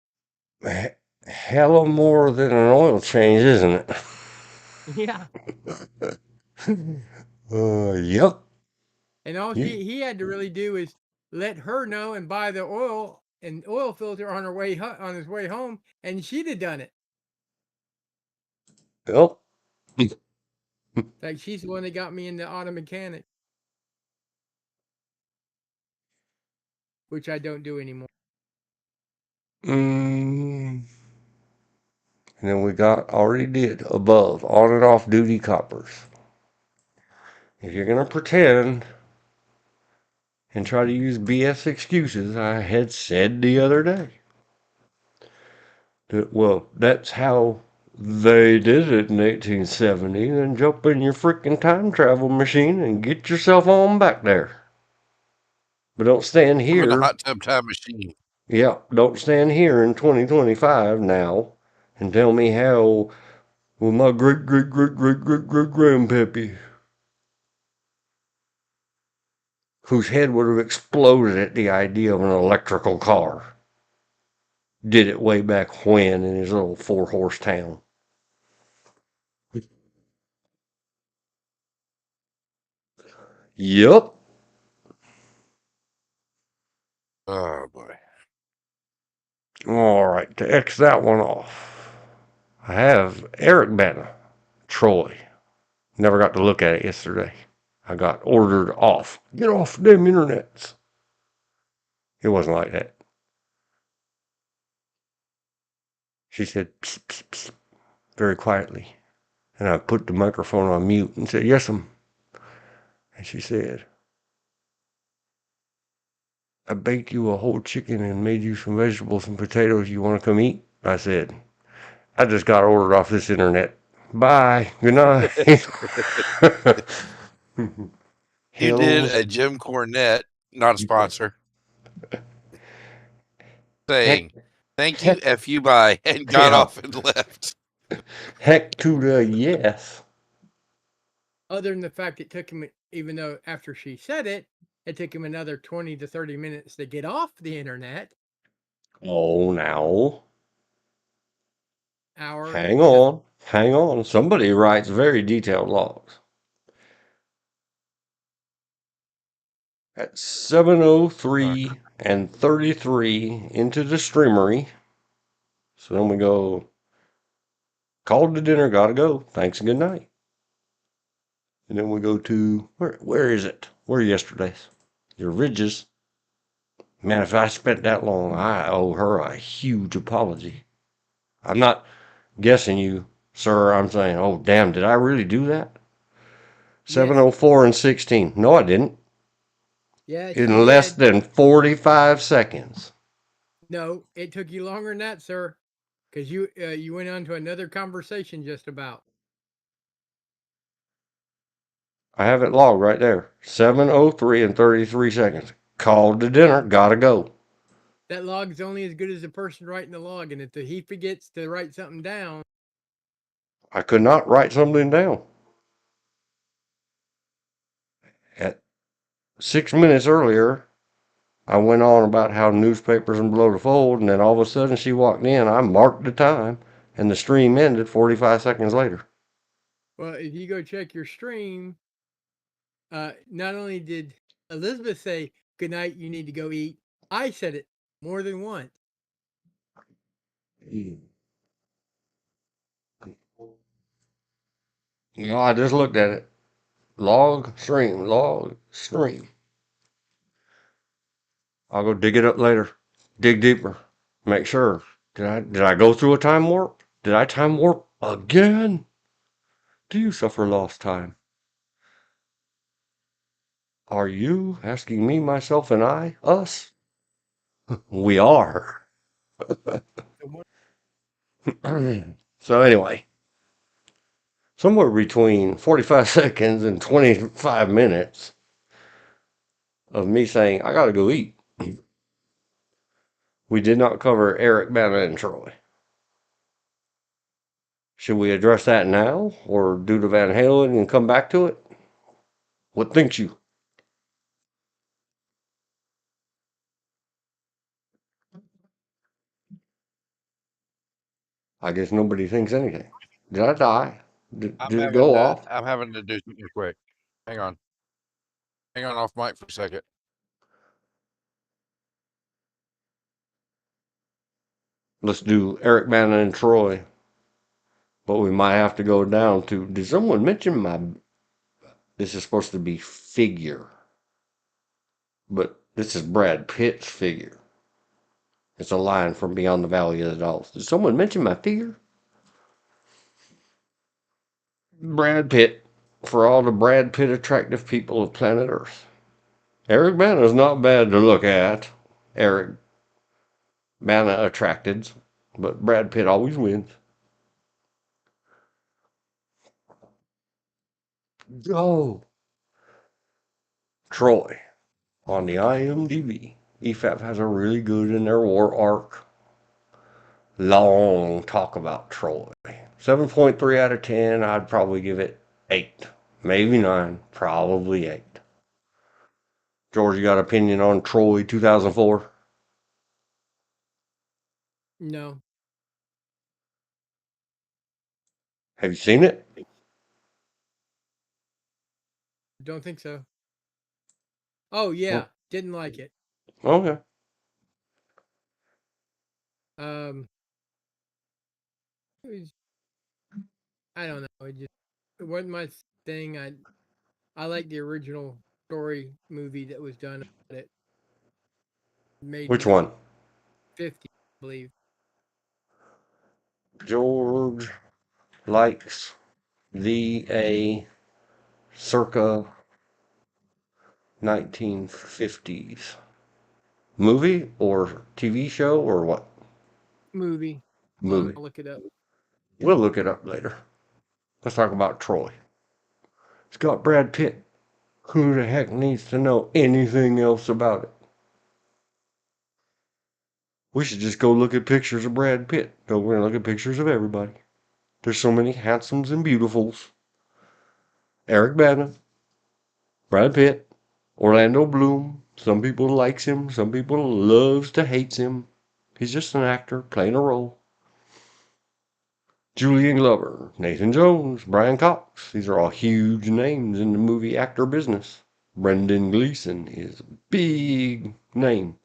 Hella more than an oil change, isn't it? Yeah. Yep. And all he had to really do is let her know and buy the oil and oil filter on his way home, and she'd have done it. Yep. Like, she's the one that got me into auto mechanic, which I don't do anymore. And then we already did above, on and off duty coppers. If you're going to pretend and try to use BS excuses, I had said the other day, Well, that's how they did it in 1870. Then jump in your freaking time travel machine and get yourself on back there. But don't stand I'm in a here. hot tub time machine. Yeah, don't stand here in 2025 now and tell me how, well, my great grandpappy, whose head would have exploded at the idea of an electrical car, did it way back when in his little 4-horse town. Yup. Oh boy. All right, to X that one off, I have Eric Bana, Troy. Never got to look at it yesterday. I got ordered off. Get off them internets. It wasn't like that. She said, psst, psst, psst, very quietly. And I put the microphone on mute and said, yes'm. And she said, I baked you a whole chicken and made you some vegetables and potatoes. You want to come eat? I said, I just got ordered off this internet. Bye. Good night. You did Hills. a Jim Cornette, not a sponsor, Heck, saying, thank you, heck, F you, bye, and got yeah. off and left. Heck to the yes. Other than the fact it took him, even though after she said it, it took him another 20 to 30 minutes to get off the internet. Oh, now. Hour. Hang on. Hang on. Somebody writes very detailed logs. At 7:03 and 33 into the streamery. So then we go, called to dinner, gotta go. Thanks and good night. And then we go to, where is it? Where are yesterday's? Your Ridges. Man, if I spent that long, I owe her a huge apology. I'm not guessing you, sir. I'm saying, oh, damn, did I really do that? 7:04 and 16. No, I didn't. Yeah, In less than 45 seconds. No, it took you longer than that, sir, because you went on to another conversation just about. I have it logged right there. 7:03 and 33 seconds. Called to dinner, gotta go. That log is only as good as the person writing the log, and if he forgets to write something down, I could not write something down. At 6 minutes earlier, I went on about how newspapers and below the fold, and then all of a sudden she walked in. I marked the time, and the stream ended 45 seconds later. well, if you go check your stream, not only did Elizabeth say, good night, you need to go eat, I said it more than once. No, I just looked at it. Log, stream, log, stream. I'll go dig it up later. Dig deeper. Make sure. Did I go through a time warp? Did I time warp again? Do you suffer lost time? Are you asking me, myself, and I? Us? We are. So anyway, somewhere between 45 seconds and 25 minutes of me saying, I gotta go eat. We did not cover Eric, Bana, and Troy. Should we address that now or do the Van Halen and come back to it? What thinks you? I guess nobody thinks anything. Did I die? Did it go off? I'm having to do something quick. Hang on. Hang on off mic for a second. Let's do Eric, Bana, and Troy. But we might have to go down to, did someone mention this is supposed to be figure. But this is Brad Pitt's figure. It's a line from Beyond the Valley of the Dolls. Did someone mention my figure? Brad Pitt. For all the Brad Pitt attractive people of planet Earth. Eric Bana is not bad to look at. Eric Bana attracted. but Brad Pitt always wins. Oh, Troy on the IMDb. EFAP has a really good in their war arc. Long talk about Troy. 7.3 out of 10. I'd probably give it 8. Maybe 9. Probably 8. George, you got an opinion on Troy 2004? No, Have you seen it? don't think so. Oh yeah, Oh, didn't like it. okay. Um, it was, I don't know. It wasn't my thing. I like the original story movie that was done about it, made in Which the one? 50s, I believe. George likes a circa 1950s movie or TV show or what? Movie. I'll Movie. look it up. We'll look it up later. Let's talk about Troy. It's got Brad Pitt. Who the heck needs to know anything else about it? We should just go look at pictures of Brad Pitt. No, we're gonna look at pictures of everybody. There's so many handsomes and beautifuls. Eric Bana, Brad Pitt, Orlando Bloom. Some people likes him. Some people loves to hates him. He's just an actor playing a role. Julian Glover, Nathan Jones, Brian Cox. These are all huge names in the movie actor business. Brendan Gleeson is a big name.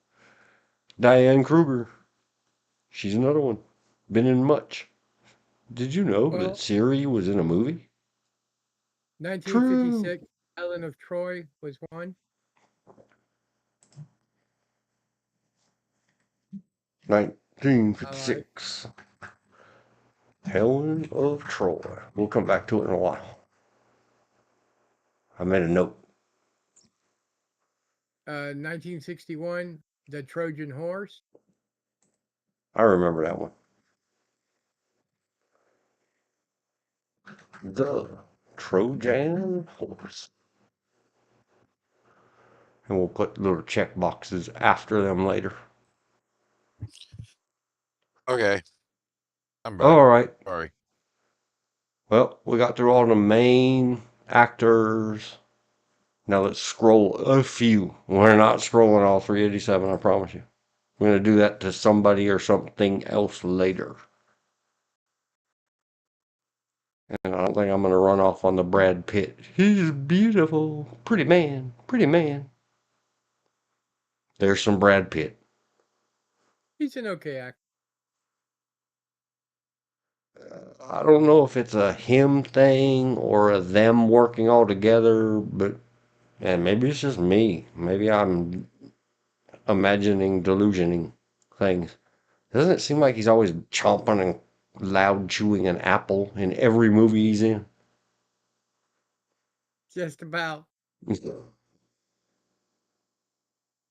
Diane Kruger. She's another one. Been in much. Did you know that Well, Siri was in a movie? True. 1956, Helen of Troy was one. I like. 1956. Helen of Troy. We'll come back to it in a while. I made a note. 1961, The Trojan Horse. I remember that one. The Trojan Horse. And we'll put little check boxes after them later. Okay, I'm back. All right. Sorry. Well, we got through all the main actors. Now let's scroll a few. We're not scrolling all 387, I promise you. We're going to do that to somebody or something else later. And I don't think I'm going to run off on the Brad Pitt. He's beautiful. Pretty man. Pretty man. There's some Brad Pitt. He's an okay actor. I don't know if it's a him thing or a them working all together, but and maybe it's just me. Maybe I'm imagining, delusioning things. Doesn't it seem like he's always chomping and loud chewing an apple in every movie he's in? Just about.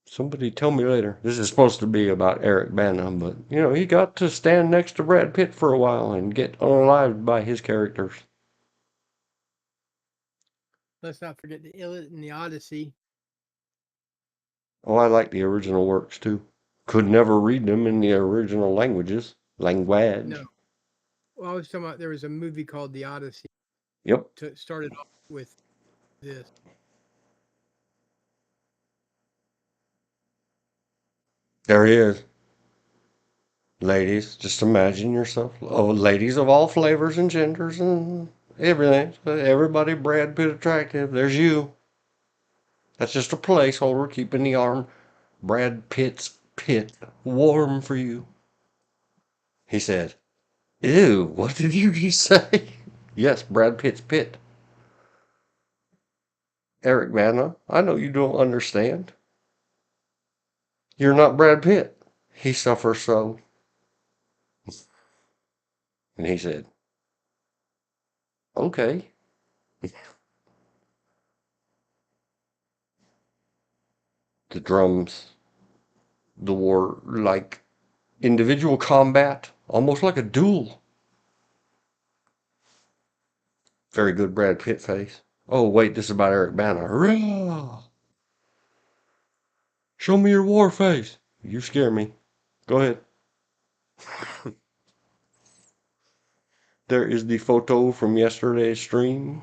Somebody tell me later. This is supposed to be about Eric Bana, but you know, he got to stand next to Brad Pitt for a while and get unalived by his characters. Let's not forget the Iliad and the Odyssey. Oh, I like the original works too. Could never read them in the original languages. No. Language. Well, I was talking about there was a movie called The Odyssey. Yep. Started off with this. There he is. Ladies, just imagine yourself. Oh, ladies of all flavors and genders and everything. Everybody Brad Pitt attractive. There's you. That's just a placeholder keeping the arm Brad Pitt's pit warm for you. He said, ew, what did you just say? Yes, Brad Pitt's pit. Eric Bana, I know you don't understand. You're not Brad Pitt. He suffers so. And he said, okay. The drums, the war like individual combat Almost like a duel. Very good Brad Pitt face. Oh, wait, this is about Eric Bana. Hurrah! Show me your war face. You scare me. Go ahead. There is the photo from yesterday's stream.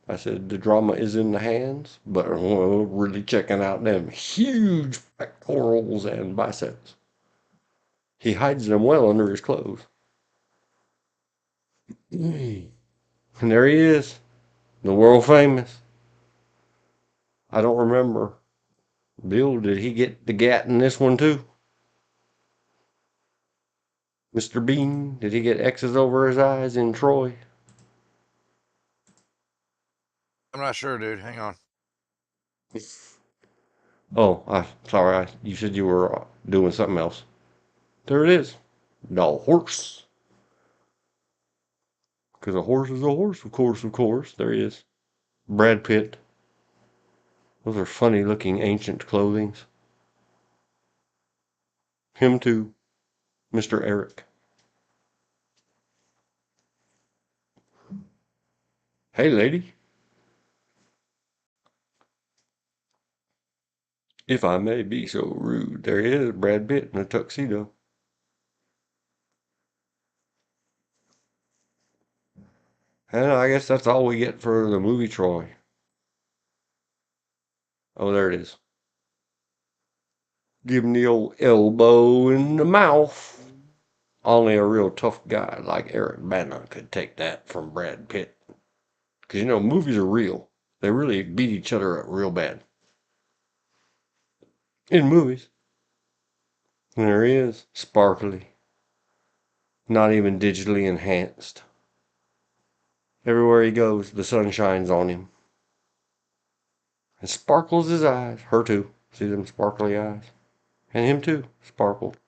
I said the drama is in the hands, but really checking out them huge pectorals and biceps. He hides them well under his clothes. And there he is, the world famous. I don't remember. Bill, did he get the gat in this one too? Mr. Bean, did he get X's over his eyes in Troy? I'm not sure, dude. Hang on. Oh, sorry. You said you were doing something else. There it is. The horse. Because a horse is a horse, of course, of course. There he is. Brad Pitt. Those are funny looking ancient clothings. Him too. Mr. Eric. Hey, lady. If I may be so rude. There he is, Brad Pitt in a tuxedo. And I guess that's all we get for the movie Troy. Oh, there it is. Give him the old elbow in the mouth. Only a real tough guy like Eric Bana could take that from Brad Pitt. Because, movies are real. They really beat each other up real bad. In movies. And there he is, sparkly. Not even digitally enhanced. Everywhere he goes, the sun shines on him. And sparkles his eyes. Her too. See them sparkly eyes? And him too, sparkled.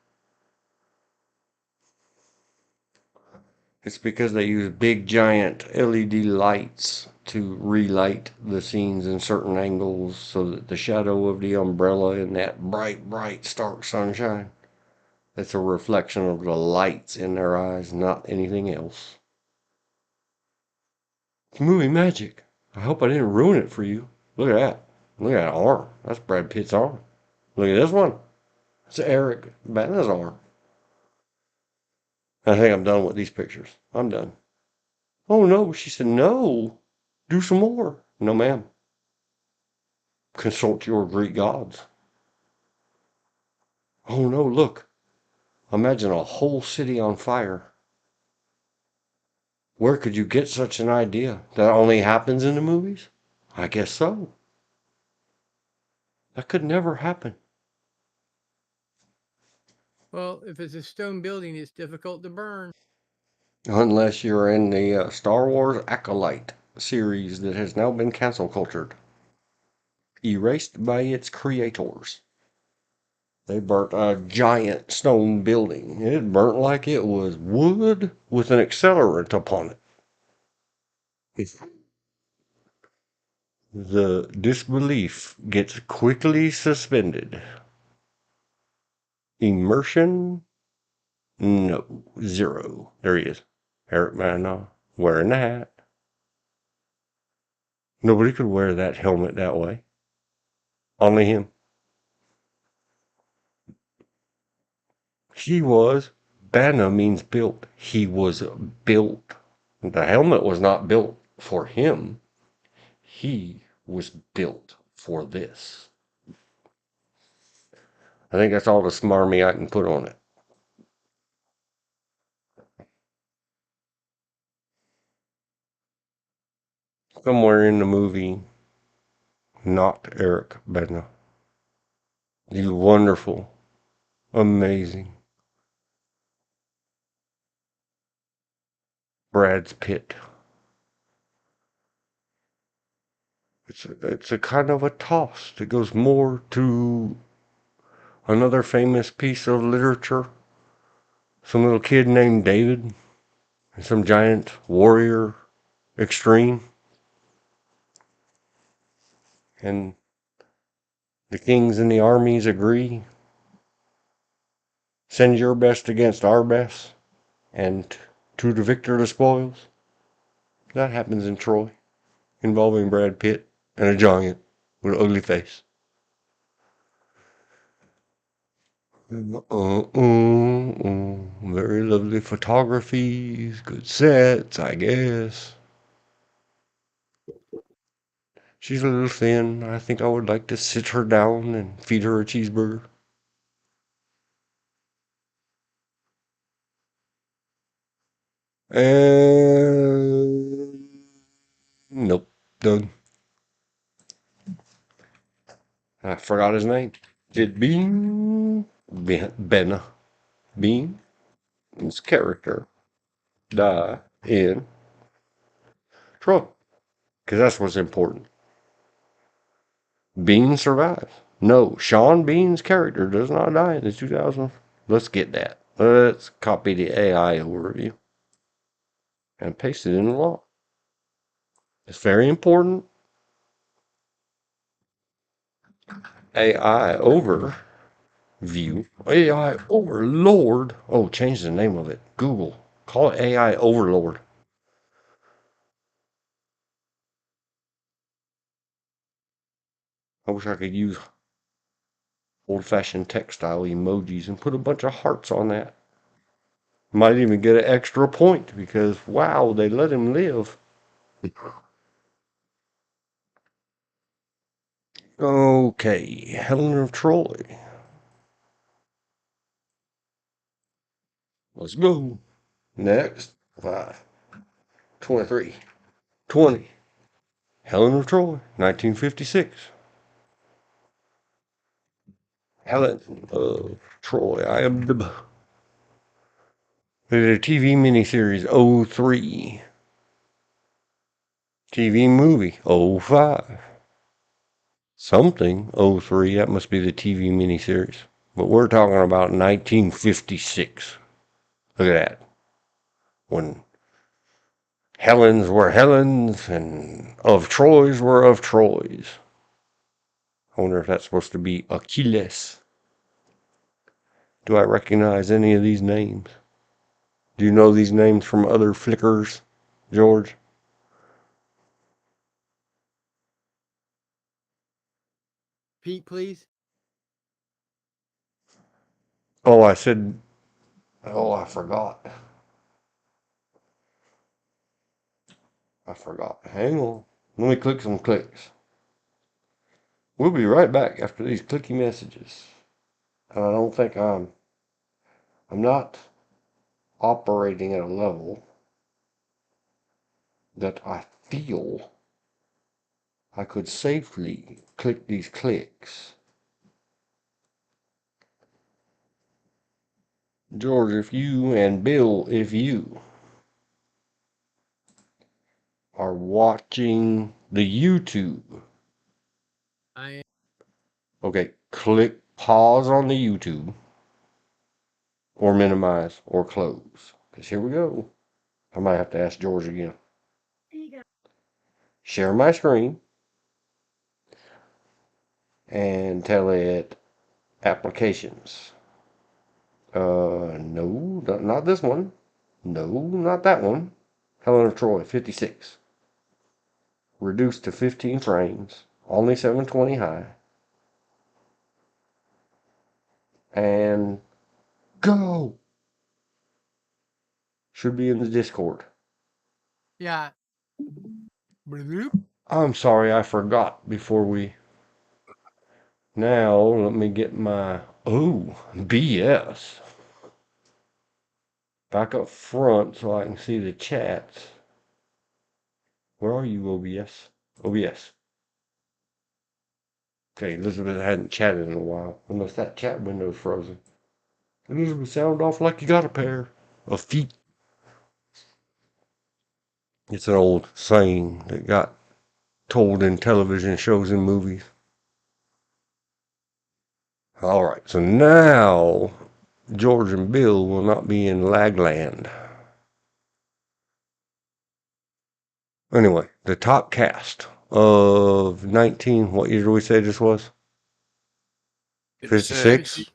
It's because they use big giant LED lights to relight the scenes in certain angles so that the shadow of the umbrella in that bright, bright, stark sunshine, it's a reflection of the lights in their eyes, not anything else. It's movie magic. I hope I didn't ruin it for you. Look at that. Look at that arm. That's Brad Pitt's arm. Look at this one. It's Eric Bana's arm. I think I'm done with these pictures. I'm done. Oh no, she said, no. Do some more. No, ma'am. Consult your Greek gods. Oh no, look. Imagine a whole city on fire. Where could you get such an idea? That only happens in the movies? I guess so. That could never happen. Well, if it's a stone building, it's difficult to burn. Unless you're in the Star Wars Acolyte series that has now been cancel cultured. Erased by its creators. They burnt a giant stone building. It burnt like it was wood with an accelerant upon it. The disbelief gets quickly suspended. Immersion? No. 0. There he is. Eric Bana wearing the hat. Nobody could wear that helmet that way. Only him. He was. Bana means built. He was built. The helmet was not built for him. He was built for this. I think that's all the smarmy I can put on it. Somewhere in the movie, not Eric Bana. The wonderful, amazing Brad Pitt. It's a kind of a toss. It goes more to another famous piece of literature. Some little kid named David and some giant warrior extreme. And the kings and the armies agree. Send your best against our best. And to the victor the spoils. That happens in Troy, involving Brad Pitt and a giant with an ugly face. Very lovely photography, good sets, I guess. She's a little thin. I think I would like to sit her down and feed her a cheeseburger. And nope, done. I forgot his name. Did Bana Bean, his character, die in Troy? Because that's what's important. Bean survives. No, Sean Bean's character does not die in the 2000. Let's get that. Let's copy the AI overview and paste it in the law. It's very important. AI overview. AI overlord. Oh, change the name of it. Google. Call it AI overlord. I wish I could use old-fashioned textile emojis and put a bunch of hearts on that. Might even get an extra point because, wow, they let him live. Okay, Helen of Troy. Let's go. Next, 5, 23, 20. Helen of Troy, 1956. Helen of Troy. I am the. They did a TV miniseries, 03. TV movie, 05. Something, 03. That must be the TV miniseries. But we're talking about 1956. Look at that. When Helens were Helens and of Troys were of Troys. I wonder if that's supposed to be Achilles. Do I recognize any of these names? Do you know these names from other flickers, George? Pete, please. Oh, I said, oh, I forgot. I forgot. Hang on. Let me click some clicks. We'll be right back after these clicky messages. And I don't think I'm not operating at a level that I feel I could safely click these clicks. George, if you, and Bill, if you are watching the YouTube, I am. okay, click pause on the YouTube or minimize or close. Because here we go. I might have to ask George again. Share my screen and tell it applications. No, not this one. No, not that one. Helen of Troy, 56. Reduced to 15 frames. Only 720 high. And go! Should be in the Discord. Yeah. Bloop. I'm sorry, I forgot before we... Now, let me get my... Oh, BS. Back up front so I can see the chats. Where are you, OBS? OBS. Okay, Elizabeth hadn't chatted in a while, unless that chat window's frozen. Elizabeth, sound off like you got a pair of feet. It's an old saying that got told in television shows and movies. Alright, so now George and Bill will not be in Lagland. Anyway, the top cast of 19, what year did we say this was? 56?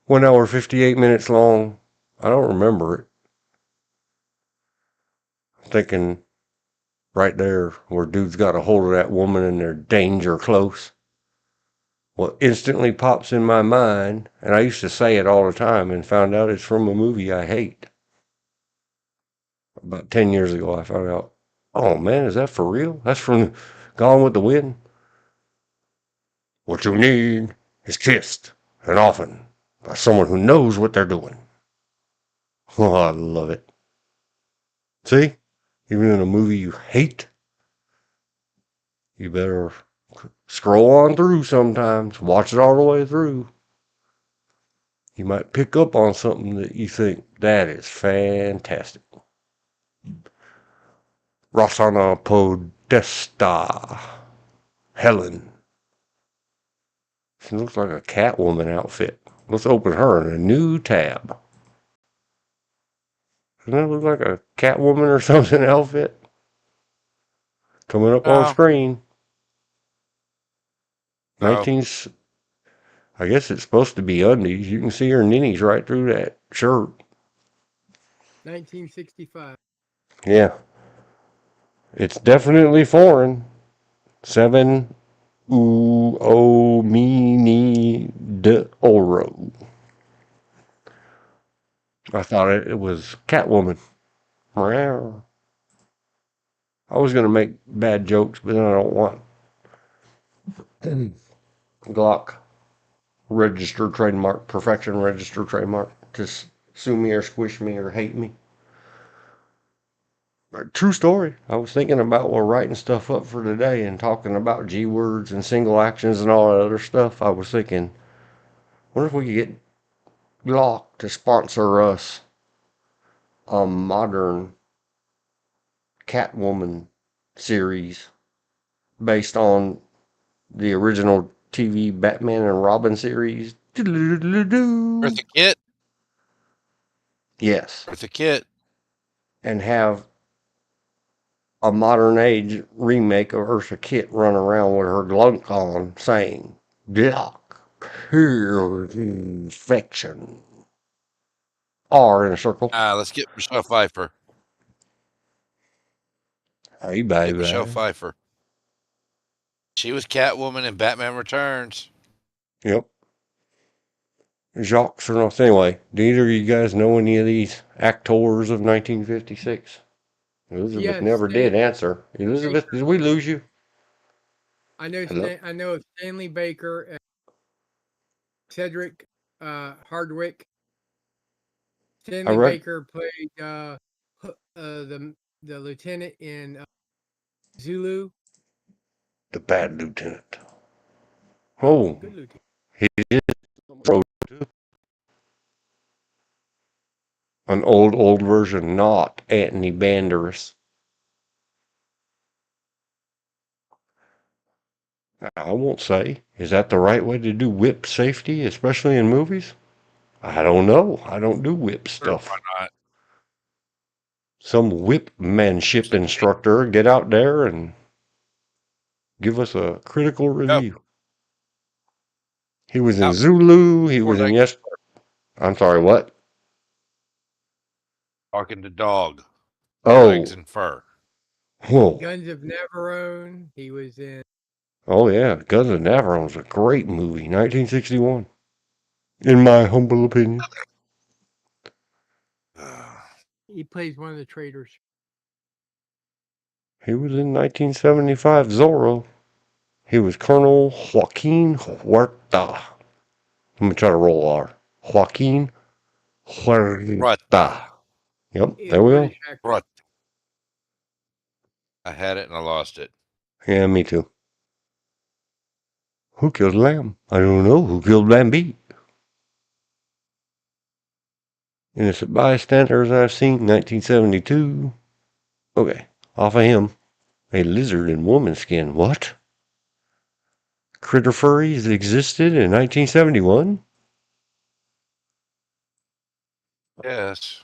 1 hour, 58 minutes long. I don't remember it. I'm thinking right there where dude's got a hold of that woman and they're danger close. What instantly pops in my mind, and I used to say it all the time and found out it's from a movie I hate. About 10 years ago, I found out, oh man, is that for real? That's from Gone with the Wind. What you need is kissed, and often by someone who knows what they're doing. Oh, I love it. See? Even in a movie you hate, you better scroll on through sometimes. Watch it all the way through. You might pick up on something that you think, that is fantastic. Roxana Podesta. Helen. She looks like a Catwoman outfit. Let's open her in a new tab. Doesn't that look like a Catwoman or something outfit? Coming up on screen. No. 19. I guess it's supposed to be undies. You can see her ninnies right through that shirt. 1965. Yeah. It's definitely foreign. 7 Uomini d'Oro. I thought it was Catwoman. I was going to make bad jokes, but then I don't want Glock register trademark, perfection register trademark. Just sue me or squish me or hate me. True story. I was thinking about while writing stuff up for today and talking about G words and single actions and all that other stuff. I was thinking, what if we could get Glock to sponsor us a modern Catwoman series based on the original TV Batman and Robin series? Eartha Kitt? Yes. Eartha Kitt. And have a modern age remake of Eartha Kitt run around with her glunk on saying, Glock, here's infection. R in a circle. Let's get Michelle Pfeiffer. Hey, Get Michelle baby. Pfeiffer. She was Catwoman in Batman Returns. Yep. Jacques or nothing. Anyway, do either of you guys know any of these actors of 1956? Elizabeth Yes, never did answer. Elizabeth, did we lose you? I know. Hello? I know of Stanley Baker and Cedric Hardwick. Stanley Baker played the lieutenant in Zulu. The bad lieutenant. Oh, Good lieutenant. he is an old version, not Anthony Banderas. I won't say. Is that the right way to do whip safety, especially in movies? I don't know. I don't do whip stuff. Why not? Some whipmanship instructor get out there and give us a critical review. He was in Zulu. He was in Yes. I'm sorry, what? Talking to dog. Oh. Legs and fur. Whoa. Guns of Navarone. He was in. Oh, yeah. Guns of Navarone was a great movie. 1961. In my humble opinion. He plays one of the traitors. He was in 1975 Zorro. He was Colonel Joaquin Huerta. Let me try to roll R. Joaquin Huerta. Yep, there we go. Huerta. I had it and I lost it. Yeah, me too. Who killed Lamb? I don't know. Who killed Bambi? Innocent Bystanders I've seen, 1972. Okay, off of him. A lizard in woman skin. What? Critter furries existed in 1971? Yes.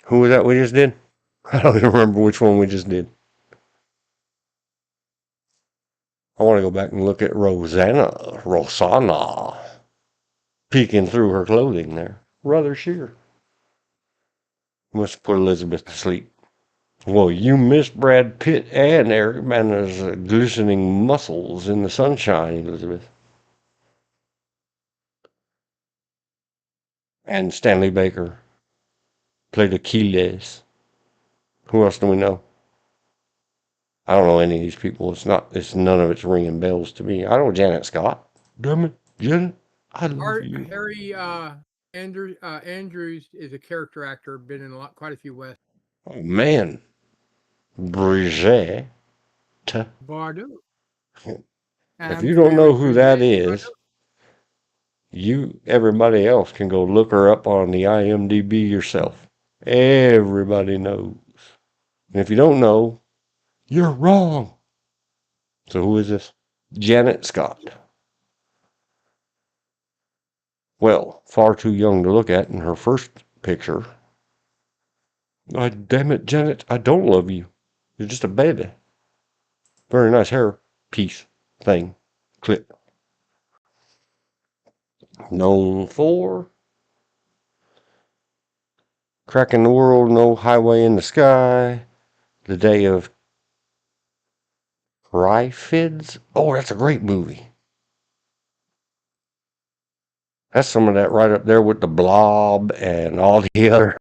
Who was that we just did? I don't even remember which one we just did. I want to go back and look at Rosanna, peeking through her clothing there. Rather sheer. Must put Elizabeth to sleep. Well, you missed Brad Pitt and Eric Bana's glistening muscles in the sunshine, Elizabeth. And Stanley Baker played Achilles. Who else do we know? I don't know any of these people. It's none of it's ringing bells to me. I know Janet Scott. Damn it, Janet, I love you. Harry Andrews is a character actor, been in quite a few westerns. Oh man, Brigitte. Bardot. If you don't know who that is, everybody else can go look her up on the IMDb yourself. Everybody knows. And if you don't know, you're wrong. So who is this? Janet Scott. Well, far too young to look at in her first picture. Oh, damn it, Janet, I don't love you. You're just a baby. Very nice hair piece thing. Clip. Known for Cracking the World, No Highway in the Sky, The Day of Triffids. Oh, that's a great movie. That's some of that right up there with The Blob and all the other.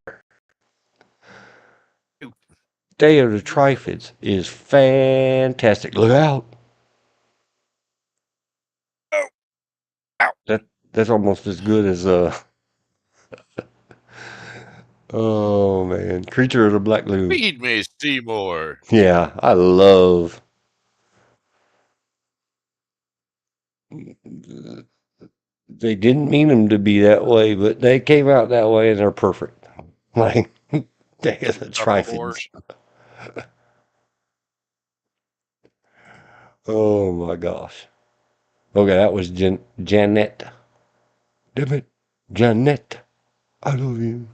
Day of the Triffids is fantastic. Look out. That's almost as good as oh man, Creature of the Black Lagoon. Feed me, Seymour. Yeah, I love. They didn't mean them to be that way, but they came out that way, and they're perfect. Like Day of the Triffids. Oh my gosh. Okay, that was Janet. Damn it, Janet. I love you.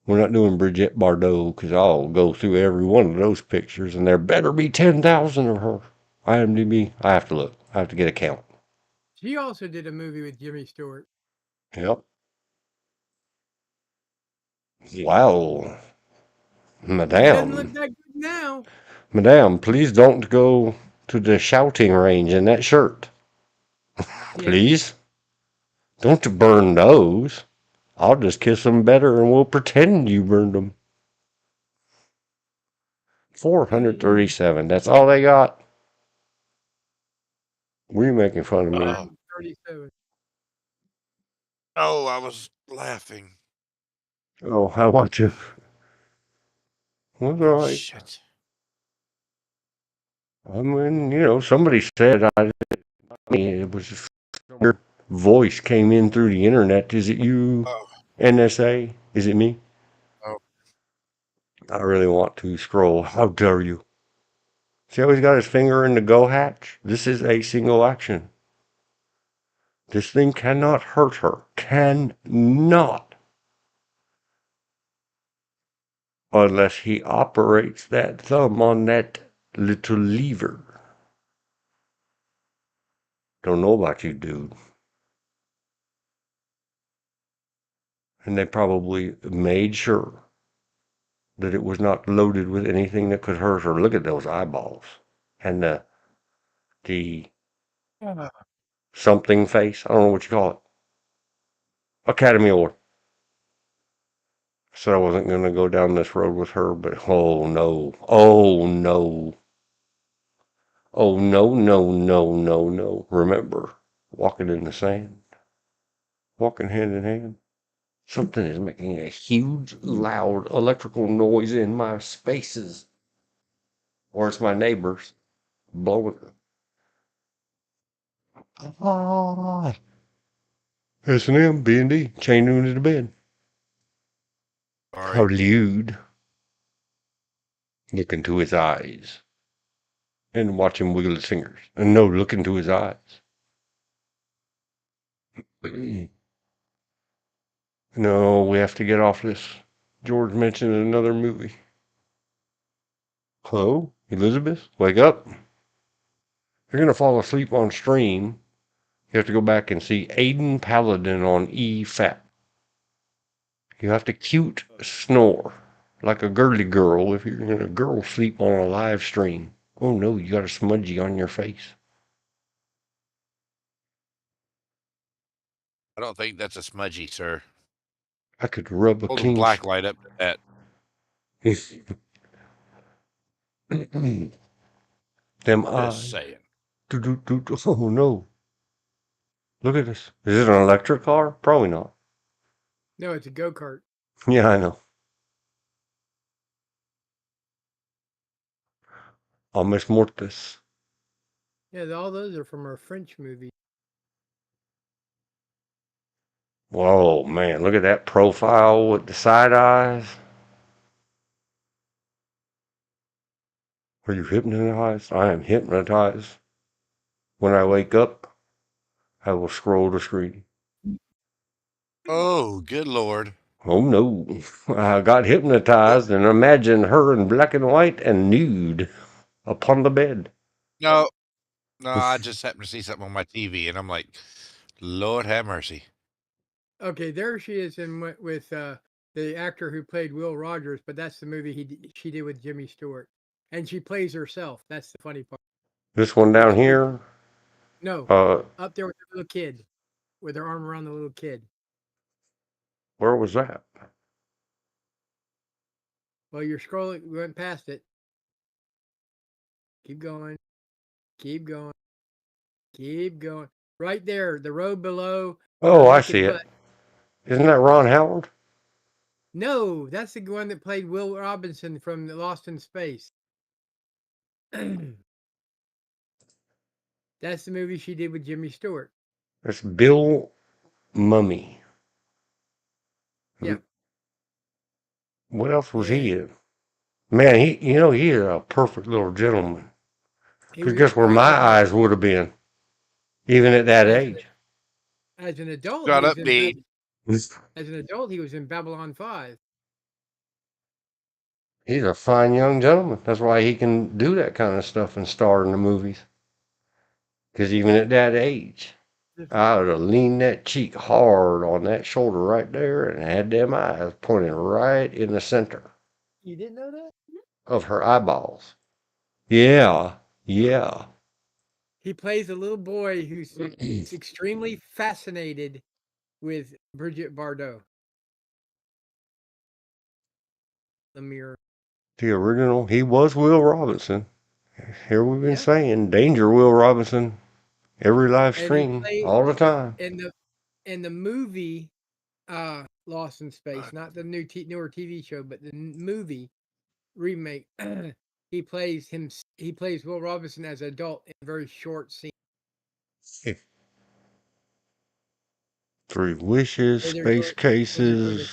We're not doing Brigitte Bardot because I'll go through every one of those pictures, and there better be 10,000 of her. IMDb. I have to look. I have to get a count. She also did a movie with Jimmy Stewart. Yep. Wow. Madame. She doesn't look that good now. Madame, please don't go to the shouting range in that shirt. Please. Don't burn those. I'll just kiss them better and we'll pretend you burned them. 437. That's all they got. Were you making fun of me? 37. Oh, I was laughing. Oh, I want to. Well, all right. Shit. I mean, somebody said it was just your voice came in through the internet. Is it you, NSA? Is it me? Oh. I really want to scroll. How dare you? See how he's got his finger in the go hatch? This is a single action. This thing cannot hurt her. Cannot. Unless he operates that thumb on that little lever. Don't know about you, dude. And they probably made sure that it was not loaded with anything that could hurt her. Look at those eyeballs. And the something face. I don't know what you call it. Academy Award. I said I wasn't going to go down this road with her, but oh no. Oh no. Oh no, no, no, no, no. Remember, walking in the sand. Walking hand in hand. Something is making a huge, loud electrical noise in my spaces. Or it's my neighbors blowing. Ah. S&M, B&D, chained him to the bed. How lewd. Look into his eyes. And watch him wiggle his fingers. And no, look into his eyes. No, we have to get off this. George mentioned another movie. Hello, Elizabeth? Wake up. You're going to fall asleep on stream. You have to go back and see Aiden Paladin on EFAP. You have to cute snore. Like a girly girl if you're in a girl sleep on a live stream. Oh no, you got a smudgy on your face. I don't think that's a smudgy, sir. I could rub a Hold the king's... black light up to that. Them Just eyes. saying. Oh no. Look at this. Is it an electric car? Probably not. No, it's a go-kart. Yeah, I know. Almost mortis. Yeah, all those are from our French movie. Whoa, man. Look at that profile with the side eyes. Are you hypnotized? I am hypnotized. When I wake up, I will scroll the screen. Oh, good Lord. Oh no. I got hypnotized and imagined her in black and white and nude upon the bed. No, I just happened to see something on my TV, and I'm like, Lord have mercy. Okay, there she is with the actor who played Will Rogers, but that's the movie she did with Jimmy Stewart, and she plays herself. That's the funny part. This one down here. No, up there with the little kid, with her arm around the little kid. Where was that? Well, you're scrolling. We went past it. Keep going. Keep going. Keep going. Right there, the road below. Oh, I see it. Isn't that Ron Howard? No, that's the one that played Will Robinson from Lost in Space. That's the movie she did with Jimmy Stewart. That's Bill Mummy. Yeah. What else was he in? Man, he is a perfect little gentleman. Because guess where my eyes would have been, even at that age. As an adult, Got upbeat. As an adult, he was in Babylon 5. He's a fine young gentleman. That's why he can do that kind of stuff and star in the movies. Because even at that age, I would have leaned that cheek hard on that shoulder right there and had them eyes pointing right in the center. You didn't know that? Of her eyeballs. Yeah. Yeah. He plays a little boy who's extremely fascinated with Brigitte Bardot. The mirror. The original, he was Will Robinson. Here we've been saying, Danger Will Robinson, every live stream, all the time. In the movie, Lost in Space, not the newer TV show, but the movie remake, he plays Will Robinson as an adult in a very short scene. 3 Wishes, Space Cases.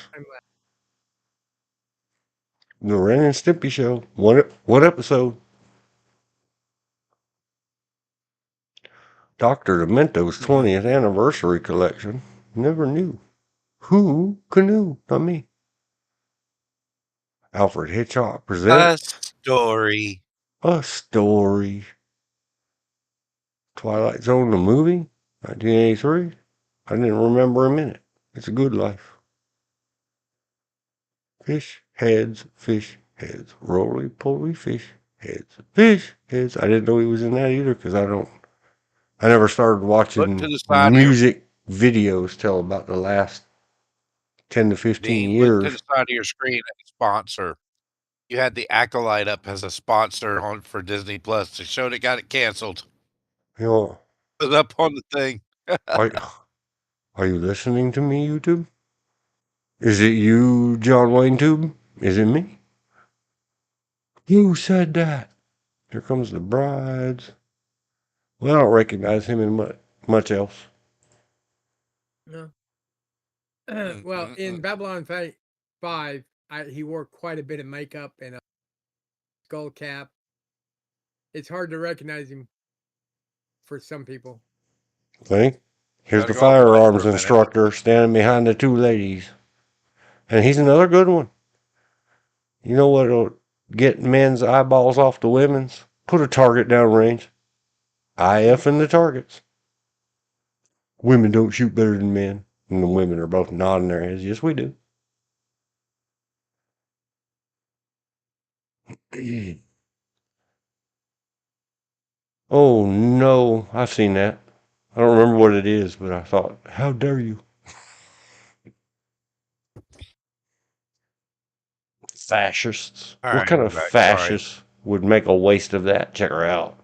The Ren and Stimpy Show. What episode? Dr. Demento's 20th anniversary collection. Never knew. Who knew? Not me. Alfred Hitchcock presents A Story. Twilight Zone, the movie, 1983. I didn't remember a minute. It's a good life. Fish heads, roly-poly fish heads. I didn't know he was in that either because I never started watching music videos till about the last 10 to 15 years. Look to the side of your screen at sponsor. You had the Acolyte up as a sponsor for Disney Plus. It showed it got it canceled. Yeah. It was up on the thing. Are you listening to me, YouTube? Is it you, John Wayne Tube? Is it me? Who said that? Here comes the brides. Well, I don't recognize him in much else. No. Well, in Babylon 5, he wore quite a bit of makeup and a skull cap. It's hard to recognize him for some people. See? Here's the firearms instructor standing behind the 2 ladies. And he's another good one. You know what'll get men's eyeballs off the women's? Put a target down range. IF in the targets. Women don't shoot better than men. And the women are both nodding their heads. Yes, we do. Oh no, I've seen that. I don't remember what it is, but I thought, how dare you? Fascists. All What right, kind I'm of back. Sorry. fascist would make a waste of that? Check her out.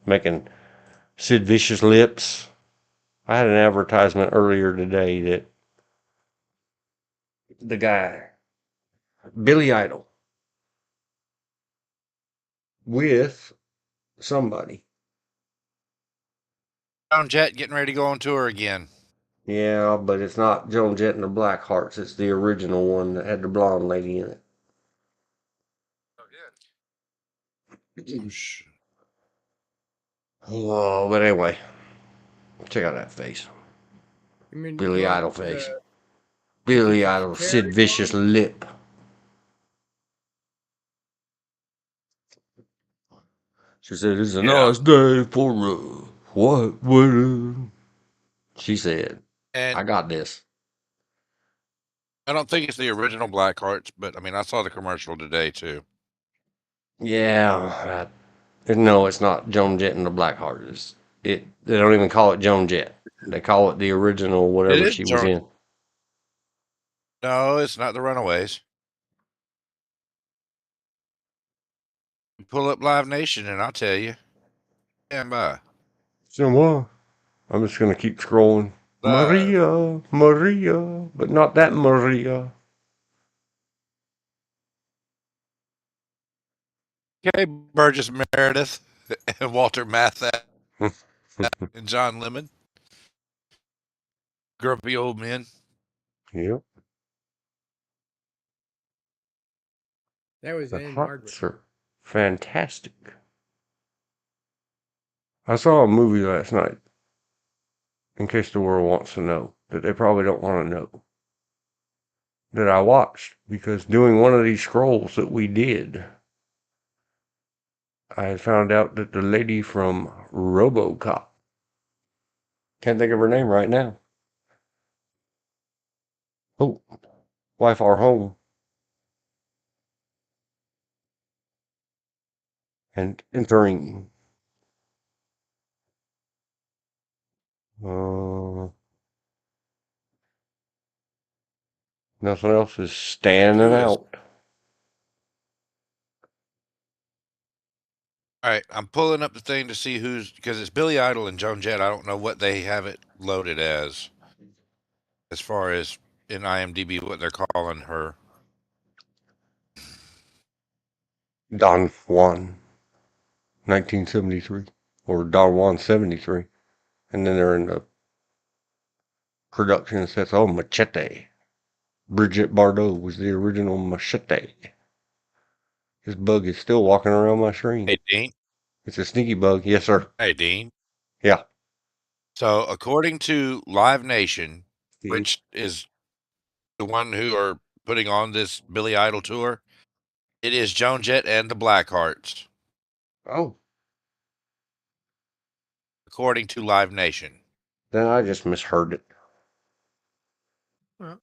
Making Sid Vicious lips. I had an advertisement earlier today that the guy, Billy Idol, with somebody. Joan Jett getting ready to go on tour again. Yeah, but it's not Joan Jett and the Black Hearts. It's the original one that had the blonde lady in it. Oh, but anyway, check out that face. I mean, Billy what Idol face. the Billy Katy Idol, Sid Perry Vicious one? lip. She said, "It's a Yeah. nice day for a white wedding." She said, "I And got this." I don't think it's the original Blackhearts, but I mean, I saw the commercial today too. Yeah, no, it's not Joan Jett and the Blackheart. They don't even call it Joan Jett. They call it the original, It whatever is she was Joan. in. No, it's not the Runaways. Pull up Live Nation and I'll tell you. Stand by. So what? I'm just gonna keep scrolling. Live. Maria, Maria, but not that Maria. Okay, Burgess Meredith and Walter Matthau and John Lemon. Grumpy old men. Yep, That was the Anne Margaret. hearts are fantastic. I saw a movie last night, in case the world wants to know, that they probably don't want to know, that I watched, because doing one of these scrolls that we did, I had found out that the lady from RoboCop, can't think of her name right now. Oh, wife are home and entering. Uh, Nothing else is And standing who is? out. All right, I'm pulling up the thing to see who's, because it's Billy Idol and Joan Jett. I don't know what they have it loaded as far as in IMDb, what they're calling her. Don Juan, 1973, or Don Juan 73, and then they're in the production that says, "Oh, Machete." Bridget Bardot was the original Machete. This bug is still walking around my screen. Hey, Dean. It's a sneaky bug. Yes, sir. Hey, Dean. Yeah. So, according to Live Nation, See? which is the one who are putting on this Billy Idol tour, it is Joan Jett and the Blackhearts, Oh, according to Live Nation. then I just misheard it. Well,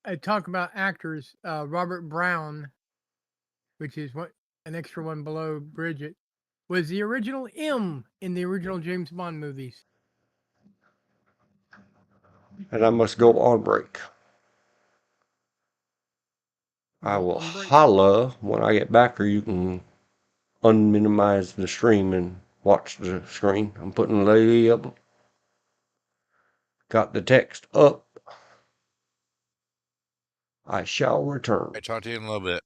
I talk about actors. Robert Brown, which is what an extra one below Bridget, was the original M in the original James Bond movies. And I must go on break. I Go will on break. holla when I get back, or you can unminimize the stream and watch the screen. I'm putting Lady up. Got the text up. I shall return. I talk to you in a little bit.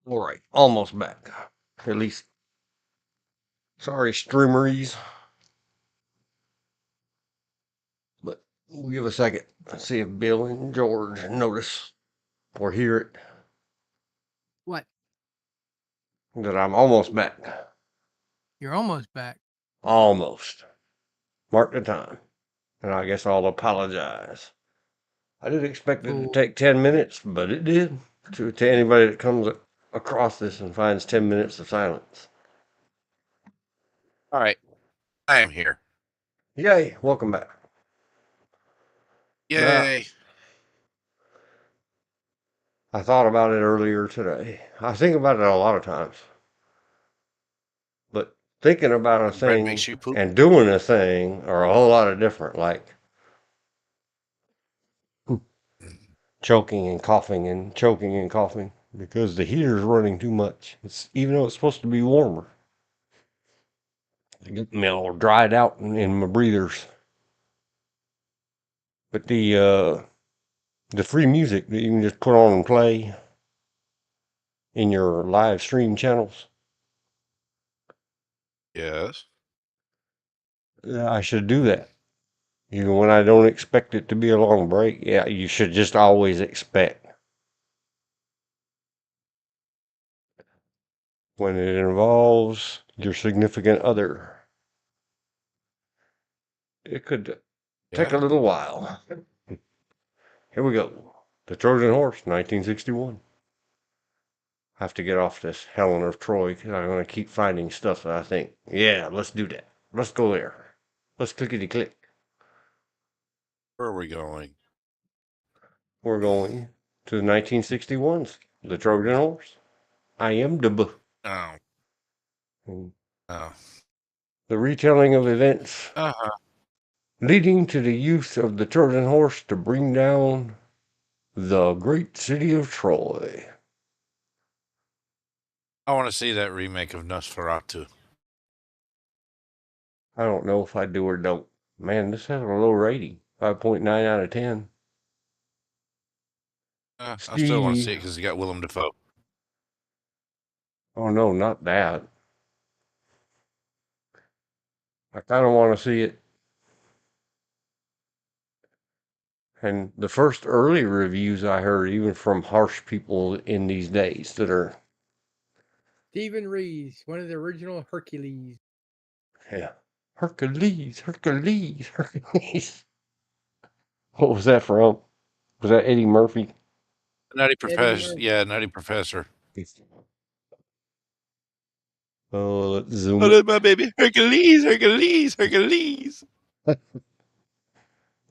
All right, almost back. At least, sorry, streameries, but we'll give a second. Let's see if Bill and George notice or hear it What? that I'm almost back. You're almost back. Almost. Mark the time. And I guess I'll apologize. I didn't expect it to Fool. take 10 minutes, but it did. To anybody that comes across this and finds 10 minutes of silence. All right. I am here. Yay, welcome back. Yay. I thought about it earlier today. I think about it a lot of times. But thinking about a Bread thing makes you poop. and doing a thing are a whole lot of different. Like choking and coughing and choking and coughing because the heater's running too much. It's even though it's supposed to be warmer. I get me all dried out in my breathers. But the free music that you can just put on and play in your live stream channels, Yes. I should do that. Even when I don't expect it to be a long break, yeah, you should just always expect when it involves your significant other. It could take a Yeah. little while. Here we go. The Trojan Horse, 1961. I have to get off this Helen of Troy because I'm going to keep finding stuff that I think, yeah, let's do that. Let's go there. Let's clickety click. Where are we going? We're going to the 1961s, The Trojan Horse. I am the Oh. and Oh. the retelling of events Uh-huh. leading to the use of the Trojan Horse to bring down the great city of Troy. I want to see that remake of Nosferatu. I don't know if I do or don't. Man, this has a low rating. 5.9 out of 10. I still want to see Steve. it because you got Willem Dafoe. Oh no, not that. I kind of want to see it. And the first early reviews I heard, even from harsh people in these days that are, Stephen Reeves, one of the original Hercules. yeah, Hercules, Hercules, Hercules. What was that from? Was that Eddie Murphy? Nutty Eddie Professor. Murphy. Yeah, Nutty Professor. Oh, let's zoom Oh, it. that's my baby. Hercules, Hercules, Hercules.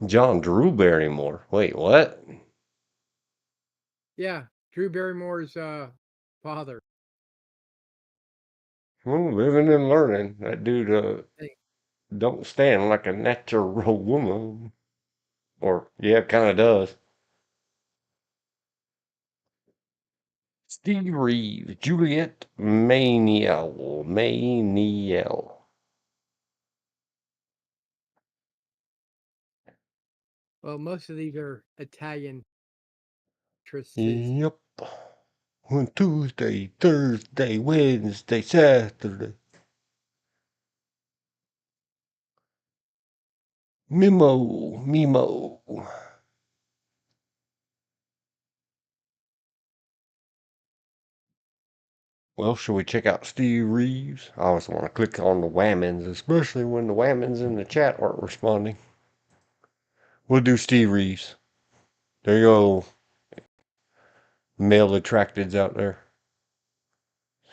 John Drew Barrymore. Wait, what? Yeah, Drew Barrymore's father. Well, living and learning. That dude Hey, don't stand like a natural woman. Or, yeah, kind of does. Steve Reeves, Juliet Maniel. Maniel. well, most of these are Italian actresses. Yep. On Tuesday, Thursday, Wednesday, Saturday. Mimo. Well, shall we check out Steve Reeves? I always want to click on the whammons, especially when the whammons in the chat aren't responding. We'll do Steve Reeves. There you go, male attracteds out there.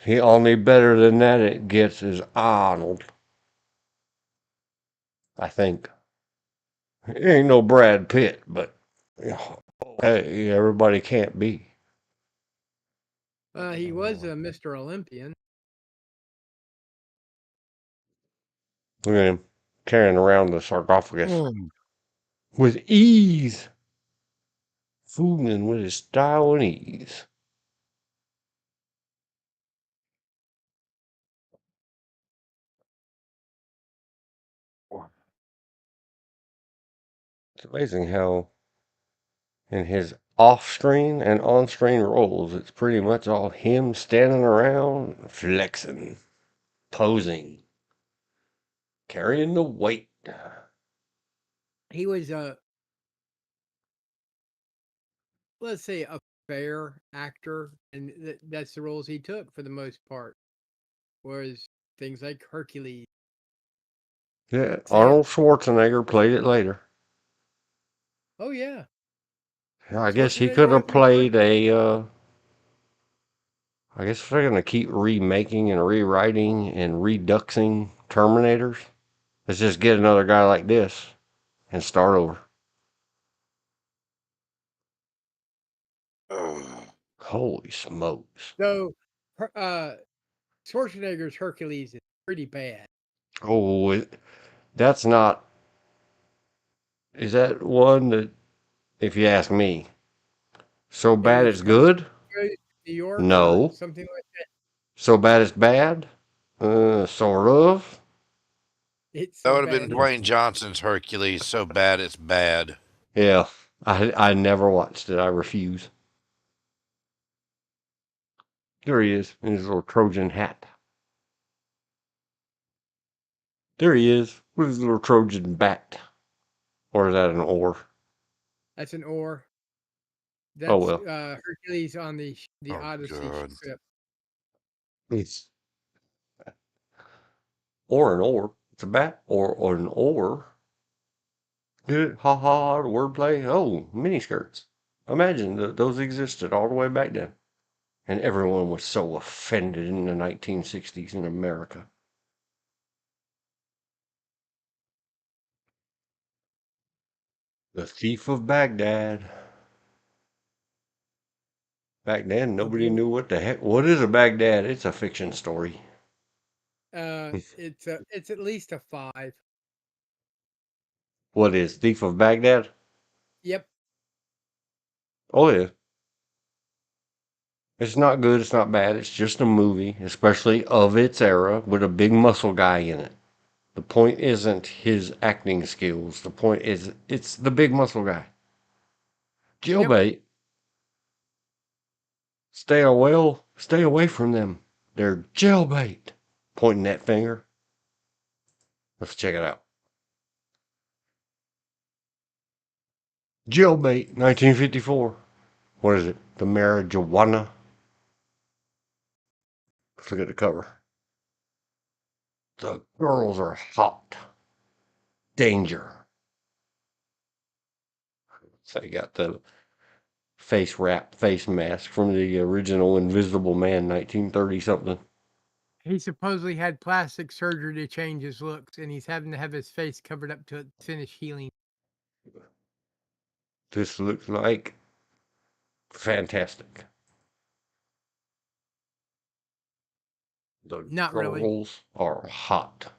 The only better than that it gets is Arnold. I think. It ain't no Brad Pitt, but hey, everybody can't be. He was a Mr. Olympian. Look at him carrying around the sarcophagus Mm. with ease. Fooling with his style and ease. It's amazing how In his off-screen and on-screen roles, it's pretty much all him standing around, flexing, posing, carrying the weight. He was let's say a fair actor, and that's the roles he took for the most part. Was things like Hercules, Yeah, Sam. Arnold Schwarzenegger played it later. Oh yeah, I guess he Schwarzenegger could have wasn't the first. played I guess if they're going to keep remaking and rewriting and reduxing Terminators, let's just get another guy like this and start over. Holy smokes. So, Schwarzenegger's Hercules is pretty bad. Oh, that's not. Is that one that, if you ask me, so It bad was it's good? Goes to New York or No. something like that. So bad it's bad? Sort of. It's That so would have been bad. Dwayne Johnson's Hercules. So bad it's bad. Yeah. I never watched it. I refuse. There he is in his little Trojan hat. There he is with his little Trojan bat. Or is that an oar? That's an oar. Oh That's well. Hercules on the Oh Odyssey God. ship. It's or an oar. It's a bat or an oar. Good. Ha ha. Wordplay. Oh, miniskirts. Imagine that those existed all the way back then. And everyone was so offended in the 1960s in America. The Thief of Baghdad. Back then, A nobody boy. knew what the heck. What is a Baghdad? It's a fiction story. It's at least a 5. What is Thief of Baghdad? Yep. Oh yeah. It's not good. It's not bad. It's just a movie, especially of its era, with a big muscle guy in it. The point isn't his acting skills. The point is it's the big muscle guy. Yep. Jailbait. Stay away from them. They're jailbait. Pointing that finger. Let's check it out. Jailbait, 1954. What is it? The marijuana. Let's look at the cover. The girls are hot. Danger. So you got the face wrap, face mask from the original Invisible Man, 1930 something. He supposedly had plastic surgery to change his looks, and he's having to have his face covered up to finish healing. This looks like fantastic. The Not really. girls are hot.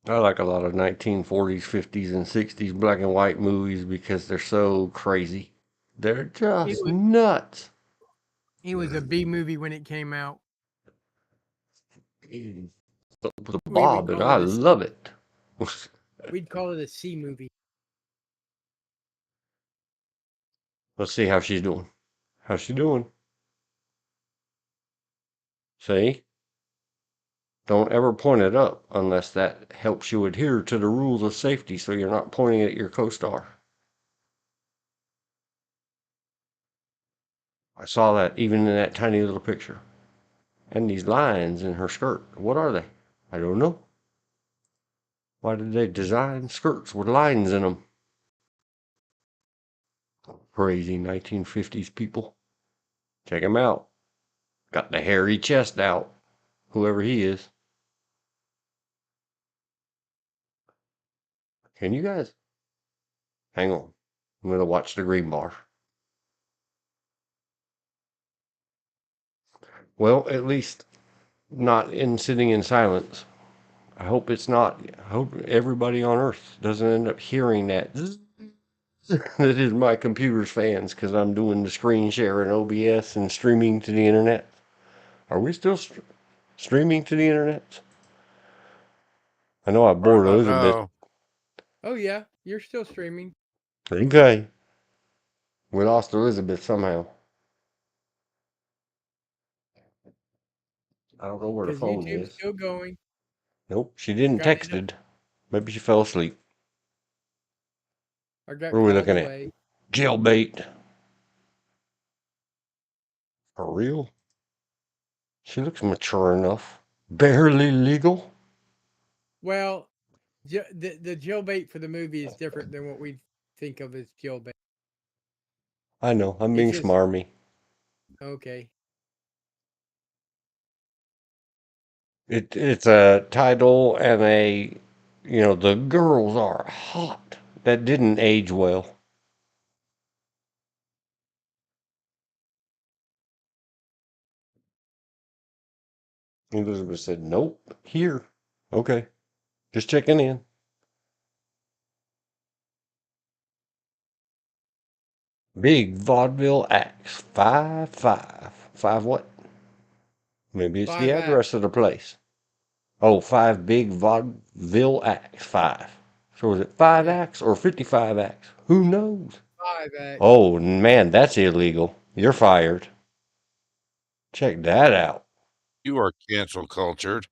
I like a lot of 1940s, 50s, and 60s black and white movies because they're so crazy. They're It just was nuts. it was a B movie when it came out. The We would Bob, and call I it love it. we'd call it a C movie. Let's see how she's doing. How's she doing? See? Don't ever point it up unless that helps you adhere to the rules of safety so you're not pointing at your co-star. I saw that even in that tiny little picture. And these lines in her skirt. What are they? I don't know. Why did they design skirts with lines in them? Crazy 1950s people. Check him out. Got the hairy chest out. Whoever he is. Can you guys? Hang on. I'm going to watch the green bar. Well, at least not in sitting in silence. I hope it's not. I hope everybody on Earth doesn't end up hearing that. That is my computer's fans because I'm doing the screen share in OBS and streaming to the internet. Are we still streaming to the internet? I know I I bored don't Elizabeth. know. Oh yeah, you're still streaming. Okay. We lost Elizabeth somehow. I don't know where the Because phone YouTube's is. still going. Nope, she didn't Got it. texted. Maybe she fell asleep. I got What are we called looking at? away. Jailbait. For real? She looks mature enough. Barely legal? Well, the jailbait for the movie is different than what we think of as jailbait. I know, I'm It's being just smarmy. okay. It's a title and the girls are hot. That didn't age well. Elizabeth said, nope, here. Okay, just checking in. Big vaudeville axe. 5-5. Five what? Maybe it's the 5 Act. address of the place. Oh, 5 big vaudeville acts. 5. So is it 5 Yeah, acts or 55 acts? Who knows? 5 Act. Oh, man, that's illegal. You're fired. Check that out. You are cancel cultured.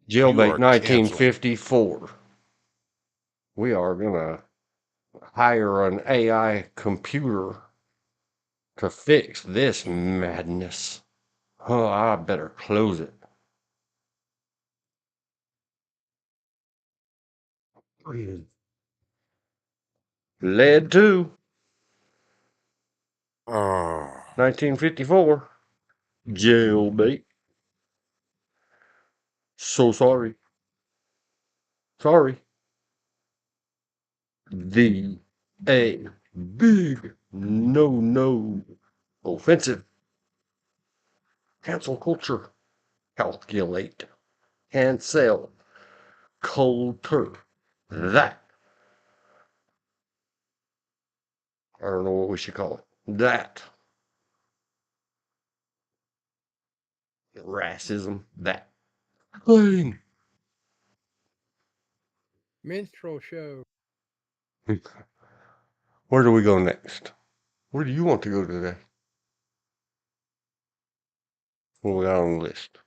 You Jailbait are canceled. 1954. We are going to hire an AI computer to fix this madness. Oh, I better close it. Led to Oh, 1954. Jailbait. So sorry. Sorry. The A big no. Offensive. Cancel culture. Calculate. Cancel. Culture. That. I don't know what we should call it. That. Racism. That thing. Minstrel show. Where do we go next? Where do you want to go today? What we got on the list?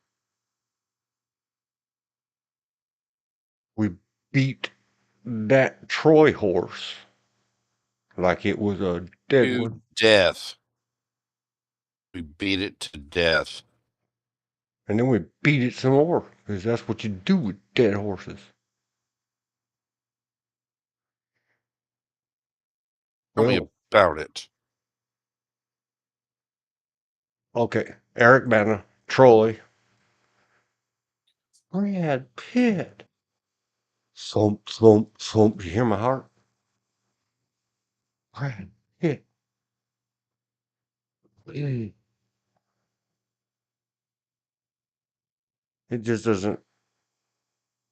We beat that Troy horse like it was a dead to one. death. We beat it to death. And then we beat it some more because that's what you do with dead horses. Tell me Well, about it. okay. Eric Bana, Troy, Brad Pitt. Thump, thump, thump. You hear my heart? Brad Pitt. Mm. It just doesn't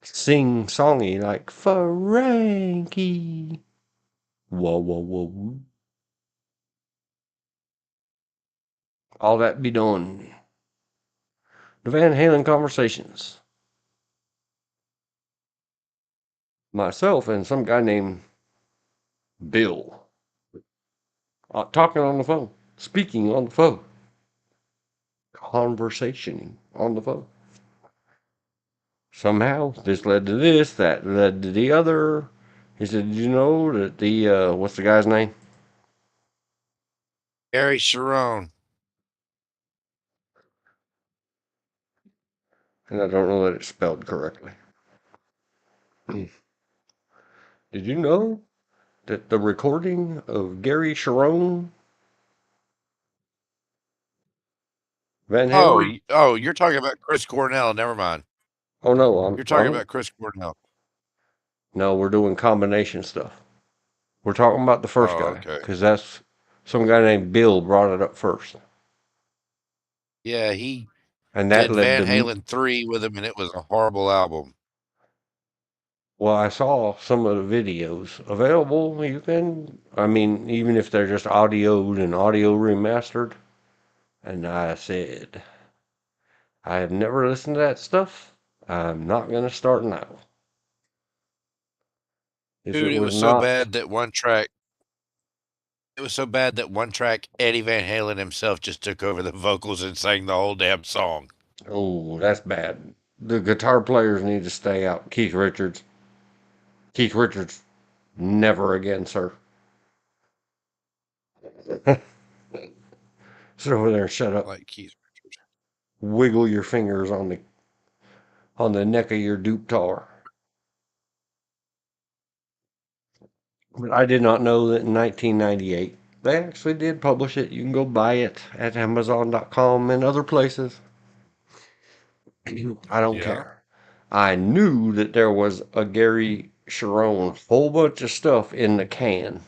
sing songy like Frankie. Whoa, whoa, whoa. All that be done. The Van Halen conversations. Myself and some guy named Bill. Talking on the phone. Speaking on the phone. Conversationing on the phone. Somehow, this led to this, that led to the other. He said, did you know that what's the guy's name? Gary Sherone. And I don't know that it's spelled correctly. Did you know that the recording of Gary Sherone, Van Halen? You're talking about Chris Cornell. Never mind. Oh no, You're talking about Chris Cornell. no, we're doing combination stuff. We're talking about the first Oh, guy okay. because that's some guy named Bill brought it up first, Yeah, he and that did led Van to. Halen 3 with him, and it was a horrible album. Well, I saw some of the videos available. You can, I mean, even if they're just audioed and audio remastered. And I said, I have never listened to that stuff. I'm not going to start now. If Dude, it it was was so not, bad that one track. It was so bad that one track, Eddie Van Halen himself just took over the vocals and sang the whole damn song. oh, that's bad. The guitar players need to stay out. Keith Richards. Keith Richards, never again, sir. Sit over there and shut up. Like Keith Richards. Wiggle your fingers on the neck of your dupe tar. But I did not know that in 1998 they actually did publish it. You can go buy it at Amazon.com and other places. I don't Yeah. care. I knew that there was a Gary Sherone whole bunch of stuff in the can.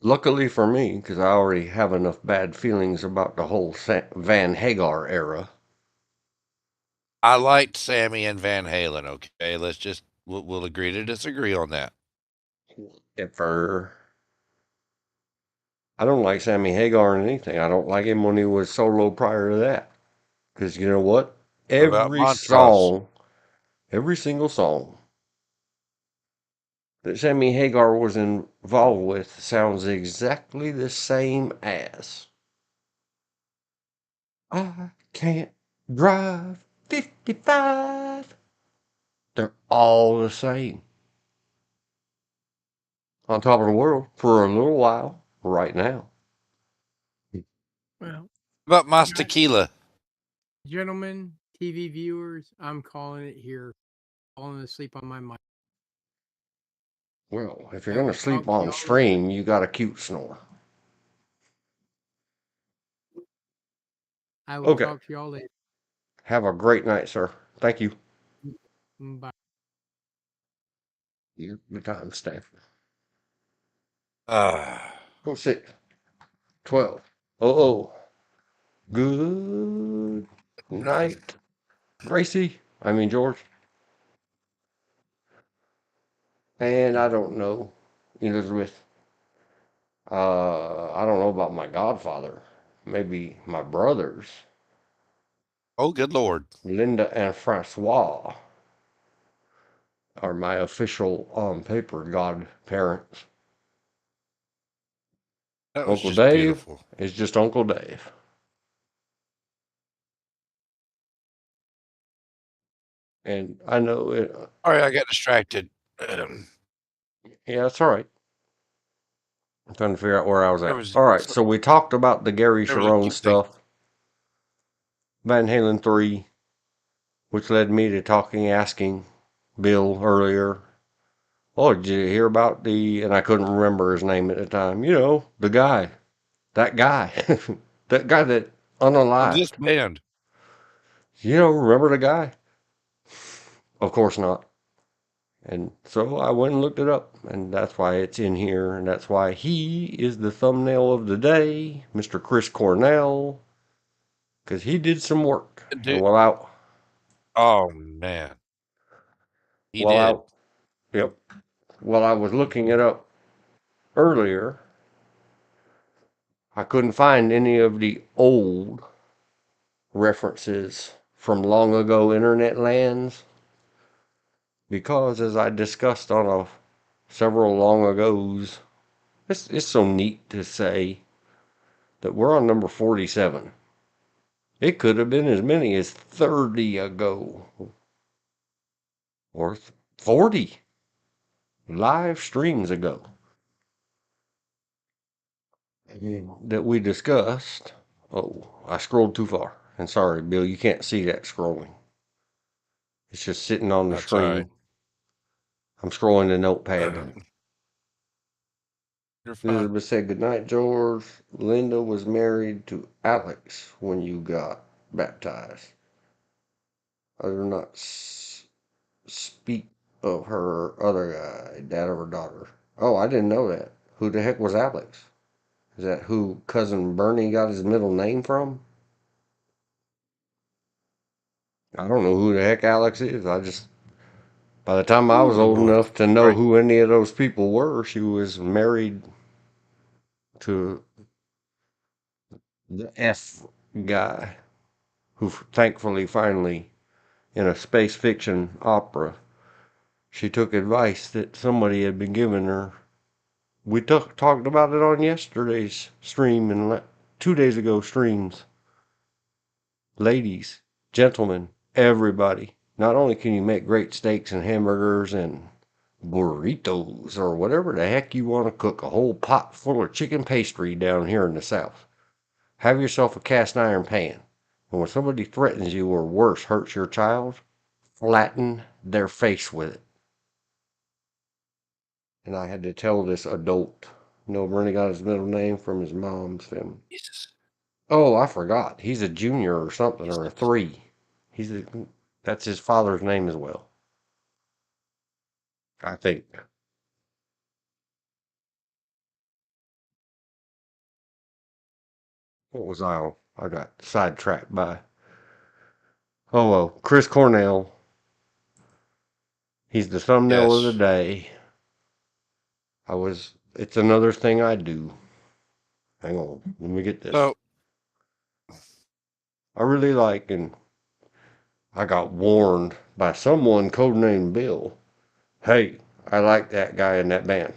Luckily for me, because I already have enough bad feelings about the whole Van Hagar era. I liked Sammy and Van Halen, okay? We'll agree to disagree on that. For I don't like Sammy Hagar in anything. I don't like him when he was solo prior to that. Because you know what? What about Every Montrose? song, every single song that Sammy Hagar was involved with sounds exactly the same as I can't drive 55. They're all the same. On top of the world for a little while right now. Well, What about Mas guys, Tequila? gentlemen, TV viewers, I'm calling it here. Falling asleep on my mic. Well, if you're I going will to sleep talk to on y'all later. stream, you got a cute snore. I will Okay. talk to y'all later. Have a great night, sir. Thank you. Bye. Your time, Staff. Ah. 06, 12. Oh. Good night, Gracie. I mean, George. And I don't know, Elizabeth. I don't know about my godfather. Maybe my brothers, Oh, good Lord. Linda and Francois, are my official on paper godparents. That was Uncle just Dave beautiful. is just Uncle Dave. And I know it. All right, I got distracted. Yeah, that's all right. I'm trying to figure out where I was there at. was All right, so we talked about the Gary there was a Sherone cute thing. stuff, Van Halen 3, which led me to asking Bill earlier, oh, did you hear about and I couldn't remember his name at the time, the guy, that guy, that guy that Of this unalived. band. Remember the guy? Of course not. And so I went and looked it up, and that's why it's in here, and that's why he is the thumbnail of the day, Mr. Chris Cornell, because he did some work. And Dude, oh man. He while did. I, yep, while I was looking it up earlier, I couldn't find any of the old references from long ago internet lands because, as I discussed on several long ago's, it's so neat to say that we're on number 47. It could have been as many as 30 ago or 40 live streams ago that we discussed. Oh, I scrolled too far. And sorry, Bill, you can't see that scrolling. It's just sitting on the That's all right. screen. I'm scrolling the notepad. You're fine. Elizabeth said, "Good night, George. Linda was married to Alex when you got baptized. I do not speak of her other guy, dad of her daughter." Oh, I didn't know that. Who the heck was Alex? Is that who cousin Bernie got his middle name from? I don't know who the heck Alex is. By the time I was Ooh, old Lord. enough to know Right. who any of those people were, she was married to the F guy who thankfully finally in a space fiction opera. She took advice that somebody had been giving her. We talked about it on yesterday's stream and 2 days ago streams. Ladies, gentlemen, everybody. Not only can you make great steaks and hamburgers and burritos or whatever the heck you want to cook, a whole pot full of chicken pastry down here in the South. Have yourself a cast iron pan. And when somebody threatens you or worse hurts your child, flatten their face with it. And I had to tell this adult. No, Bernie got his middle name from his mom's family. Jesus. Oh, I forgot. He's a junior or something, or a Jesus. 3. That's his father's name as well. I think. What was I on? I got sidetracked by. Oh, well, Chris Cornell. He's the thumbnail of the Yes. day. It's another thing I do. Hang on, let me get this. So I really like, and I got warned by someone codenamed Bill. Hey, I like that guy in that band.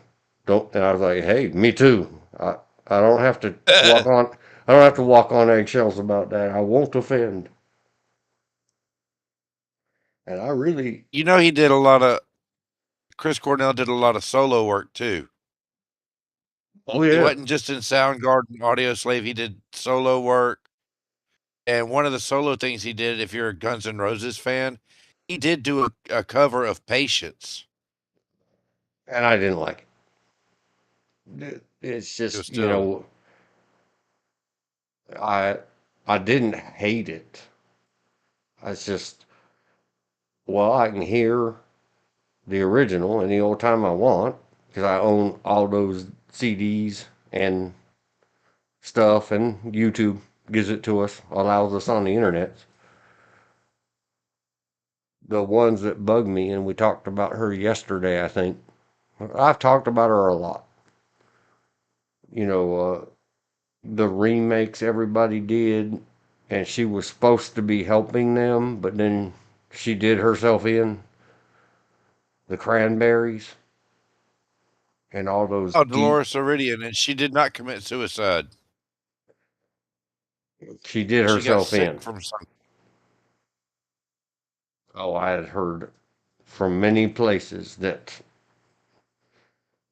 And I was like, hey, me too. I don't have to walk on. I don't have to walk on eggshells about that. I won't offend. And I really, he did Chris Cornell did a lot of solo work too. oh He yeah, wasn't just in Soundgarden, Audioslave. He did solo work. And one of the solo things he did, if you're a Guns N' Roses fan, he did do a cover of Patience. and I didn't like it. It's It was just, still I I didn't hate it. It's just, well, I can hear the original any old time I want because I own all those CDs and stuff, and YouTube gives it to us, allows us on the internet. The ones that bug me, and we talked about her yesterday, I think. I've talked about her a lot. You know, the remakes everybody did, and she was supposed to be helping them, but then she did herself in. The Cranberries and all those deep. Dolores O'Riordan, and she did not commit suicide. She did She got herself sick in. from something. Oh, I had heard from many places that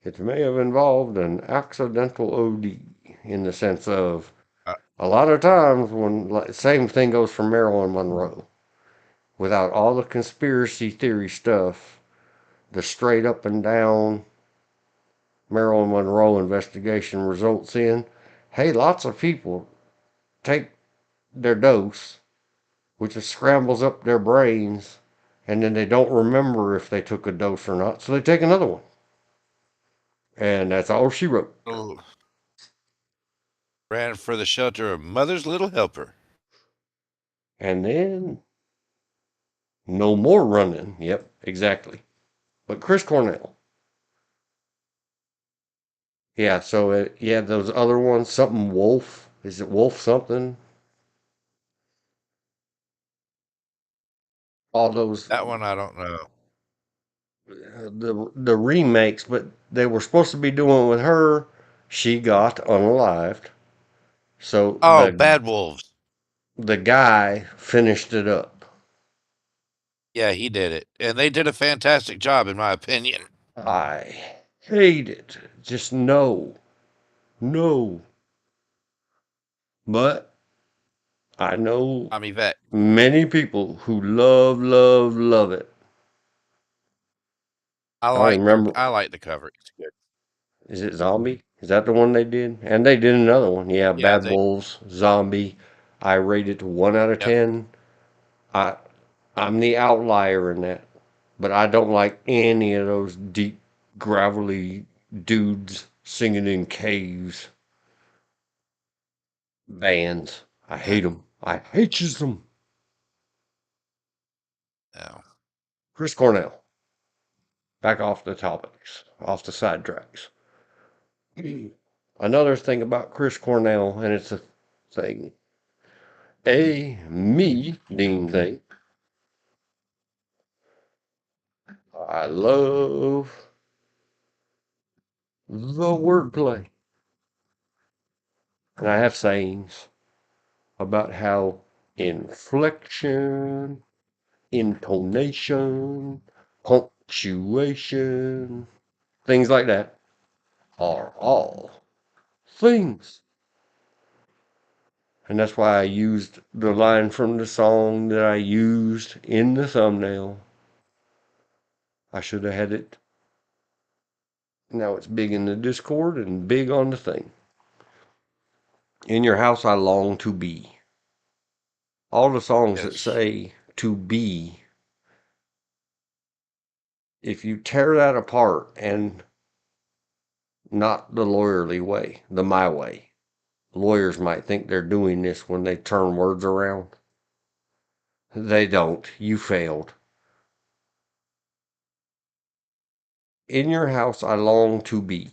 it may have involved an accidental OD in the sense of Uh, a lot of times same thing goes for Marilyn Monroe. Without all the conspiracy theory stuff, the straight up and down Marilyn Monroe investigation results in, hey, lots of people take their dose, which just scrambles up their brains, and then they don't remember if they took a dose or not, so they take another one. And that's all she wrote. ran for the shelter of Mother's Little Helper. And then no more running. Yep, exactly. But Chris Cornell. Yeah, so those other ones, something Wolf. Is it Wolf something? All those That one I don't know. the remakes, but they were supposed to be doing with her. She got unalived. So Oh, Bad Wolves. the guy finished it up. Yeah, he did it. And they did a fantastic job, in my opinion. I hate it. Just no. No. But I know I'm Yvette. many people who love it. I don't even remember. I like the cover. It's good. Is it Zombie? Is that the one they did? And they did another one. Yeah, Yeah, Bad Wolves, Zombie. I rate it 1 out of yep. 10. I I'm the outlier in that, but I don't like any of those deep, gravelly dudes singing in caves bands. I hate them. I hate them. No. Chris Cornell. Back off the topics, off the sidetracks. Another thing about Chris Cornell, and it's a thing, me thing. I love the wordplay. And I have sayings about how inflection, intonation, punctuation, things like that are all things. And that's why I used the line from the song that I used in the thumbnail. I should have had it. Now it's big in the Discord and big on the thing. In your house I long to be. All the songs that Yes. say to be, if you tear that apart and not the lawyerly way, the my way. Lawyers might think they're doing this when they turn words around. They don't. You failed. In your house I long to be.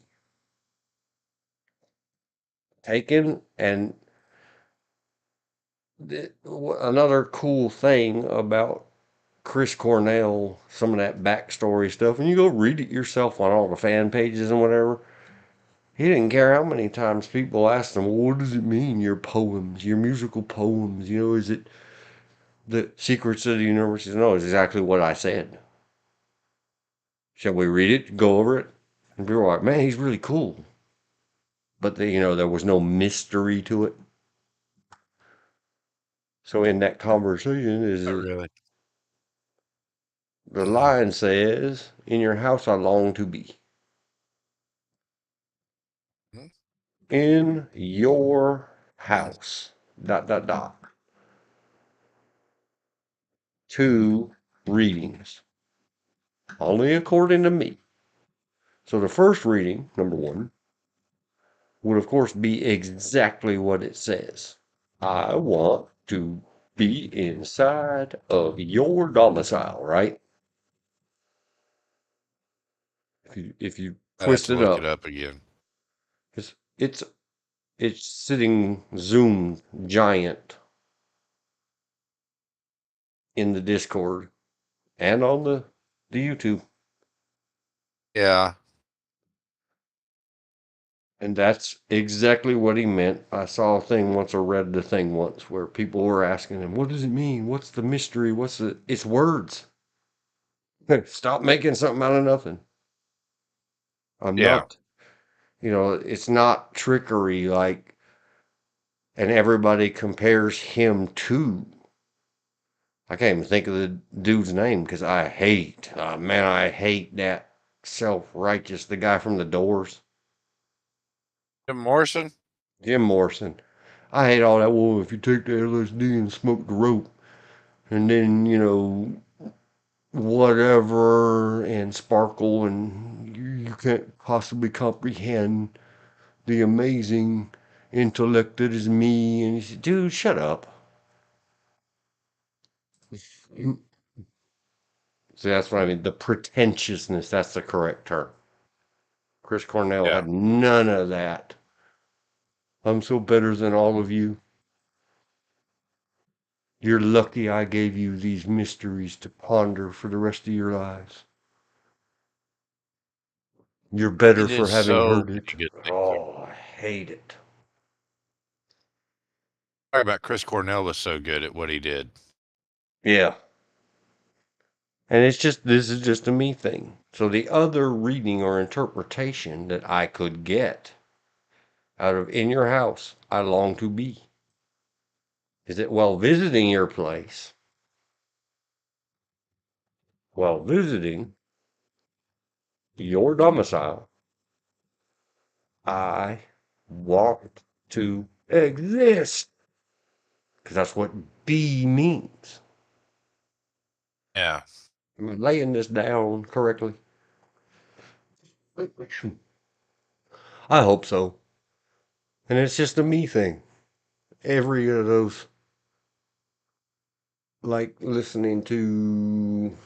Taken and another cool thing about Chris Cornell, some of that backstory stuff, and you go read it yourself on all the fan pages and whatever. He didn't care how many times people asked him, well, what does it mean, your poems, your musical poems? You know, is it the secrets of the universe? He said, no, it's exactly what I said. Shall we read it, go over it? And people were like, man, he's really cool. But, there was no mystery to it. So in that conversation Not really. the line says, in your house I long to be. In your house, ... Two readings, only according to me. So the first reading, number one, would of course be exactly what it says. I want to be inside of your domicile, right? If you I'd have twist to it look it up, up again. because it's sitting zoomed giant in the Discord and on the YouTube. Yeah. And that's exactly what he meant. I saw a thing once or read the thing once where people were asking him, what does it mean? What's the mystery? It's words. Stop making something out of nothing. I'm Yeah. not, it's not trickery and everybody compares him to. I can't even think of the dude's name because I hate that self-righteous, the guy from the Doors. Jim Morrison? Jim Morrison. I hate all that. Well, if you take the LSD and smoke the rope, and then, whatever, and sparkle, and you can't possibly comprehend the amazing intellect that is me. And he said, dude, shut up. See, that's what I mean. The pretentiousness, that's the correct term. Chris Cornell Yeah. had none of that. I'm so better than all of you. You're lucky I gave you these mysteries to ponder for the rest of your lives. You're He better did for having so heard it. many good things. Oh, I hate it. Sorry about Chris Cornell was so good at what he did. Yeah. And this is just a me thing. So the other reading or interpretation that I could get out of in your house, I long to be, is that while visiting your place, while visiting your domicile, I want to exist. Because that's what be means. Yeah. Am I laying this down correctly? I hope so. And it's just a me thing. Every of those, like listening to,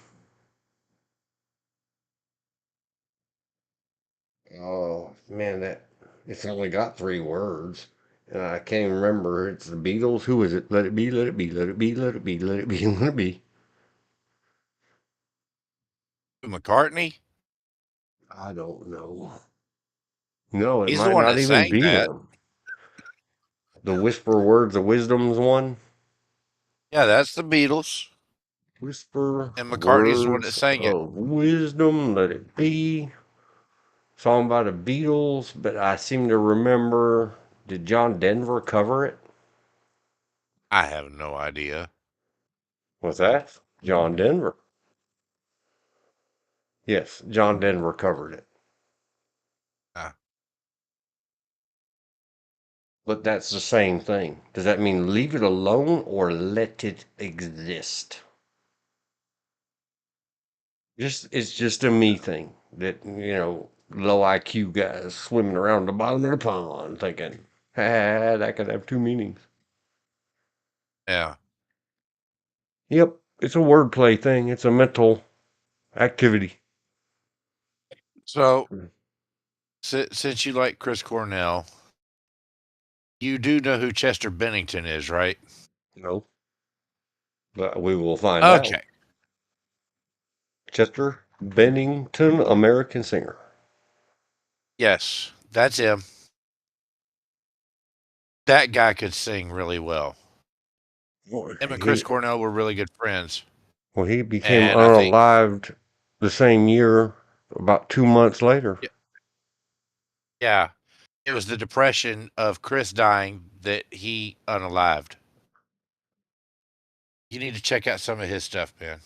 oh man, that it's only got three words. And I can't even remember. It's the Beatles. Who is it? Let it be, let it be, let it be, let it be, let it be, let it be. McCartney? I don't know. No, it He's the might one not that even sang be that. him. The Whisper Words of Wisdom's one. Yeah, that's the Beatles. Whisper And McCartney's the one that Words sang it. of Wisdom, Let It Be. Song by the Beatles, but I seem to remember, did John Denver cover it? I have no idea. What's that? John Denver. Yes, John Denver covered it. Ah, But that's the same thing. Does that mean leave it alone or let it exist? It's just a me thing that, low IQ guys swimming around the bottom of the pond thinking, that could have two meanings. yeah. Yep, it's a wordplay thing. It's a mental activity. So, since you like Chris Cornell, you do know who Chester Bennington is, right? No, but we will find out. Okay. Chester Bennington, American singer. Yes, that's him. That guy could sing really well. Well, Him and Chris he, Cornell were really good friends. well, he became And I think, unalived the same year, about 2 months later. yeah, it was the depression of Chris dying that he unalived. You need to check out some of his stuff, man.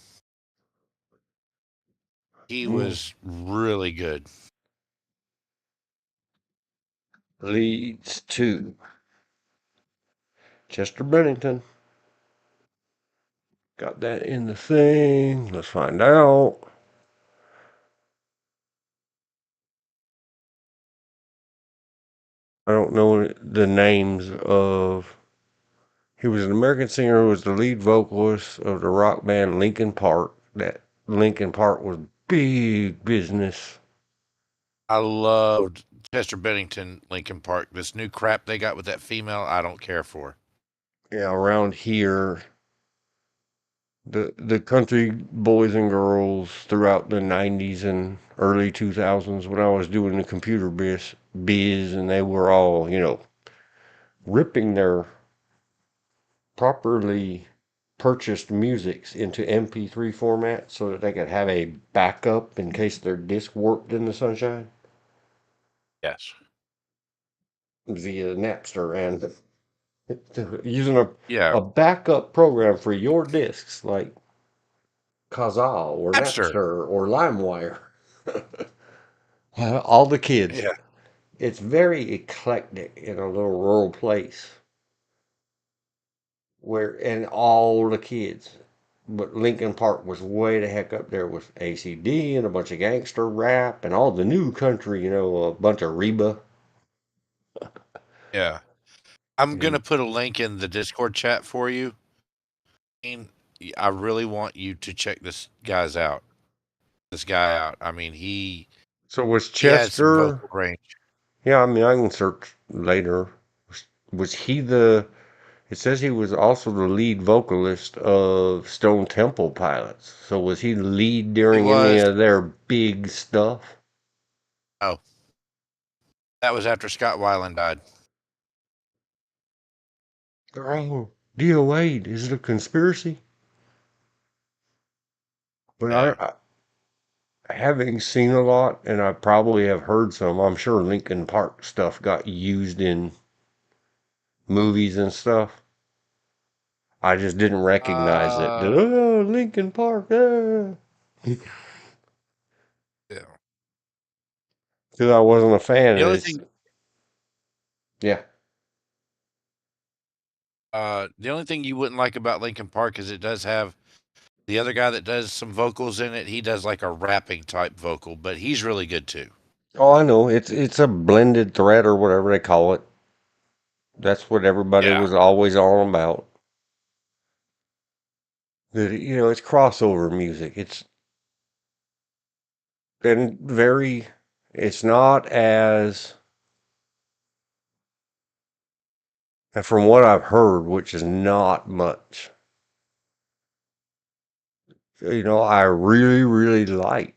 He Mm. was really good. Leads to Chester Bennington. Got that in the thing. Let's find out. I don't know the names of. He was an American singer who was the lead vocalist of the rock band Linkin Park. That Linkin Park was big business. I loved Chester Bennington, Lincoln Park. This new crap they got with that female, I don't care for. Yeah, around here, the country boys and girls throughout the 90s and early 2000s when I was doing the computer biz and they were all, ripping their properly purchased musics into MP3 format so that they could have a backup in case their disc warped in the sunshine Yes. via Napster and using Yeah. a backup program for your discs like Kazaa or Napster. Napster or LimeWire. All the kids. Yeah. It's very eclectic in a little rural place and all the kids. But Lincoln Park was way the heck up there with ACD and a bunch of gangster rap and all the new country, a bunch of Reba. Yeah. I'm going to And put a link in the Discord chat for you. And I really want you to check this guy out. I mean, so was he had some Chester, vocal range. yeah, I mean, I can search later. Was he it says he was also the lead vocalist of Stone Temple Pilots. So was he the lead He during any was. of their big stuff? Oh, that was after Scott Weiland died. Oh, DOA, is it a conspiracy? But Yeah. having seen a lot, and I probably have heard some, I'm sure Linkin Park stuff got used in movies and stuff. I just didn't recognize it. Uh, Oh, Linkin Park, because yeah. I wasn't a fan. The And only it's, thing, yeah. the only thing you wouldn't like about Lincoln Park is it does have the other guy that does some vocals in it. He does like a rapping type vocal, but he's really good too. Oh, I know. It's a blended thread or whatever they call it. That's what everybody Yeah. was always all about. That it's crossover music. It's been very. It's not as, and from what I've heard, which is not much, I really, really like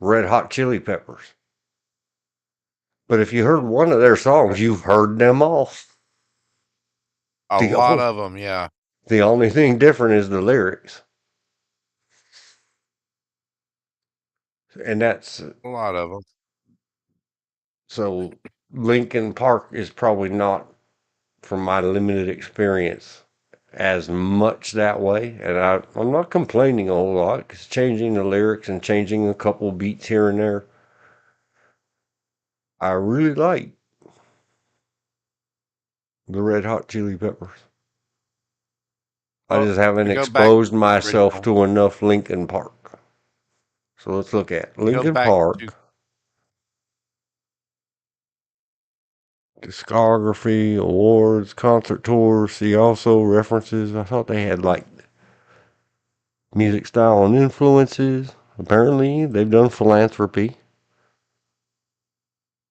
Red Hot Chili Peppers. But if you heard one of their songs, you've heard them all. A The, lot o- of them, yeah. the only thing different is the lyrics. And that's A lot of them. so Linkin Park is probably not, from my limited experience, as much that way. And I'm not complaining a whole lot because changing the lyrics and changing a couple beats here and there, I really like the Red Hot Chili Peppers. I Well, just haven't to go back exposed to the myself original, to enough Linkin Park. So let's look at to go Linkin back to Park, discography, awards, concert tours. See also references. I thought they had like music style and influences. Apparently, they've done philanthropy.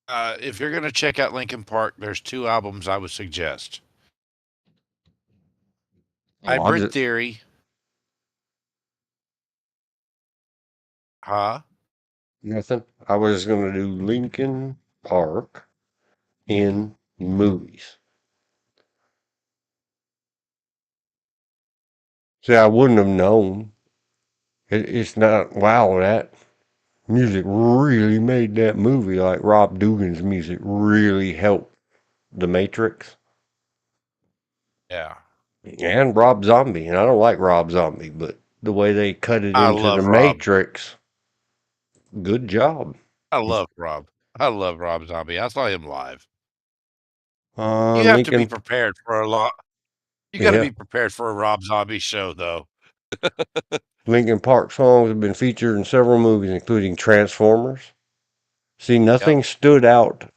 if you're going to check out Linkin Park, there's 2 albums I would suggest. Oh, I Hybrid just Theory. Huh? nothing. I was gonna do Linkin Park in movies. See, I wouldn't have known. It's not. Wow, that music really made that movie. Like Rob Dugan's music really helped The Matrix Yeah. and Rob Zombie. And I don't like Rob Zombie, but the way they cut it I into The love Rob. Matrix, good job. I love Rob. I love Rob Zombie. I saw him live. You have to be Lincoln, prepared for a lot. You got to yeah. be prepared for a Rob Zombie show, though. Linkin Park songs have been featured in several movies, including Transformers. See, Yep. nothing stood out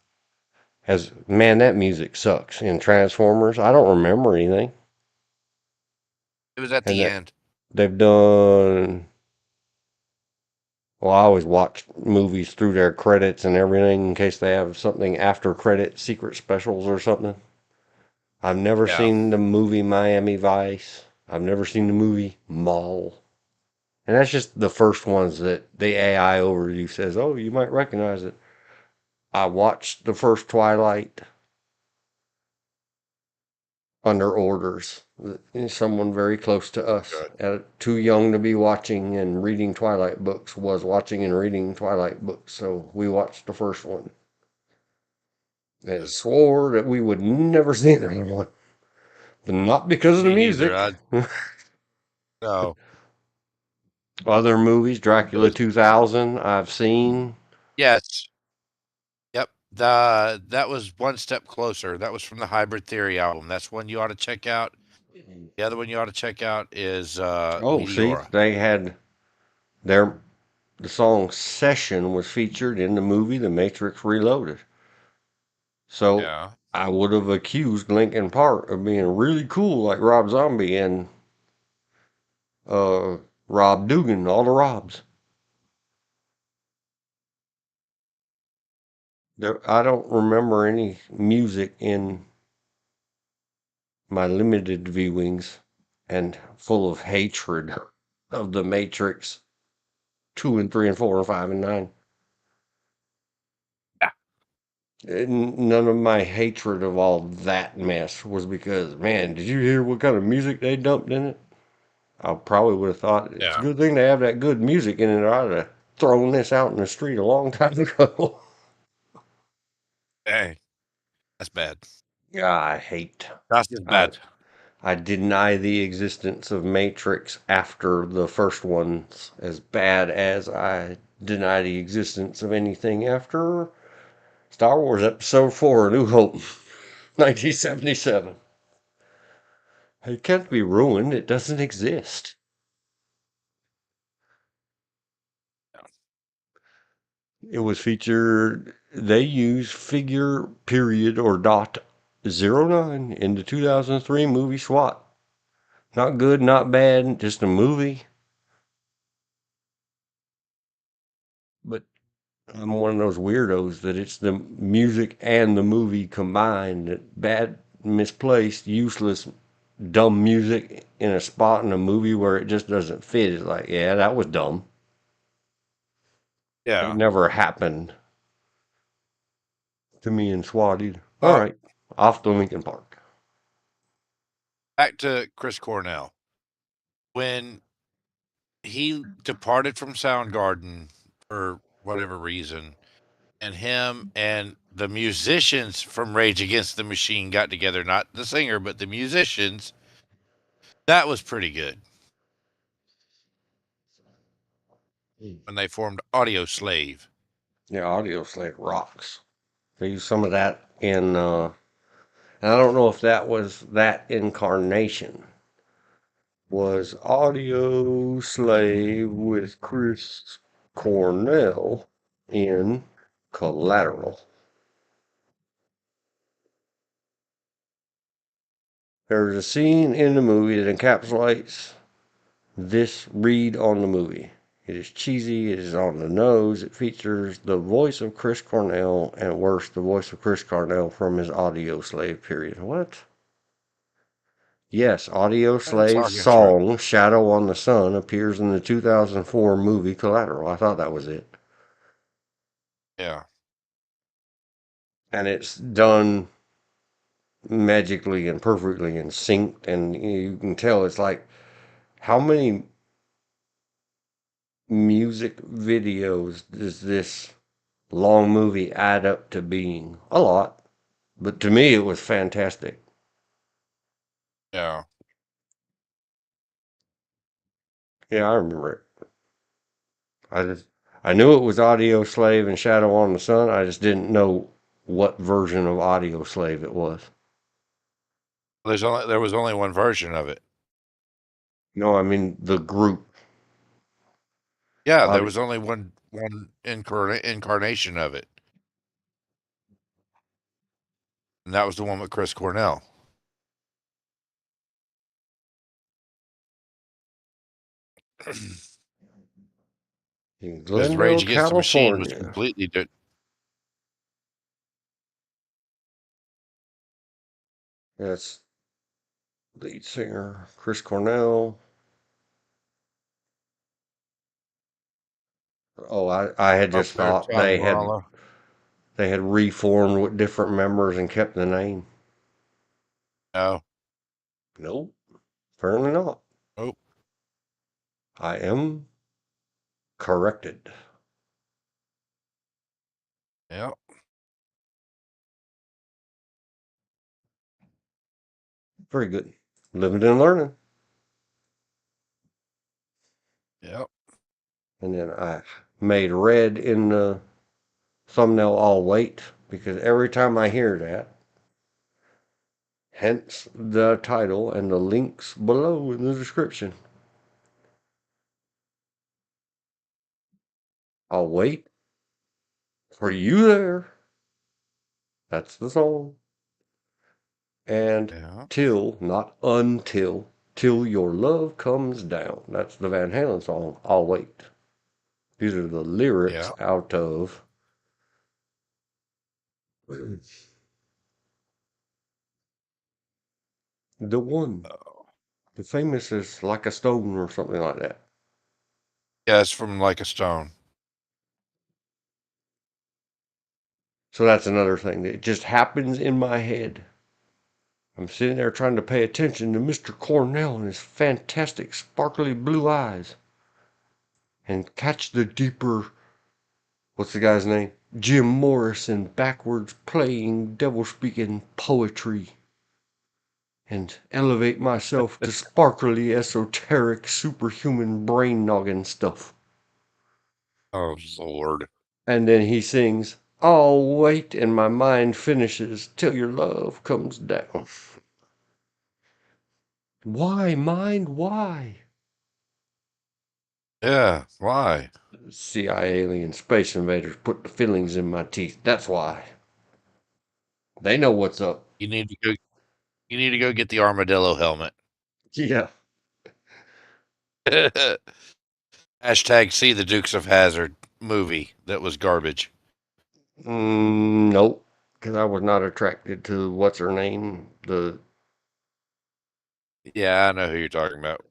as, man, that music sucks in Transformers. I don't remember anything. It was at And the that end. they've done, well, I always watch movies through their credits and everything in case they have something after credit secret specials or something. I've never Yeah. seen the movie Miami Vice. I've never seen the movie Mall. And that's just the first ones that the AI overview says, oh, you might recognize it. I watched the first Twilight under orders. Someone very close to us, Good. too young to be watching and reading Twilight books, was watching and reading Twilight books. So we watched the first one and Good. swore that we would never see another one. But not because of the Me neither. music. No. Other movies, Dracula Those, 2000, I've seen. yes. Yep. That was one step closer. That was from the Hybrid Theory album. That's one you ought to check out. The other one you ought to check out is Oh, see, Meteora. they had their the song Session was featured in the movie The Matrix Reloaded. So Yeah. I would have accused Linkin Park of being really cool like Rob Zombie and uh, Rob Dugan, all the Robs. I don't remember any music in my limited viewings and full of hatred of The Matrix 2 and 3 and 4 and 5 and 9. Yeah. None of my hatred of all that mess was because, man, did you hear what kind of music they dumped in it? I probably would have thought it's a Yeah. good thing to have that good music in it. I'd have thrown this out in the street a long time ago. Hey, that's bad. I hate. That's just I, bad. I deny the existence of Matrix after the first one's as bad as I deny the existence of anything after Star Wars Episode 4, A New Hope, 1977. It can't be ruined. It doesn't exist. It was featured. They used figure period or dot 09 in the 2003 movie SWAT. Not good, not bad, just a movie. But I'm one of those weirdos that it's the music and the movie combined. That bad, misplaced, useless dumb music in a spot in a movie where it just doesn't fit. It's like, yeah, that was dumb. It Yeah. never happened to me in SWAT either. All Well, right, off to Lincoln Park. back to Chris Cornell. When he departed from Soundgarden for whatever reason, and him and the musicians from Rage Against the Machine got together, not the singer, but the musicians, that was pretty good when they formed Audioslave. Yeah, Audioslave rocks. They used some of that in, and I don't know if that was that incarnation. Was Audioslave with Chris Cornell in Collateral. There's a scene in the movie that encapsulates this read on the movie. It is cheesy, it is on the nose, it features the voice of Chris Cornell, and worse, the voice of Chris Cornell from his Audioslave period. What? Yes, Audioslave's Talking truck. song Shadow on the Sun appears in the 2004 movie Collateral. I thought that was it. Yeah. And it's done magically and perfectly and synced, and you can tell it's like, how many music videos does this long movie add up to being? A lot. But to me, it was fantastic. Yeah. Yeah, I remember it. I knew it was Audioslave and Shadow on the Sun. I just didn't know what version of Audioslave it was. There was only one version of it. No, I mean the group. Yeah, there Audi- was only one incarnation of it. And that was the one with Chris Cornell. in Because Glendale, Rage Against the Machine was California. completely different. That's lead singer Chris Cornell. Oh, I had Up just there, thought Tom Morello. they had reformed with different members and kept the name. No. Nope, apparently not. Nope. I am corrected. Yeah. Very good. Living and learning. Yeah. And then I made red in the thumbnail all wait because every time I hear that, hence the title and the links below in the description. I'll wait for you there. That's the song. And Yeah. till, not until, till your love comes down. That's the Van Halen song, I'll wait. These are the lyrics Yeah. out of the one. Oh. The famous is Like a Stone or something like that. Yeah, it's from Like a Stone. So that's another thing that just happens in my head. I'm sitting there trying to pay attention to Mr. Cornell and his fantastic sparkly blue eyes and catch the deeper, what's the guy's name? Jim Morrison backwards playing devil speaking poetry and elevate myself to sparkly, esoteric, superhuman brain noggin stuff. Oh, Lord. And then he sings, I'll wait, and my mind finishes till your love comes down. Why, mind? Why? Yeah. Why? CIA alien space invaders put the fillings in my teeth. That's why. They know what's up. You need to go. You need to go get the armadillo helmet. Yeah. Hashtag see the Dukes of Hazzard movie that was garbage. Nope. Because I was not attracted to what's her name, the Yeah, I know who you're talking about.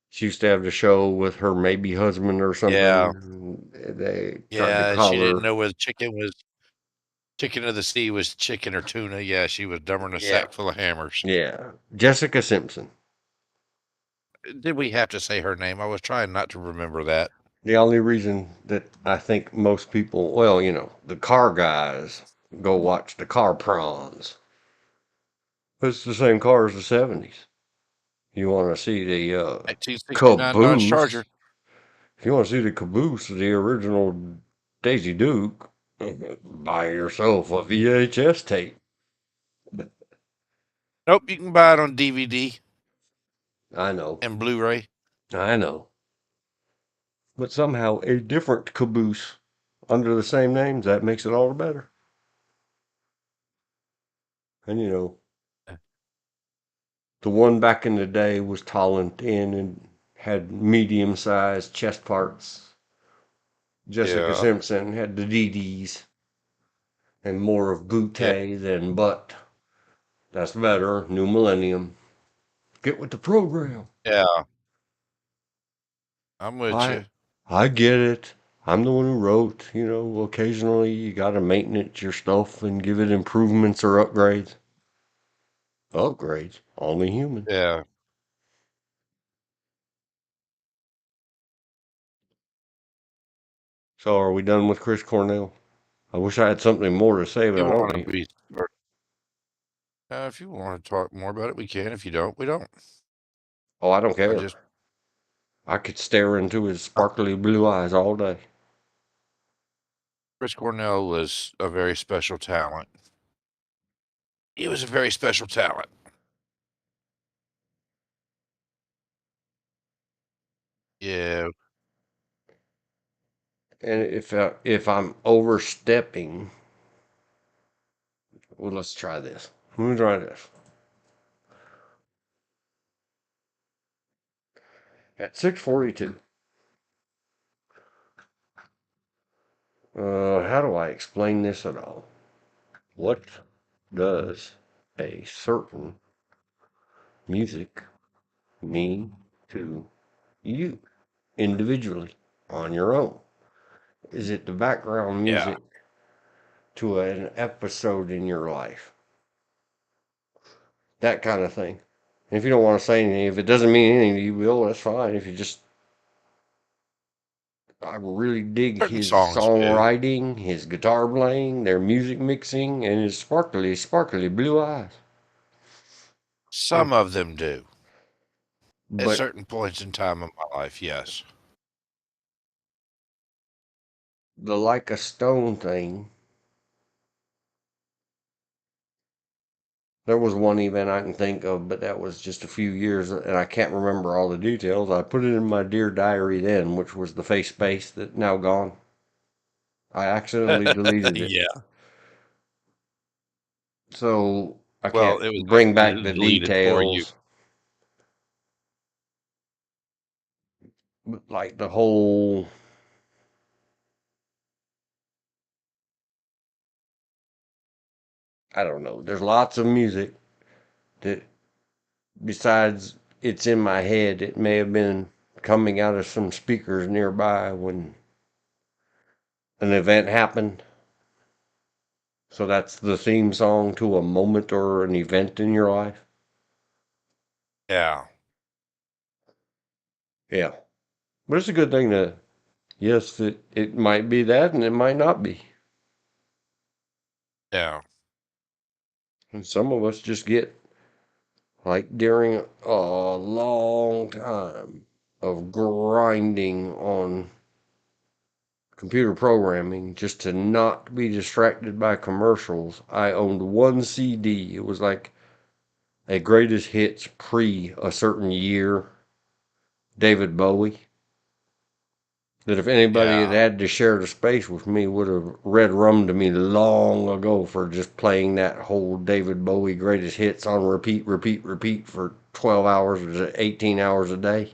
She used to have the show with her maybe husband or something. Yeah. They tried to Yeah, call she her. didn't know whether chicken of the sea was chicken or tuna. Yeah, she was dumber than a Yeah. sack full of hammers. Yeah. Jessica Simpson. Did we have to say her name? I was trying not to remember that. The only reason that I think most people, well, the car guys go watch the car prawns. It's the same car as the 70s. You want to see the 1969 Dodge caboose. Charger. If you want to see the caboose of the original Daisy Duke, buy yourself a VHS tape. Nope, you can buy it on DVD I know. and Blu-ray. I know. But somehow a different caboose under the same names, that makes it all the better. And the one back in the day was tall and thin and had medium sized chest parts. Jessica Yeah, Simpson had the DDs and more of yeah, bootay than butt. That's better. New millennium. Get with the program. yeah. I'm with I you. I get it. I'm the one who wrote, occasionally you gotta maintenance your stuff and give it improvements or upgrades. Upgrades? Only human. Yeah. So are we done with Chris Cornell? I wish I had something more to say, but You I don't. want to be? If you want to talk more about it, we can. If you don't, we don't. Oh, I don't I care. just I could stare into his sparkly blue eyes all day. Chris Cornell was a very special talent. He was a very special talent. Yeah. And if I'm overstepping, well, let's try this. Let me try this. At 6:42, how do I explain this at all? What does a certain music mean to you individually on your own? Is it the background Yeah. music to an episode in your life? That kind of thing. If you don't want to say anything, if it doesn't mean anything to you, Bill, that's fine. If you just, I really dig Certain his songs do. songwriting, his guitar playing, their music mixing, and his sparkly, sparkly blue eyes. Some of them do. At But certain points in time of my life, yes. the Like a Stone thing, there was one event I can think of, but that was just a few years, and I can't remember all the details. I put it in my Dear Diary then, which was the face space that now gone. I accidentally deleted it. Yeah. So I Well, can't it was bring back actually the deleted for you. details. Like the whole, I don't know. There's lots of music that, besides it's in my head, it may have been coming out of some speakers nearby when an event happened. So that's the theme song to a moment or an event in your life. Yeah. Yeah. But it's a good thing to, yes, it might be that and it might not be. Yeah. And some of us just get, like during a long time of grinding on computer programming just to not be distracted by commercials. I owned one CD. It was like a greatest hits pre a certain year, David Bowie. That if anybody had Yeah. had to share the space with me would have red rummed to me long ago for just playing that whole David Bowie greatest hits on repeat, repeat, repeat for 12 hours or 18 hours a day.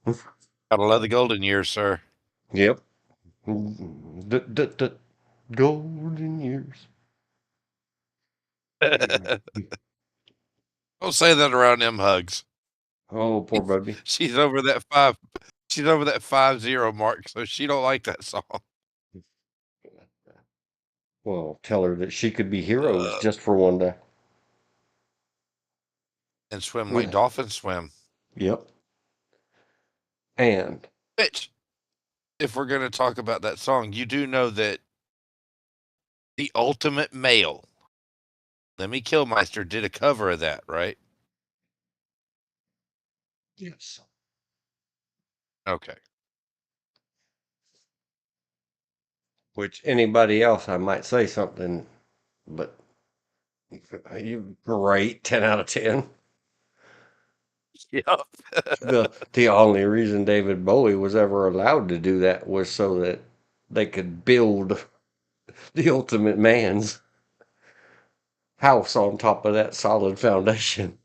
Gotta love the golden years, sir. Yep. Golden years. Don't say that around them hugs. Oh, poor baby. She's over that 5. She's over that 50 mark, so she don't like that song. Well, tell her that she could be heroes Uh, just for one day. and swim like With, dolphins swim. yep. And Which, if we're going to talk about that song, you do know that the ultimate male, Lemmy Kilmister, did a cover of that, right? yes. Okay. Which anybody else, I might say something, but you great, 10 out of 10. Yep. The only reason David Bowie was ever allowed to do that was so that they could build the ultimate man's house on top of that solid foundation.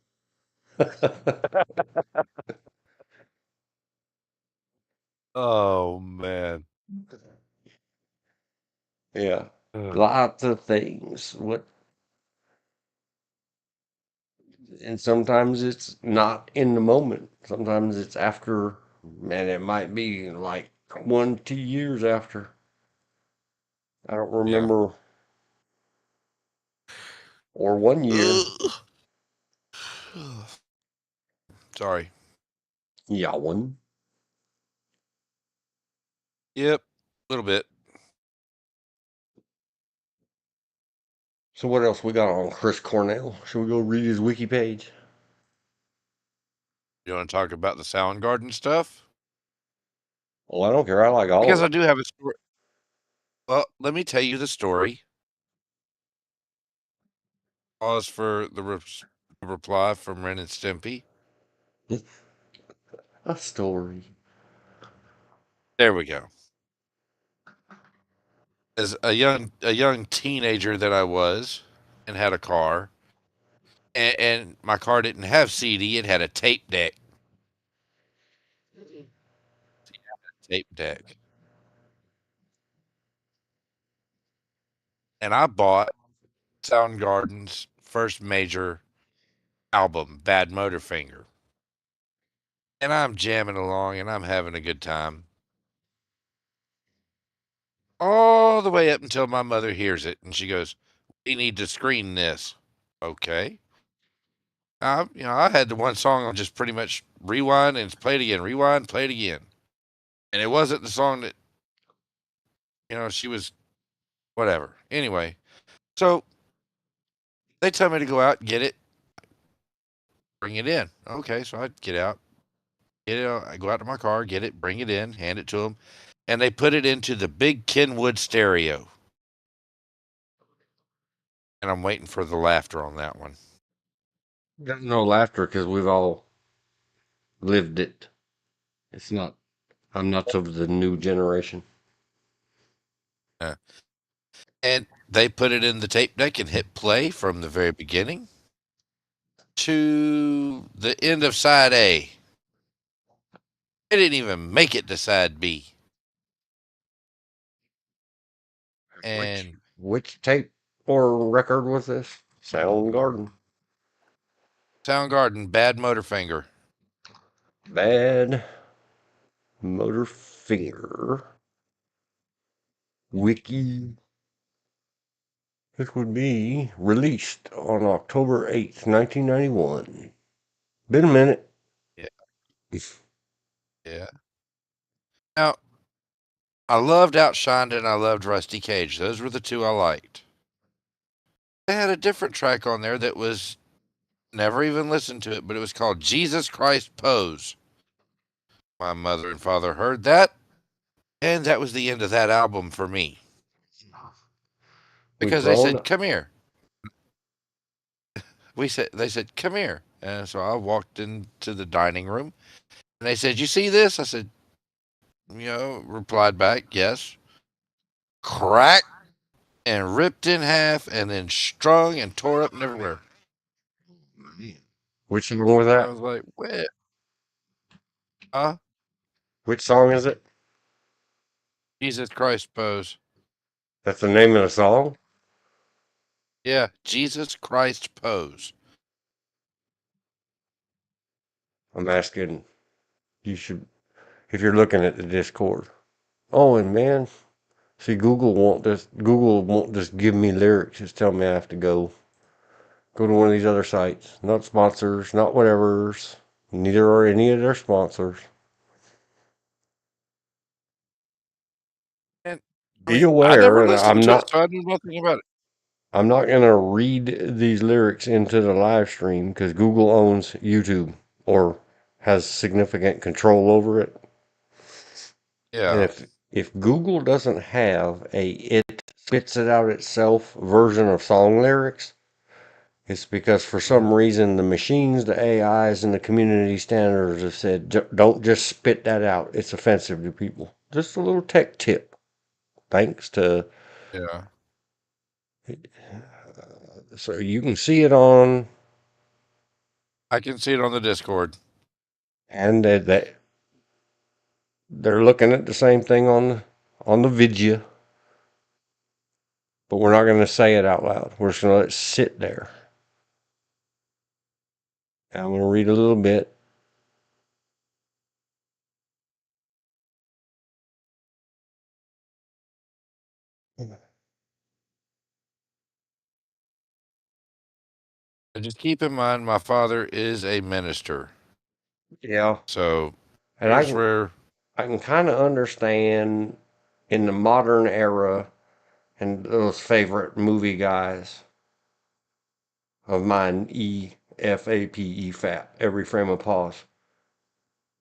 Oh, man. Yeah. Ugh. Lots of things. And sometimes it's not in the moment. Sometimes it's after, and it might be like 20 years after. I don't Yeah. remember, or 1 year. Sorry. Yeah, one. Yep. A little bit. So what else we got on Chris Cornell? Should we go read his wiki page? You want to talk about the Soundgarden stuff? Well, I don't care. I like all Because of I it. do have a story. Well, let me tell you the story. Pause for the reply from Ren and Stimpy. A story. There we go. As a young teenager that I was, and had a car, and my car didn't have CD; it had a tape deck. Tape deck, and I bought Soundgarden's first major album, Bad Motorfinger, and I'm jamming along, and I'm having a good time, all the way up until my mother hears it, and she goes, "We need to screen this." Okay. I had the one song on just pretty much rewind and play it again, rewind, play it again. And it wasn't the song that, she was whatever. Anyway, so they tell me to go out and get it, bring it in. Okay, so I get out, get it. I go out to my car, get it, bring it in, hand it to them, and they put it into the big Kenwood stereo. And I'm waiting for the laughter on that one. Got no laughter because we've all lived it. It's not. I'm not of the new generation. Uh, and they put it in the tape deck and hit play from the very beginning to the end of side A. It didn't even make it to side B. And Which tape or record was this? Soundgarden. Soundgarden, Bad Motorfinger. Bad Motor Finger. Wiki. This would be released on October 8th, 1991. Been a minute. Yeah. Yeah. Now, I loved Outshined and I loved Rusty Cage. Those were the two I liked. They had a different track on there that was never even listened to it, but it was called Jesus Christ Pose. My mother and father heard that, and that was the end of that album for me. We've Because they grown said, up. "Come here." They said, "Come here." And so I walked into the dining room and they said, "You see this?" I said, replied back, "Yes." Cracked and ripped in half and then strung and tore up and everywhere. Which song was I that? was like, "What? Huh? Which song is it? Jesus Christ Pose." That's the name of the song? Yeah, Jesus Christ Pose. I'm asking, you should, if you're looking at the Discord. Oh, and man, see, Google won't just give me lyrics. Just tell me I have to go to one of these other sites. Not sponsors, not whatever's. Neither are any of their sponsors. And I Be mean, I never aware, and listened to it, so I knew nothing about it. I'm not gonna read these lyrics into the live stream because Google owns YouTube or has significant control over it. And Yeah. if Google doesn't have a it spits it out itself version of song lyrics, it's because for some reason the machines, the AIs, and the community standards have said don't just spit that out. It's offensive to people. Just a little tech tip. Thanks to Yeah. so you can see it on I can see it on the Discord. and they're looking at the same thing on the video, but we're not going to say it out loud. We're just going to let it sit there. And I'm going to read a little bit. And just keep in mind, my father is a minister. Yeah, So and here's where, I can kind of understand in the modern era and those favorite movie guys of mine, FAP, every frame of pause.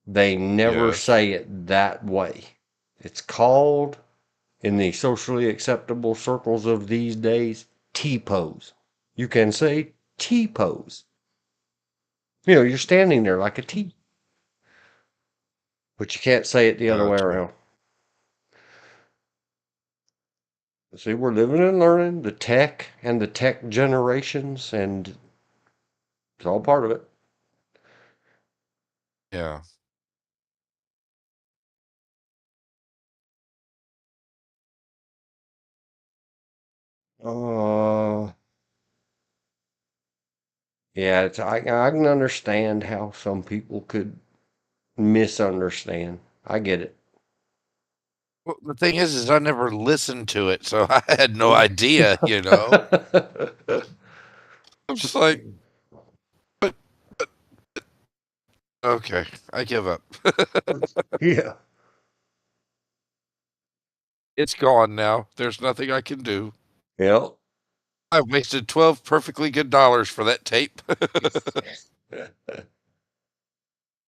They never yes. say it that way. It's called in the socially acceptable circles of these days T-pose. You can say T-pose. You know, you're standing there like a T, but you can't say it the other way Okay. around. See, we're living and learning the tech and the tech generations, and it's all part of it. Yeah. Uh, yeah, I can understand how some people could misunderstand. I get it. Well, the thing is I never listened to it, so I had no idea, you know. I'm just like, but okay, I give up. Yeah. It's gone now. There's nothing I can do. Yeah. I wasted 12 perfectly good dollars for that tape,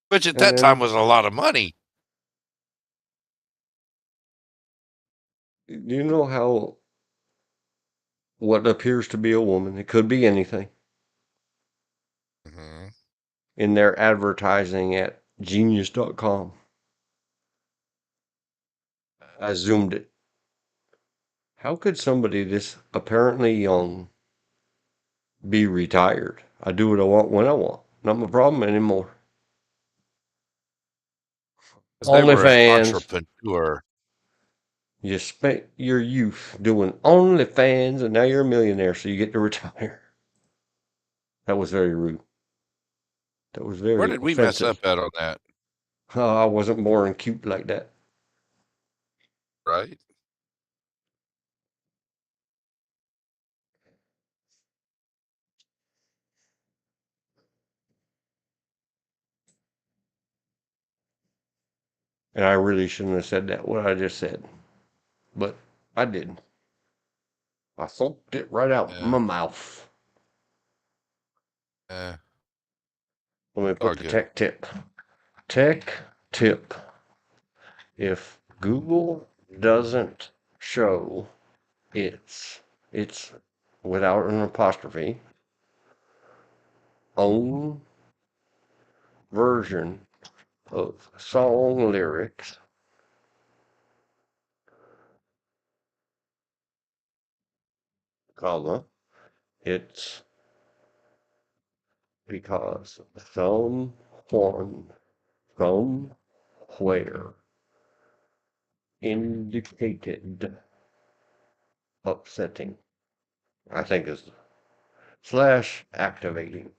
which at And that time then, was a lot of money. do you know how what appears to be a woman, it could be anything, Hmm. in their advertising at genius.com? I zoomed it. How could somebody this apparently young be retired? I do what I want when I want. Not my problem anymore. Because they were an OnlyFans. entrepreneur. You spent your youth doing OnlyFans and now you're a millionaire, so you get to retire. That was very rude. That was Where very did we mess offensive. up at on that? Oh, I wasn't born cute like that. Right? And I really shouldn't have said that, what I just said. But I didn't. I thumped it right out Yeah. my mouth. Yeah. Let me All put the good. tech tip. Tech tip. If Google doesn't show its without an apostrophe own version of song lyrics, comma, it's because someone somewhere indicated upsetting. I think is slash activating.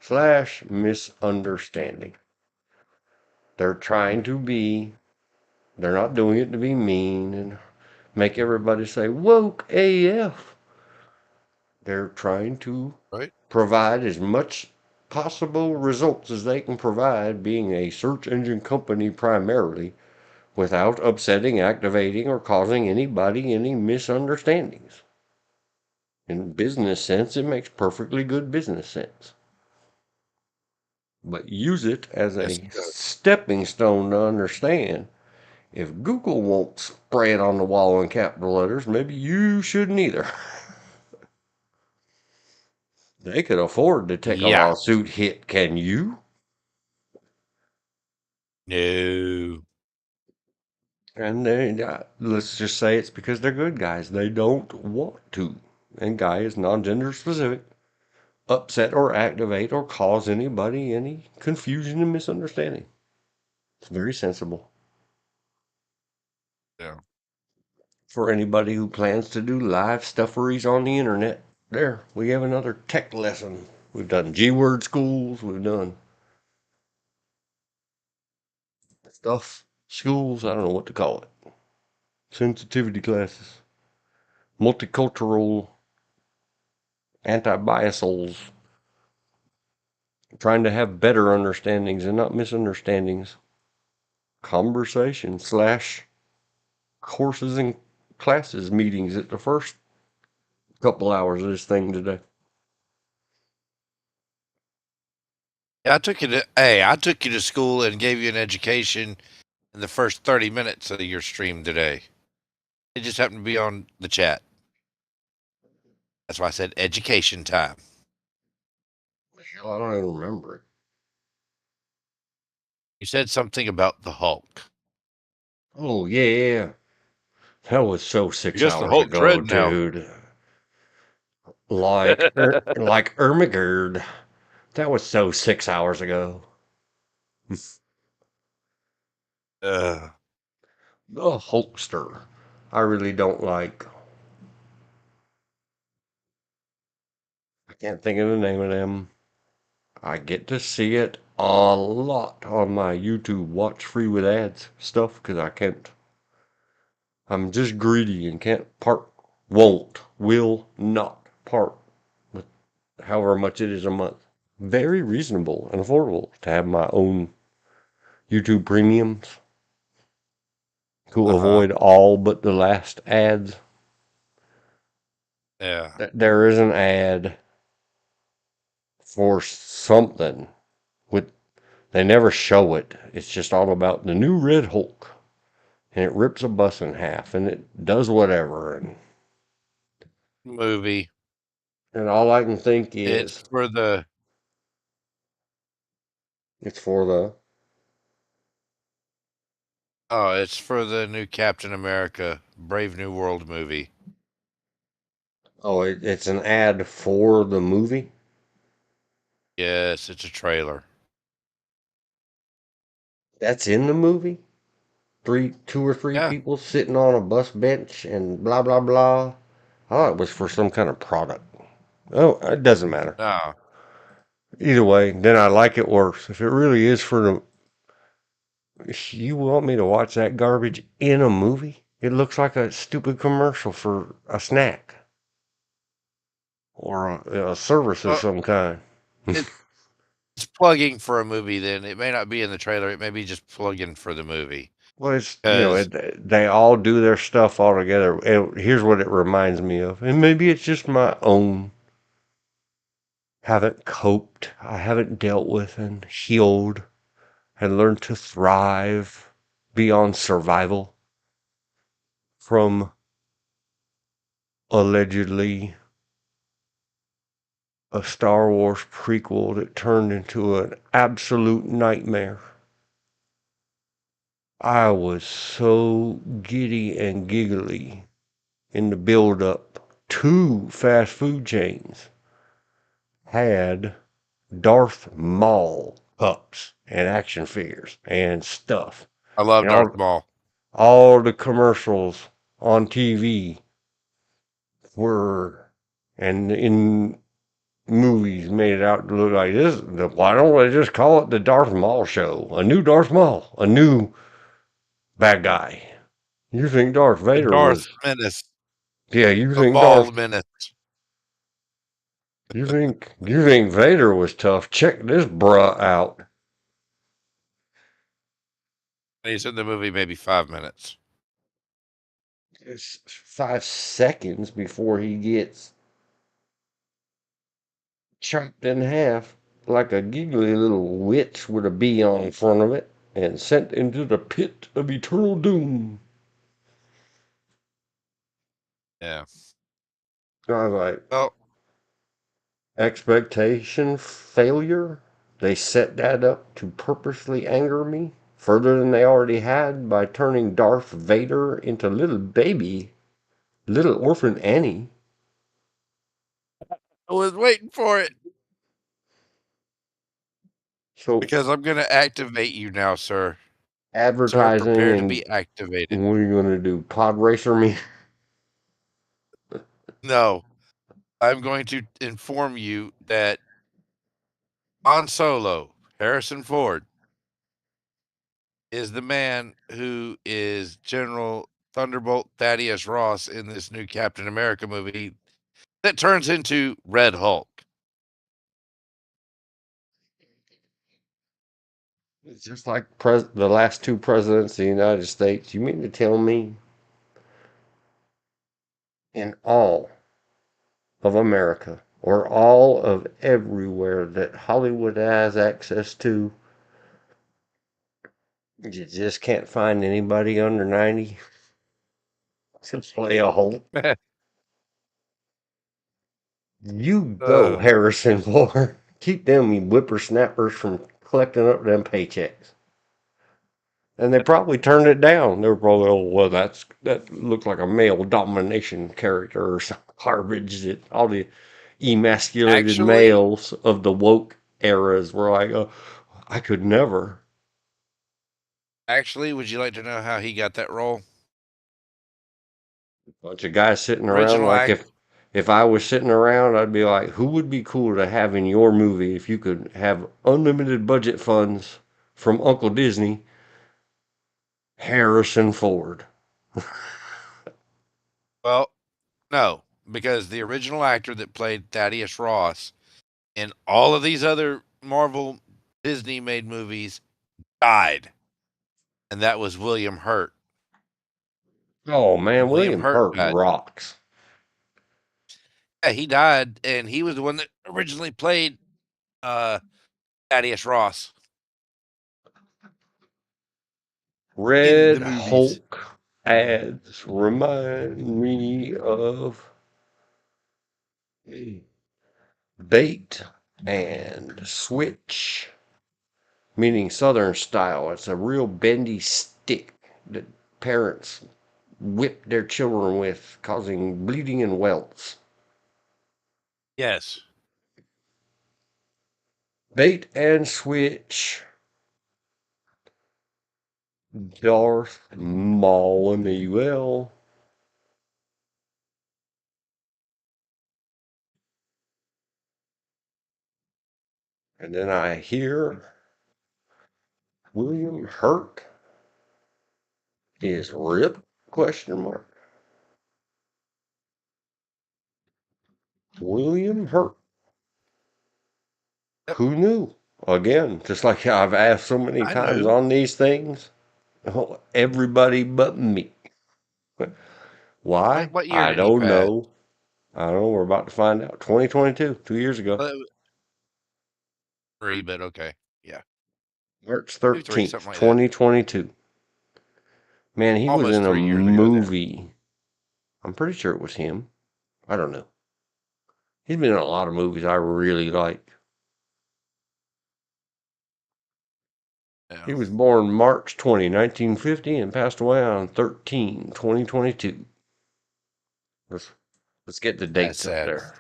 / misunderstanding. They're trying to be, they're not doing it to be mean and make everybody say woke AF. They're trying to Right? provide as much possible results as they can provide, being a search engine company primarily, without upsetting, activating, or causing anybody any misunderstandings. In business sense, it makes perfectly good business sense. But use it as Yes, a it does. stepping stone to understand. If Google won't spray it on the wall in capital letters, maybe you shouldn't either. They could afford to take a Yeah. lawsuit hit, can you? No. And let's just say it's because they're good guys. They don't want to. And guy is non-gender specific. Upset or activate or cause anybody any confusion and misunderstanding. It's very sensible. Yeah. For anybody who plans to do live stuffery on the internet, there, we have another tech lesson. We've done G-word schools, we've done stuff schools, I don't know what to call it. Sensitivity classes, multicultural anti-biasals, trying to have better understandings and not misunderstandings. Conversation / courses and classes meetings at the first couple hours of this thing today. I took you to school and gave you an education in the first 30 minutes of your stream today. It just happened to be on the chat. That's why I said education time. Hell, I don't even remember it. You said something about the Hulk. Oh, yeah. That was so I 6 guess the hours Hulk's ago, red now. dude. Like Ermagerd. That was so 6 hours ago. Uh, The Hulkster. I really don't like. I can't think of the name of them. I get to see it a lot on my YouTube watch free with ads stuff because I can't. I'm just greedy and can't will not part with however much it is a month. Very reasonable and affordable to have my own YouTube premiums to uh-huh. avoid all but the last ads. Yeah. There is an ad for something with they never show it. It's just all about the new Red Hulk. And it rips a bus in half and it does whatever Movie. and all I can think It's is for the it's for the it's for the new Captain America Brave New World movie. it's an ad for the movie. Yes, it's a trailer. That's in the movie. Two or three Yeah. people sitting on a bus bench and blah blah blah. I thought it was for some kind of product. Oh, it doesn't matter. No. Either way, then I like it worse. If it really is for the, you want me to watch that garbage in a movie? It looks like a stupid commercial for a snack or a service of Well, some kind. it's plugging for a movie then. It may not be in the trailer. It may be just plugging for the movie. Well, it's Because they all do their stuff all together. And here's what it reminds me of, and maybe it's just my own. Haven't coped. I haven't dealt with and healed and learned to thrive beyond survival from allegedly a Star Wars prequel that turned into an absolute nightmare. I was so giddy and giggly in the build up. Two fast food chains had Darth Maul pups and action figures and stuff. I love And Darth Maul. all the commercials on TV were, and in movies made it out to look like this. Why don't they just call it the Darth Maul show? A new Darth Maul, a new bad guy. You think Darth The Vader Darth was? Menace, Yeah, you the think Maul Darth? Menace. You think Vader was tough? Check this bruh out. He's in the movie maybe 5 minutes. It's 5 seconds before he gets chopped in half like a giggly little witch with a bee on front of it and sent into the pit of eternal doom. Yeah. I was like, Well, expectation failure? They set that up to purposely anger me further than they already had by turning Darth Vader into little baby, little orphan Annie. I was waiting for it So because I'm going to activate you now, sir. Sir, advertising prepare to and be activated. what are you gonna do? Pod racer me? No, I'm going to inform you that Han Solo, Harrison Ford, is the man who is General Thunderbolt Thaddeus Ross in this new Captain America movie that turns into Red Hulk. It's just like the last two presidents of the United States. You mean to tell me in all of America or all of everywhere that Hollywood has access to, you just can't find anybody under 90 to play a Hulk? You go, Uh, Harrison Ford. Keep them whippersnappers from collecting up them paychecks. And they probably turned it down. They were probably, oh, well, that looks like a male domination character or some garbage that all the emasculated actually, males of the woke eras were like, oh, I could never. would you like to know how he got that role? Bunch of guys sitting around Original like act. if I was sitting around, I'd be like, who would be cool to have in your movie if you could have unlimited budget funds from Uncle Disney? Harrison Ford. Well, no, because the original actor that played Thaddeus Ross in all of these other Marvel Disney made movies died, and that was William Hurt. Oh man, William William Hurt Hurt died. rocks. Yeah, he died, and he was the one that originally played Thaddeus Ross in the Red movies. Hulk ads remind me of bait and switch, meaning Southern style. It's a real bendy stick that parents whip their children with, causing bleeding and welts. Yes. Bait and switch. Darth Maul Emanuel. And then I hear William Hurt is Rip? Question mark. William Hurt. Yep. Who knew? Again, just like I've asked so many I times knew. on these things, everybody but me. Why? What year I did he don't pass? know. I don't know. We're about to find out. 2022, 2 years ago. Well, it was 3, but okay. Yeah. March Maybe 3, 13th, something like that. 2022. Man, he was Almost in a 3 years ago then. movie. I'm pretty sure it was him. I don't know. He's been in a lot of movies I really like. Yeah. He was born March 20, 1950, and passed away on 13/2022. Let's get the That's dates up sad. there.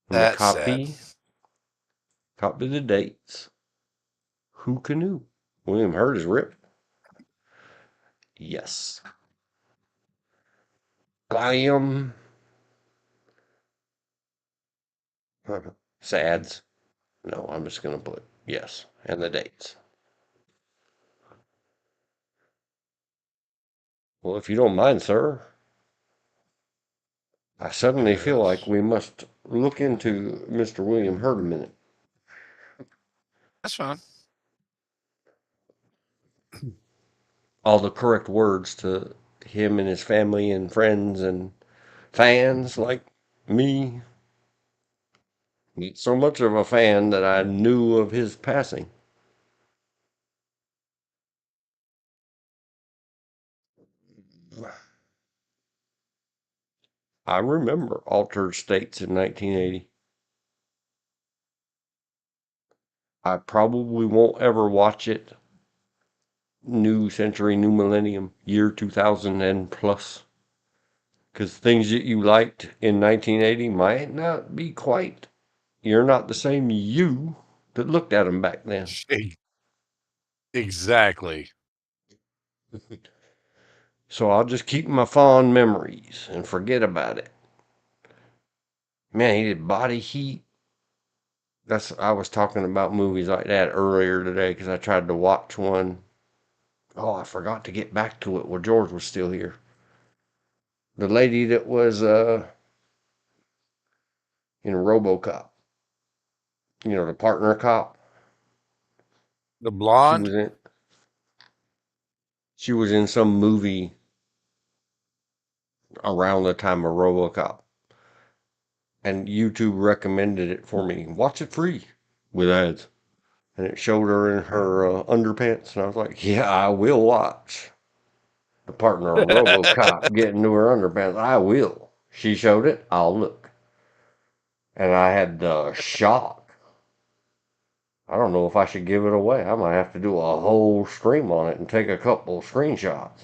Let me That's sad. copy the dates. Who knew? William Hurt is Rip. Yes. I am Sads. No, I'm just going to put yes and the dates. Well, if you don't mind, sir, I suddenly feel like Yes. we must look into Mr. William Hurt a minute. That's fine. All the correct words to him and his family and friends and fans like me. He's so much of a fan that I knew of his passing. I remember Altered States in 1980. I probably won't ever watch it. New Century, New Millennium, year 2000 and plus. Because things that you liked in 1980 might not be quite. You're not the same you that looked at them back then. Exactly. So I'll just keep my fond memories and forget about it. Man, he did Body Heat. I was talking about movies like that earlier today because I tried to watch one. Oh, I forgot to get back to it while George was still here. The lady that was in RoboCop. You know, the partner cop. The She blonde? was in she was in some movie around the time of RoboCop. And YouTube recommended it for me. Watch it free with ads. And it showed her in her underpants. And I was like, yeah, I will watch. The partner of RoboCop getting to her underpants. I will. She showed it. I'll look. And I had the shock. I don't know if I should give it away. I might have to do a whole stream on it and take a couple screenshots.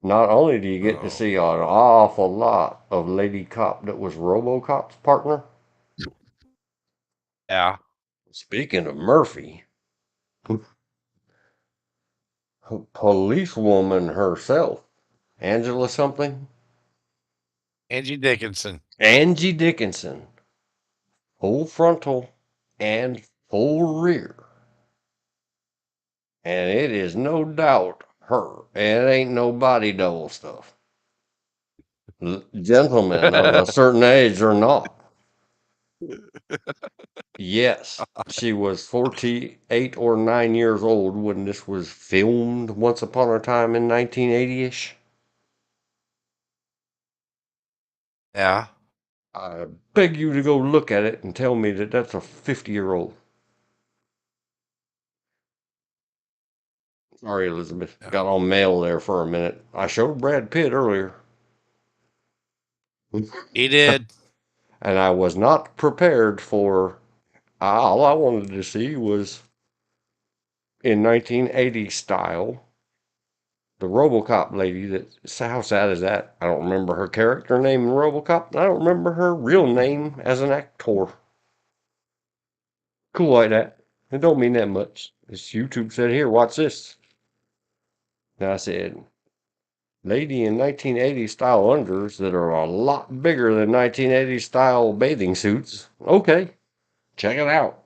Not only do you get to Oh, see an awful lot of Lady Cop that was RoboCop's partner. yeah. Speaking of Murphy, policewoman herself, Angela something, Angie Dickinson. Angie Dickinson, full frontal and full rear. And it is no doubt her. It ain't no body double stuff. Gentlemen of a certain age or not. Yes, she was 48 or 9 years old when this was filmed once upon a time in 1980-ish. Yeah. I beg you to go look at it and tell me that that's a 50-year-old. Sorry, Elizabeth. Yeah. Got all male there for a minute. I showed Brad Pitt earlier. He did. And I was not prepared for. All I wanted to see was in 1980 style the RoboCop lady. How sad is that? I don't remember her character name in RoboCop. And I don't remember her real name as an actor. Cool like that. It don't mean that much. This YouTube said, "Here, watch this." And I said, "Lady in 1980 style unders that are a lot bigger than 1980 style bathing suits. Okay, check it out."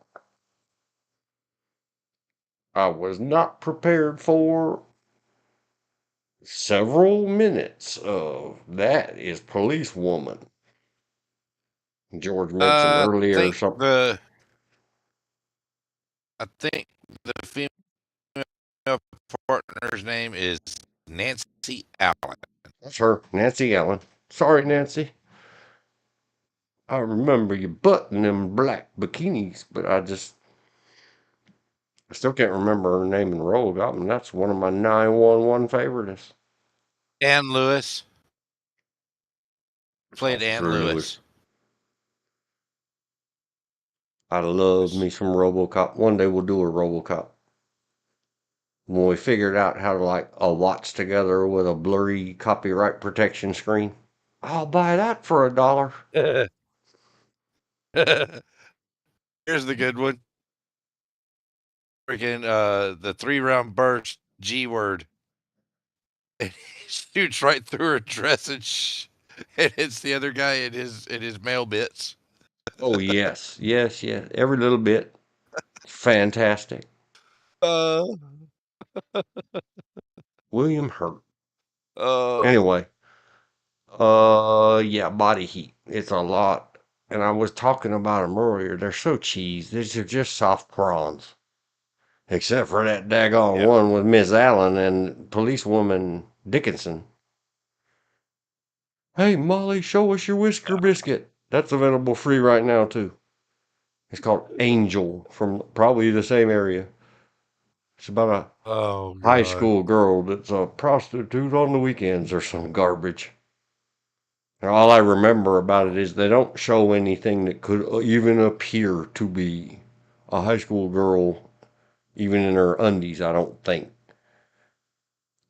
I was not prepared for several minutes of that is policewoman. George mentioned I earlier think something. the I think the female partner's name is Nancy Allen. That's her, Nancy Allen. Sorry, Nancy. I remember you butt in them black bikinis, but I still can't remember her name in Roll Goblin. That's one of my 911 favorites. Ann Lewis. Oh, Played Ann True Lewis. Lewis. I love me some RoboCop. One day we'll do a RoboCop. When we figured out how to like a watch together with a blurry copyright protection screen, I'll buy that for $1. Here's the good one. Freaking the 3-round burst G word. And he shoots right through her dress and It hits the other guy in his male bits. Oh yes, yes, yes. Every little bit. Fantastic. Uh, William Hurt. uh, Anyway, yeah, body heat. It's a lot. And I was talking about them earlier. They're so cheese. These are just soft prawns. Except for that daggone yeah. one with Miss Allen and policewoman Dickinson. Hey, Molly, show us your whisker biscuit. That's available free right now, too. It's called Angel from probably the same area. It's about Oh a high God. school girl that's a prostitute on the weekends or some garbage. And all I remember about it is they don't show anything that could even appear to be a high school girl, even in her undies, I don't think.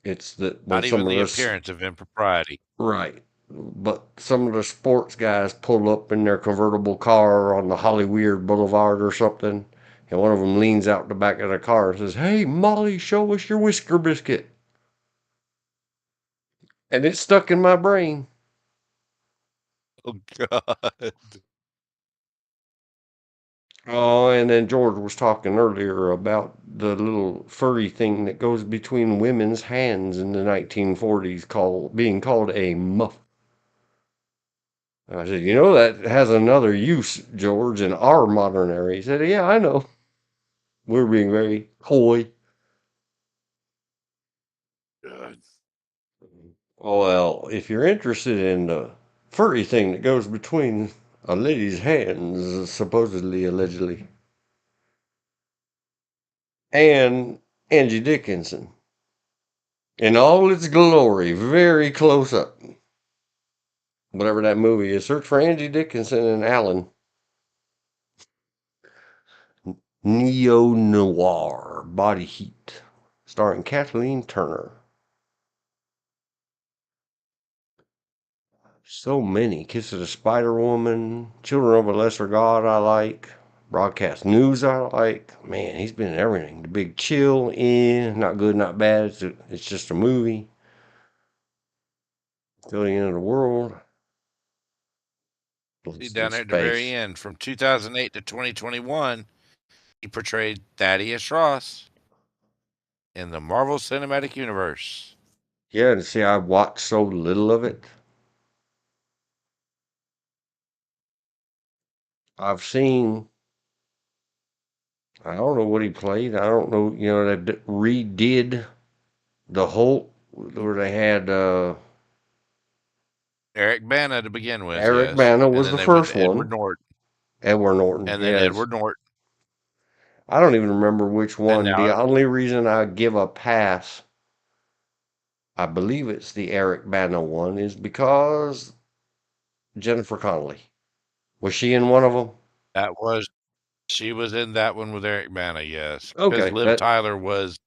It's that when Not even some of the us, appearance of impropriety. right, but some of the sports guys pull up in their convertible car on the Hollyweird Boulevard or something, and one of them leans out the back of the car and says, "Hey, Molly, show us your whisker biscuit." And it's stuck in my brain. Oh God. Oh, and then George was talking earlier about the little furry thing that goes between women's hands in the 1940s being called a muff. And I said, that has another use, George, in our modern era. He said, yeah, I know. We're being very coy. God. Oh, well, if you're interested in the furry thing that goes between a lady's hands, supposedly, allegedly, and Angie Dickinson in all its glory, very close up. Whatever that movie is, search for Angie Dickinson and Alan. Neo Noir Body Heat, starring Kathleen Turner. So many. Kiss of the Spider Woman, Children of a Lesser God, I like. Broadcast News, I like. Man, he's been in everything. The Big Chill, not good, not bad. It's just a movie. Till the End of the World. See Lost in down there at the very Space. end, from 2008 to 2021, he portrayed Thaddeus Ross in the Marvel Cinematic Universe. Yeah, and see, I watched so little of it. I've seen, I don't know what he played. I don't know, they redid the Hulk, where they had Eric Bana to begin with, Eric yes. Bana And was then the they went first to Edward one. Norton. Edward Norton, And then yes. Edward Norton. I don't even remember which And one. The now only reason I give a pass, I believe it's the Eric Bana one, is because Jennifer Connelly. Was she in one of them? she was in that one with Eric Bana, yes. Because Okay, Liv that Tyler was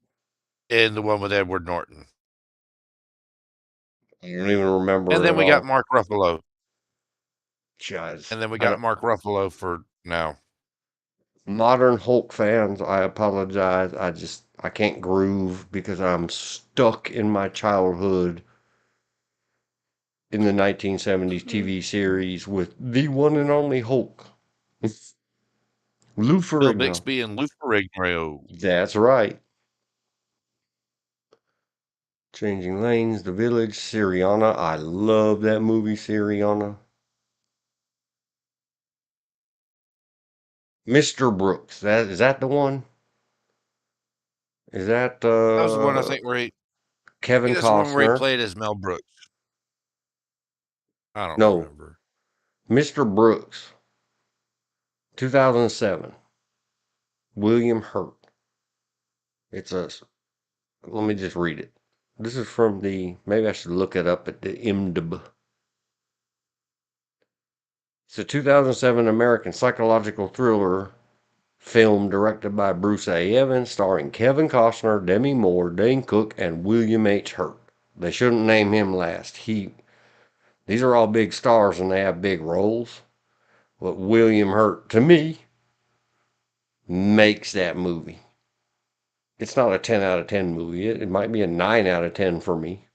in the one with Edward Norton. I don't even And remember then at we got all. Mark Ruffalo. Guys, And then we I got don't, Mark Ruffalo for now. modern Hulk fans, I apologize. I can't groove because I'm stuck in my childhood in the 1970s TV series with the one and only Hulk. Lou Bill Ferrigno. Bixby and Lou Ferrigno. That's right. Changing Lanes, The Village, Syriana. I love that movie, Syriana. Mr. Brooks. Is that the one? Is that That was the one I think where I Kevin think that's the one where he Costner? played as Mel Brooks. I don't No, remember. Mr. Brooks, 2007. William Hurt. It's a. Let me just read it. This is from maybe I should look it up at the IMDb. It's a 2007 American psychological thriller film directed by Bruce A. Evans, starring Kevin Costner, Demi Moore, Dane Cook, and William H. Hurt. They shouldn't name him last. These are all big stars and they have big roles. But William Hurt, to me, makes that movie. It's not a 10 out of 10 movie. It might be a 9 out of 10 for me.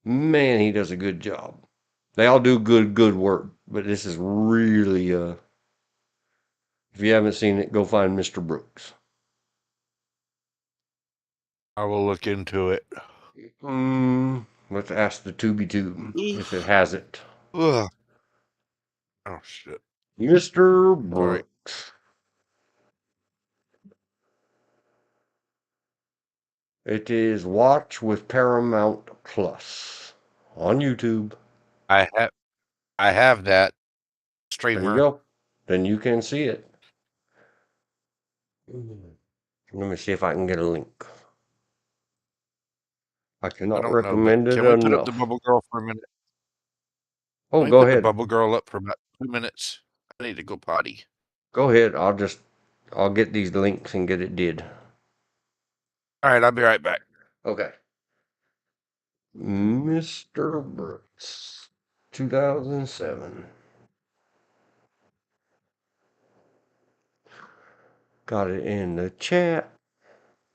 Man, he does a good job. They all do good work, but this is really if you haven't seen it, go find Mr. Brooks. I will look into it. Let's ask the Tubi Tube if it has it. Ugh. Oh shit! Mr. Sorry. Brooks. It is Watch with Paramount Plus on YouTube. I have that There you streamer. go. Then you can see it. Let me see if I can get a link. I I cannot don't know, but recommend it can we put up the enough. bubble girl for a minute? Oh, Can we go put the ahead. bubble girl up for about 2 minutes? I need to go potty. Go ahead. I'll get these links and get it did. All right, I'll be right back. Okay. Mr. Brooks, 2007. Got it in the chat.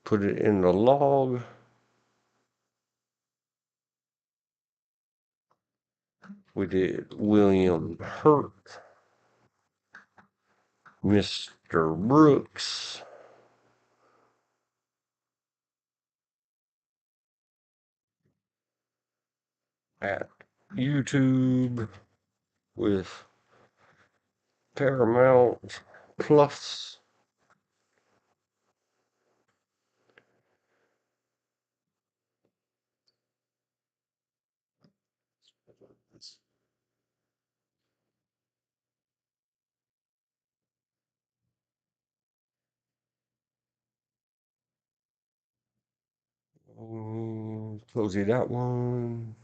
Put it in the log. We did William Hurt, Mr. Brooks, at YouTube with Paramount Plus. Close that one.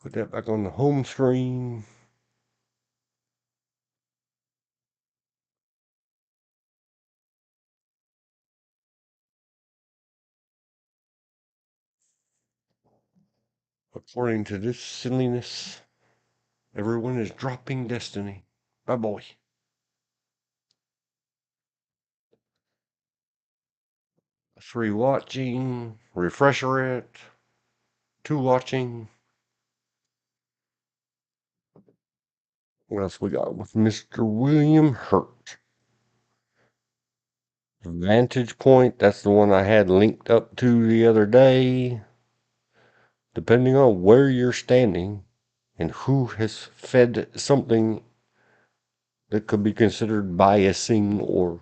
Put that back on the home screen. According to this silliness, everyone is dropping Destiny. Bye boy. 3 watching, refresher it, 2 watching. What else we got with Mr. William Hurt? Vantage Point, that's the one I had linked up to the other day. Depending on where you're standing and who has fed something that could be considered biasing or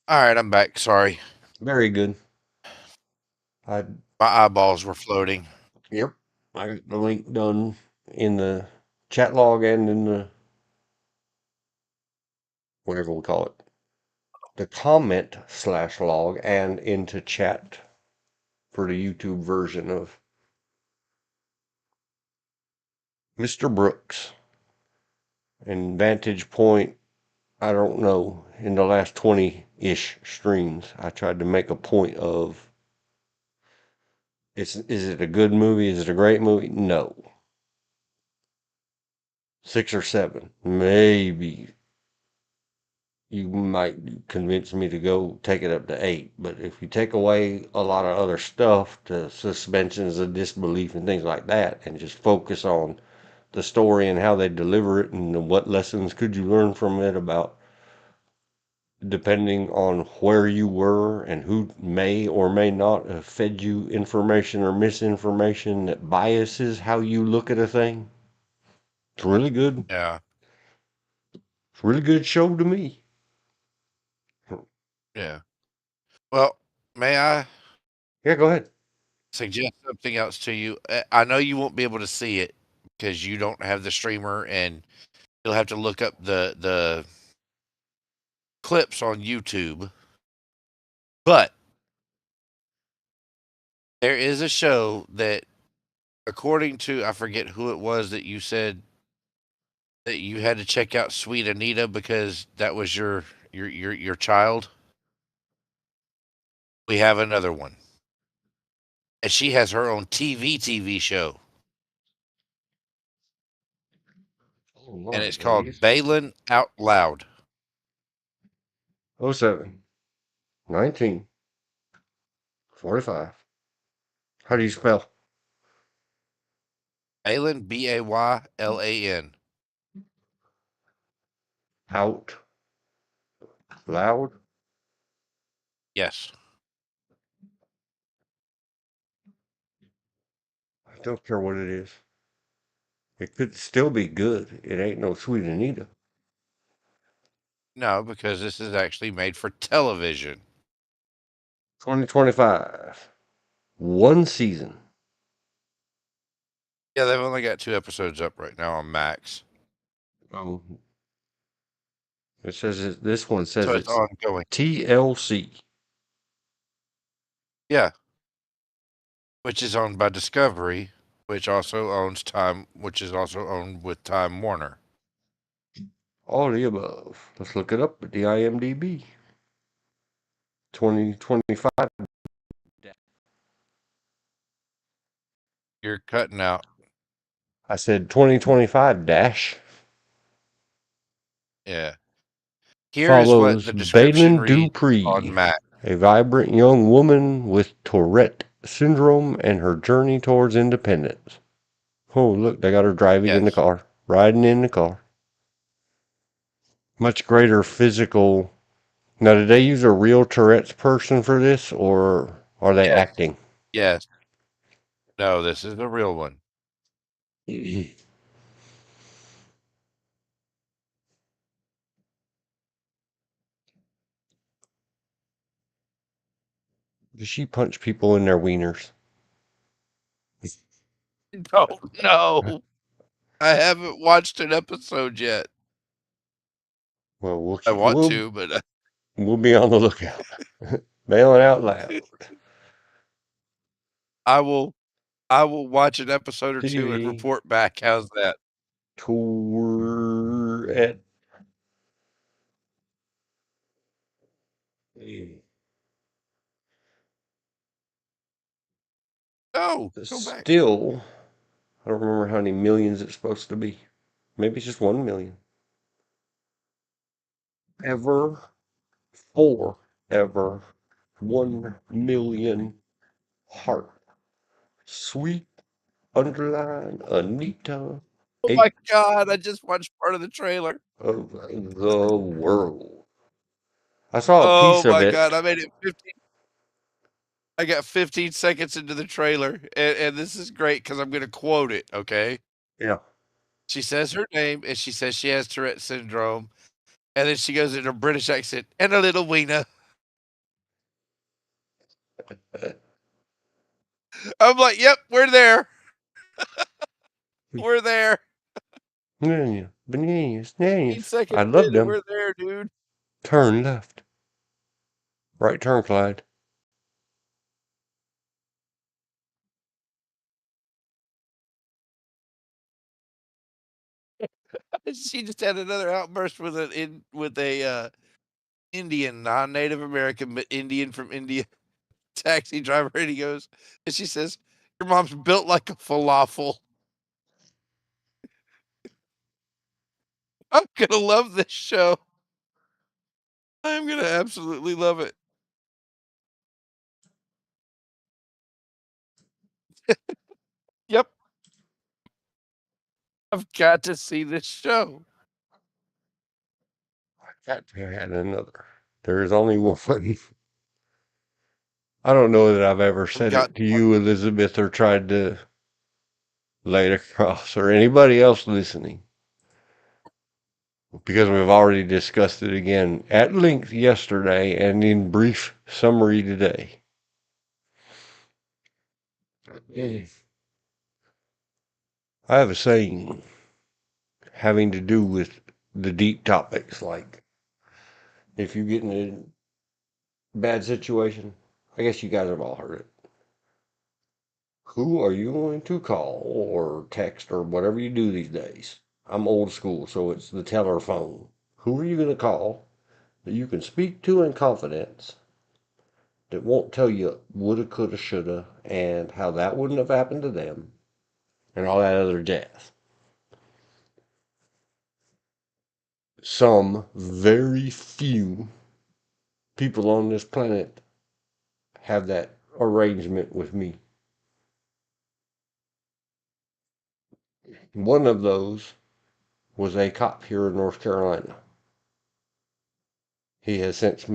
All right, I'm back. Sorry, very good. I my eyeballs were floating. Yep. I got the link done in the chat log and in the whatever we call it. The comment slash log and into chat for the YouTube version of Mr. Brooks. And Vantage Point, I don't know, in the last 20-ish streams, I tried to make a point of is it a good movie? Is it a great movie? No. 6 or 7. Maybe you might convince me to go take it up to 8. But if you take away a lot of other stuff, the suspensions of disbelief and things like that, and just focus on the story and how they deliver it and what lessons could you learn from it about depending on where you were and who may or may not have fed you information or misinformation that biases how you look at a thing. It's really good. Yeah, It's a really good show to me. yeah. Well, may I Yeah, go ahead. suggest something else to you? I know you won't be able to see it because you don't have the streamer, and you'll have to look up the clips on YouTube. But there is a show that, according to, I forget who it was that you said that you had to check out Sweet Anita because that was your child. We have another one, and she has her own TV show, Oh, and my it's called days. Balin Out Loud. 07, 19, 45. How do you spell? Halen, Baylan. Out loud. Yes. I don't care what it is. It could still be good. It ain't no Sweet Anita. No, because this is actually made for television. 2025. One season. Yeah, they've only got 2 episodes up right now on Max. Oh, it says this one says So it's it's ongoing. TLC. Yeah. Which is owned by Discovery, which also owns Time, which is also owned with Time Warner. All the above. Let's look it up at the IMDb. 2025. You're cutting out. I said 2025 dash. Yeah. Here is what Follows the description Balin reads Dupree, on Max. a vibrant young woman with Tourette syndrome and her journey towards independence. Oh, look, they got her driving in the Yes. car, riding in the car. Much greater physical. Now, did they use a real Tourette's person for this, or are they Yes. acting? Yes. No, this is the real one. Does she punch people in their wieners? No, no. I haven't watched an episode yet. Well, I want to, but we'll be on the lookout. Bailing out loud. I will watch an episode or 2 and TV report back. How's that? Tourette. No, go back. Still, I don't remember how many millions it's supposed to be. Maybe it's just 1 million. Ever, forever, 1 million heart. Sweet underline Anita, Oh my 8 God, I just watched part of the trailer. of the world. I saw a Oh piece of my it. God, I made it 15. I got 15 seconds into the trailer, and this is great because I'm going to quote it, okay? Yeah. She says her name, and she says she has Tourette syndrome, and then she goes in a British accent, and a little wiener. I'm like, yep, we're there. We're there. Bananas, 15 bananas. I seconds love in, and them. we're there, dude. Turn left. Right turn, Clyde. She just had another outburst with a Indian, non-Native American, but Indian from India taxi driver, and he goes, and she says, "Your mom's built like a falafel." I'm gonna love this show. I'm gonna absolutely love it. Yep, I've got to see this show. Got to add another. There is only one. I don't know that I've ever I've said got it to you, Elizabeth, or tried to lay it across, or anybody else listening, because we've already discussed it again at length yesterday and in brief summary today. I have a saying having to do with the deep topics, like if you get in a bad situation, I guess you guys have all heard it. Who are you going to call or text or whatever you do these days? I'm old school, so it's the telephone. Who are you going to call that you can speak to in confidence that won't tell you woulda, coulda, shoulda, and how that wouldn't have happened to them, and all that other jazz? Some very few people on this planet have that arrangement with me. One of those was a cop here in North Carolina. He has since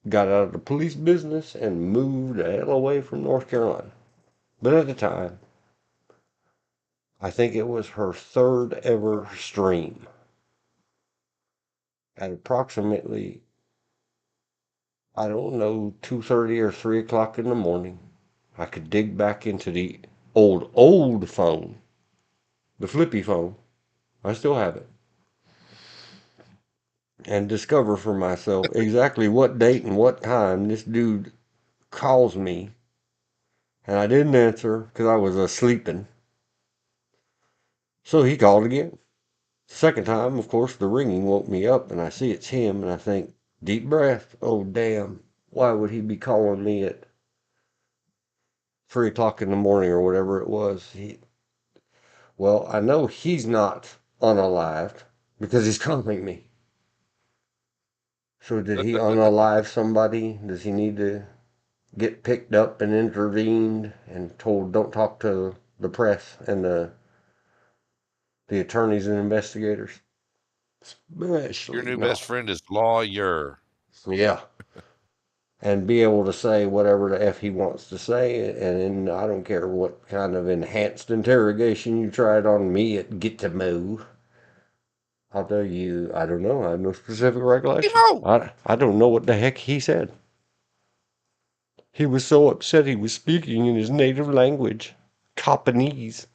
got out of the police business and moved the hell away from North Carolina. But at the time, I think it was her third ever stream. At approximately, I don't know, 2:30 or 3 o'clock in the morning, I could dig back into the old phone, the flippy phone. I still have it. And discover for myself exactly what date and what time this dude calls me. And I didn't answer because I was sleeping. So he called again. Second time, of course, the ringing woke me up and I see it's him and I think, deep breath. Oh, damn. Why would he be calling me at 3 o'clock in the morning or whatever it was? Well, I know he's not unalived because he's calling me. So did he unalive somebody? Does he need to get picked up and intervened and told don't talk to the press and the attorneys and investigators? Your Especially new no. best friend is lawyer. Yeah. And be able to say whatever the F he wants to say. And then I don't care what kind of enhanced interrogation you tried on me at Get to Move. I'll tell you, I don't know. I have no specific recollection. Emo! I don't know what the heck he said. He was so upset he was speaking in his native language, Japanese.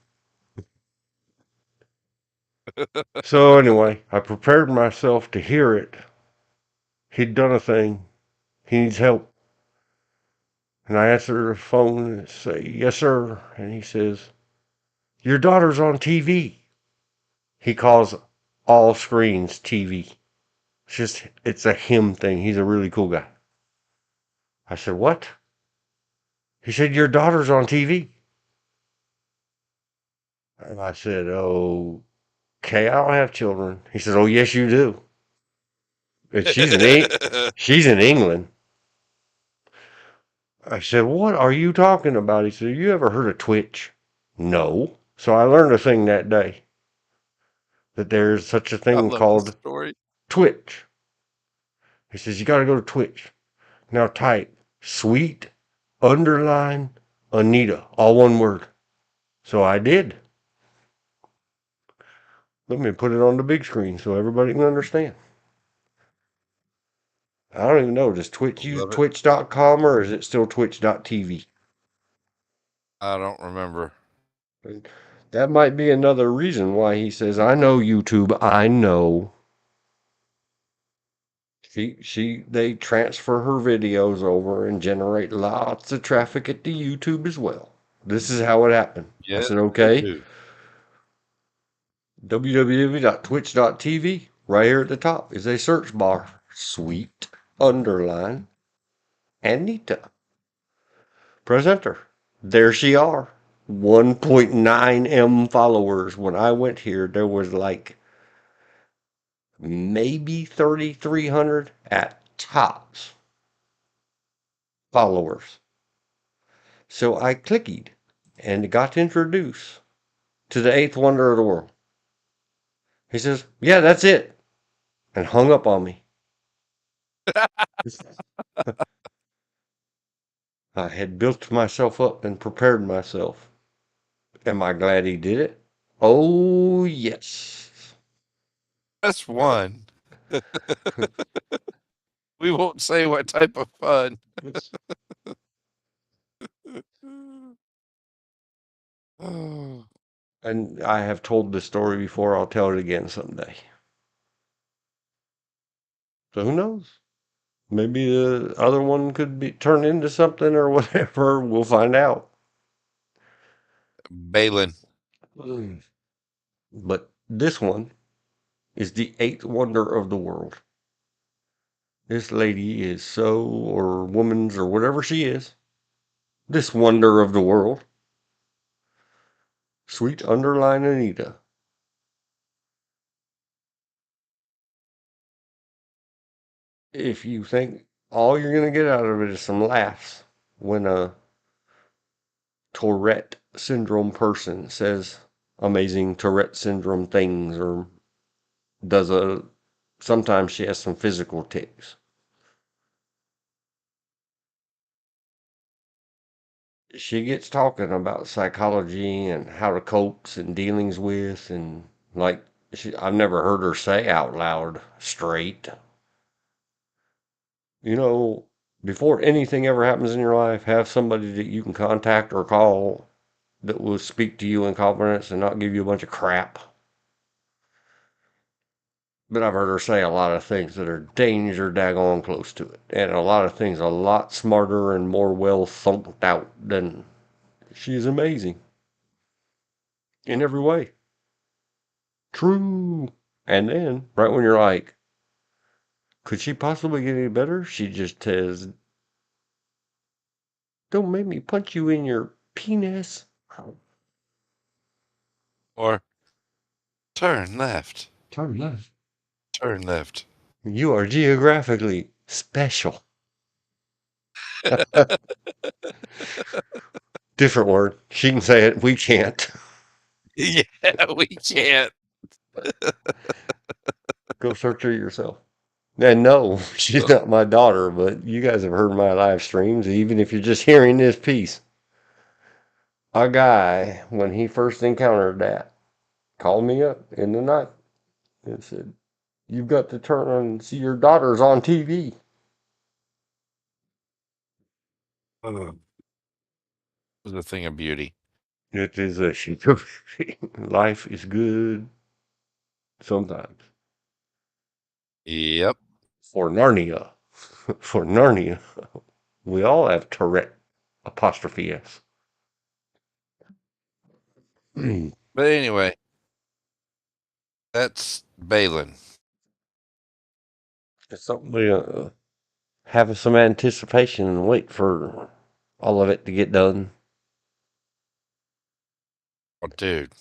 So anyway, I prepared myself to hear it. He'd done a thing. He needs help. And I answer the phone and say, yes, sir. And he says, your daughter's on TV. He calls all screens TV. It's a him thing. He's a really cool guy. I said, what? He said, your daughter's on TV. And I said, okay, I don't have children. He said, oh, yes, you do. And she's in England. I said, what are you talking about? He said, you ever heard of Twitch? No. So I learned a thing that day, that there's such a I thing love this called story. Twitch. He says, you got to go to Twitch. Now type sweet underline Anita, all one word. So I did. Let me put it on the big screen so everybody can understand. I don't even know. Does Twitch use Love it. twitch.com or is it still twitch.tv? I don't remember. That might be another reason why he says, I know YouTube, I know. They transfer her videos over and generate lots of traffic at the YouTube as well. This is how it happened. I Yes, said, they okay, do. www.twitch.tv, right here at the top is a search bar. Sweet underline Anita. Presenter. There she are. 1.9 M followers. When I went here, there was like maybe 3,300 at tops followers. So I clicked and got introduced to the eighth wonder of the world. He says, yeah, that's it. And hung up on me. I had built myself up and prepared myself. Am I glad he did it? Oh, yes. That's one. We won't say what type of fun. Oh, And I have told this story before. I'll tell it again someday. So who knows? Maybe the other one could be turned into something or whatever. We'll find out. Balin. But this one is the eighth wonder of the world. This lady is so, or woman's, or whatever she is, this wonder of the world. Sweet underline Anita. If you think all you're going to get out of it is some laughs when a Tourette syndrome person says, amazing Tourette syndrome things, or sometimes she has some physical tics. She gets talking about psychology and how to cope and dealings with, and like I've never heard her say out loud straight. Before anything ever happens in your life, have somebody that you can contact or call that will speak to you in confidence and not give you a bunch of crap. But I've heard her say a lot of things that are danger daggone close to it. And a lot of things a lot smarter and more well thumped out than she's amazing. In every way. True. And then, right when you're like, could she possibly get any better? She just says, don't make me punch you in your penis. Or turn left. Turn left. Turn left. You are geographically special. Different word. She can say it. We can't. Yeah, we can't. Go search her yourself. And no, she's not my daughter, but you guys have heard my live streams, even if you're just hearing this piece. A guy, when he first encountered that, called me up in the night and said, you've got to turn on and see your daughter's on TV. It was a thing of beauty. It is a sheep. Life is good sometimes. Yep. For Narnia. For Narnia. We all have Tourette apostrophe S. But anyway, that's Balin. It's something we have some anticipation and wait for all of it to get done. Oh, dude.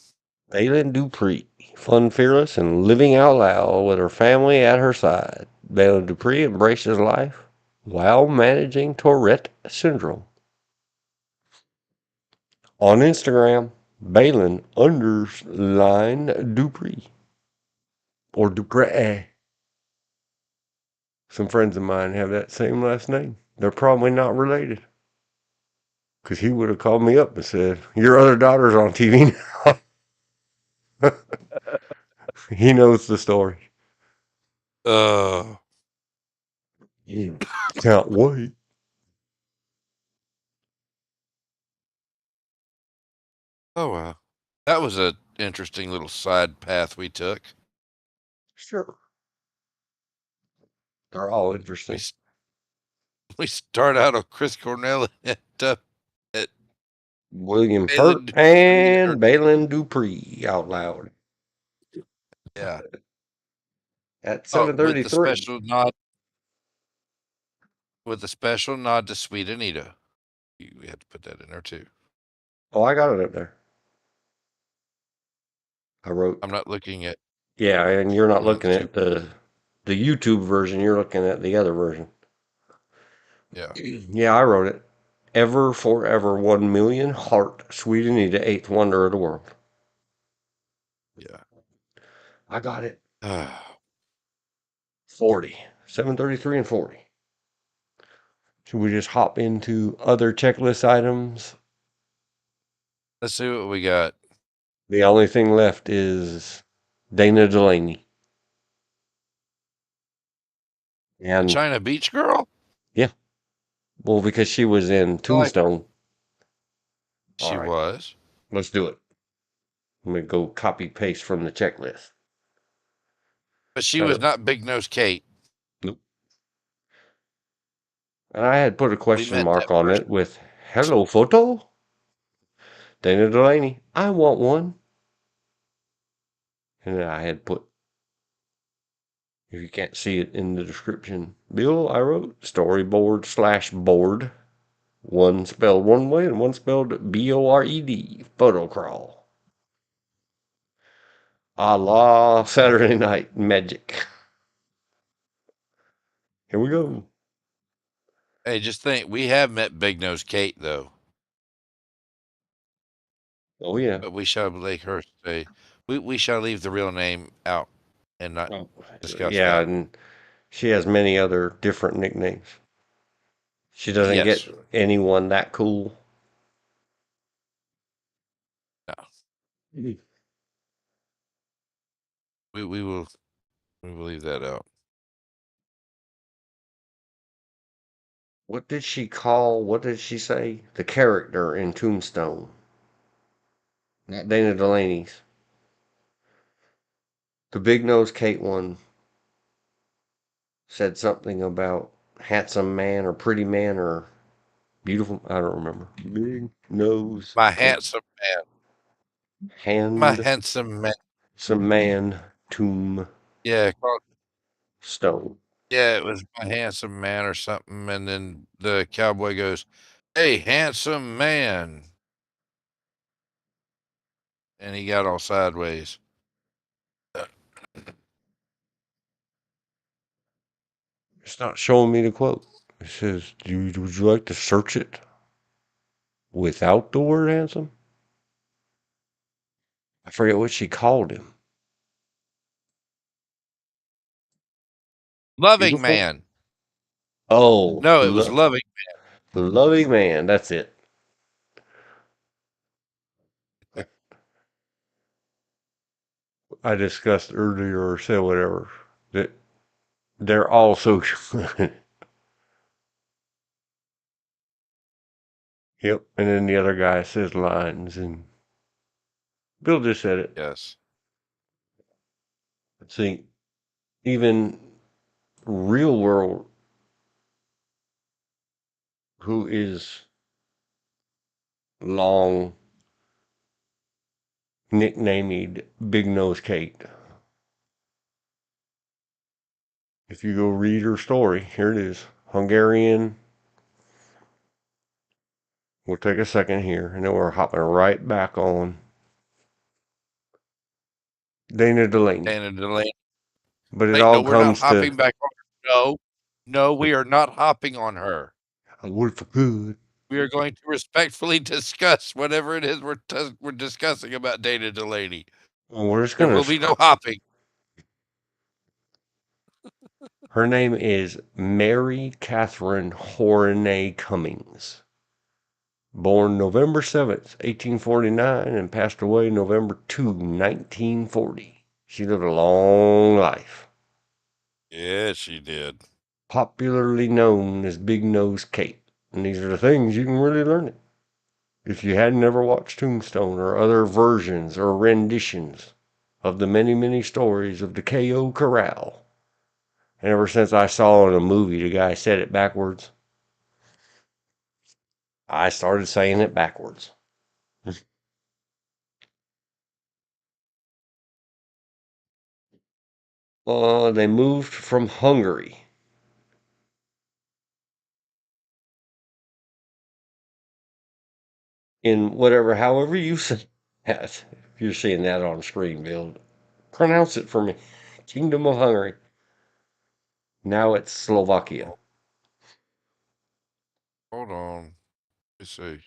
Balin Dupree, fun, fearless, and living out loud with her family at her side. Balin Dupree embraces life while managing Tourette syndrome. On Instagram, Balin _Dupree. Or Dupree. Some friends of mine have that same last name. They're probably not related. Because he would have called me up and said, your other daughter's on TV now. He knows the story. Oh, Can't wait. well. That was an interesting little side path we took. Sure. They're all We, interesting. we start out on Chris Cornell and end up at William Balin Hurt and Balin Dupree out loud Yeah. at Oh, with the 7:33. special nod. With a special nod to Sweet Anita. We had to put that in there too. Oh, I got it up there. I wrote. I'm not looking at. Yeah, and you're not one of looking the two. at the YouTube version. You're looking at the other version. Yeah. Yeah, I wrote it. Ever, forever, 1,000,000 heart, Sweet Anita, eighth wonder of the world. Yeah. I got it. 40. 7:33 and 40. Should we just hop into other checklist items? Let's see what we got. The only thing left is Dana Delaney. And China Beach Girl? yeah, well, because she was in Tombstone. She All right, was. let's do it. Let me go copy paste from the checklist. But she was not Big Nose Kate. Nope. And I had put a question mark on it with hello photo. Dana Delaney, I want one. And I had put, if you can't see it in the description, Bill, I wrote storyboard/board. One spelled one way and one spelled BORED. Photo crawl. A la Saturday Night Magic. Here we go. Hey, just think, we have met Big Nose Kate, though. Oh yeah. But we shall make her say, we shall leave the real name out and not Oh, discuss yeah, that. and she has many other different nicknames. She doesn't get Yes. anyone that cool. No. Mm. We will leave that out. What did she say? The character in Tombstone. Not Dana Delaney's. The big nose Kate one said something about handsome man or pretty man or beautiful. I don't remember. Big nose My Kate. handsome man. My Hand handsome man. some man tombstone. Yeah, yeah, it was my handsome man or something, and then the cowboy goes, "Hey, handsome man," and he got all sideways. It's not showing me the quote. It says, would you like to search it without the word handsome? I forget what she called him. Loving Beautiful? man. Oh, No, it was loving. loving man. That's it. I discussed earlier or said whatever that they're all so good. Yep. And then the other guy says lines, and Bill just said it. Yes. See, even real world, who is long nicknamed Big Nose Kate. If you go read her story, here it is. Hungarian. We'll take a second here, and then we're hopping right back on Dana Delaney. Dana Delaney. But it Wait, no, all we're not comes to hopping back on her. No, no, we are not hopping on her. I would for good. We are going to respectfully discuss whatever it is we're discussing about Dana Delaney. Well, we're just There gonna. will be no hopping. Her name is Mary Catherine Horney Cummings. Born November 7th, 1849, and passed away November 2, 1940. She lived a long life. Yeah, she did. Popularly known as Big Nose Kate. And these are the things you can really learn it. If you had never watched Tombstone or other versions or renditions of the many, many stories of the K.O. Corral. And ever since I saw in a movie the guy said it backwards, I started saying it backwards. They moved from Hungary. In whatever, however you say that. If you're seeing that on screen, Bill, pronounce it for me. Kingdom of Hungary. Now it's Slovakia. Hold on. Let's see.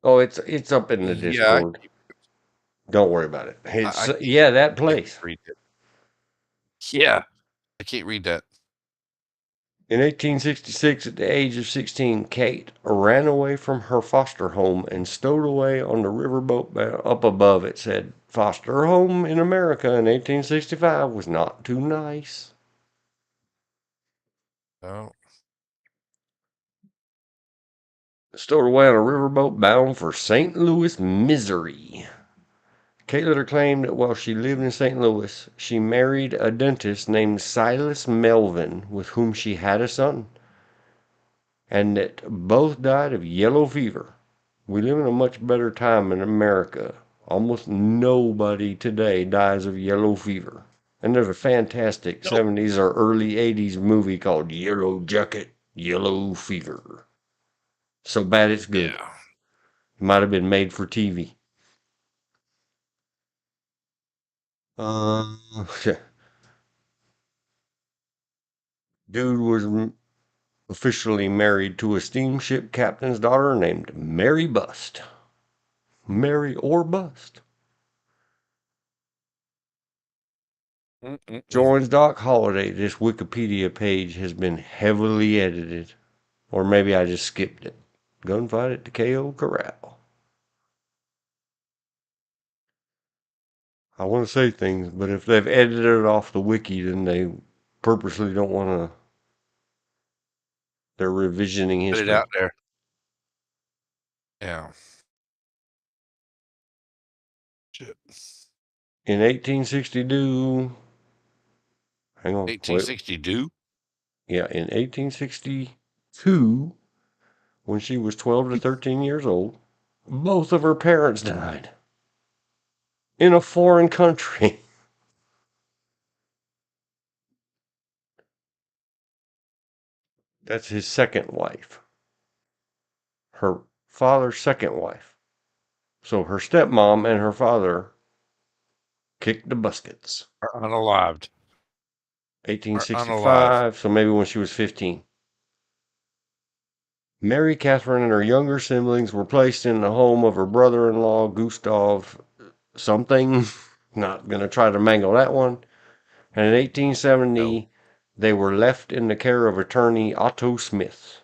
Oh, it's up in the Yeah, Discord. Don't worry about it. It's I can't, yeah, that can't place. read it. Yeah, I can't read that. In 1866, at the age of 16, Kate ran away from her foster home and stowed away on the riverboat up above. It said, foster home in America in 1865 was not too nice. No. Stowed away on a riverboat bound for St. Louis, Missouri. Kate later claimed that while she lived in St. Louis, she married a dentist named Silas Melvin, with whom she had a son, and that both died of yellow fever. We live in a much better time in America. Almost nobody today dies of yellow fever. And there's a fantastic Nope. 70s or early 80s movie called Yellow Jacket, Yellow Fever. So bad it's good. Yeah. It might have been made for TV. Dude was officially married to a steamship captain's daughter named Mary Bust. Marry or bust. Mm-mm-mm. Joins Doc Holliday. This Wikipedia page has been heavily edited. Or maybe I just skipped it. Gunfight at the KO Corral. I want to say things, but if they've edited it off the wiki, then they purposely don't want to. They're revisioning Put it history. out there. Yeah. Shit. In 1862, hang on, wait. 1862? Yeah, in 1862, when she was 12 to 13 years old, both of her parents died in a foreign country. That's his second wife. Her father's second wife. So her stepmom and her father kicked the buskets. Are unalived. 1865, so maybe when she was 15. Mary Catherine and her younger siblings were placed in the home of her brother-in-law, Gustav something. Not going to try to mangle that one. And in 1870, they were left in the care of attorney Otto Smith.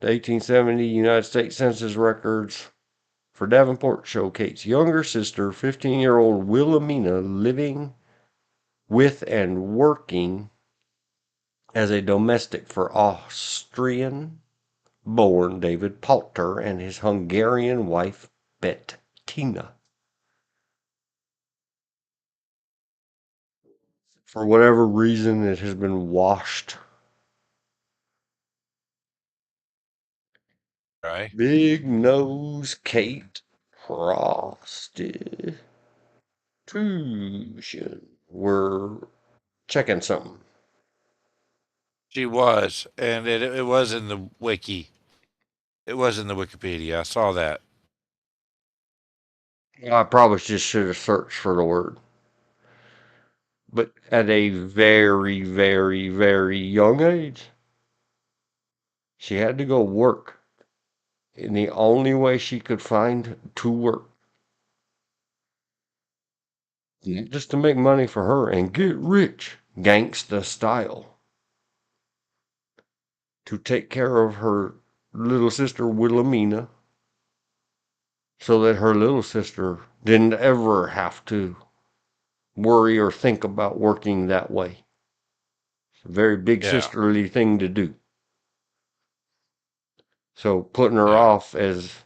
The 1870 United States Census records for Davenport show Kate's younger sister, 15-year-old Wilhelmina, living with and working as a domestic for Austrian-born David Palter and his Hungarian wife, Bettina. For whatever reason, it has been washed. Right. Big Nose Kate Prostitution. We're checking something. She was, and it was in the wiki. It was in the Wikipedia. I saw that. I probably just should have searched for the word. But at a very, very, very young age, she had to go work. And the only way she could find to work, just to make money for her and get rich, gangsta style, to take care of her little sister Wilhelmina, so that her little sister didn't ever have to worry or think about working that way. It's a very big Yeah. sisterly thing to do. So putting her Yeah. off as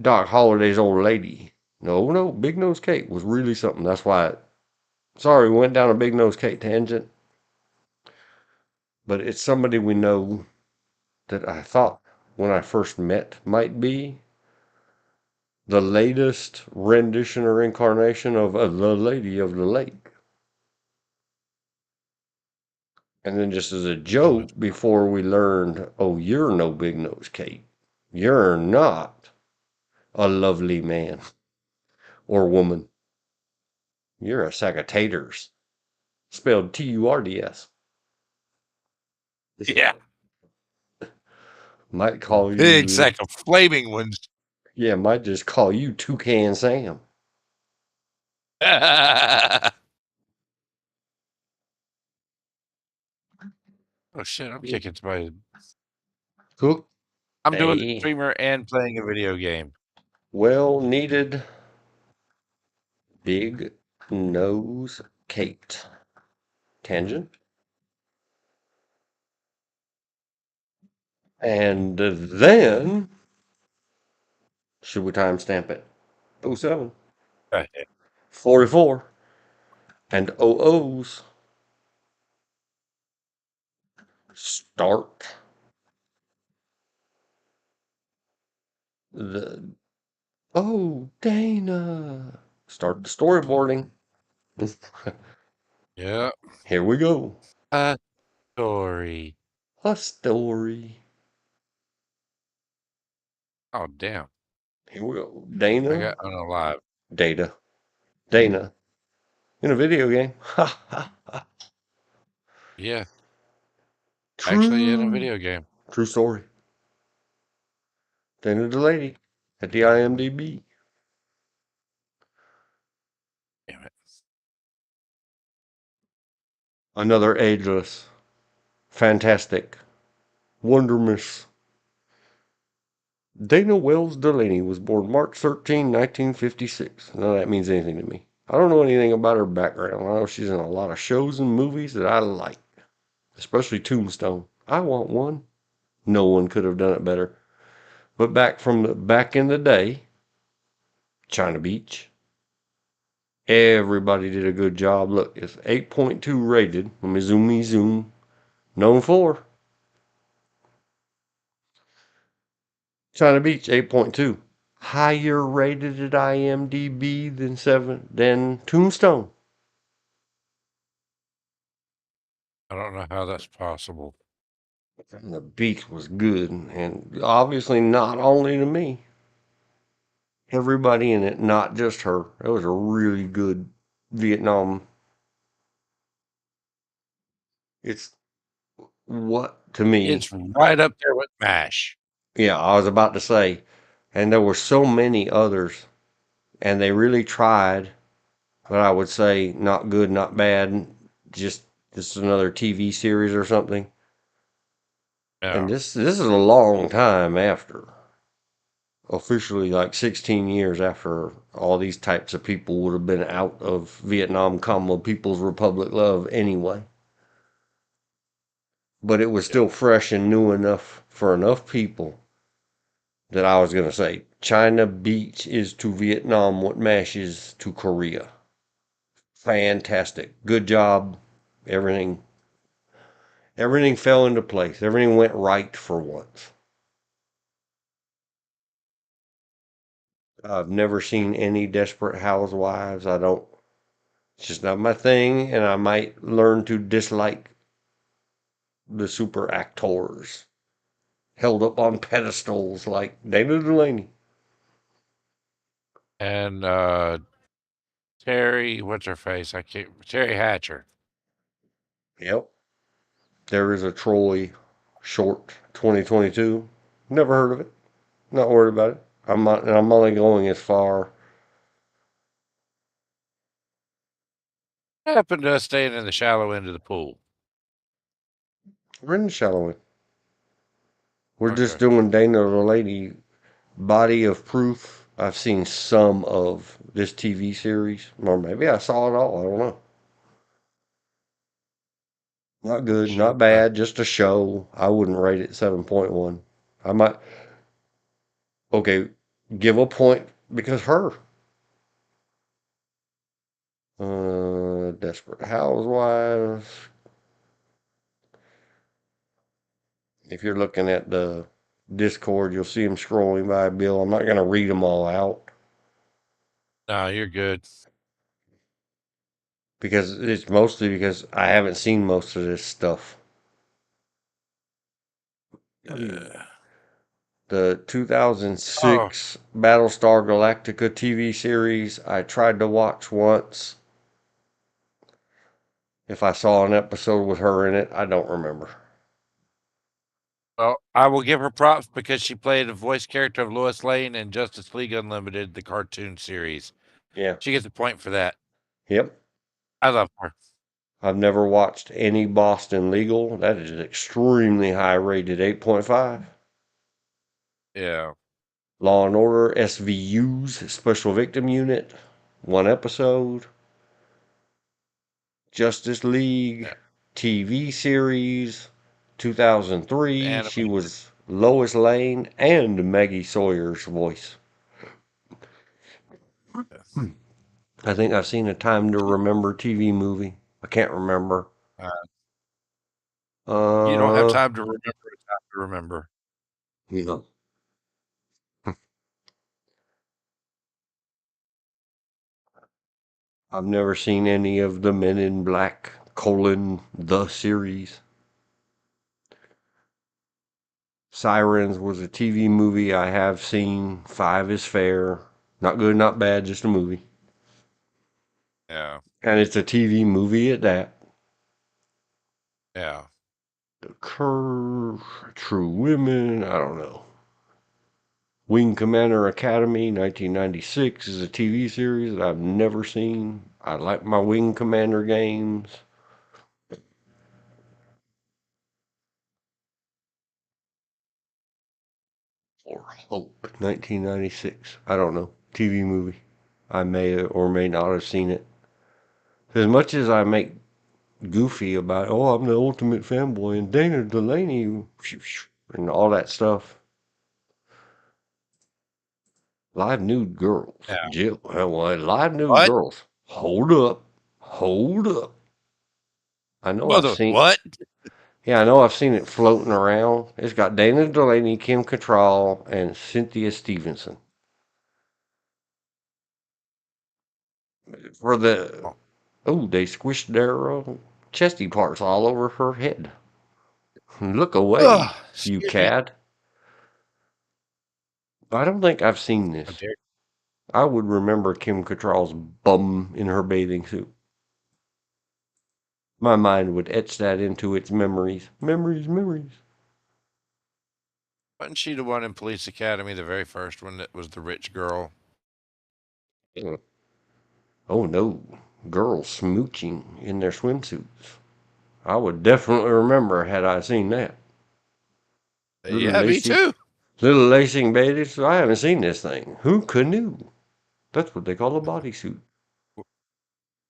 Doc Holliday's old lady. No, Big Nose Kate was really something. That's why, sorry, we went down a Big Nose Kate tangent. But it's somebody we know that I thought when I first met might be the latest rendition or incarnation of the Lady of the Lake. And then just as a joke, before we learned, oh, you're no Big Nose Kate. You're not a lovely man or woman. You're a sack of taters. Spelled Turds. Yeah. Might call Big you, sack of flaming ones. yeah, might just call you Toucan Sam. Oh shit! I'm kicking somebody. Cook I'm doing a a streamer and playing a video game. well needed Big Nose Kate tangent. And then, should we timestamp it? 07, 44, and OOs start the. Oh, Dana! Start the storyboarding. Yeah. Here we go. A story. A story. Oh damn! Here we go. I Dana. got unalive. Data. Dana. In a video game. Ha ha ha. Yeah. Actually, in a True. video game. True story. Dana the lady at the IMDb. Damn it. Another ageless, fantastic, wondermous. Dana Wells Delaney was born March 13, 1956. None of that means anything to me. I don't know anything about her background. I know she's in a lot of shows and movies that I like, especially Tombstone. I want one. No one could have done it better. But back in the day, China Beach, everybody did a good job. Look, it's 8.2 rated. Let me zoom. Known for China Beach, 8.2. Higher rated at IMDb than Tombstone. I don't know how that's possible. And the beach was good, and obviously not only to me. Everybody in it, not just her. It was a really good Vietnam. It's what to me. It's right up there with MASH. Yeah, I was about to say, and there were so many others, and they really tried. But I would say not good, not bad. Just another TV series or something. And Yeah. this is a long time after. Officially like 16 years after all these types of people would have been out of Vietnam, People's Republic love anyway. But it was still fresh and new enough for enough people that I was going to say China Beach is to Vietnam what MASH is to Korea. Fantastic. Good job. Everything fell into place. Everything went right for once. I've never seen any Desperate Housewives. It's just not my thing, and I might learn to dislike the super actors held up on pedestals like Dana Delaney. And Terry, what's her face? Terry Hatcher. Yep. There is a Troy short 2022. Never heard of it. Not worried about it. I'm only going as far. What happened to us staying in the shallow end of the pool? We're in the shallow end. We're just Okay. doing Dana Delaney body of proof. I've seen some of this TV series, or maybe I saw it all. I don't know. Not good, Shoot. not bad, just a show. I wouldn't rate it 7.1. I might, okay, give a point because her. Desperate Housewives. If you're looking at the Discord, you'll see them scrolling by, Bill. I'm not going to read them all out No, you're good. because it's mostly because I haven't seen most of this stuff. Uh, The oh, 2006 Battlestar Galactica TV series, I tried to watch once. If I saw an episode with her in it, I don't remember. well, I will give her props because she played a voice character of Lois Lane in Justice League Unlimited, the cartoon series. Yeah. She gets a point for that. Yep. I love her. I've never watched any Boston Legal. That is extremely high rated, 8.5. Yeah. Law and Order SVU's Special Victim Unit, one episode. Justice League Yeah. TV series, 2003. She Animated. was Lois Lane and Maggie Sawyer's voice. I think I've seen a Time to Remember TV movie. I can't remember. Uh, you don't have Uh, time to remember. It's time to remember. you know, I've never seen any of the Men in Black the series. Sirens was a TV movie I have seen. 5 is fair. Not good, not bad, just a movie. Yeah. And it's a TV movie at that. Yeah. The Curve, True Women, I don't know. Wing Commander Academy 1996 is a TV series that I've never seen. I like my Wing Commander games. Or Hope 1996. I don't know. TV movie. I may or may not have seen it. As much as I make goofy about, oh, I'm the ultimate fanboy and Dana Delaney and all that stuff. Live nude girls. Yeah. Jill, well, live nude What? girls. Hold up. Hold up. I know I've Mother, seen. what? Yeah, I know I've seen it floating around. It's got Dana Delaney, Kim Cattrall, and Cynthia Stevenson. For the they squished their chesty parts all over her head. Look away, Ugh, you excuse me. cad. I don't think I've seen How this. dare I would remember Kim Cattrall's bum in her bathing suit. My mind would etch that into its memories. Memories. Wasn't she the one in Police Academy, the very first one that was the rich girl? Oh no, girls smooching in their swimsuits. I would definitely remember had I seen that. Yeah, me too. Little lacing babies. I haven't seen this thing. Who knew? That's what they call a bodysuit.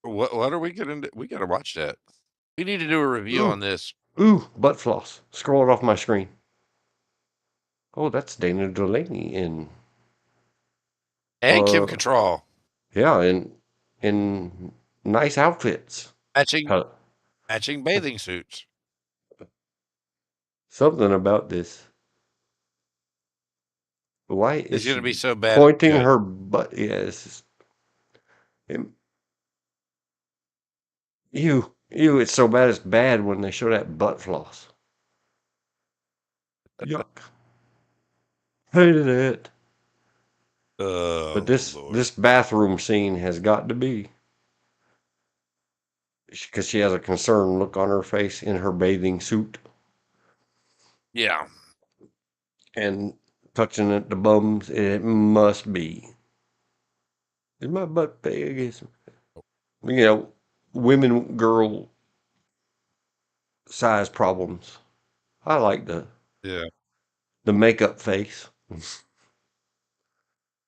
What are we gonna do? We gotta watch that. We need to do a review on this. Ooh, butt floss. Scroll it off my screen. Oh, that's Dana Delaney in. And Kim Cattrall. Yeah, in nice outfits. Matching bathing suits. Something about this. Why is It's gonna she be so bad. pointing her butt? Yes. Ew, it's so bad it's bad when they show that butt floss. Yuck. Hated it. But this bathroom scene has got to be. Because she has a concerned look on her face in her bathing suit. Yeah. And touching at the bums, it must be. Is my butt big? Women, girl size problems. I like the makeup face.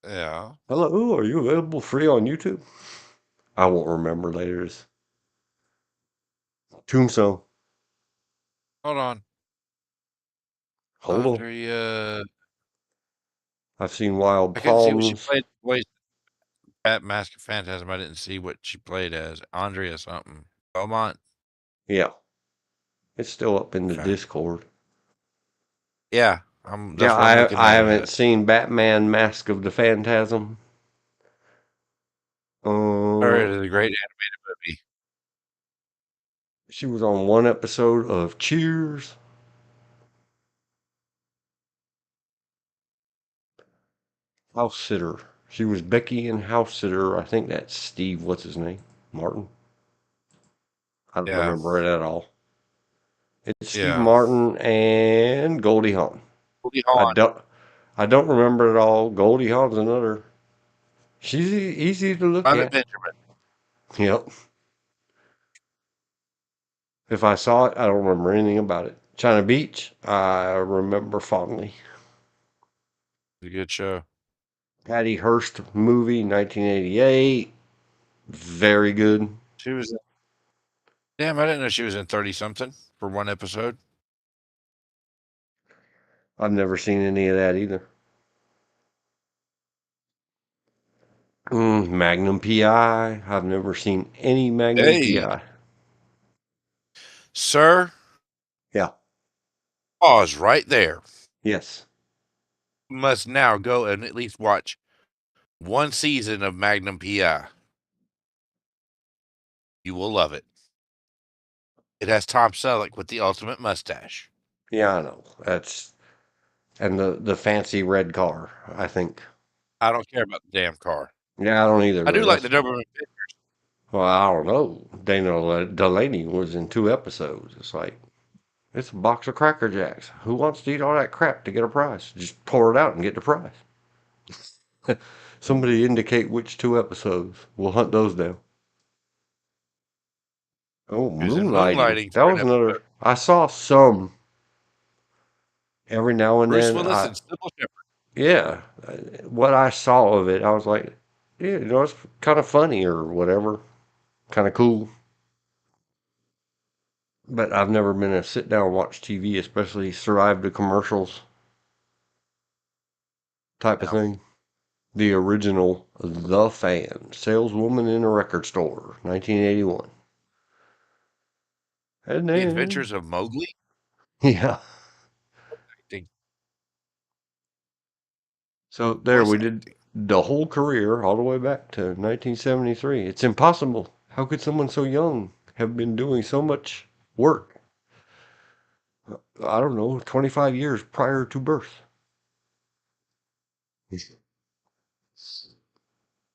Yeah. Hello, are you available free on YouTube? I won't remember later. Tombstone. Hold on. Hold on. Andrea. I've seen Wild I couldn't see what she Palms. played. At Mask of Phantasm, I didn't see what she played as. Andrea something. Beaumont. Yeah. It's still up in the Discord. Yeah. That's what I'm looking at. I haven't seen Batman Mask of the Phantasm. It is a great animated movie. She was on one episode of Cheers. House Sitter. She was Becky in House Sitter. I think that's Steve. What's his name? Martin. I don't remember it at all. It's Steve Martin and Goldie Hawn. I don't remember it all. Goldie Hawn's another. She's easy to look at. Benjamin. Yep. If I saw it, I don't remember anything about it. China Beach, I remember fondly. It's a good show. Patty Hearst movie, 1988. Very good. She was. Damn, I didn't know she was in 30-something for one episode. I've never seen any of that either. Magnum PI. I've never seen any Magnum PI. Sir? Yeah. Pause right there. Yes. You must now go and at least watch one season of Magnum PI. You will love it. It has Tom Selleck with the ultimate mustache. Yeah, I know. And the fancy red car, I think. I don't care about the damn car. Yeah, I don't either. I do like the Doberman Pictures. Well, I don't know. Dana Delaney was in 2 episodes. It's like, it's a box of Cracker Jacks. Who wants to eat all that crap to get a prize? Just pour it out and get the prize. Somebody indicate which 2 episodes. We'll hunt those down. Oh, He was in Moonlighting. Moonlighting That for an was another. episode. I saw some every now and Bruce then. Willis and Sybil Shepherd. Yeah, what I saw of it, I was like, yeah, it's kind of funny or whatever, kind of cool. But I've never been a sit down and watch TV, especially survive the commercials type of No. thing. The original The Fan, saleswoman in a record store, 1981. And The then, Adventures of Mowgli. yeah. Acting. So there Voice we did acting. the whole career all the way back to 1973. It's impossible. How could someone so young have been doing so much work? I don't know, 25 years prior to birth.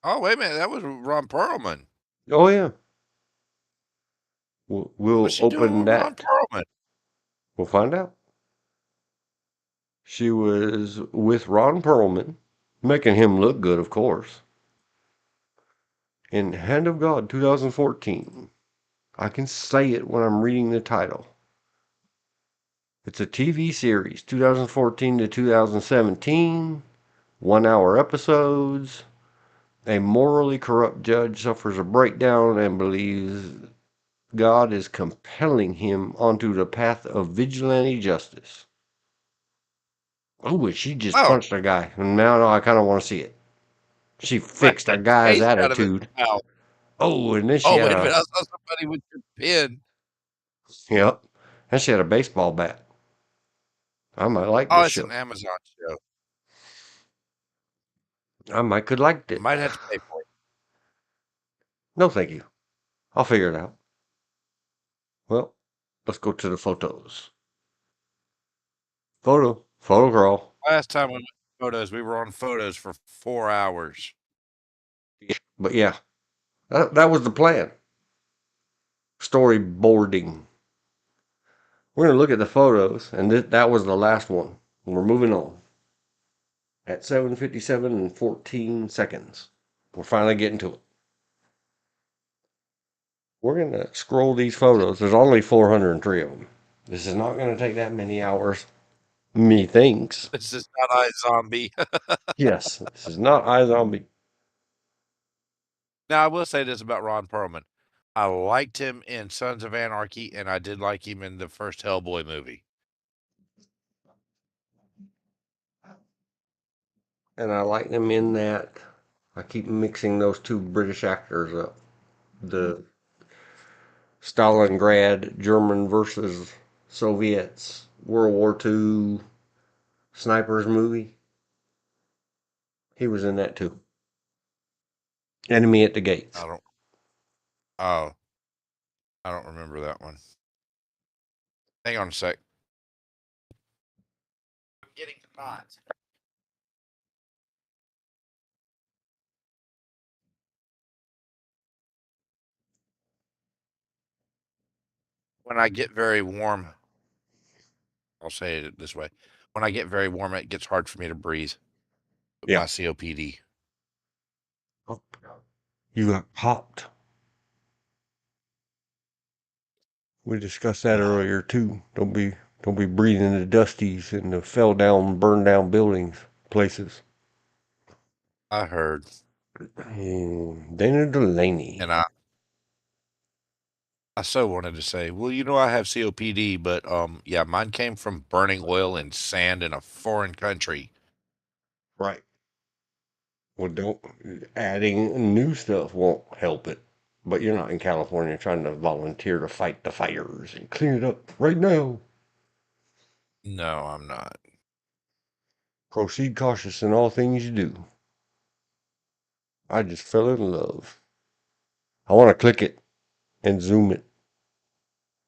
Oh, wait a minute. That was Ron Perlman. Oh, yeah. What was We'll she doing open with Ron that. Perlman? We'll find out. She was with Ron Perlman, making him look good, of course, in Hand of God 2014. I can say it when I'm reading the title. It's a TV series, 2014 to 2017, 1 hour episodes. A morally corrupt judge suffers a breakdown and believes God is compelling him onto the path of vigilante justice. Oh, she just Oh, punched a guy. And now I kind of want to see it. She smacked fixed a the guy's taste out of his attitude. mouth. Oh, and then she Oh, had wait a minute. a, I saw somebody with your pen. yep, and she had a baseball bat. I might like Oh, this it's an show. Amazon show. I might could like I it. might have to pay for it. No, thank you. I'll figure it out. Well, let's go to the photos. Photo girl. Last time we went to photos, we were on photos for 4 hours. But yeah, that was the plan. Storyboarding. We're going to look at the photos, and that was the last one. We're moving on. At 7:57 and 14 seconds. We're finally getting to it. We're going to scroll these photos. There's only 403 of them. This is not going to take that many hours. Methinks. This is not iZombie. Yes, this is not iZombie. Now, I will say this about Ron Perlman. I liked him in Sons of Anarchy, and I did like him in the first Hellboy movie. And I like them in that. I keep mixing those two British actors up. The Stalingrad, German versus Soviets, World War II snipers movie. He was in that too. Enemy at the Gates. I don't remember that one. Hang on a sec. I'm getting hot. When I get very warm, I'll say it this way. When I get very warm, it gets hard for me to breathe. Yeah. My COPD. Oh, you got popped. We discussed that earlier too. Don't be breathing the dusties in the fell down, burned down buildings, places. I heard. Dana Delaney. And I so wanted to say, well, I have COPD, but yeah, mine came from burning oil and sand in a foreign country. Right. Well, don't adding new stuff won't help it. But you're not in California trying to volunteer to fight the fires and clean it up right now. No, I'm not. Proceed cautious in all things you do. I just fell in love. I want to click it and zoom it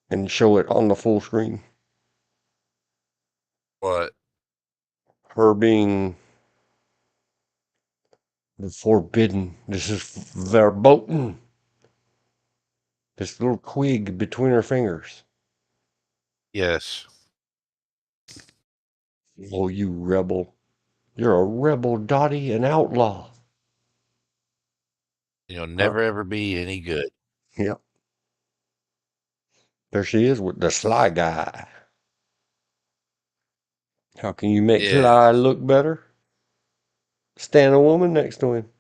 and show it on the full screen. What? Her being the forbidden. This is verboten. This little twig between her fingers. Yes. Oh, you rebel. You're a rebel, Dottie, an outlaw. You'll never ever be any good. Yep. There she is with the Sly guy. How can you make Yeah. Sly look better? Stand a woman next to him.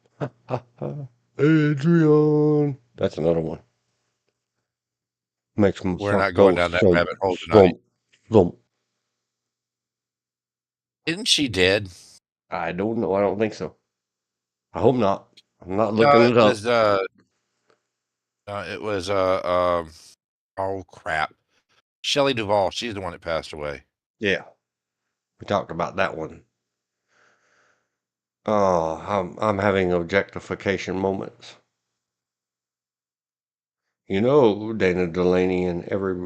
Adrian. That's another one. Makes my We're heart not going go down that thump, rabbit hole tonight. thump, thump. Isn't she dead? I don't know. I don't think so. I hope not. I'm not No, looking it it up. was it was oh crap. Shelley Duvall, she's the one that passed away. Yeah. We talked about that one. Oh, I'm having objectification moments. You know, Dana Delaney and every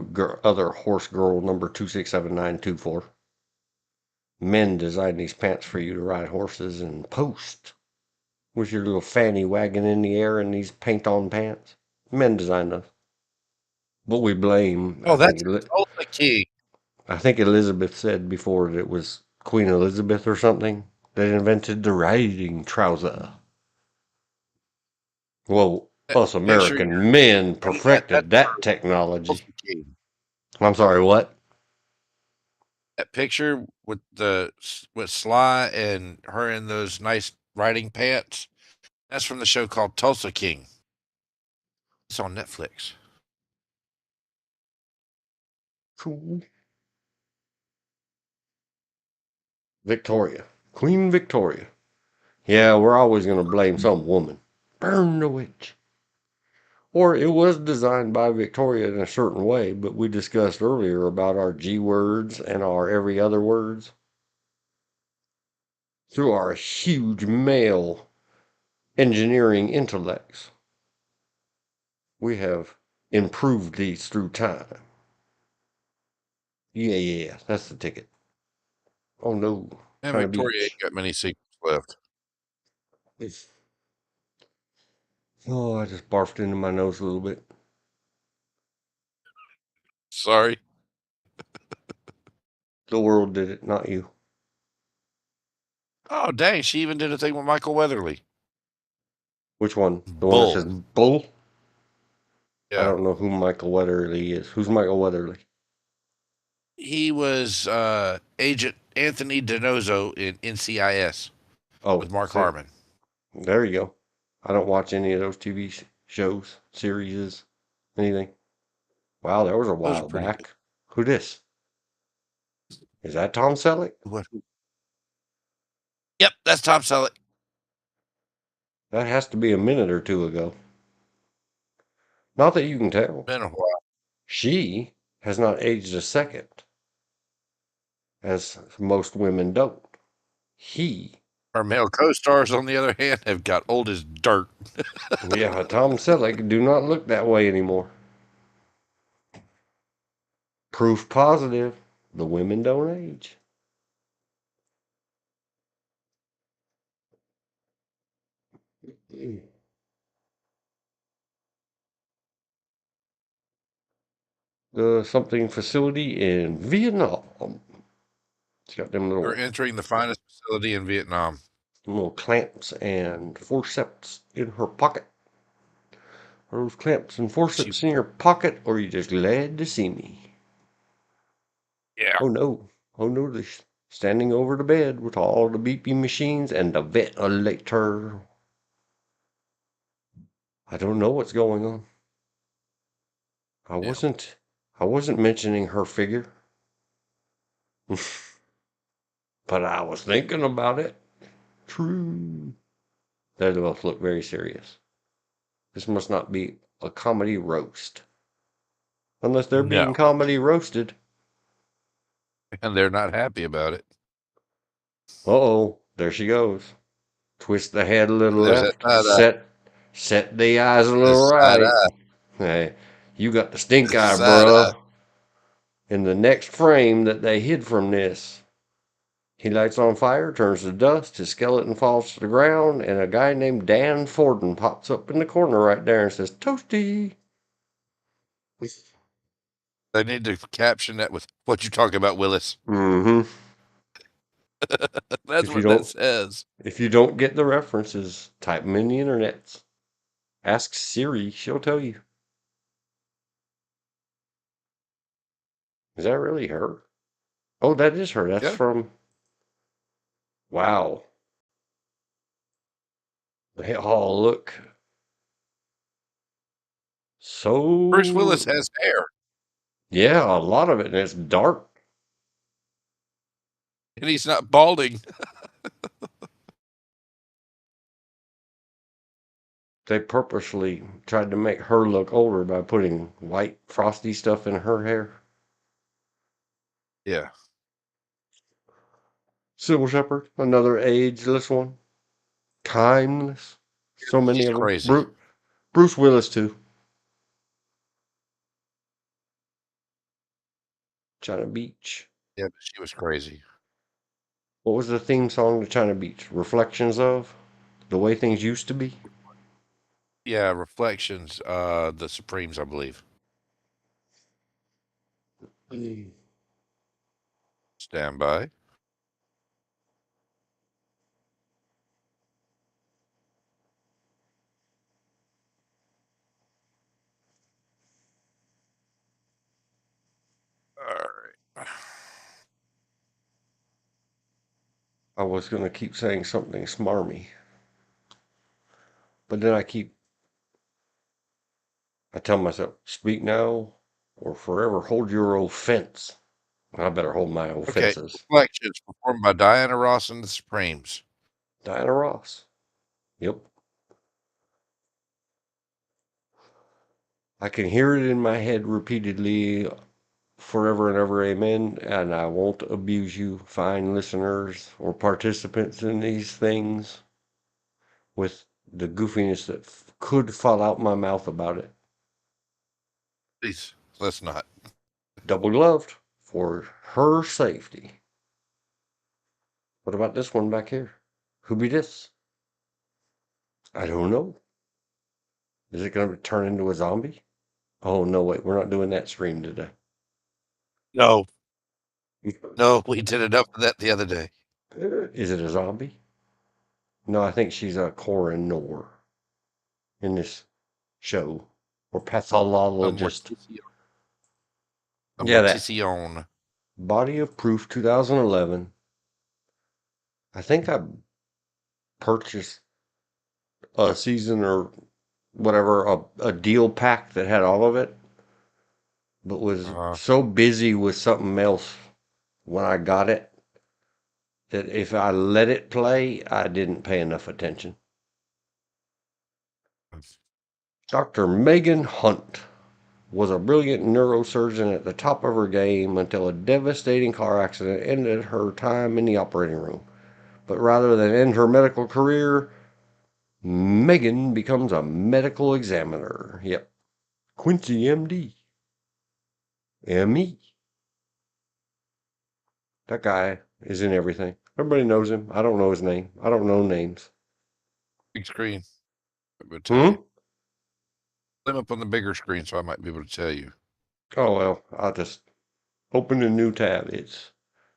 other horse girl number 267924. Men designed these pants for you to ride horses and post with your little fanny wagging in the air in these paint-on pants. Men designed those. But we blame, Oh, that's Tulsa King. I think Elizabeth said before that it was Queen Elizabeth or something that invented the riding trouser. Well, us American men perfected that technology. I'm sorry, what? That picture with Sly and her in those nice riding pants, that's from the show called Tulsa King. It's on Netflix. Cool. Victoria. Queen Victoria. Yeah, we're always going to blame some woman. Burn the witch. Or it was designed by Victoria in a certain way, but we discussed earlier about our G words and our every other words. Through our huge male engineering intellects, we have improved these through time. Yeah, that's the ticket. Oh no. And Victoria ain't got many sequels left. Oh, I just barfed into my nose a little bit. Sorry. The world did it, not you. Oh, dang. She even did a thing with Michael Weatherly. Which one? The Bull. one that says Bull? Yeah. I don't know who Michael Weatherly is. Who's Michael Weatherly? He was Agent Anthony Donoso in NCIS with Mark Harmon. There you go. I don't watch any of those TV shows, series, anything. Wow, that was a while back. Good. Who this? Is that Tom Selleck? What? Yep, that's Tom Selleck. That has to be a minute or two ago. Not that you can tell. Been a while. She has not aged a second, as most women don't. Our male co-stars, on the other hand, have got old as dirt. Yeah, Tom Selleck do not look that way anymore. Proof positive, the women don't age. Something facility in Vietnam. It's got them little. We're entering the finest facility in Vietnam. Little clamps and forceps in her pocket. Are those clamps and forceps in your pocket, or are you just glad to see me? Yeah. Oh no. Oh no, they're standing over the bed with all the beeping machines and the ventilator. I don't know what's going on. I wasn't mentioning her figure. But I was thinking about it. True. They both look very serious. This must not be a comedy roast. Unless they're being comedy roasted. And they're not happy about it. Uh-oh. There she goes. Twist the head a little left. Set the eyes a little right. Hey, you got the stink eye, bruh. In the next frame that they hid from this, he lights on fire, turns to dust, his skeleton falls to the ground, and a guy named Dan Forden pops up in the corner right there and says, "Toasty." They need to caption that with what you talk about, Willis. Mm-hmm. That's If you what that don't, says. if you don't get the references, type them in the internet. Ask Siri, she'll tell you. Is that really her? Oh, that is her. That's Yeah. from. Wow. Oh, look. Bruce Willis So, has hair, yeah, a lot of it, and it's dark. and he's not balding. They purposely tried to make her look older by putting white frosty stuff in her hair. Yeah. Sybil Shepherd, another ageless one. Timeless. So many She's of them. crazy. Bruce Willis, too. China Beach. Yeah, but she was crazy. What was the theme song to China Beach? Reflections of the way things used to be? Yeah, Reflections, the Supremes, I believe. Stand by. All right. I was going to keep saying something smarmy, but then I tell myself, speak now or forever hold your offense. I better hold my Okay. offenses. Reflections performed by Diana Ross and the Supremes. Diana Ross. Yep. I can hear it in my head repeatedly, forever and ever, amen. And I won't abuse you, fine listeners or participants in these things, with the goofiness that could fall out my mouth about it. Please, let's not. Double gloved for her safety. What about this one back here? Who be this? I don't know. Is it going to turn into a zombie? Oh, no, wait. We're not doing that stream today. No. No, we did enough of that the other day. Is it a zombie? No, I think she's a coroner in this show. Or A pathologist. Morticia. A Yeah, that. Mortician. Body of Proof 2011. I think I purchased a season or whatever, a deal pack that had all of it, but was so busy with something else when I got it that if I let it play, I didn't pay enough attention. Dr. Megan Hunt was a brilliant neurosurgeon at the top of her game until a devastating car accident ended her time in the operating room. But rather than end her medical career, Megan becomes a medical examiner. Yep. Quincy MD. ME. That guy is in everything. Everybody knows him. I don't know his name. I don't know names. Big screen. I would tell you. Hmm? I'm up on the bigger screen, so I might be able to tell you. Oh, well, I'll just open a new tab. It's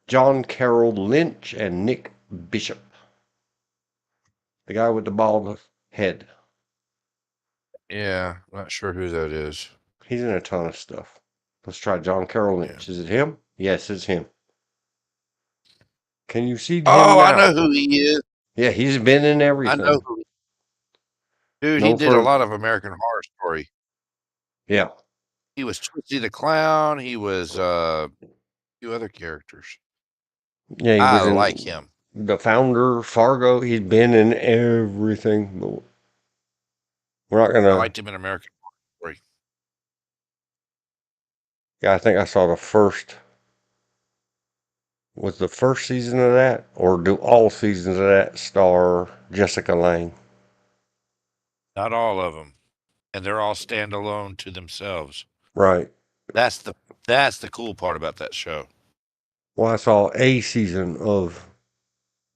John Carroll Lynch and Nick Bishop. The guy with the bald head. Yeah, not sure who that is. He's in a ton of stuff. Let's try John Carroll Lynch. Yeah. Is it him? Yes, it's him. Can you see him Oh, I now? know who he is. Yeah, he's been in I everything. know who. Dude, he Known did a for, lot of American Horror Story. yeah. He was Twisty the Clown. He was a few other characters. Yeah, he I was like in him. The Founder, Fargo. He'd been in everything. But we're not I gonna. liked him in American Horror Story. Yeah, I think I saw the first. Was the first season of that, or do all seasons of that star Jessica Lange? Not all of them, and they're all standalone to themselves. Right. That's the cool part about that show. Well, I saw a season of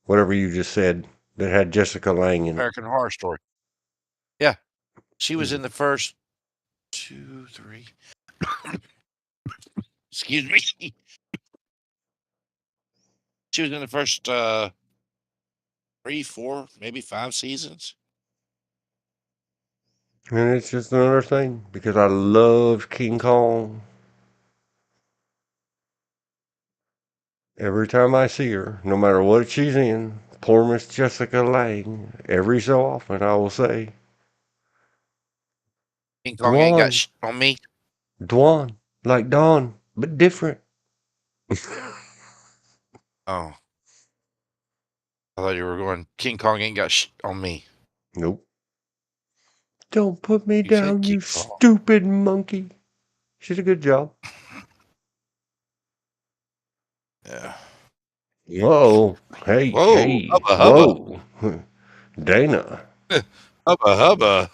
whatever you just said that had Jessica Lange in it. American Horror Story. Yeah, she was in the first 2, 3. Excuse me. She was in the first 3, 4, maybe 5 seasons. And it's just another thing because I love King Kong. Every time I see her, no matter what she's in, poor Miss Jessica Lange, every so often I will say, King Kong ain't got Dwan, on me. Dwan, like Dawn, but different. Oh, I thought you were going. King Kong ain't got on me. Nope. Don't put me You said down, King you Kong. stupid monkey. She did a good job. Yeah. Whoa. Hey, Whoa, hey. hubba hubba, Whoa. Dana. hubba hubba.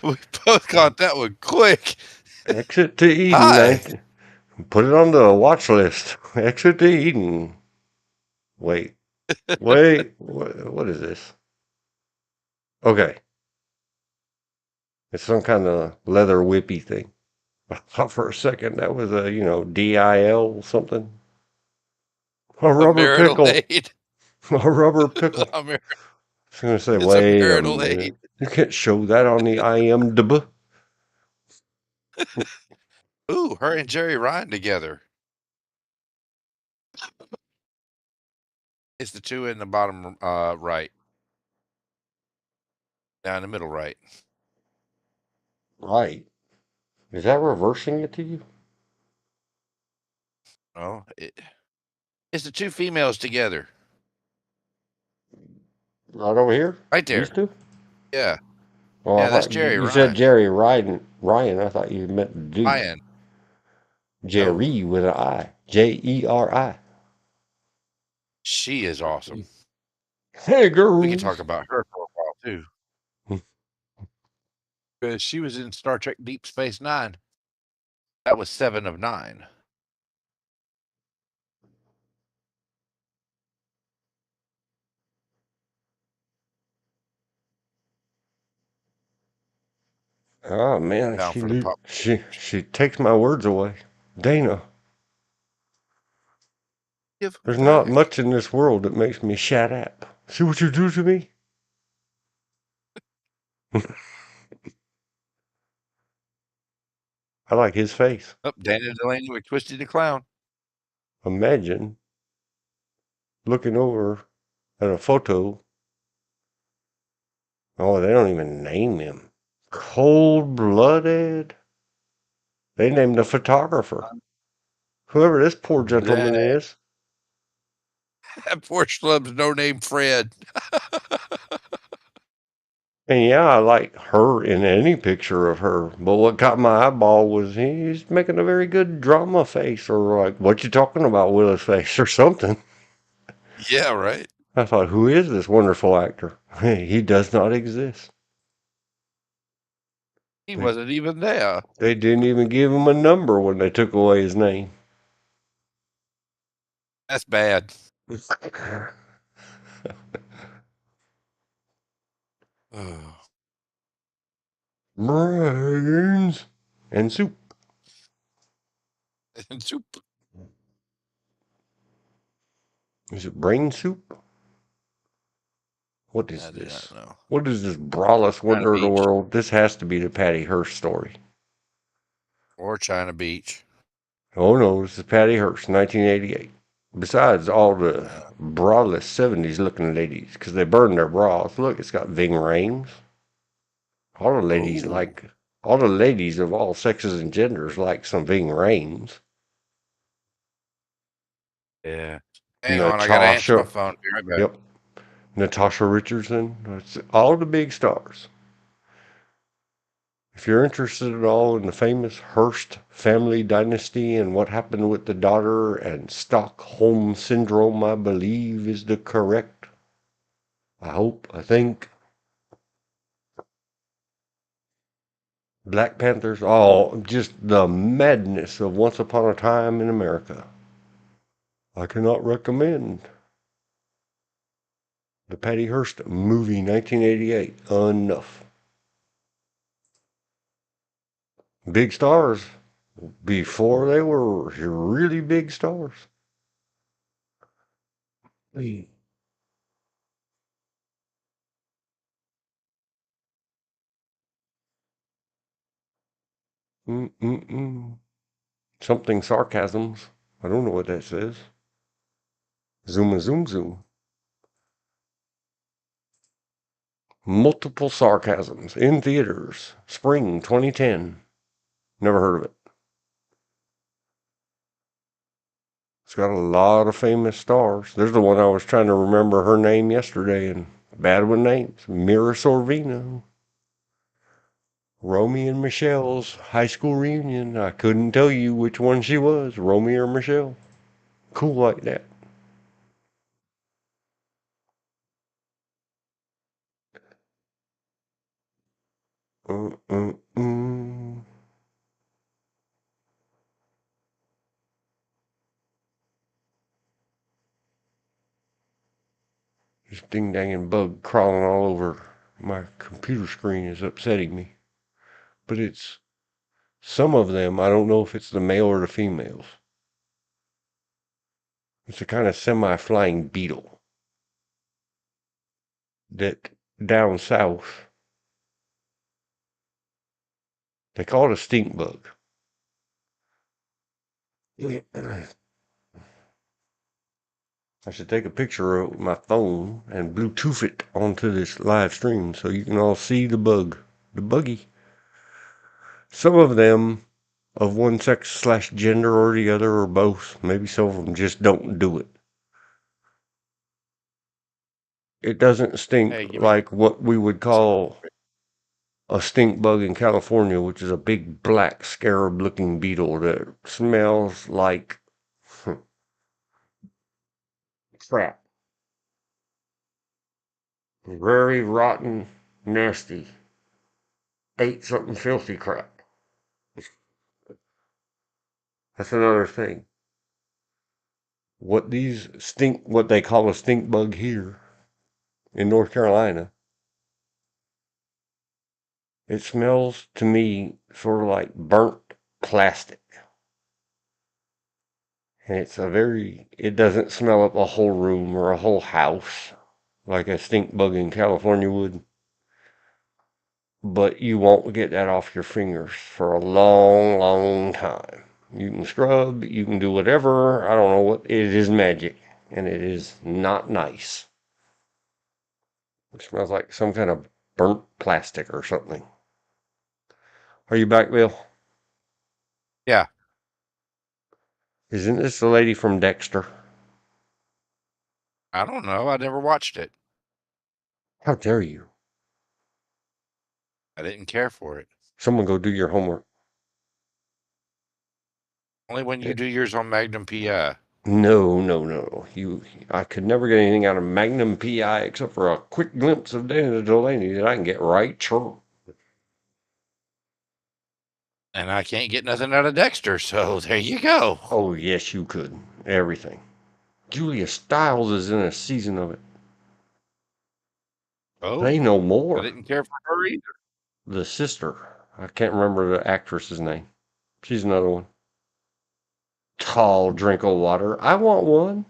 We both caught that one quick. Exit to Eden. Hi. Put it on the watch list. Exit to Eden. Wait. Wait. What is this? Okay. It's some kind of leather whippy thing. I thought for a second that was a, DIL something. A A rubber marital pickle. aid. A rubber pickle. A mar- I was going to say, It's a wait a marital aid. minute. You can't show that on the IMDb. Ooh, her and Jerry Ryan together. It's the two in the bottom right. Down the middle right. Right. Is that reversing it to you? Oh, it's the two females together. Right over here? Right These there. two? Yeah. Oh, I Yeah, that's thought Jerry you said Ryan. Jerry Ryan. Ryan. I thought you meant the dude. Ryan. Jerry with an I. Jeri. She is awesome. Hey, We girls. can talk about her for a while too. Because she was in Star Trek Deep Space Nine. That was 7 of 9. Oh man, Down for the pop. she takes my words away. Dana, Give them there's not back. much in this world that makes me shut up. See what you do to me? I like his face. Oh, Dana Delaney with Twisty the Clown. Imagine looking over at a photo. Oh, they don't even name him. Cold-blooded. They named the photographer. Whoever this poor gentleman is. That poor schlub's no name Fred. And yeah, I like her in any picture of her. But what caught my eyeball was he's making a very good drama face, or like, what you talking about, Willis face, or something. Yeah, right. I thought, who is this wonderful actor? He does not exist. He wasn't even there. They didn't even give him a number when they took away his name. That's bad. Brains and soup. And soup. Is it brain soup? What is I do this? not know. What is this braless wonder of the Beach. world? This has to be the Patty Hearst story. Or China Beach. Oh no, this is Patty Hearst, 1988. Besides all the braless 70s looking ladies, because they burned their bras. Look, it's got Ving Rhames. All the ladies Ooh. all the ladies of all sexes and genders like some Ving Rhames. Yeah. Hang on, I gotta answer my Natasha. phone. Be right back. Yep. Natasha Richardson. That's all the big stars. If you're interested at all in the famous Hearst family dynasty and what happened with the daughter and Stockholm Syndrome, I believe is the correct. I think. Black Panthers, all just the madness of Once Upon a Time in America. I cannot recommend the Patty Hearst movie 1988 enough. Big stars before they were really big stars. Something sarcasms. I don't know what that says. Zoom, zoom, zoom. Multiple sarcasms in theaters. Spring 2010. Never heard of it. It's got a lot of famous stars. There's the one I was trying to remember her name yesterday and bad with names. Mira Sorvino. Romy and Michelle's high school reunion. I couldn't tell you which one she was, Romy or Michelle. Cool like that. Uh, uh, uh. This ding-danging bug crawling all over my computer screen is upsetting me. But it's some of them, I don't know if it's the male or the females. It's a kind of semi-flying beetle that down south, they call it a stink bug. I should take a picture of my phone and Bluetooth it onto this live stream so you can all see the bug, the buggy. Some of them of one sex / gender or the other or both. Maybe some of them just don't do it. It doesn't stink Hey, give me like what we would call a stink bug in California, which is a big black scarab looking beetle that smells like crap. Very rotten, nasty. Ate something filthy crap. That's another thing. What they call a stink bug here in North Carolina, it smells to me sort of like burnt plastic. And it doesn't smell up a whole room or a whole house like a stink bug in California would. But you won't get that off your fingers for a long, long time. You can scrub, you can do whatever. I don't know what. It is magic. And it is not nice. It smells like some kind of burnt plastic or something. Are you back, Bill? Yeah. Isn't this the lady from Dexter? I don't know. I never watched it. How dare you? I didn't care for it. Someone go do your homework. Only when you do yours on Magnum PI. No. I could never get anything out of Magnum PI except for a quick glimpse of Dana Delaney that I can get right sure. And I can't get nothing out of Dexter, so there you go. Oh, yes, you could. Everything. Julia Stiles is in a season of it. Oh, They know I more. didn't care for her either. The sister. I can't remember the actress's name. She's another one. Tall drink of water. I want one.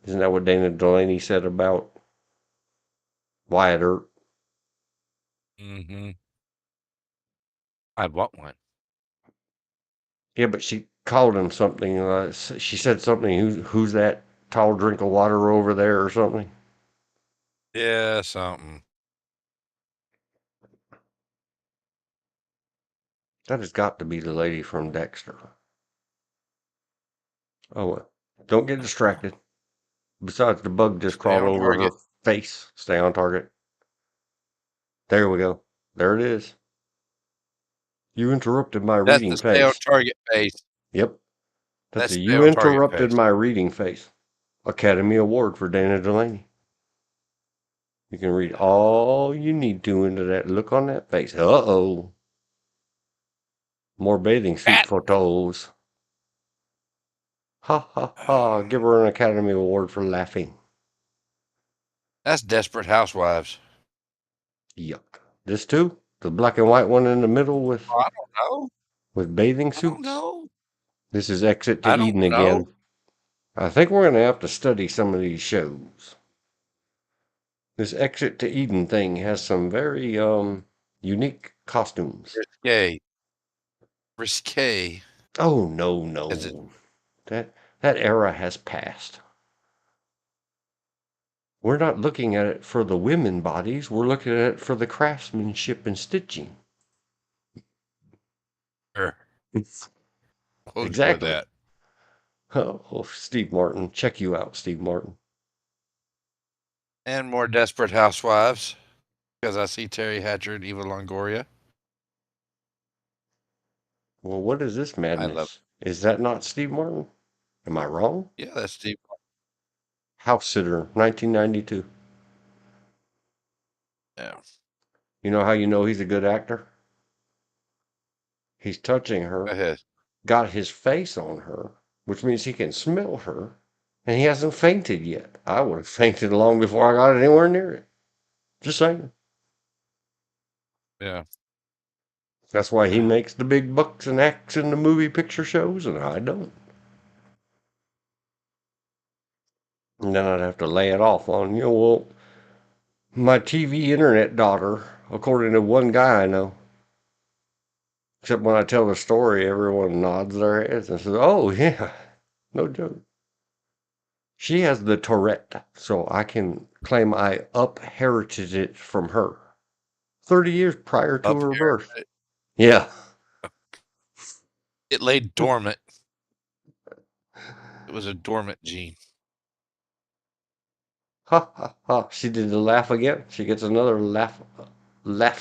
Isn't that what Dana Delaney said about Wyatt Earp? Mm-hmm. I'd want one. Yeah, but she called him something. She said something. Who's that tall drink of water over there or something? Yeah, something. That has got to be the lady from Dexter. Oh, well. Don't get distracted. Besides, the bug just Stay crawled on over her target. face. Stay on target. There we go. There it is. You interrupted my That's reading the stay on face. target face. Yep. That's stay You on target interrupted face. my reading face. Academy Award for Dana Delaney. You can read all you need to into that look on that face. Uh-oh. More bathing suit photos. Ha ha ha. Give her an Academy Award for laughing. That's Desperate Housewives. Yuck. This too? The black and white one in the middle with I don't know. bathing I don't suits? know. This is Exit to I don't Eden know. again. I think we're going to have to study some of these shows. This Exit to Eden thing has some very unique costumes. Risque. Risque. Oh no, Is it? no. That era has passed. We're not looking at it for the women bodies, we're looking at it for the craftsmanship and stitching. Sure. We'll go with Exactly. that. Oh, Steve Martin. Check you out, Steve Martin. And more Desperate Housewives. Because I see Terry Hatcher and Eva Longoria. Well, what is this I madness? love Is that not Steve Martin? Am I wrong? Yeah, that's Steve. House Sitter, 1992. Yeah. You know how you know he's a good actor? He's touching her, Go ahead. got his face on her, which means he can smell her, and he hasn't fainted yet. I would have fainted long before I got anywhere near it. Just saying. Yeah. That's why he makes the big bucks and acts in the movie picture shows, and I don't. And then I'd have to lay it off on, well, my TV internet daughter, according to one guy I know. Except when I tell the story, everyone nods their heads and says, oh, yeah, no joke. She has the Tourette, so I can claim I upherited it from her. 30 years prior to Up her here. birth. Yeah. It lay dormant. It was a dormant gene. Ha ha ha. She did the laugh again. She gets another Laugh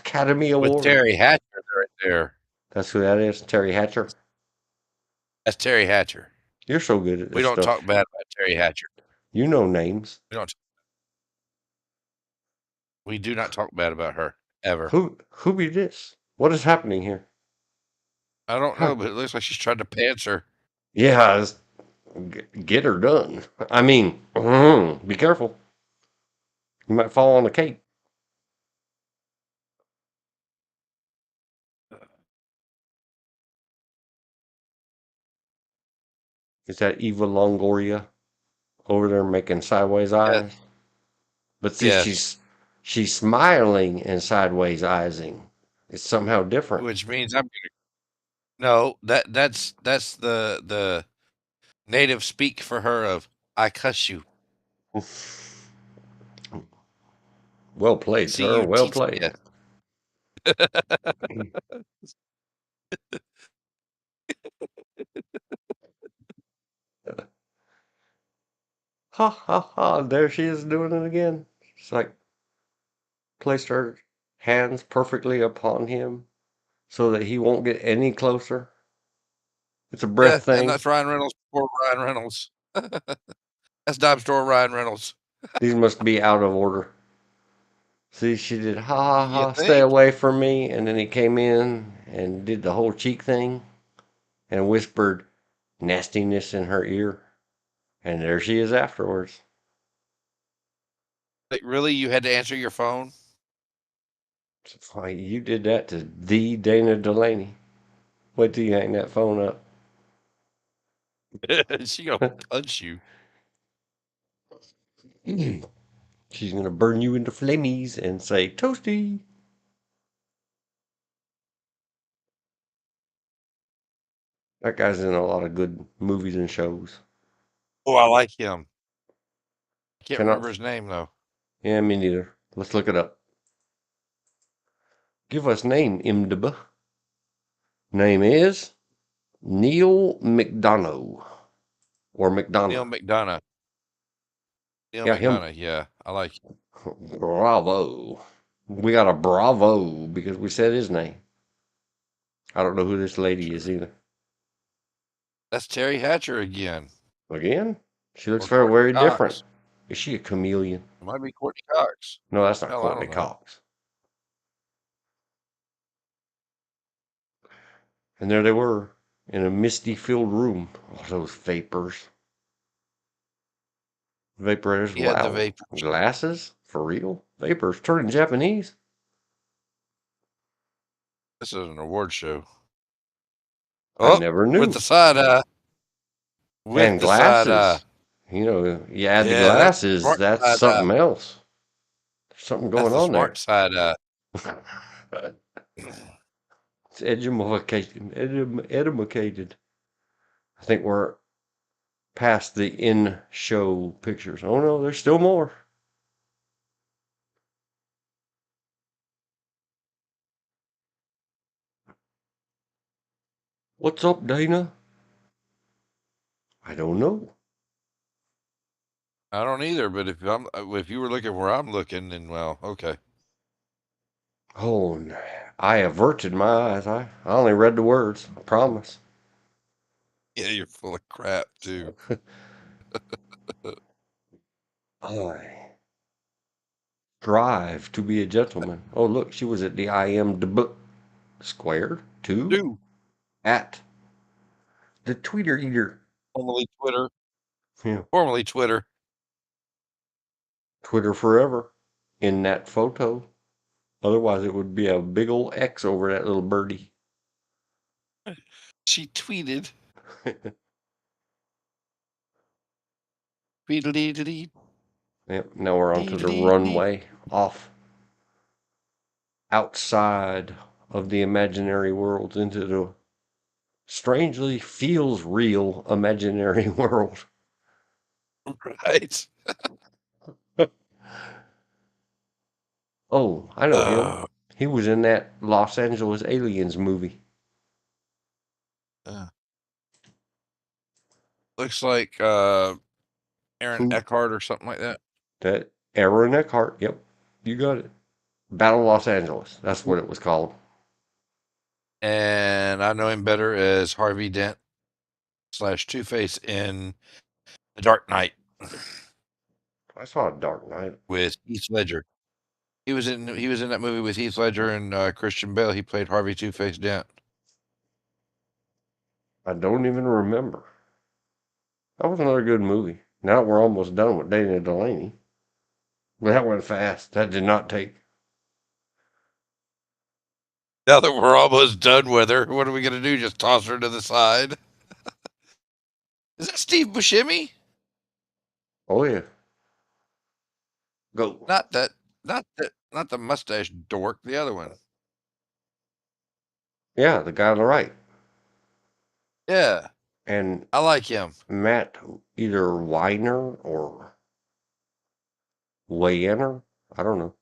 Academy With Award. Terry Hatcher right there. That's who that is, Terry Hatcher. That's Terry Hatcher. You're so good at this We don't stuff. talk bad about Terry Hatcher. You know names. We do not talk bad about her ever. Who be this? What is happening here? I don't know, but it looks like she's trying to pants her. Yeah, get her done. I mean, be careful. You might fall on a cape. Is that Eva Longoria over there making sideways eyes? But see, Yes. she's smiling and sideways eyesing. It's somehow different. Which means I'm gonna. No, that's the native speak for her of I cuss you. Well played, See sir. you Well teach played. Ha ha ha. There she is doing it again. It's like placed her hands perfectly upon him so that he won't get any closer. It's a breath thing. And that's Ryan Reynolds before Ryan Reynolds. That's Dime Store Ryan Reynolds. These must be out of order. See, she did ha ha You ha, stay think? away from me, and then he came in and did the whole cheek thing and whispered nastiness in her ear. And there she is afterwards. Like, really? You had to answer your phone? Why, you did that to the Dana Delaney. Wait till you hang that phone up. She gonna punch you. She's gonna burn you into flamies and say, toasty. That guy's in a lot of good movies and shows. Oh, I like him. Can't Cannot. remember his name though. Yeah, me neither. Let's look it up. Give us name, IMDb. Name is Neil McDonough. Or McDonough. Neil McDonough. Neil Yeah, him. McDonough. Yeah, I like him. Bravo. We got a bravo because we said his name. I don't know who this lady is either. That's Terry Hatcher again. Again? She looks Or very Courtney different. Cox. Is she a chameleon? It might be Courtney Cox. No, that's not Hell, I Courtney don't know. Cox. And there they were in a misty filled room. All those vapors. Vapors, He had the wow. vapors. Glasses? For real? Vapors turning Japanese? This is an award show. I never knew. With the side eye. With And the side eye. glasses. You know, you add the Yeah, that's the glasses, smart that's side. something else. There's something That's going the on smart there. side. It's edumacated. I think we're past the in-show pictures. Oh no, there's still more. What's up, Dana? I don't know. I don't either, but if you were looking where I'm looking, then well, okay. Oh, I averted my eyes. I only read the words. I promise. Yeah, you're full of crap too. I strive to be a gentleman. Oh, look, she was at the IMDb square too Do at the Tweeter Eater. formerly Twitter, Yeah, formerly Twitter. Twitter forever in that photo. Otherwise, it would be a big old X over that little birdie. She tweeted. Tweedledee. Yep, now we're onto the runway off outside of the imaginary world into the strangely feels real imaginary world. Right. Oh, I know him. He was in that Los Angeles Aliens movie. Looks like Aaron Eckhart or something like that. That Aaron Eckhart. Yep, you got it. Battle Los Angeles. That's what it was called. And I know him better as Harvey Dent / Two-Face in The Dark Knight I saw Dark Knight. with Heath Ledger. He was in that movie with Heath Ledger and Christian Bale. He played Harvey Two-Face Dent. I don't even remember. That was another good movie. Now we're almost done with Dana Delaney. But that went fast. That did not take. Now that we're almost done with her, what are we gonna do? Just toss her to the side? Is that Steve Buscemi? Oh yeah. Go. Not the mustache dork. The other one. Yeah, the guy on the right. Yeah, And I like him. Matt either Weiner or Weiner. I don't know.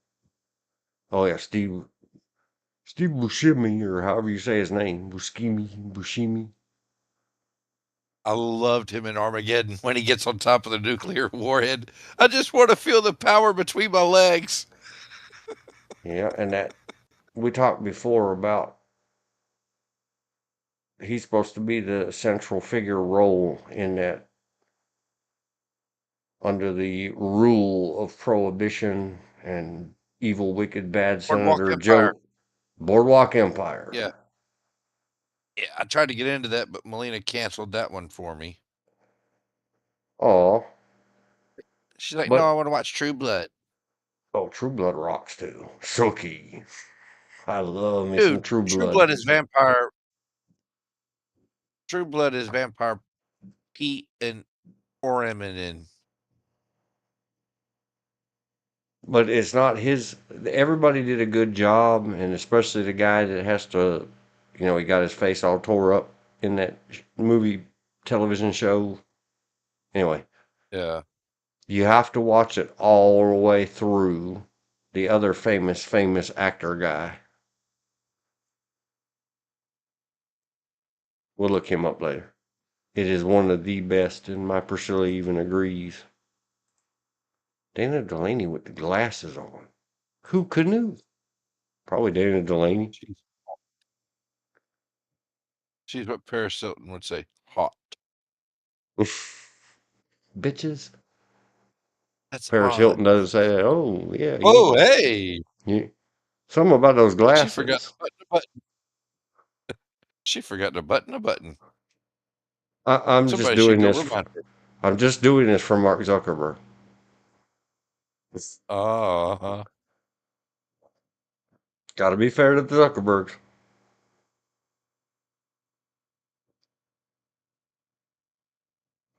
Oh yeah, Steve Buscemi, or however you say his name. Buscemi. I loved him in Armageddon when he gets on top of the nuclear warhead. I just want to feel the power between my legs. Yeah, and that we talked before about he's supposed to be the central figure role in that under the rule of prohibition and evil, wicked, bad Boardwalk Senator Empire. Joe Boardwalk Empire. Yeah. Yeah, I tried to get into that, but Melina canceled that one for me. Oh, She's like, no, I but want to watch True Blood. oh, True Blood rocks too. Silky. I love me some Dude, True True Blood. Blood is vampire. True Blood is vampire Pete and Orem and But it's not his. Everybody did a good job, and especially the guy that has to, he got his face all tore up in that movie television show. Anyway, yeah. you have to watch it all the way through. The other famous actor guy. We'll look him up later. It is one of the best, and my Priscilla even agrees. Dana Delaney with the glasses on. Who could knew? Probably Dana Delaney. She's what Paris Hilton would say. Hot. Bitches. That's Paris hot. Hilton doesn't say that. Oh, yeah. Oh, hey. Something about those She forgot glasses. to button a button. She forgot to button a button. I'm just Somebody should doing go this. remind her. I'm just doing this for Mark Zuckerberg. Uh-huh. Got to be fair to the Zuckerbergs.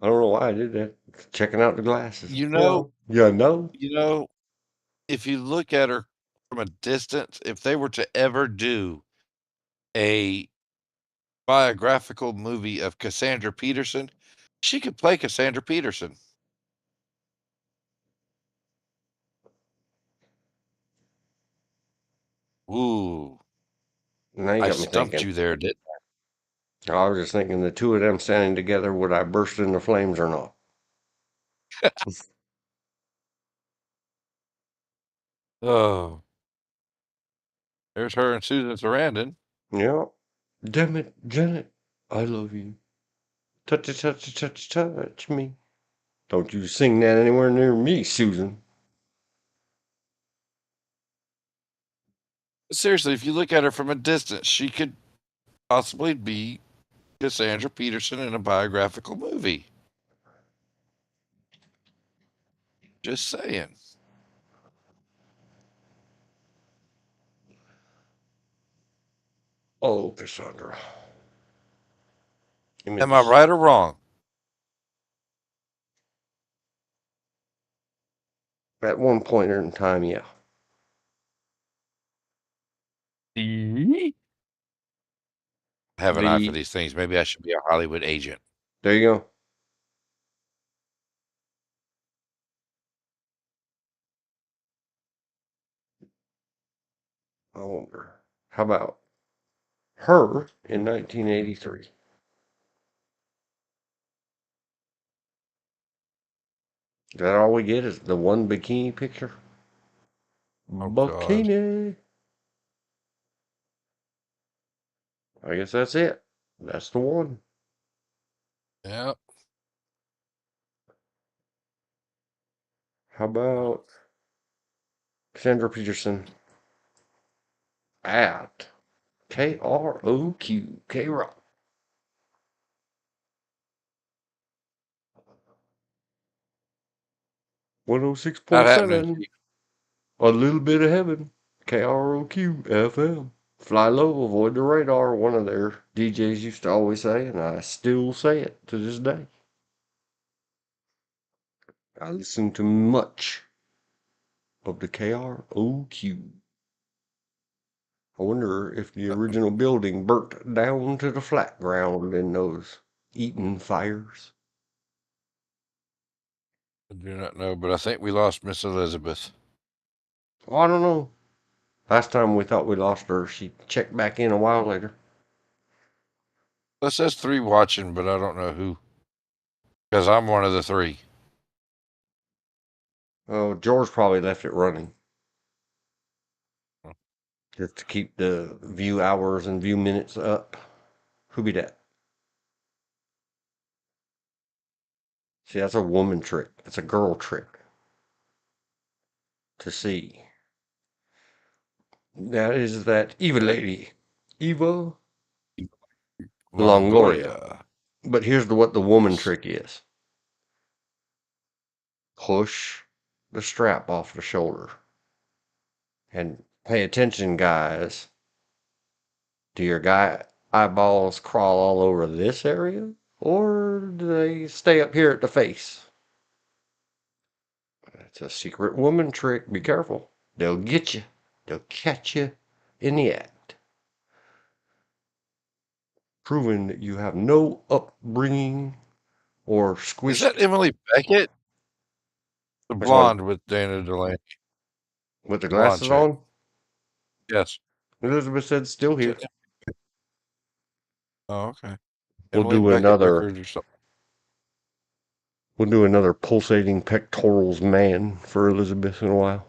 I don't know why I did that. Checking out the glasses. You know, Yeah, no. if you look at her from a distance, if they were to ever do a biographical movie of Cassandra Peterson, she could play Cassandra Peterson. Ooh, Now you I got me stumped thinking. you there, didn't I was just thinking the two of them standing together, would I burst into flames or not? I? Oh, there's her and Susan Sarandon. Yeah. Damn it, Janet. I love you. Touch, touch, touch, touch me. Don't you sing that anywhere near me, Susan. Seriously, if you look at her from a distance, she could possibly be Cassandra Peterson in a biographical movie. Just saying. Oh, Cassandra. Am I right or wrong? At one point in time, yeah. I have an eye for these things. Maybe I should be a Hollywood agent. There you go. I wonder. How about her in 1983? Is that all we get? Is the one bikini picture? Oh, God. Bikini. I guess that's it. That's the one. Yeah. How about Cassandra Peterson at KROQ K-Rock? 106.7. A little bit of heaven. KROQ FM. Fly low, avoid the radar. One of their DJs used to always say, and I still say it to this day. I listen to much of the KROQ. I wonder if the original building burnt down to the flat ground in those Eaton fires. I do not know, but I think we lost Miss Elizabeth. Oh, I don't know. Last time we thought we lost her, she checked back in a while later. It says 3 watching, but I don't know who. Because I'm one of the 3. Oh, George probably left it running. Just to keep the view hours and view minutes up. Who be that? See, that's a woman trick. That's a girl trick. To see. That is that Eva lady. Eva Longoria. But here's what the woman trick is. Push the strap off the shoulder. And pay attention, guys. Do your eyeballs crawl all over this area? Or do they stay up here at the face? It's a secret woman trick. Be careful. They'll get you. They'll catch you in the act. Proving that you have no upbringing or squished. Is that Emily Beckett? The Which blonde one? with Dana Delaney. With the glasses on? Yes. Elizabeth said still here. Oh, okay. We'll Emily do Beckett another. Vickers or something. We'll do another pulsating pectorals man for Elizabeth in a while.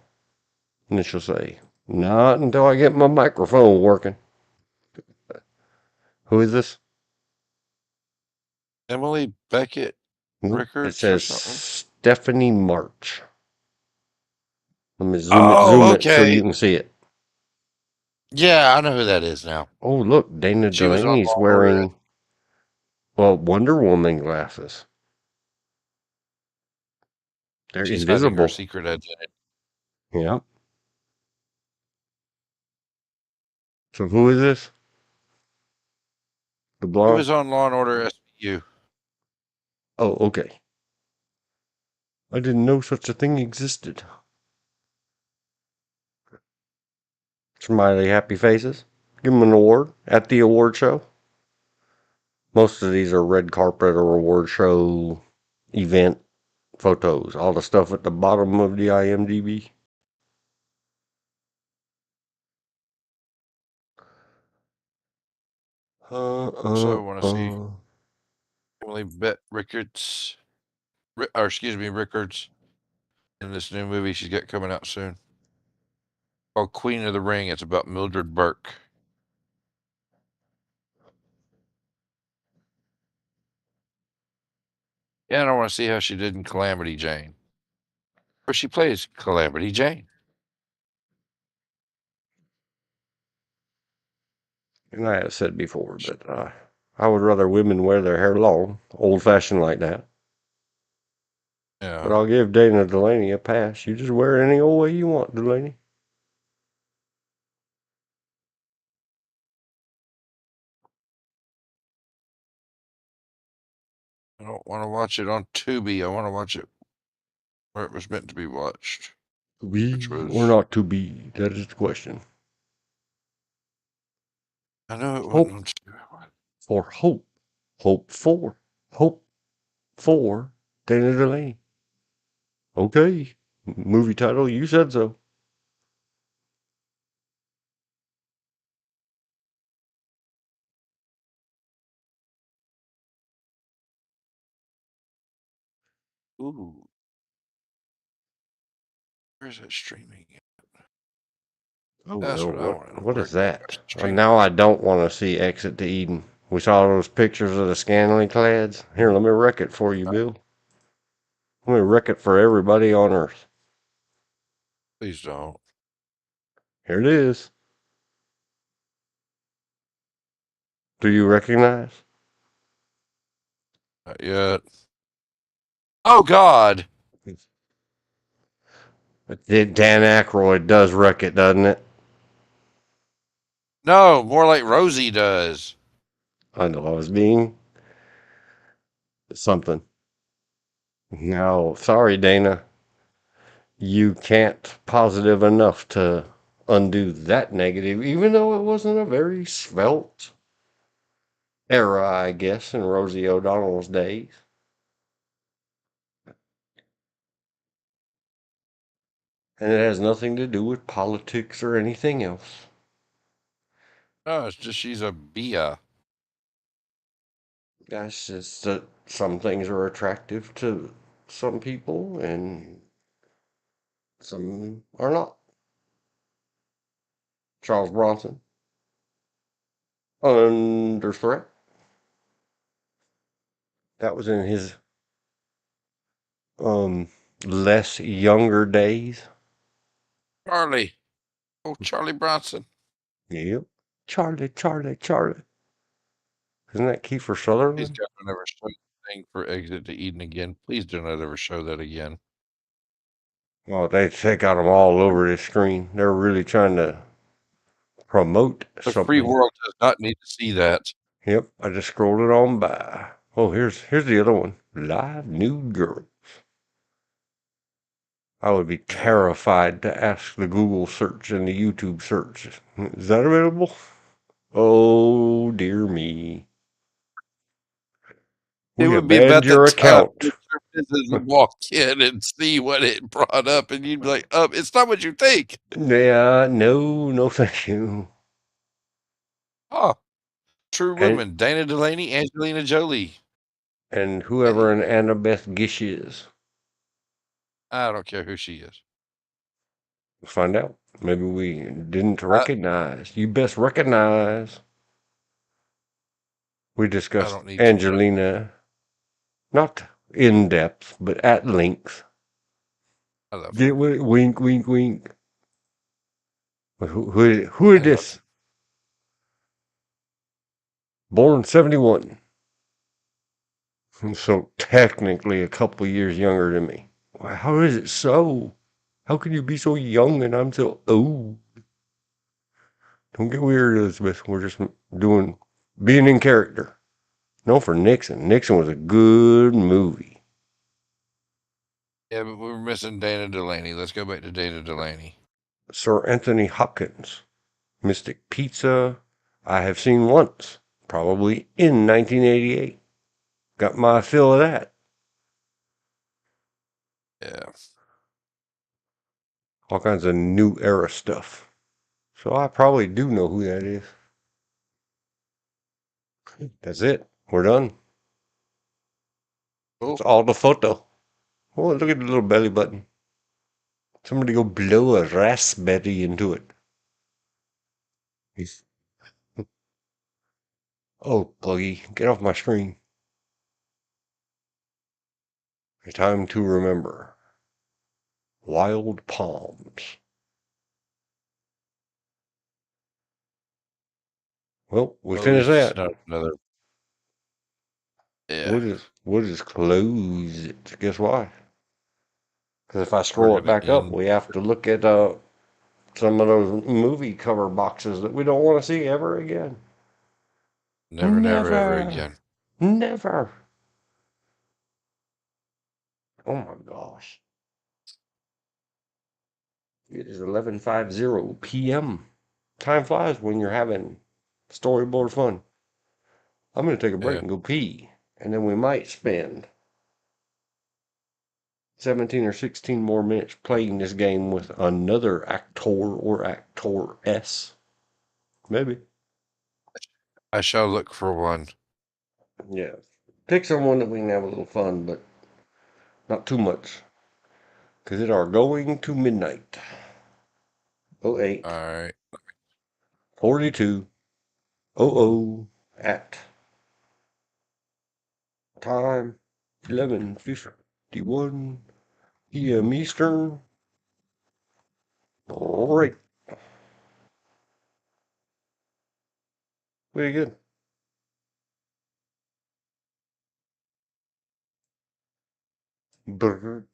And then she'll say, not until I get my microphone working. Who is this? Emily Beckett Rickards. It says Stephanie March. Let me zoom it so you can see it. Yeah, I know who that is now. Oh, look, Dana Delaney's wearing, well, Wonder Woman glasses. They're invisible. Her secret identity. Yeah. So who is this? The blonde? Who was on Law and Order SVU? Oh, okay. I didn't know such a thing existed. Smiley happy faces. Give them an award at the award show. Most of these are red carpet or award show event photos. All the stuff at the bottom of the IMDb. So I want to see Emily Bett Rickards, Rickards, in this new movie she's got coming out soon called Queen of the Ring. It's about Mildred Burke. Yeah, and I want to see how she did in Calamity Jane. Where she plays Calamity Jane. And I have said before that I would rather women wear their hair long, old-fashioned like that. Yeah. But I'll give Dana Delaney a pass. You just wear it any old way you want, Delaney. I don't want to watch it on Tubi. I want to watch it where it was meant to be watched. To be Which was, or not to be? That is the question. I know it Hope wasn't on Tubi. for hope. Hope for. Hope for Dana Delaney. Okay. Movie title, you said so. Ooh. Where's that streaming? Oh, That's well, what I want to know. what Where is that? streaming? Now I don't want to see Exit to Eden. We saw those pictures of the scantily clads. Here, let me wreck it for you, Bill. Let me wreck it for everybody on Earth. Please don't. Here it is. Do you recognize? Not yet. Oh, God. Dan Aykroyd does wreck it, doesn't it? No, more like Rosie does. I know I was being something. No, sorry, Dana. You can't positive enough to undo that negative, even though it wasn't a very svelte era, I guess, in Rosie O'Donnell's days. And it has nothing to do with politics or anything else. No, it's just she's a Bia. That's just that some things are attractive to some people and some are not. Charles Bronson, under threat. That was in his um less younger days. Charlie. Oh, Charlie Bronson. Yep. Charlie. Isn't that Kiefer Please Sutherland? God, don't ever show the thing for Exit to Eden again. Please do not ever show that again. Oh, they got them all over the screen. They're really trying to promote The free something. world does not need to see that. Yep, I just scrolled it on by. Oh, here's the other one. Live nude girls. I would be terrified to ask the Google search and the YouTube search. Is that available? Oh, dear me. It We would be abandoned about your that time account. Mr. Business would walk in and see what it brought up, and you'd be like, it's not what you think. Yeah, no, thank you. Oh, true And women. Dana Delaney, Angelina Jolie. whoever an Hey, Annabeth Gish is. I don't care who she is. Let's find out. Maybe we didn't I, recognize. You best recognize. We I discussed don't need to know. Angelina, not in depth, but at length. I love Get her. wink, wink, wink. Who I is love this? her. Born 71. So technically a couple years younger than me. How is it so? How can you be so young and I'm so old? Don't get weird, Elizabeth. We're just being in character. No, for Nixon. Nixon was a good movie. Yeah, but we're missing Dana Delaney. Let's go back to Dana Delaney. Sir Anthony Hopkins. Mystic Pizza, I have seen once, probably in 1988. Got my fill of that. Yeah. All kinds of new era stuff. So I probably do know who that is. That's it. We're done. That's Cool. all the photo. Oh, look at the little belly button. Somebody go blow a raspberry into it. He's... Oh, Pluggy, get off my screen. A time to remember. Wild Palms. Well, we Well, at finished least it's that. not another. Yeah. We'll just close it. Guess why? Because if I We're scroll it gonna back up, end. we have to look at some of those movie cover boxes that we don't want to see ever again. Never, never, ever Never. again. Never. Oh my gosh. It is 11:50 p.m. Time flies when you're having storyboard fun. I'm going to take a break Yeah. and go pee. And then we might spend 17 or 16 more minutes playing this game with another actor or actoress. Maybe. I shall look for one. Yeah. Pick someone that we can have a little fun, but not too much. Because it are going to midnight. All 08, right. 42, 00 at time 11:51 p.m. Eastern. Great. Very good.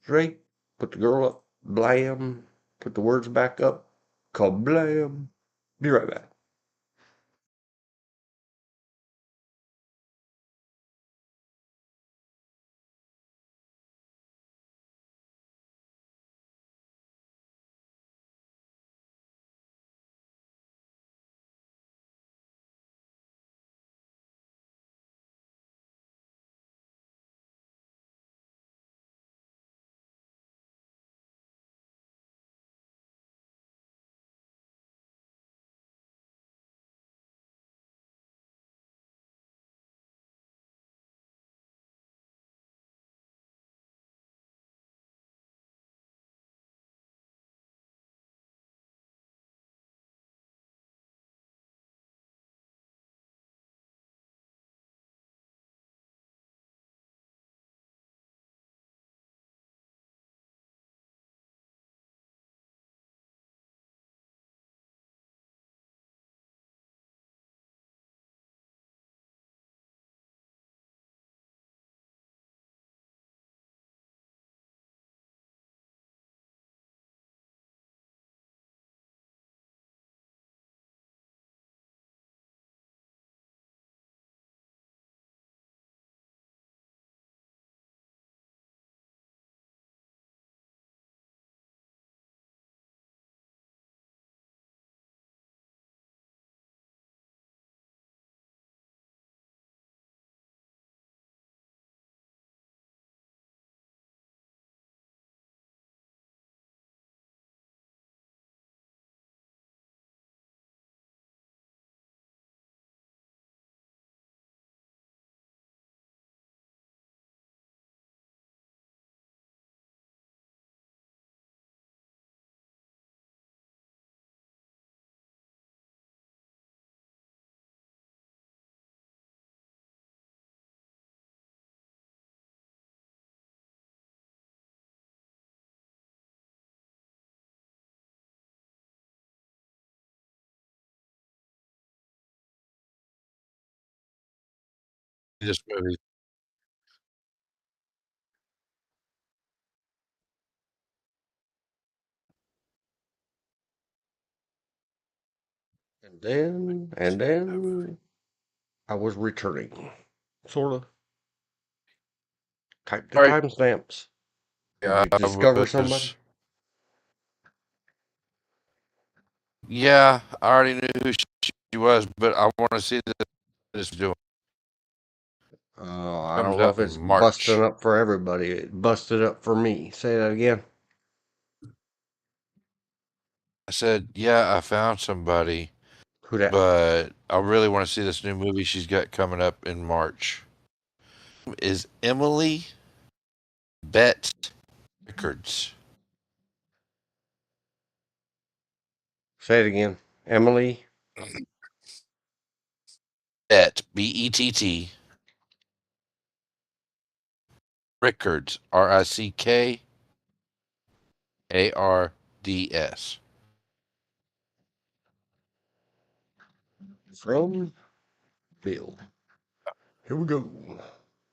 Great. Put the girl up. Blam. Put the words back up. Kablam. Be right back. This movie. And then I was returning. sort of. Type the All right. timestamps. Did Yeah, you I discover somebody? was. Yeah, I already knew who she was, but I want to see what it's doing. I Comes don't know out if in it's busting March. up for everybody. It busted up for me. Say that again. I said, yeah, I found somebody, Who that? but I really want to see this new movie she's got coming up in March. Is Emily Bet Rickards. Say it again. Emily. Bet, Bett, Rickards, Rickards. From Bill. Here we go.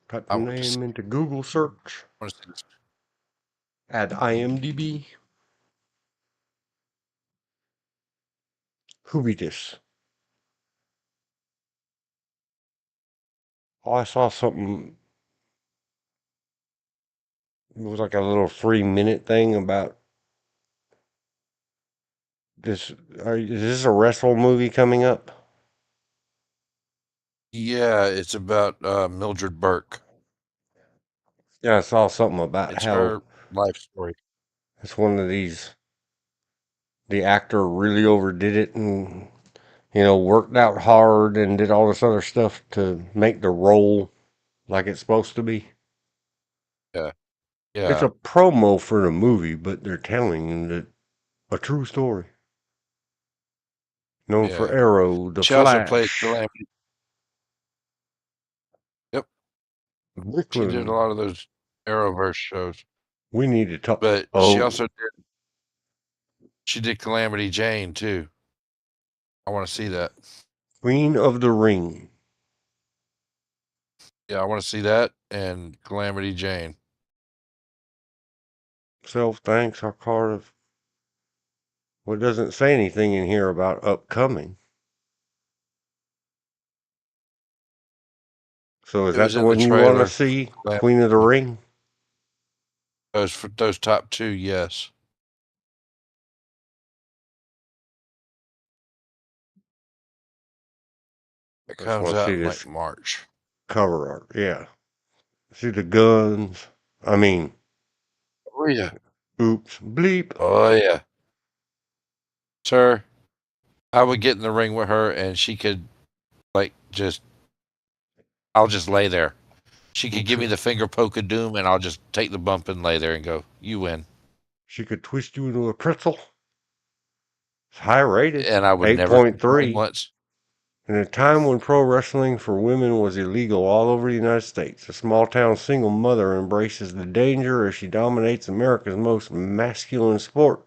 Type I the want to see, name into Google search. want to see this. Add IMDb. Who be this? Oh, I saw something. It was like a little 3-minute thing about this. Is this a wrestle movie coming up? Yeah, it's about Mildred Burke. Yeah, I saw something about It's how her life story. it's one of these. The actor really overdid it and worked out hard and did all this other stuff to make the role like it's supposed to be. Yeah, It's yeah, a promo for the movie, but they're telling a true story. Known for yeah. Arrow, The She also plays Flash, Calamity. Yep, she did a Brooklyn. lot of those Arrowverse shows, We need to talk. but she Oh, also did Calamity Jane too. I want to see that. Queen of the Ring. Yeah, I want to see that and Calamity Jane. Self thanks, our card of. Well, it doesn't say anything in here about upcoming. So is It that was the in the one you want to trailer. see? Calamity Queen of the Jane. Ring? Those top two, yes. It I just comes want to out see in like this March. cover art. Yeah. See the guns. I mean, Oh yeah. oops, bleep. Oh yeah. Sir, I would get in the ring with her and she could like I'll just lay there. She could give me the finger poke of doom and I'll just take the bump and lay there and go, you win. She could twist you into a pretzel. It's high rated. And I would never complain 8.3. once. In a time when pro wrestling for women was illegal all over the United States, a small town single mother embraces the danger as she dominates America's most masculine sport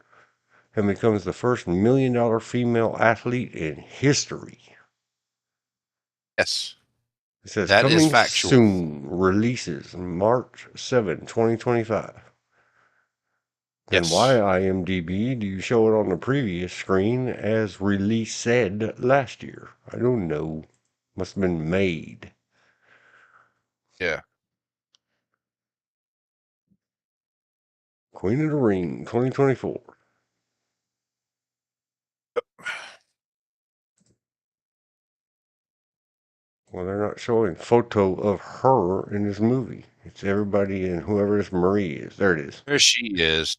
and becomes the first $1 million female athlete in history. Yes. It says That is coming factual. soon, releases March 7, 2025. Then why Yes. IMDb do you show it on the previous screen as release said last year? I don't know. Must have been made. Yeah. Queen of the Ring 2024. Well, they're not showing photo of her in this movie. It's everybody and whoever this Marie is. There it is. There she is.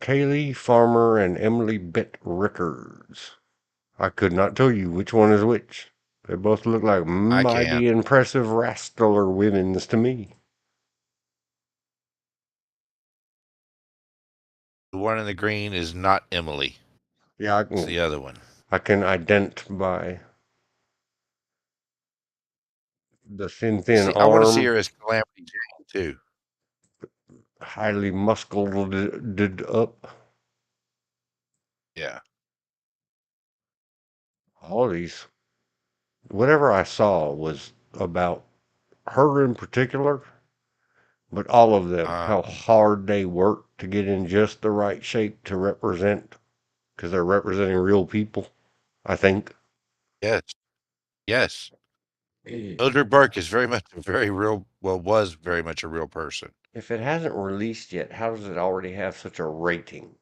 Kaylee Farmer and Emily Bett Rickards. I could not tell you which one is which. They both look like I can. mighty impressive wrestler women's to me. The one in the green is not Emily. Yeah, It's the other one. I can identify the thin See, I want to see arm, her as Calamity Jane too. highly muscled up. Yeah. All these, whatever I saw was about her in particular, but all of them, Uh, how hard they work to get in just the right shape to represent, because they're representing real people, I think. yes. Yes. Mildred Burke is very much a very real, well, was very much a real person. If it hasn't released yet, how does it already have such a rating?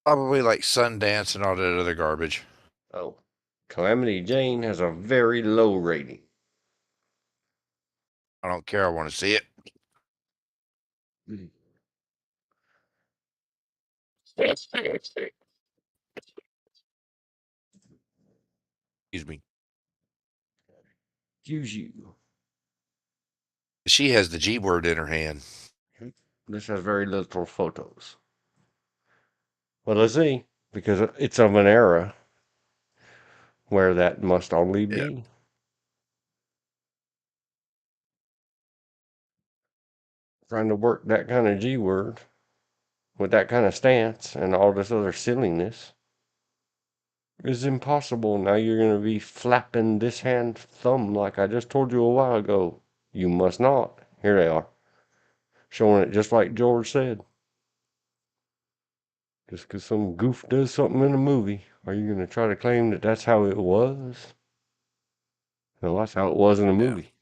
Probably like Sundance and all that other garbage. Oh, Calamity Jane has a very low rating. I don't care. I want to see it. Excuse me. Excuse you. She has the G word in her hand. This has very little photos. Well, let's see, because it's of an era where that must only Yeah. be. Trying to work that kind of G word with that kind of stance and all this other silliness is impossible. Now you're going to be flapping this hand thumb like I just told you a while ago. You must not. Here they are. Showing it just like George said. Just because some goof does something in a movie, are you going to try to claim that that's how it was? No, that's how it was in a Yeah. movie.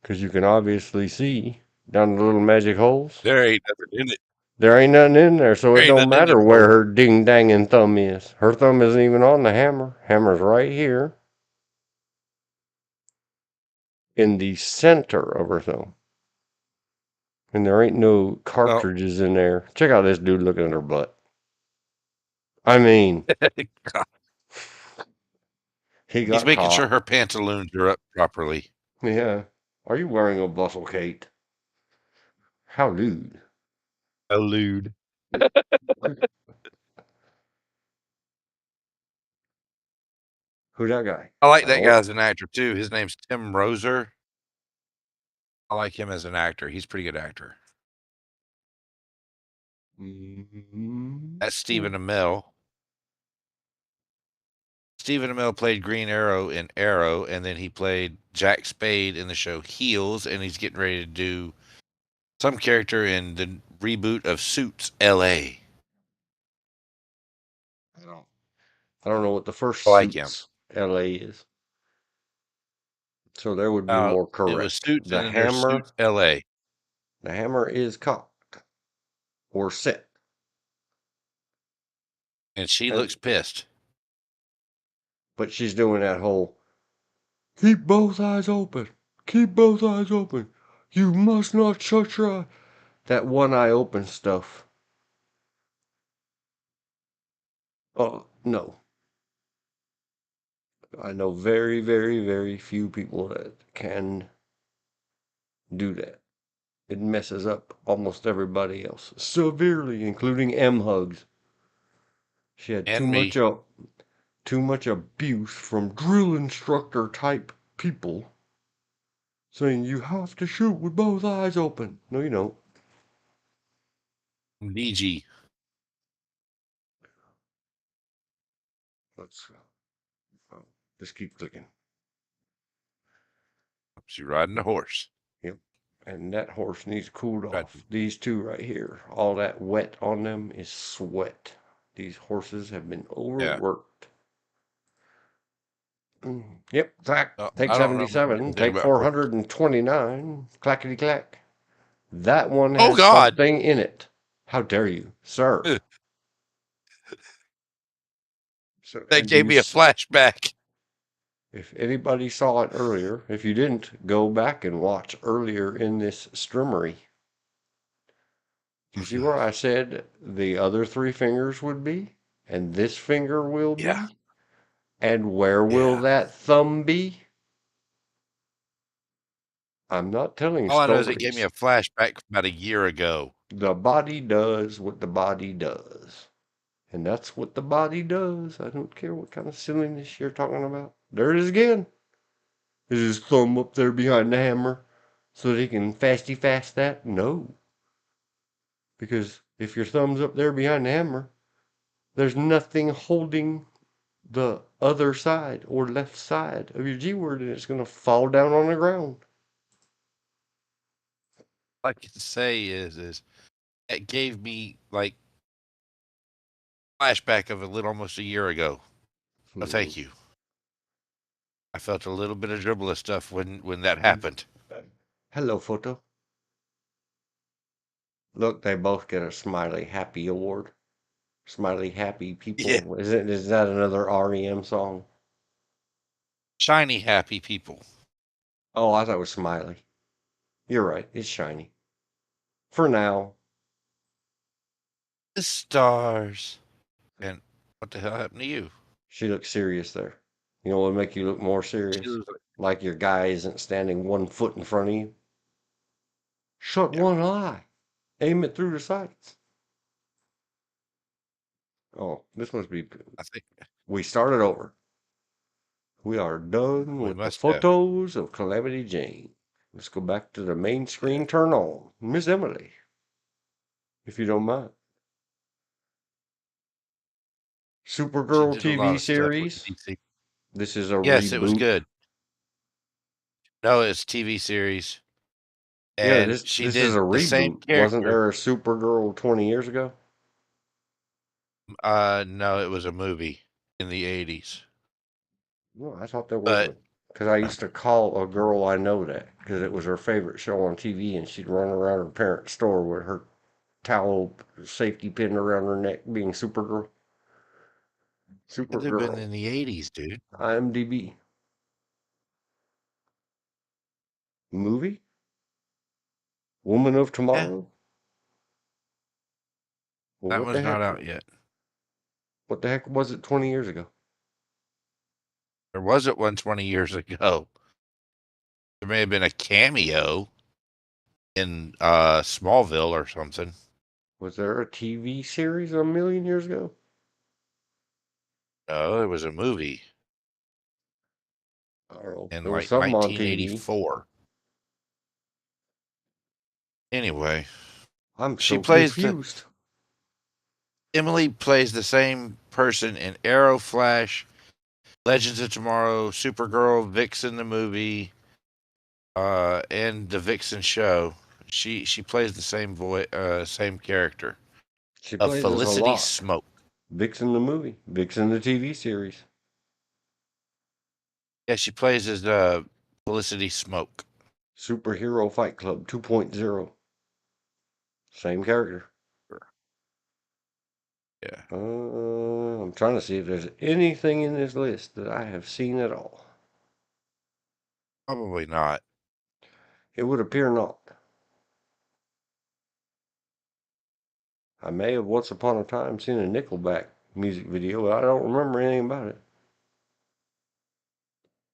Because you can obviously see down the little magic holes. There ain't nothing in it. There ain't nothing in there, so There it ain't don't nothing in matter them where holes. her ding-danging thumb is. Her thumb isn't even on the hammer. Hammer's right here in the center of her thumb. And there ain't no Well, cartridges in there. Check out this dude looking at her butt. I mean, he he's got making caught. sure her pantaloons are up properly. Yeah. Are you wearing a bustle, Kate? How lewd. A lewd. Who that guy? I like I that don't. guy as an actor too. His name's Tim Roser. I like him as an actor. He's a pretty good actor. That's Stephen Amell. Stephen Amell played Green Arrow in Arrow, and then he played Jack Spade in the show Heels, and he's getting ready to do some character in the reboot of Suits L.A. I don't know what the first I like him. Suits LA is. So there would be more It was correct. Suits, and then there's Suits L.A. The hammer is cocked or set. And she And, looks pissed. but she's doing that whole keep both eyes open. Keep both eyes open. You must not shut your eye. That one eye open stuff. Oh, no. I know very, very, very few people that can do that. It messes up almost everybody else severely, including M Hugs. She had And me. too much abuse from drill instructor type people saying you have to shoot with both eyes open. No, you don't. DG. Let's just keep clicking. She's riding a horse. Yep. And that horse needs cooled Right. off. These two right here, all that wet on them is sweat. These horses have been overworked. Yep, clack. Take I don't know 77. anything Take about horses. 429. Clackety clack. That one Oh, has God. something in it. How dare you, sir? So, That and do gave you me a flashback. If anybody saw it earlier, if you didn't, go back and watch earlier in this streamery. Do you see where I said the other three fingers would be? And this finger will be? Yeah. And where will Yeah. that thumb be? I'm not telling All I know is it gave me stories. a flashback from about a year ago. The body does what the body does. And that's what the body does. I don't care what kind of silliness you're talking about. There it is again. Is his thumb up there behind the hammer so that he can fasty fast that? No. Because if your thumb's up there behind the hammer, there's nothing holding the other side or left side of your G word, and it's going to fall down on the ground. All I can say is it gave me like flashback of a little almost a year ago. Oh, thank you. I felt a little bit of dribble of stuff when that happened. Hello, photo. Look, they both get a Smiley Happy Award. Smiley Happy Yeah. People. Is that another REM song? Shiny, happy people. Oh, I thought it was Smiley. You're right. It's shiny. For now. The stars. And what the hell happened to you? She looks serious there. You know what would make you look more She serious? was Like your guy isn't standing 1 foot in front of you. Shut yeah, one eye. Aim it through the sights. Oh, this must be. I think We started over. We are done we with the must have. photos of Calamity Jane. Let's go back to the main screen. Turn on Miss Emily, if you don't mind. She Supergirl did a lot TV of stuff with series. DC. This is a Yes, it was reboot. good. No, it's TV series. Yeah, And she this is did a the same reboot. Wasn't character. there a Supergirl 20 years ago? No, it was a movie in the 80s. No, I thought there was But a. Because I used to call a girl I know that because it was her favorite show on TV, and she'd run around her parents' store with her towel safety pinned around her neck, being Supergirl. it could have been Supergirl. in the 80s, dude. IMDb. Movie? Woman of Yeah, Tomorrow? Well, that one's not out yet. what the heck was it 20 years ago? There wasn't one 20 years ago. There may have been a cameo in Smallville or something. Was there a TV series a million years ago? No, it was a movie I don't know. in There was like something on TV. 1984. Anyway, I'm she so plays the confused. Emily plays the same person in Arrow, Flash, Legends of Tomorrow, Supergirl, Vixen the movie, and the Vixen show. She plays the same voice, same character She of plays us a Felicity lot. Smoke. Vixen the movie. Vixen the TV series. Yeah, she plays as Felicity Smoke. Superhero Fight Club 2.0. Same character. Yeah, I'm trying to see if there's anything in this list that I have seen at all. probably not. It would appear not. I may have once upon a time seen a Nickelback music video, but I don't remember anything about it.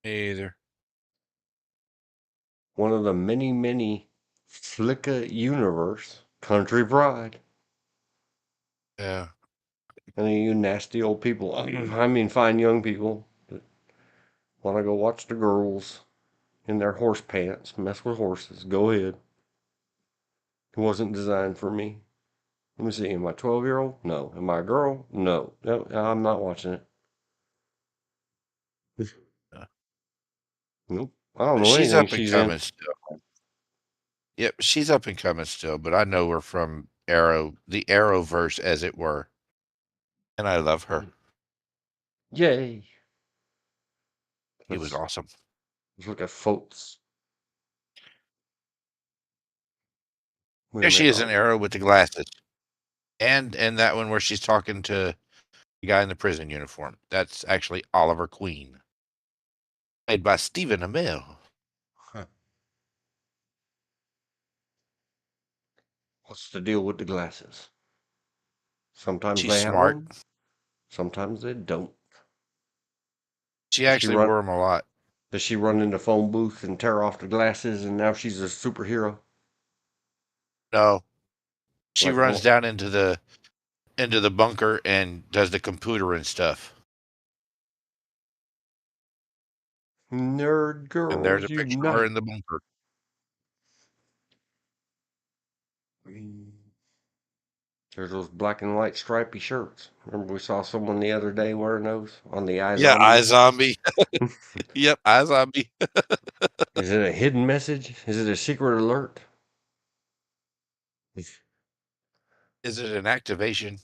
Me either. One of the many, many Flicka universe country pride. Yeah. Any of you nasty old people, I mean fine young people that want to go watch the girls in their horse pants mess with horses, go ahead. It wasn't designed for me. Let me see, am I 12-year-old? No. Am I a girl? No. No, I'm not watching it. Nope. I don't But know she's anything up and she's in. coming still. Yep, she's up and coming still, but I know her from Arrow, the Arrowverse, as it were. And I love her. Yay. She was Let's, awesome. let's look at photos. Wait a There she minute. is in Arrow with the glasses. And that one where she's talking to the guy in the prison uniform. That's actually Oliver Queen. Played by Stephen Amell. Huh. What's the deal with the glasses? Sometimes She's they have smart. them. Sometimes they don't. She Does she actually run? wore them a lot. Does she run in the phone booth and tear off the glasses, and now she's a superhero? No. She Like, runs oh, down into the bunker and does the computer and stuff. nerd And there's girls a picture of her unite. in the bunker. There's those black and white stripy shirts. Remember we saw someone the other day wearing those on the Yeah, iZombie? iZombie. Yep, iZombie. Is it a hidden message? Is it a secret alert? Is it an activation?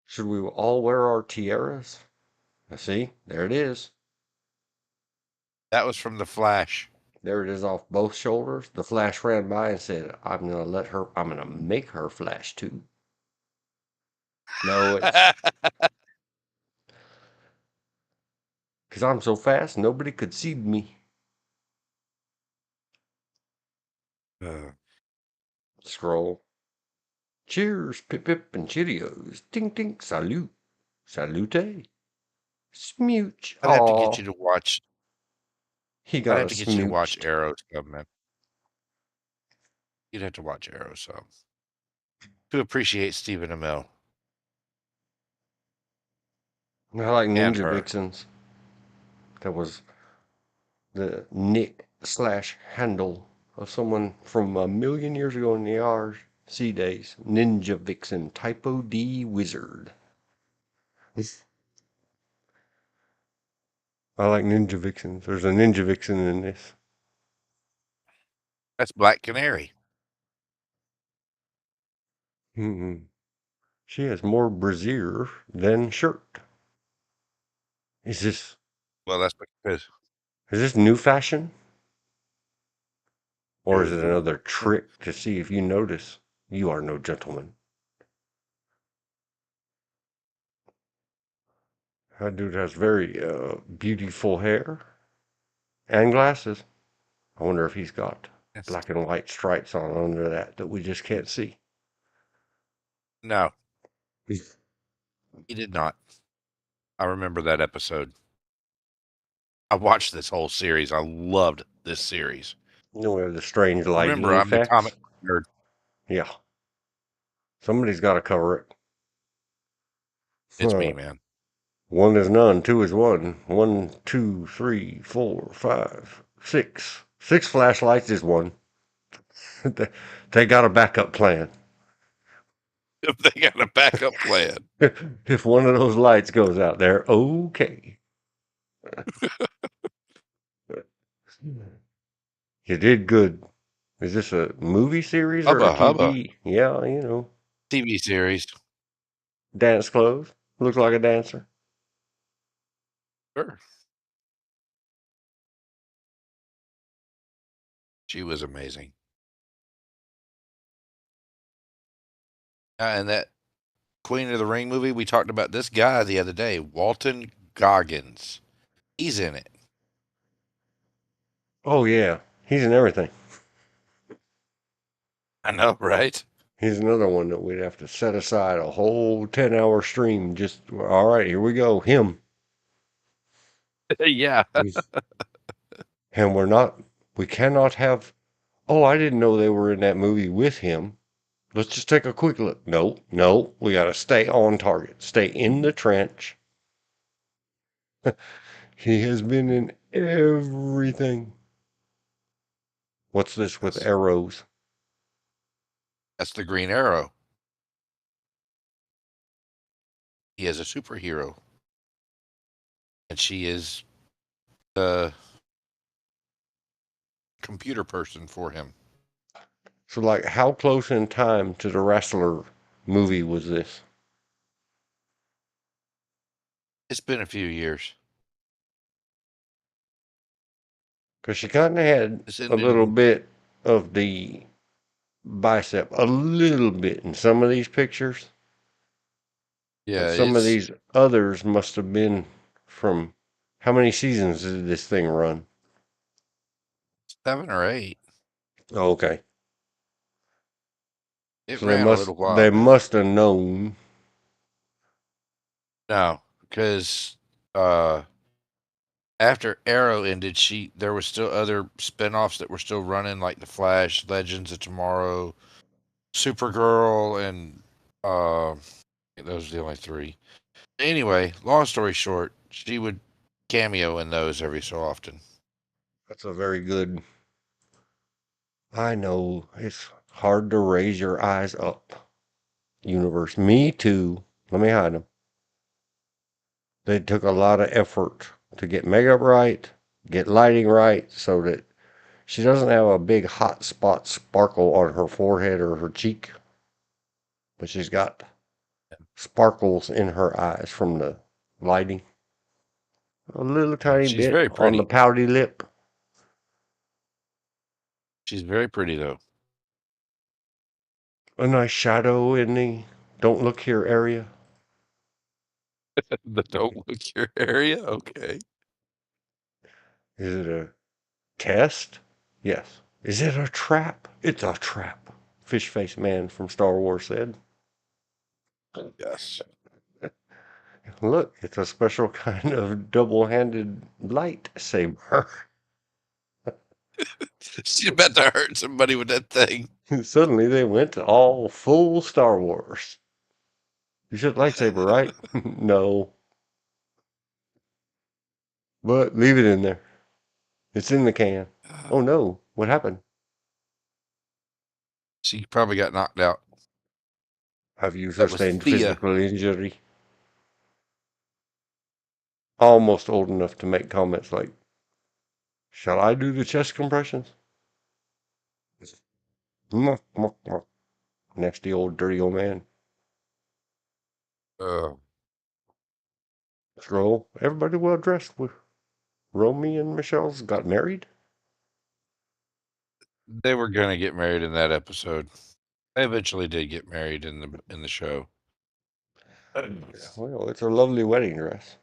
Should we all wear our tiaras? See, there it is. That was from The Flash. There it is off both shoulders. The Flash ran by and said, I'm going to make her flash too. No, it's because I'm so fast, nobody could see me. Scroll. Cheers, pip pip and Cheerios. Tink tink, salute. Salute. Smooch. I'd have to get Aw, you to watch. he I'd got have a to get you to watch smooched. Arrow some, man. You'd have to watch Arrow some to appreciate Stephen Amell I like and Ninja her. Vixens. That was the nick slash handle of someone from a million years ago in the RC days. Ninja Vixen, Typo D Wizard. I like Ninja Vixens. There's a Ninja Vixen in this. That's Black Canary. She has more brassiere than shirt. Is this Well, that's because is this new fashion? Or is it no. another trick to see if you notice you are no gentleman? That dude has very beautiful hair and glasses. I wonder if he's got Yes. black and white stripes on under that we just can't see. No, he did not. I remember that episode. I watched this whole series. I loved this series. You know, we have the strange lighting Remember, I'm the comic effects. nerd. Yeah. Somebody's got to cover it. It's me, man. One is none, two is one. 1, 2, 3, 4, 5, 6. 6 flashlights is one. They got a backup plan. If they got a backup plan. If one of those lights goes out there, okay. You did good. Is this a movie series or a Hubba hubba. TV? Yeah, you know. TV series. Dance clothes. Looks like a dancer. Sure. She was amazing. And that Queen of the Ring movie, we talked about this guy the other day, Walton Goggins. He's in it. Oh, yeah. He's in everything. I know, right? He's another one that we'd have to set aside a whole 10-hour stream. Just, all right, here we go. Him. Yeah. And we cannot have, oh, I didn't know they were in that movie with him. Let's just take a quick look. No, no, we got to stay on target. Stay in the trench. He has been in everything. What's this with arrows? That's the Green Arrow. He is a superhero. And she is the computer person for him. So, like, how close in time to the wrestler movie was this? It's been a few years. Because she kind of had It's a little in, bit of the bicep, a little bit in some of these pictures. yeah, But some of it's these others must have been from how many seasons did this thing run? 7 or 8. Oh, okay. It So they ran a must little while, they man. must have known. No, because after Arrow ended, there was still other spin-offs that were still running, like The Flash, Legends of Tomorrow, Supergirl, and those are the only 3. Anyway, long story short, she would cameo in those every so often. That's a very good. I know it's hard to raise your eyes up. Universe. Me too. Let me hide them. They took a lot of effort to get makeup right, get lighting right, so that she doesn't have a big hot spot sparkle on her forehead or her cheek, but she's got sparkles in her eyes from the lighting. A little tiny She's bit very on the pretty. pouty lip. She's very pretty though. A nice shadow in the don't look here area. The don't look your area. Okay. Is it a test? Yes. Is it a trap? It's a trap. Fish face man from Star Wars said. Yes. Look, it's a special kind of double-handed lightsaber. She's about to hurt somebody with that thing. Suddenly they went all full Star Wars. You said lightsaber, right? No. But leave it in there. It's in the can. Oh no, what happened? She probably got knocked out. Have you That was sustained Thea. physical injury? Almost old enough to make comments like, shall I do the chest compressions? Nasty old dirty old man. Scroll. Everybody well dressed. Romy and Michelle's got married? They were gonna get married in that episode. They eventually did get married in the show. Well, it's a lovely wedding dress.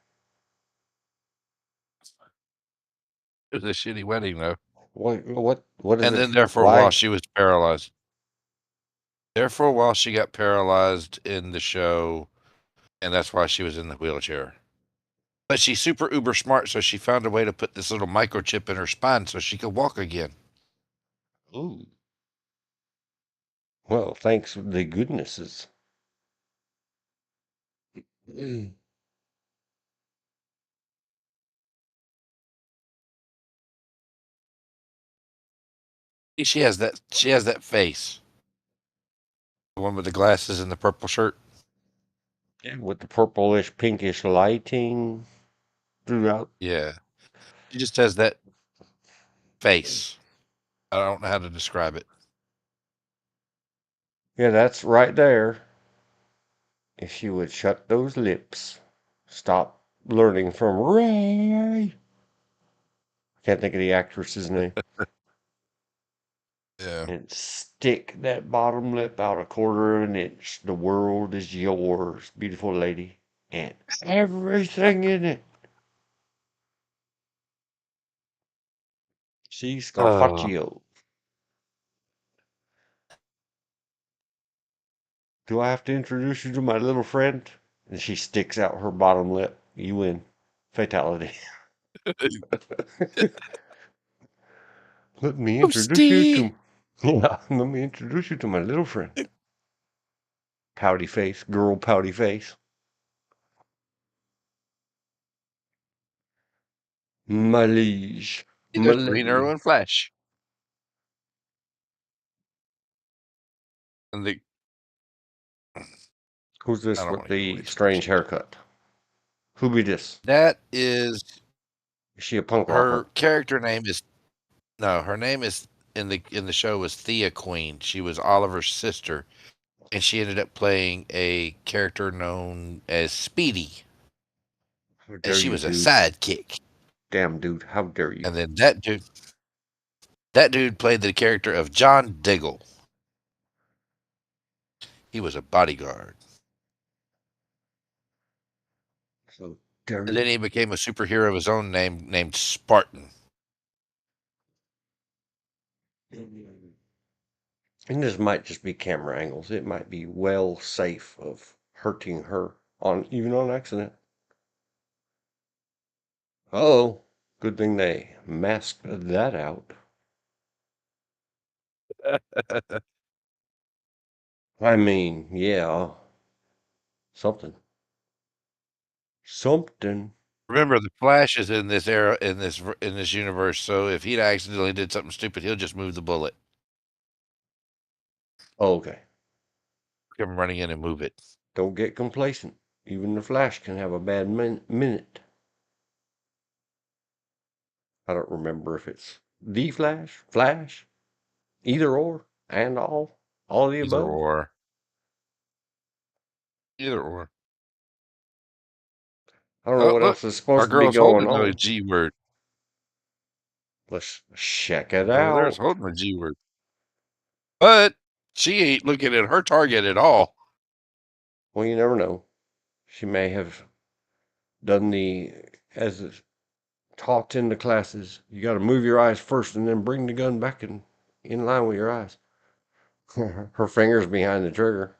It was a shitty wedding though. What is And it? then there for a while she was paralyzed. There for a while she got paralyzed in the show, and that's why she was in the wheelchair. But she's super uber smart, so she found a way to put this little microchip in her spine so she could walk again. Ooh. Well, thanks the goodnesses. She has that face. The one with the glasses and the purple shirt. Yeah, with the purplish, pinkish lighting throughout. Yeah. She just has that face. I don't know how to describe it. Yeah, that's right there. If she would shut those lips, stop learning from Ray. Can't think of the actress's name. Yeah. And stick that bottom lip out a quarter of an inch. The world is yours, beautiful lady. And everything in it. See, Scarpaccio. Do I have to introduce you to my little friend? And she sticks out her bottom lip. You win. Fatality. Let me introduce you to. Yeah, let me introduce you to my little friend. Pouty face, girl pouty face. My liege. My There's Green Arrow lady. and Flash. And the Who's I this don't with want to give the away too much. strange haircut? Who be this? That is Is she a punk her rocker? character name is her name is in the show was Thea Queen. She was Oliver's sister, and she ended up playing a character known as Speedy, How and dare she you, was a dude? sidekick. Damn, dude, how dare you? And then that dude played the character of John Diggle. He was a bodyguard, So dare and then you? he became a superhero of his own name named Spartan. And this might just be camera angles. It might be well safe of hurting her on even on accident. Oh, good thing they masked that out. I mean, yeah, something. Something. Remember, the Flash is in this era in this universe. So if he accidentally did something stupid, he'll just move the bullet, Oh, okay. come running in and move it. Don't get complacent. Even the Flash can have a bad minute. I don't remember if it's the Flash, either or, and all of the Either above. or, either or. I don't know what Look, else is our supposed to be girl's going holding the on. G word. Let's check it Over there's out. holding the G word. But she ain't looking at her target at all. Well, you never know. She may have done as it's taught in the classes, you got to move your eyes first and then bring the gun back in line with your eyes. Her fingers behind the trigger.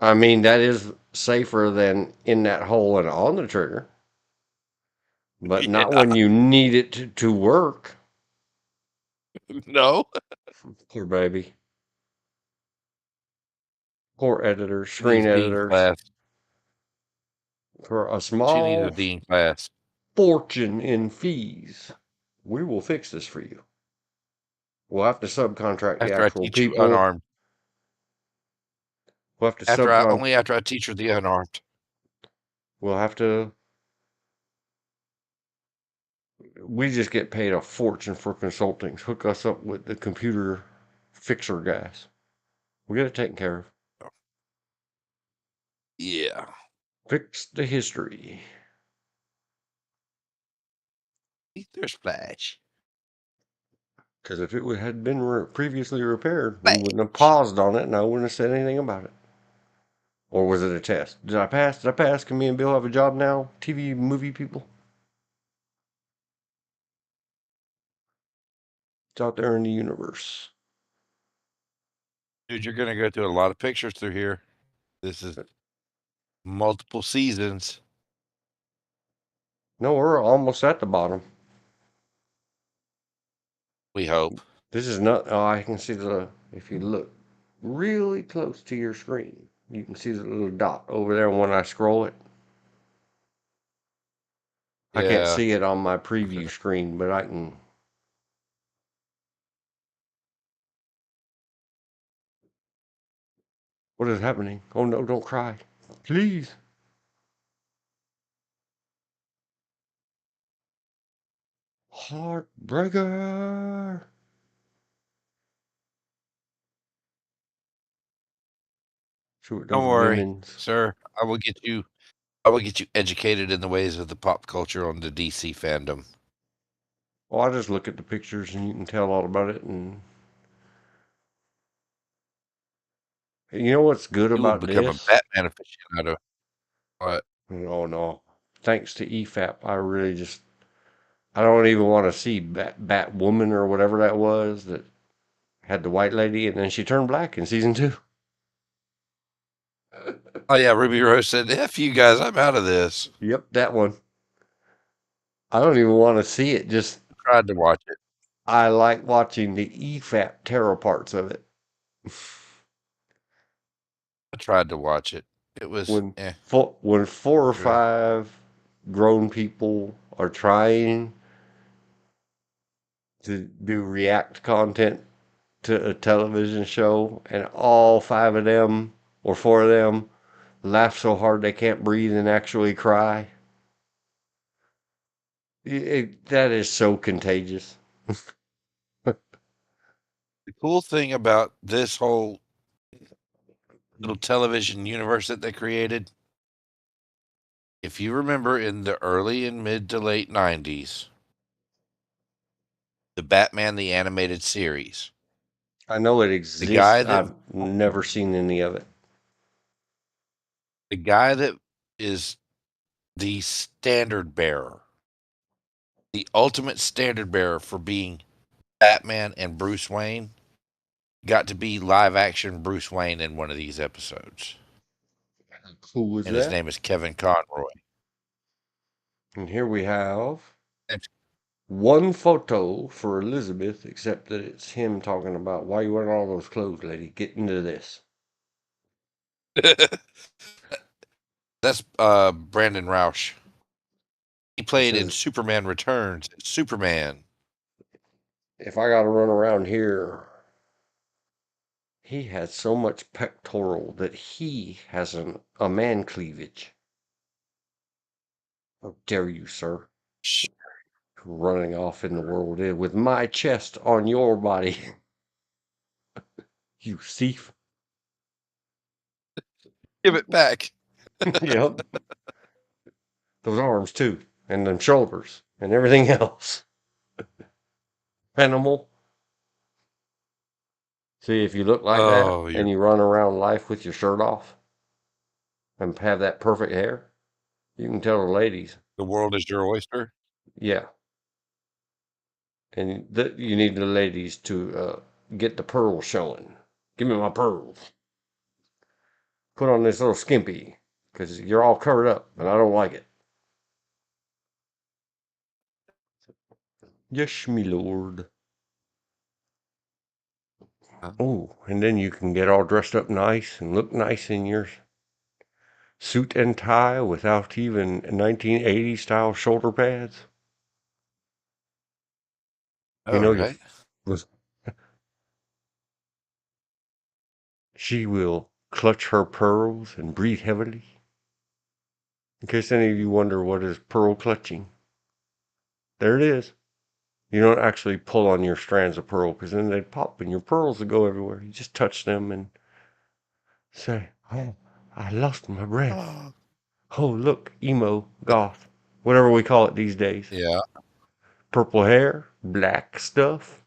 I mean, that is safer than in that hole and on the trigger. But not Yeah. when you need it to work. No. Poor baby. Poor editors, She screen needs dean editors. class. For a She needs a small dean class. fortune in fees, we will fix this for you. We'll have to subcontract the After I actual teach you people. unarmed. We'll have to Only after I teach her the unarmed. We'll have to. We just get paid a fortune for consulting. Hook us up with the computer fixer guys. We get it taken care of. Yeah. Fix the history. There's Flash. Because if it had been previously repaired, we wouldn't have Flash. paused on it and I wouldn't have said anything about it. Or was it a test? Did I pass? Did I pass? Can me and Bill have a job now? TV, movie people? It's out there in the universe. Dude, you're going to go through a lot of pictures through here. This is multiple seasons. No, we're almost at the bottom. We hope. This is not. Oh, I can see if you look really close to your screen, you can see the little dot over there when I scroll it. I can't Yeah. see it on my preview screen, but I can. What is happening? Oh no, don't cry. Please. Heartbreaker. So it does Don't worry, women's. sir. I will get you educated in the ways of the pop culture on the DC fandom. Well, I just look at the pictures and you can tell all about it. And you know what's good You will about become a this? Batman aficionado. What? Oh no. Thanks to EFAP, I don't even want to see Batwoman or whatever that was that had the white lady and then she turned black in season 2. Oh yeah, Ruby Rose said, "F you guys, I'm out of this." Yep, that one. I don't even want to see it. Just Tried to watch it. I like watching the EFAP terror parts of it. I tried to watch it. It was When 4 or Sure. 5 grown people are trying to do react content to a television show, and all 5 of them or 4 of them laugh so hard they can't breathe and actually cry. That is so contagious. The cool thing about this whole little television universe that they created, if you remember in the early and mid to late 90s, the Batman the Animated Series, I know it the exists. guy that I've never seen any of it. the guy that is the standard bearer, the ultimate standard bearer for being Batman and Bruce Wayne, got to be live action Bruce Wayne in one of these episodes. Who was And his that? name is Kevin Conroy. And here we have That's- one photo for Elizabeth, except that it's him talking about why you wearing all those clothes, lady. Get into this. That's Brandon Roush. He played in Says, Superman Returns. Superman. if I got to run around here, he has so much pectoral that he has a man cleavage. How dare you, sir? Running off in the world with my chest on your body. You thief. Give it back. Yep. Those arms too, and them shoulders, and everything else. Animal. See, if you look like that Oh, and you run around life with your shirt off and have that perfect hair, you can tell the ladies, the world is your oyster. yeah. And you need the ladies to get the pearls showing. Give me my pearls. Put on this little skimpy, because you're all covered up, and I don't like it. Yes, me lord. Huh? Oh, and then you can get all dressed up nice and look nice in your suit and tie without even 1980 style shoulder pads. You All know, right. she will clutch her pearls and breathe heavily. In case any of you wonder what is pearl clutching, there it is. You don't actually pull on your strands of pearl because then they'd pop and your pearls would go everywhere. You just touch them and say, "Oh, I lost my breath. Oh, look, emo, goth, whatever we call it these days. Yeah. Purple hair, black stuff.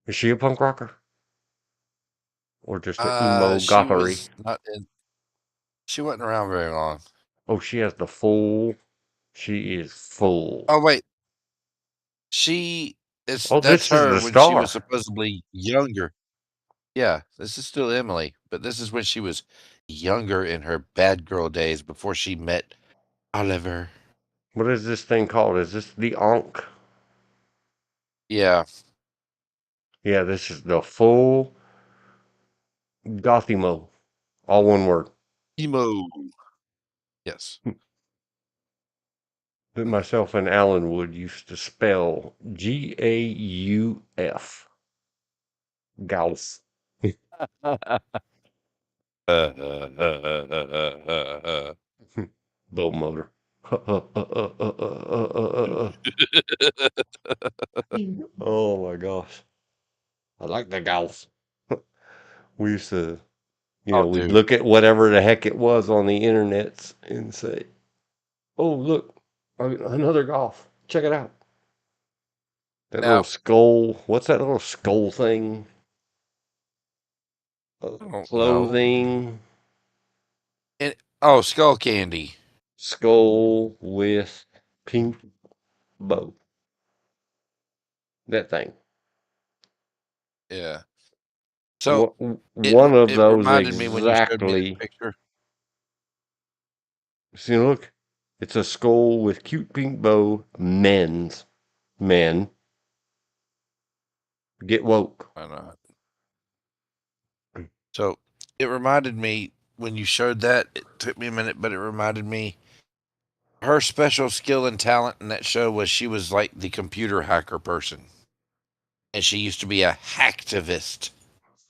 Is she a punk rocker? Or just a emo She gothery? was not in. She wasn't around very long. Oh, she has the full. She is full. Oh wait, she is. Oh, That's this is her the when she was star. supposedly younger. Yeah, this is still Emily, but this is when she was younger in her bad girl days before she met Oliver. What is this thing called? Is this the Ankh? Yeah, Yeah, this is the full Gothimo. All one word. emo. Yes. That myself and Alan Wood used to spell Gauf. Gauss. Boat motor. Oh my gosh. I like the Gauss. We used to, Oh, we'd dude. look at whatever the heck it was on the internets and say, oh, look, another golf. Check it out. That little Now, skull. What's that little skull thing? I don't know. Clothing. Oh, skull candy. Skull with pink bow. That thing. Yeah. So it One of it those reminded me when you showed me that exactly. picture. See, look. It's a skull with cute pink bow. Men. Get woke. Why not? So it reminded me when you showed that. It took me a minute, but it reminded me her special skill and talent in that show was she was like the computer hacker person, and she used to be a hacktivist,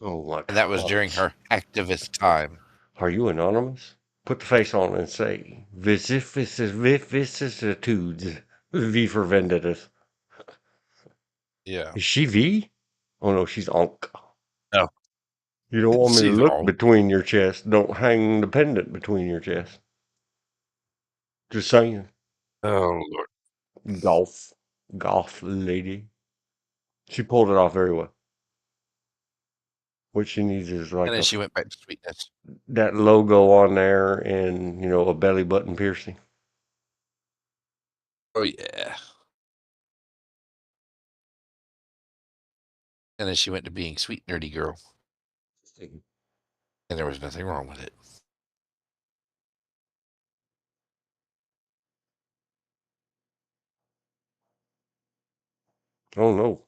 Oh my and that was during gosh. her hacktivist time. Are you anonymous? Put the face on and say, vicissitudes. V for vendettas. Yeah. Is she V? Oh no, she's Onk. No, You don't want me to she's look wrong. between your chest. Don't hang the pendant between your chest. Just saying. Oh Lord. Golf. Golf lady. She pulled it off very well. What she needs is And like then she went back to sweetness. that logo on there and, a belly button piercing. Oh yeah. And then she went to being sweet nerdy girl, and there was nothing wrong with it. Oh no.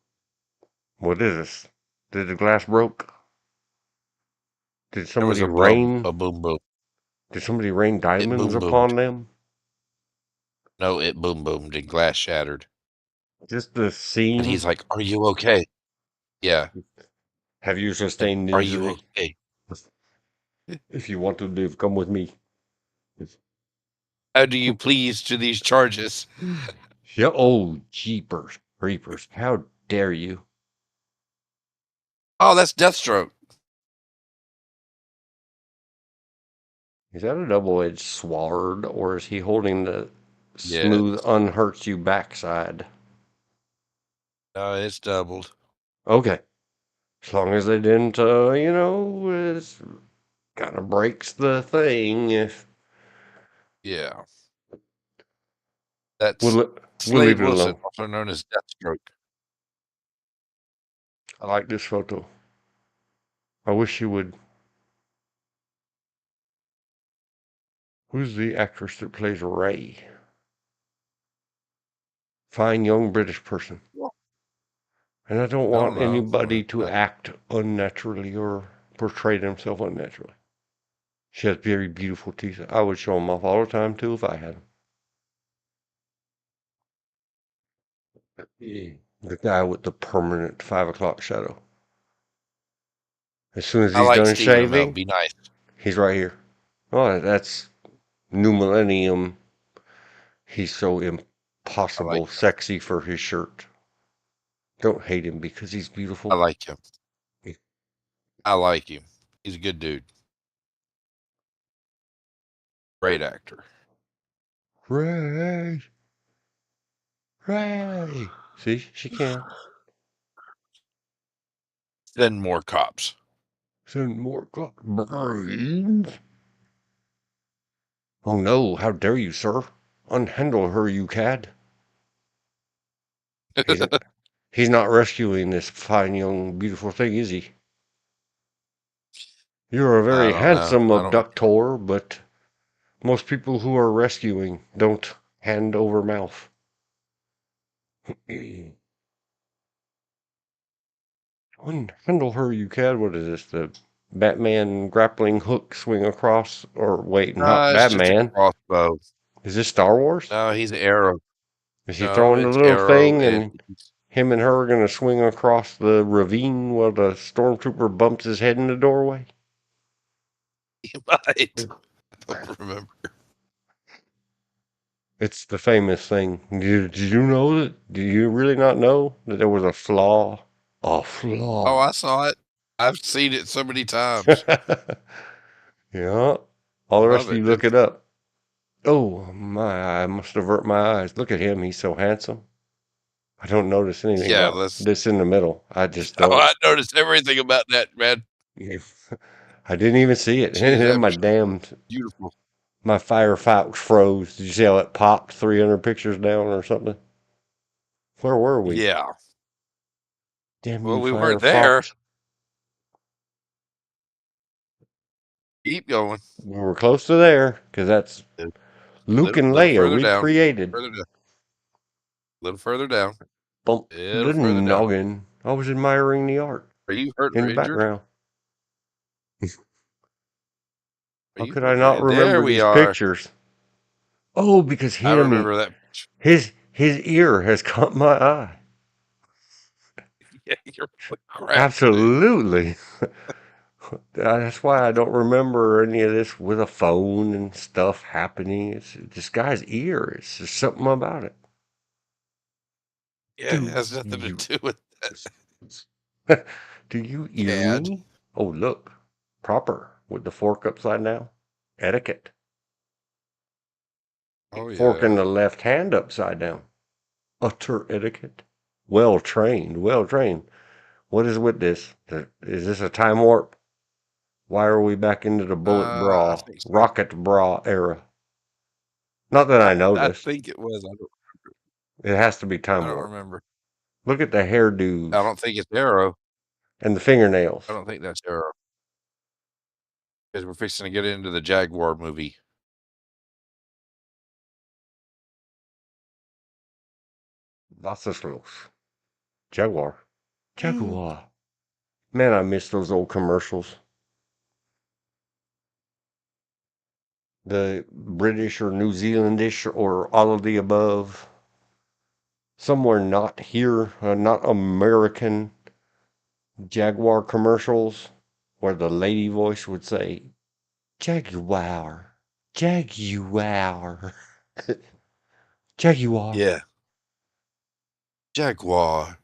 What is this? Did the glass broke? Did There was somebody a boom, rain? a boom, boom. Did somebody rain It diamonds boom, boomed. upon them? No, it boom, boomed, and glass shattered. Just the And he's seam? like, "Are you okay?" Yeah. Have you And sustained are you injury? okay? If you want to live, come with me. How do you please to these charges? Yeah, oh, jeepers, creepers. How dare you? Oh, that's Deathstroke. Is that a double-edged sword, or is he holding the Yeah. smooth, unhurts you backside? It's doubled. Okay. As long as they didn't, it kind of breaks the thing. Yeah. That's We'll leave Slade it Wilson, alone. also known as Deathstroke. I like this photo. I wish you would. Who's the actress that plays Ray? Fine young British person. And I don't I don't want know. anybody to act unnaturally or portray themselves unnaturally. She has very beautiful teeth. I would show them off all the time too if I had them. The guy with the permanent 5 o'clock shadow. As soon as I he's like done Stephen Amell. shaving, Be nice. he's right here. Oh, that's New Millennium. He's so I impossible like sexy for his shirt. Don't hate him because he's I beautiful. like him. I like him. He's a good dude. Great actor. Ray. Ray. See, she can. Then more cops. Send more brains. Oh no, how dare you, sir? Unhandle her, you cad. He's not rescuing this fine young beautiful thing, is he? You're a I very don't know. handsome I don't. abductor, but most people who are rescuing don't hand over mouth. Unhandle her, you cad. What is this? The Batman grappling hook swing across? Or wait, not It's just a Batman. crossbow. Is this Star Wars? No, he's an arrow. Is he No, throwing the it's little arrow, thing and and him and her are going to swing across the ravine while the stormtrooper bumps his head in the doorway? he might. I don't remember. It's the famous thing. Did you know that? Do you really not know that there was a flaw? A Oh, flaw. I saw it. I've seen it so many times. Yeah. I All the rest love of it. you look it up. Oh, my, I must avert my eyes. Look at him. He's so handsome. I don't notice anything Yeah, about this in the middle. I just Oh, don't. I noticed everything about that, man. I didn't even see it. She is My beautiful. my Firefox froze. Did you see how it popped 300 pictures down or something? Where were we? Yeah. Damn Well, you, we weren't there. Firefox. Keep going. We were close to there because that's Luke and Little Leia further down. recreated. Little further down. Bump Little the further down. noggin. I was admiring the art Are you hurt in or the injured? background. How could I hurt or not injured? There remember we these are. pictures? Oh, because I remember that. his ear has caught my eye. Yeah, you're crap, dude. Absolutely. That's why I don't remember any of this with a phone and stuff happening. It's this guy's ear. It's just something about it. Yeah, it has nothing to do with that. Do you ear Cad. me? Oh, look. Proper. With the fork upside down. Etiquette. Oh, Fork in yeah. the left hand upside down. Utter etiquette. Well trained. Well trained. What is with this? Is this a time warp? Why are we back into the bullet I bra, think so. rocket bra era? Not that I I noticed. think it was. It has to be time I don't warp. remember. Look at the hairdos. I don't think it's Arrow. And the fingernails. I don't think that's Arrow. Because we're fixing to get into the Jaguar movie. Lots of slows. Jaguar. Jaguar. Man, I miss those old commercials. The British or New Zealandish or all of the above. Somewhere not here, not American Jaguar commercials where the lady voice would say, Jaguar. Jaguar. Jaguar. Yeah. Jaguar.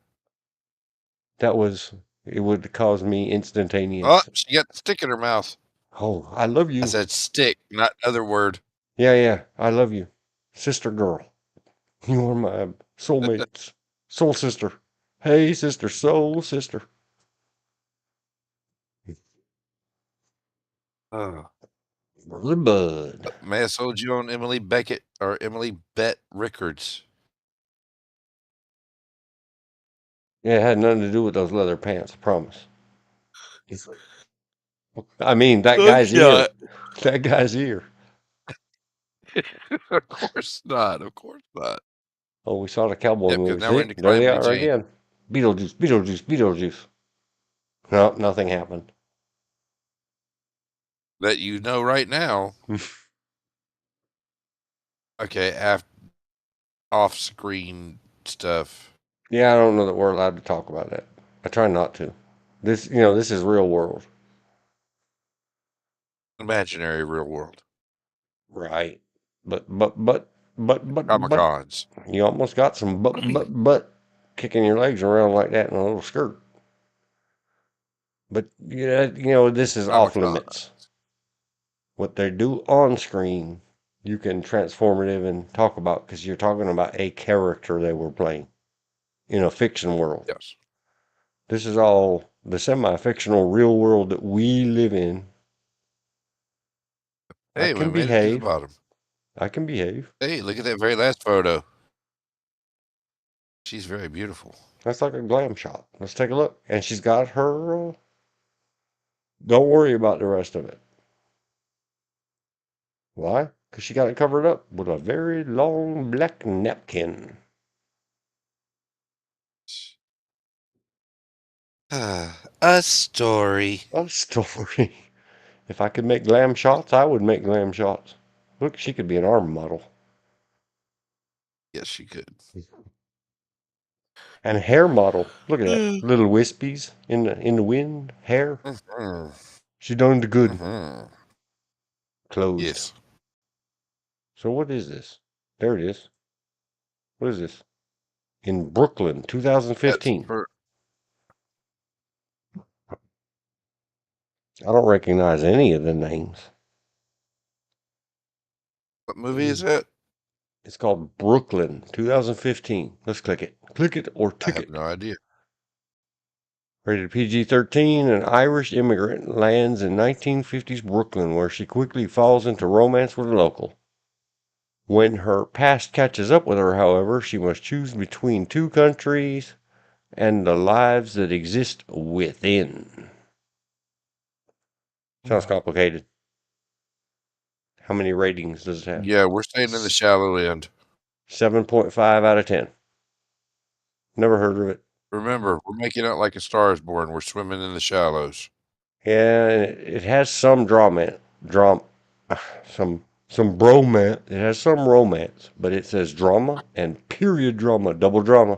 It would cause me Oh, instantaneous. she got the stick in her mouth. Oh, I love I you. said stick, not other word. Yeah, I love you. Sister girl. You are my soulmates. Soul sister. Hey, sister, soul sister. Oh. Brother Bud. May I sold you on Emily Beckett or Emily Bett Rickards? Yeah, it had nothing to do with those leather pants, I promise. I mean, that guy's ear. That guy's ear. Of course not. Of course not. Oh, we saw the cowboy Yep, because movie. now we're See? into There they Calamity are Jane. again. Beetlejuice, Beetlejuice, Beetlejuice. No, nothing happened. That you know right now. Okay, off-screen stuff. Yeah, I don't know that we're allowed to talk about that. I try not to. This is real world. Imaginary real world. Right. But, Comic-Cons. you almost got some but kicking your legs around like that in a little skirt. But, this is off Comic-Con. limits. What they do on screen, you can transformative and talk about because you're talking about a character they were playing in a fiction world. Yes. This is all the semi-fictional real world that we live in. I Hey, we can made it to the behave. bottom. I can behave. Hey, look at that very last photo. She's very beautiful. That's like a glam shot. Let's take a look. And she's got her. Don't worry about the rest of it. Why? Because she got it covered up with a very long black napkin. A story. A story. If I could make glam shots, I would make glam shots. Look, she could be an arm model. Yes, she could. And a hair model. Look at that. Little wispies in the wind. Hair. She done the good. Closed. Yes. So what is this? There it is. What is this? In Brooklyn, 2015. I don't recognize any of the names. What movie is that? It's called Brooklyn, 2015. Let's click it. Click it or I tick have it. no idea. Rated PG-13, an Irish immigrant lands in 1950s Brooklyn where she quickly falls into romance with a local. When her past catches up with her, however, she must choose between two countries and the lives that exist within. Sounds complicated. How many ratings does it have? Yeah, we're staying in the shallow end. 7.5 out of 10. Never heard of it. Remember, we're making out like A Star is Born. We're swimming in the shallows. Yeah, it has some some bromance. It has some romance, but it says drama and period drama, double drama.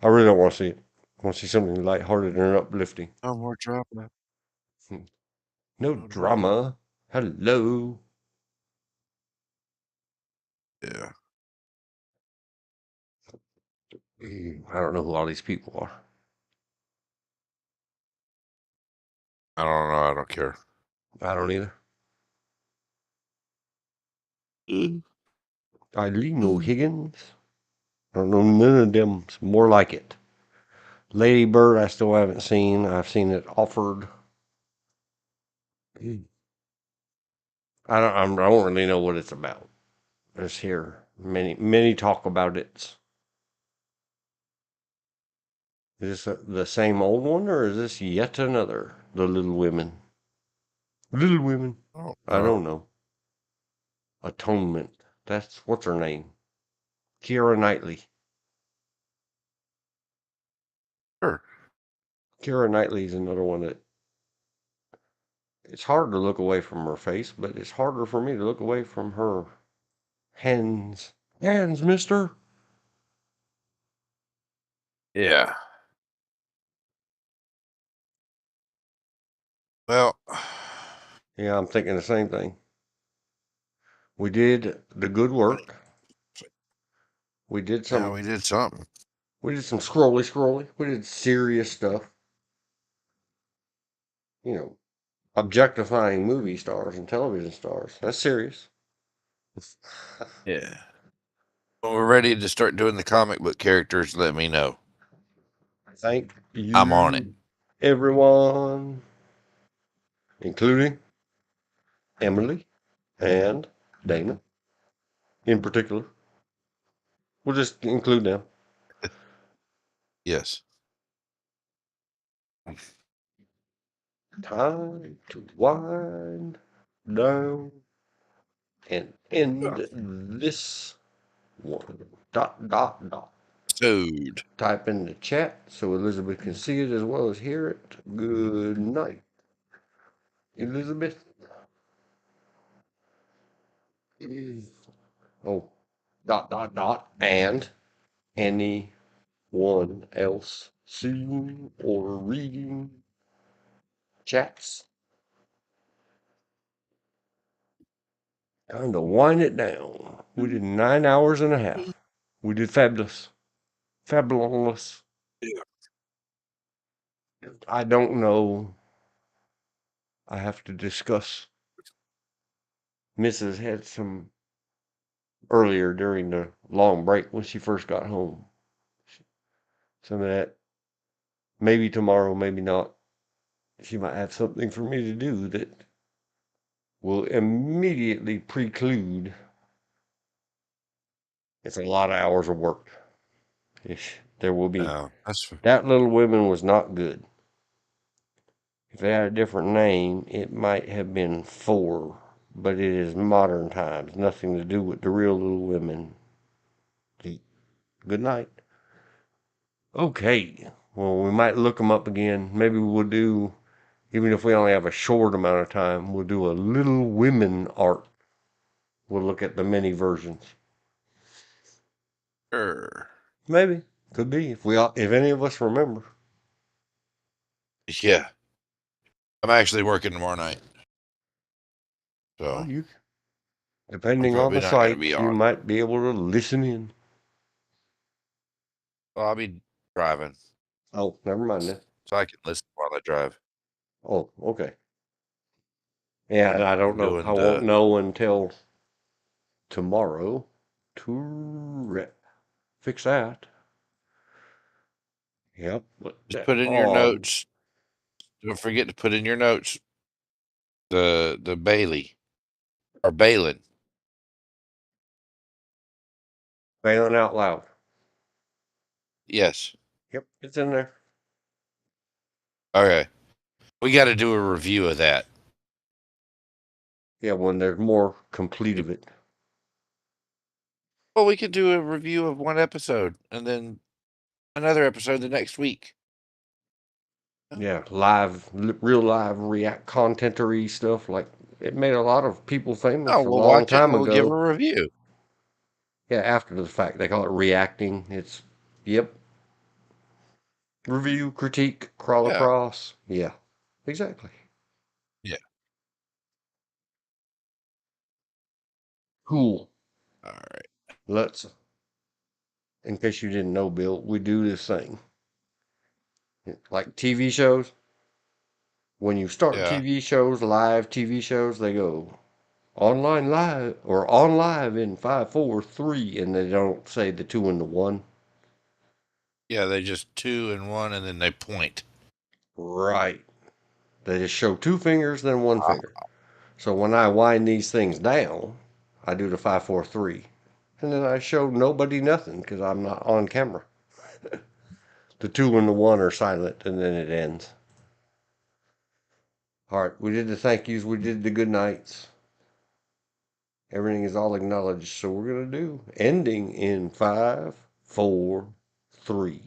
I really don't want to see it. I want to see something lighthearted and uplifting. No more drama. No drama. Hello. Yeah. I don't know who all these people are. I don't know. I don't care. I don't either. Eileen O'Higgins. I don't know none of them. It's more like it. Lady Bird, I still haven't seen. I've seen it offered. I don't really know what it's about. Just hear many talk about it. Is this the same old one, or is this yet another? The Little Women. Little Women. Oh, I don't know. Atonement. That's what's her name? Keira Knightley. Sure. Keira Knightley is another one that it's hard to look away from her face, but it's harder for me to look away from her hands. Hands, mister. Yeah. Well, Yeah, I'm thinking the same thing. We did the good work. We did yeah, we did something. We did some scrolly. We did serious stuff. objectifying movie stars and television stars. That's serious. Yeah. When we're ready to start doing the comic book characters, let me know. Thank I'm on it. you, everyone, including Emily and Dana in particular. We'll just include them. Yes. Time to wind down and end this one. Dot, dot, dot. Dude. Type in the chat so Elizabeth can see it as well as hear it. Good night, Elizabeth. Oh, dot, dot, dot. And anyone else seeing or reading chats? Time to wind it down. We did 9 hours and a half. We did fabulous. Fabulous. Yeah. I don't know. I have to discuss. Mrs. had some earlier during the long break when she first got home. Some of that. Maybe tomorrow, maybe not. She might have something for me to do that will immediately preclude. It's a lot of hours of work. There will be. No, that's That Little Women was not good. If it had a different name, it might have been 4, but it is modern times. Nothing to do with the real Little Women. Good night. Okay. Well, we might look them up again. Maybe we'll do, even if we only have a short amount of time, we'll do a Little Women art. We'll look at the mini versions. sure. Maybe. Could be. If any of us remember. Yeah. I'm actually working tomorrow night. Well, So you, I'm depending on probably the not going to site, be you on. might be able to listen in. Well, I'll be driving, Oh, never mind then. so I can listen while I drive. Oh, okay. Yeah, and I don't I'm know. I doing won't the. know until tomorrow to fix that. Yep. Just put in your notes. Don't forget to put in your notes the Bailey or Balin. Bailing out loud. Yes. Yep, it's in there. Okay. We got to do a review of that. Yeah, when there's more complete of it. Well, we could do a review of one episode and then another episode the next week. Yeah, real live react contentery stuff. Like it made a lot of people famous Oh, a we'll long watch it time and we'll give a ago. review. Yeah, after the fact, they call it reacting. Yep, review, critique, crawl Yeah. across. Yeah, exactly. Yeah. Cool. All right. Let's, in case you didn't know, Bill, we do this thing. Like TV shows, when you start Yeah. TV shows, live TV shows, they go online live or on live in 5, 4, 3, and they don't say the 2 and the 1. Yeah. They just 2 and 1 and then they point. Right. They just show 2 fingers, then 1 finger. So when I wind these things down, I do the 5, 4, 3. And then I show nobody nothing because I'm not on camera. The 2 and the 1 are silent, and then it ends. All right, we did the thank yous, we did the good nights. Everything is all acknowledged, so we're going to do ending in 5, 4, 3.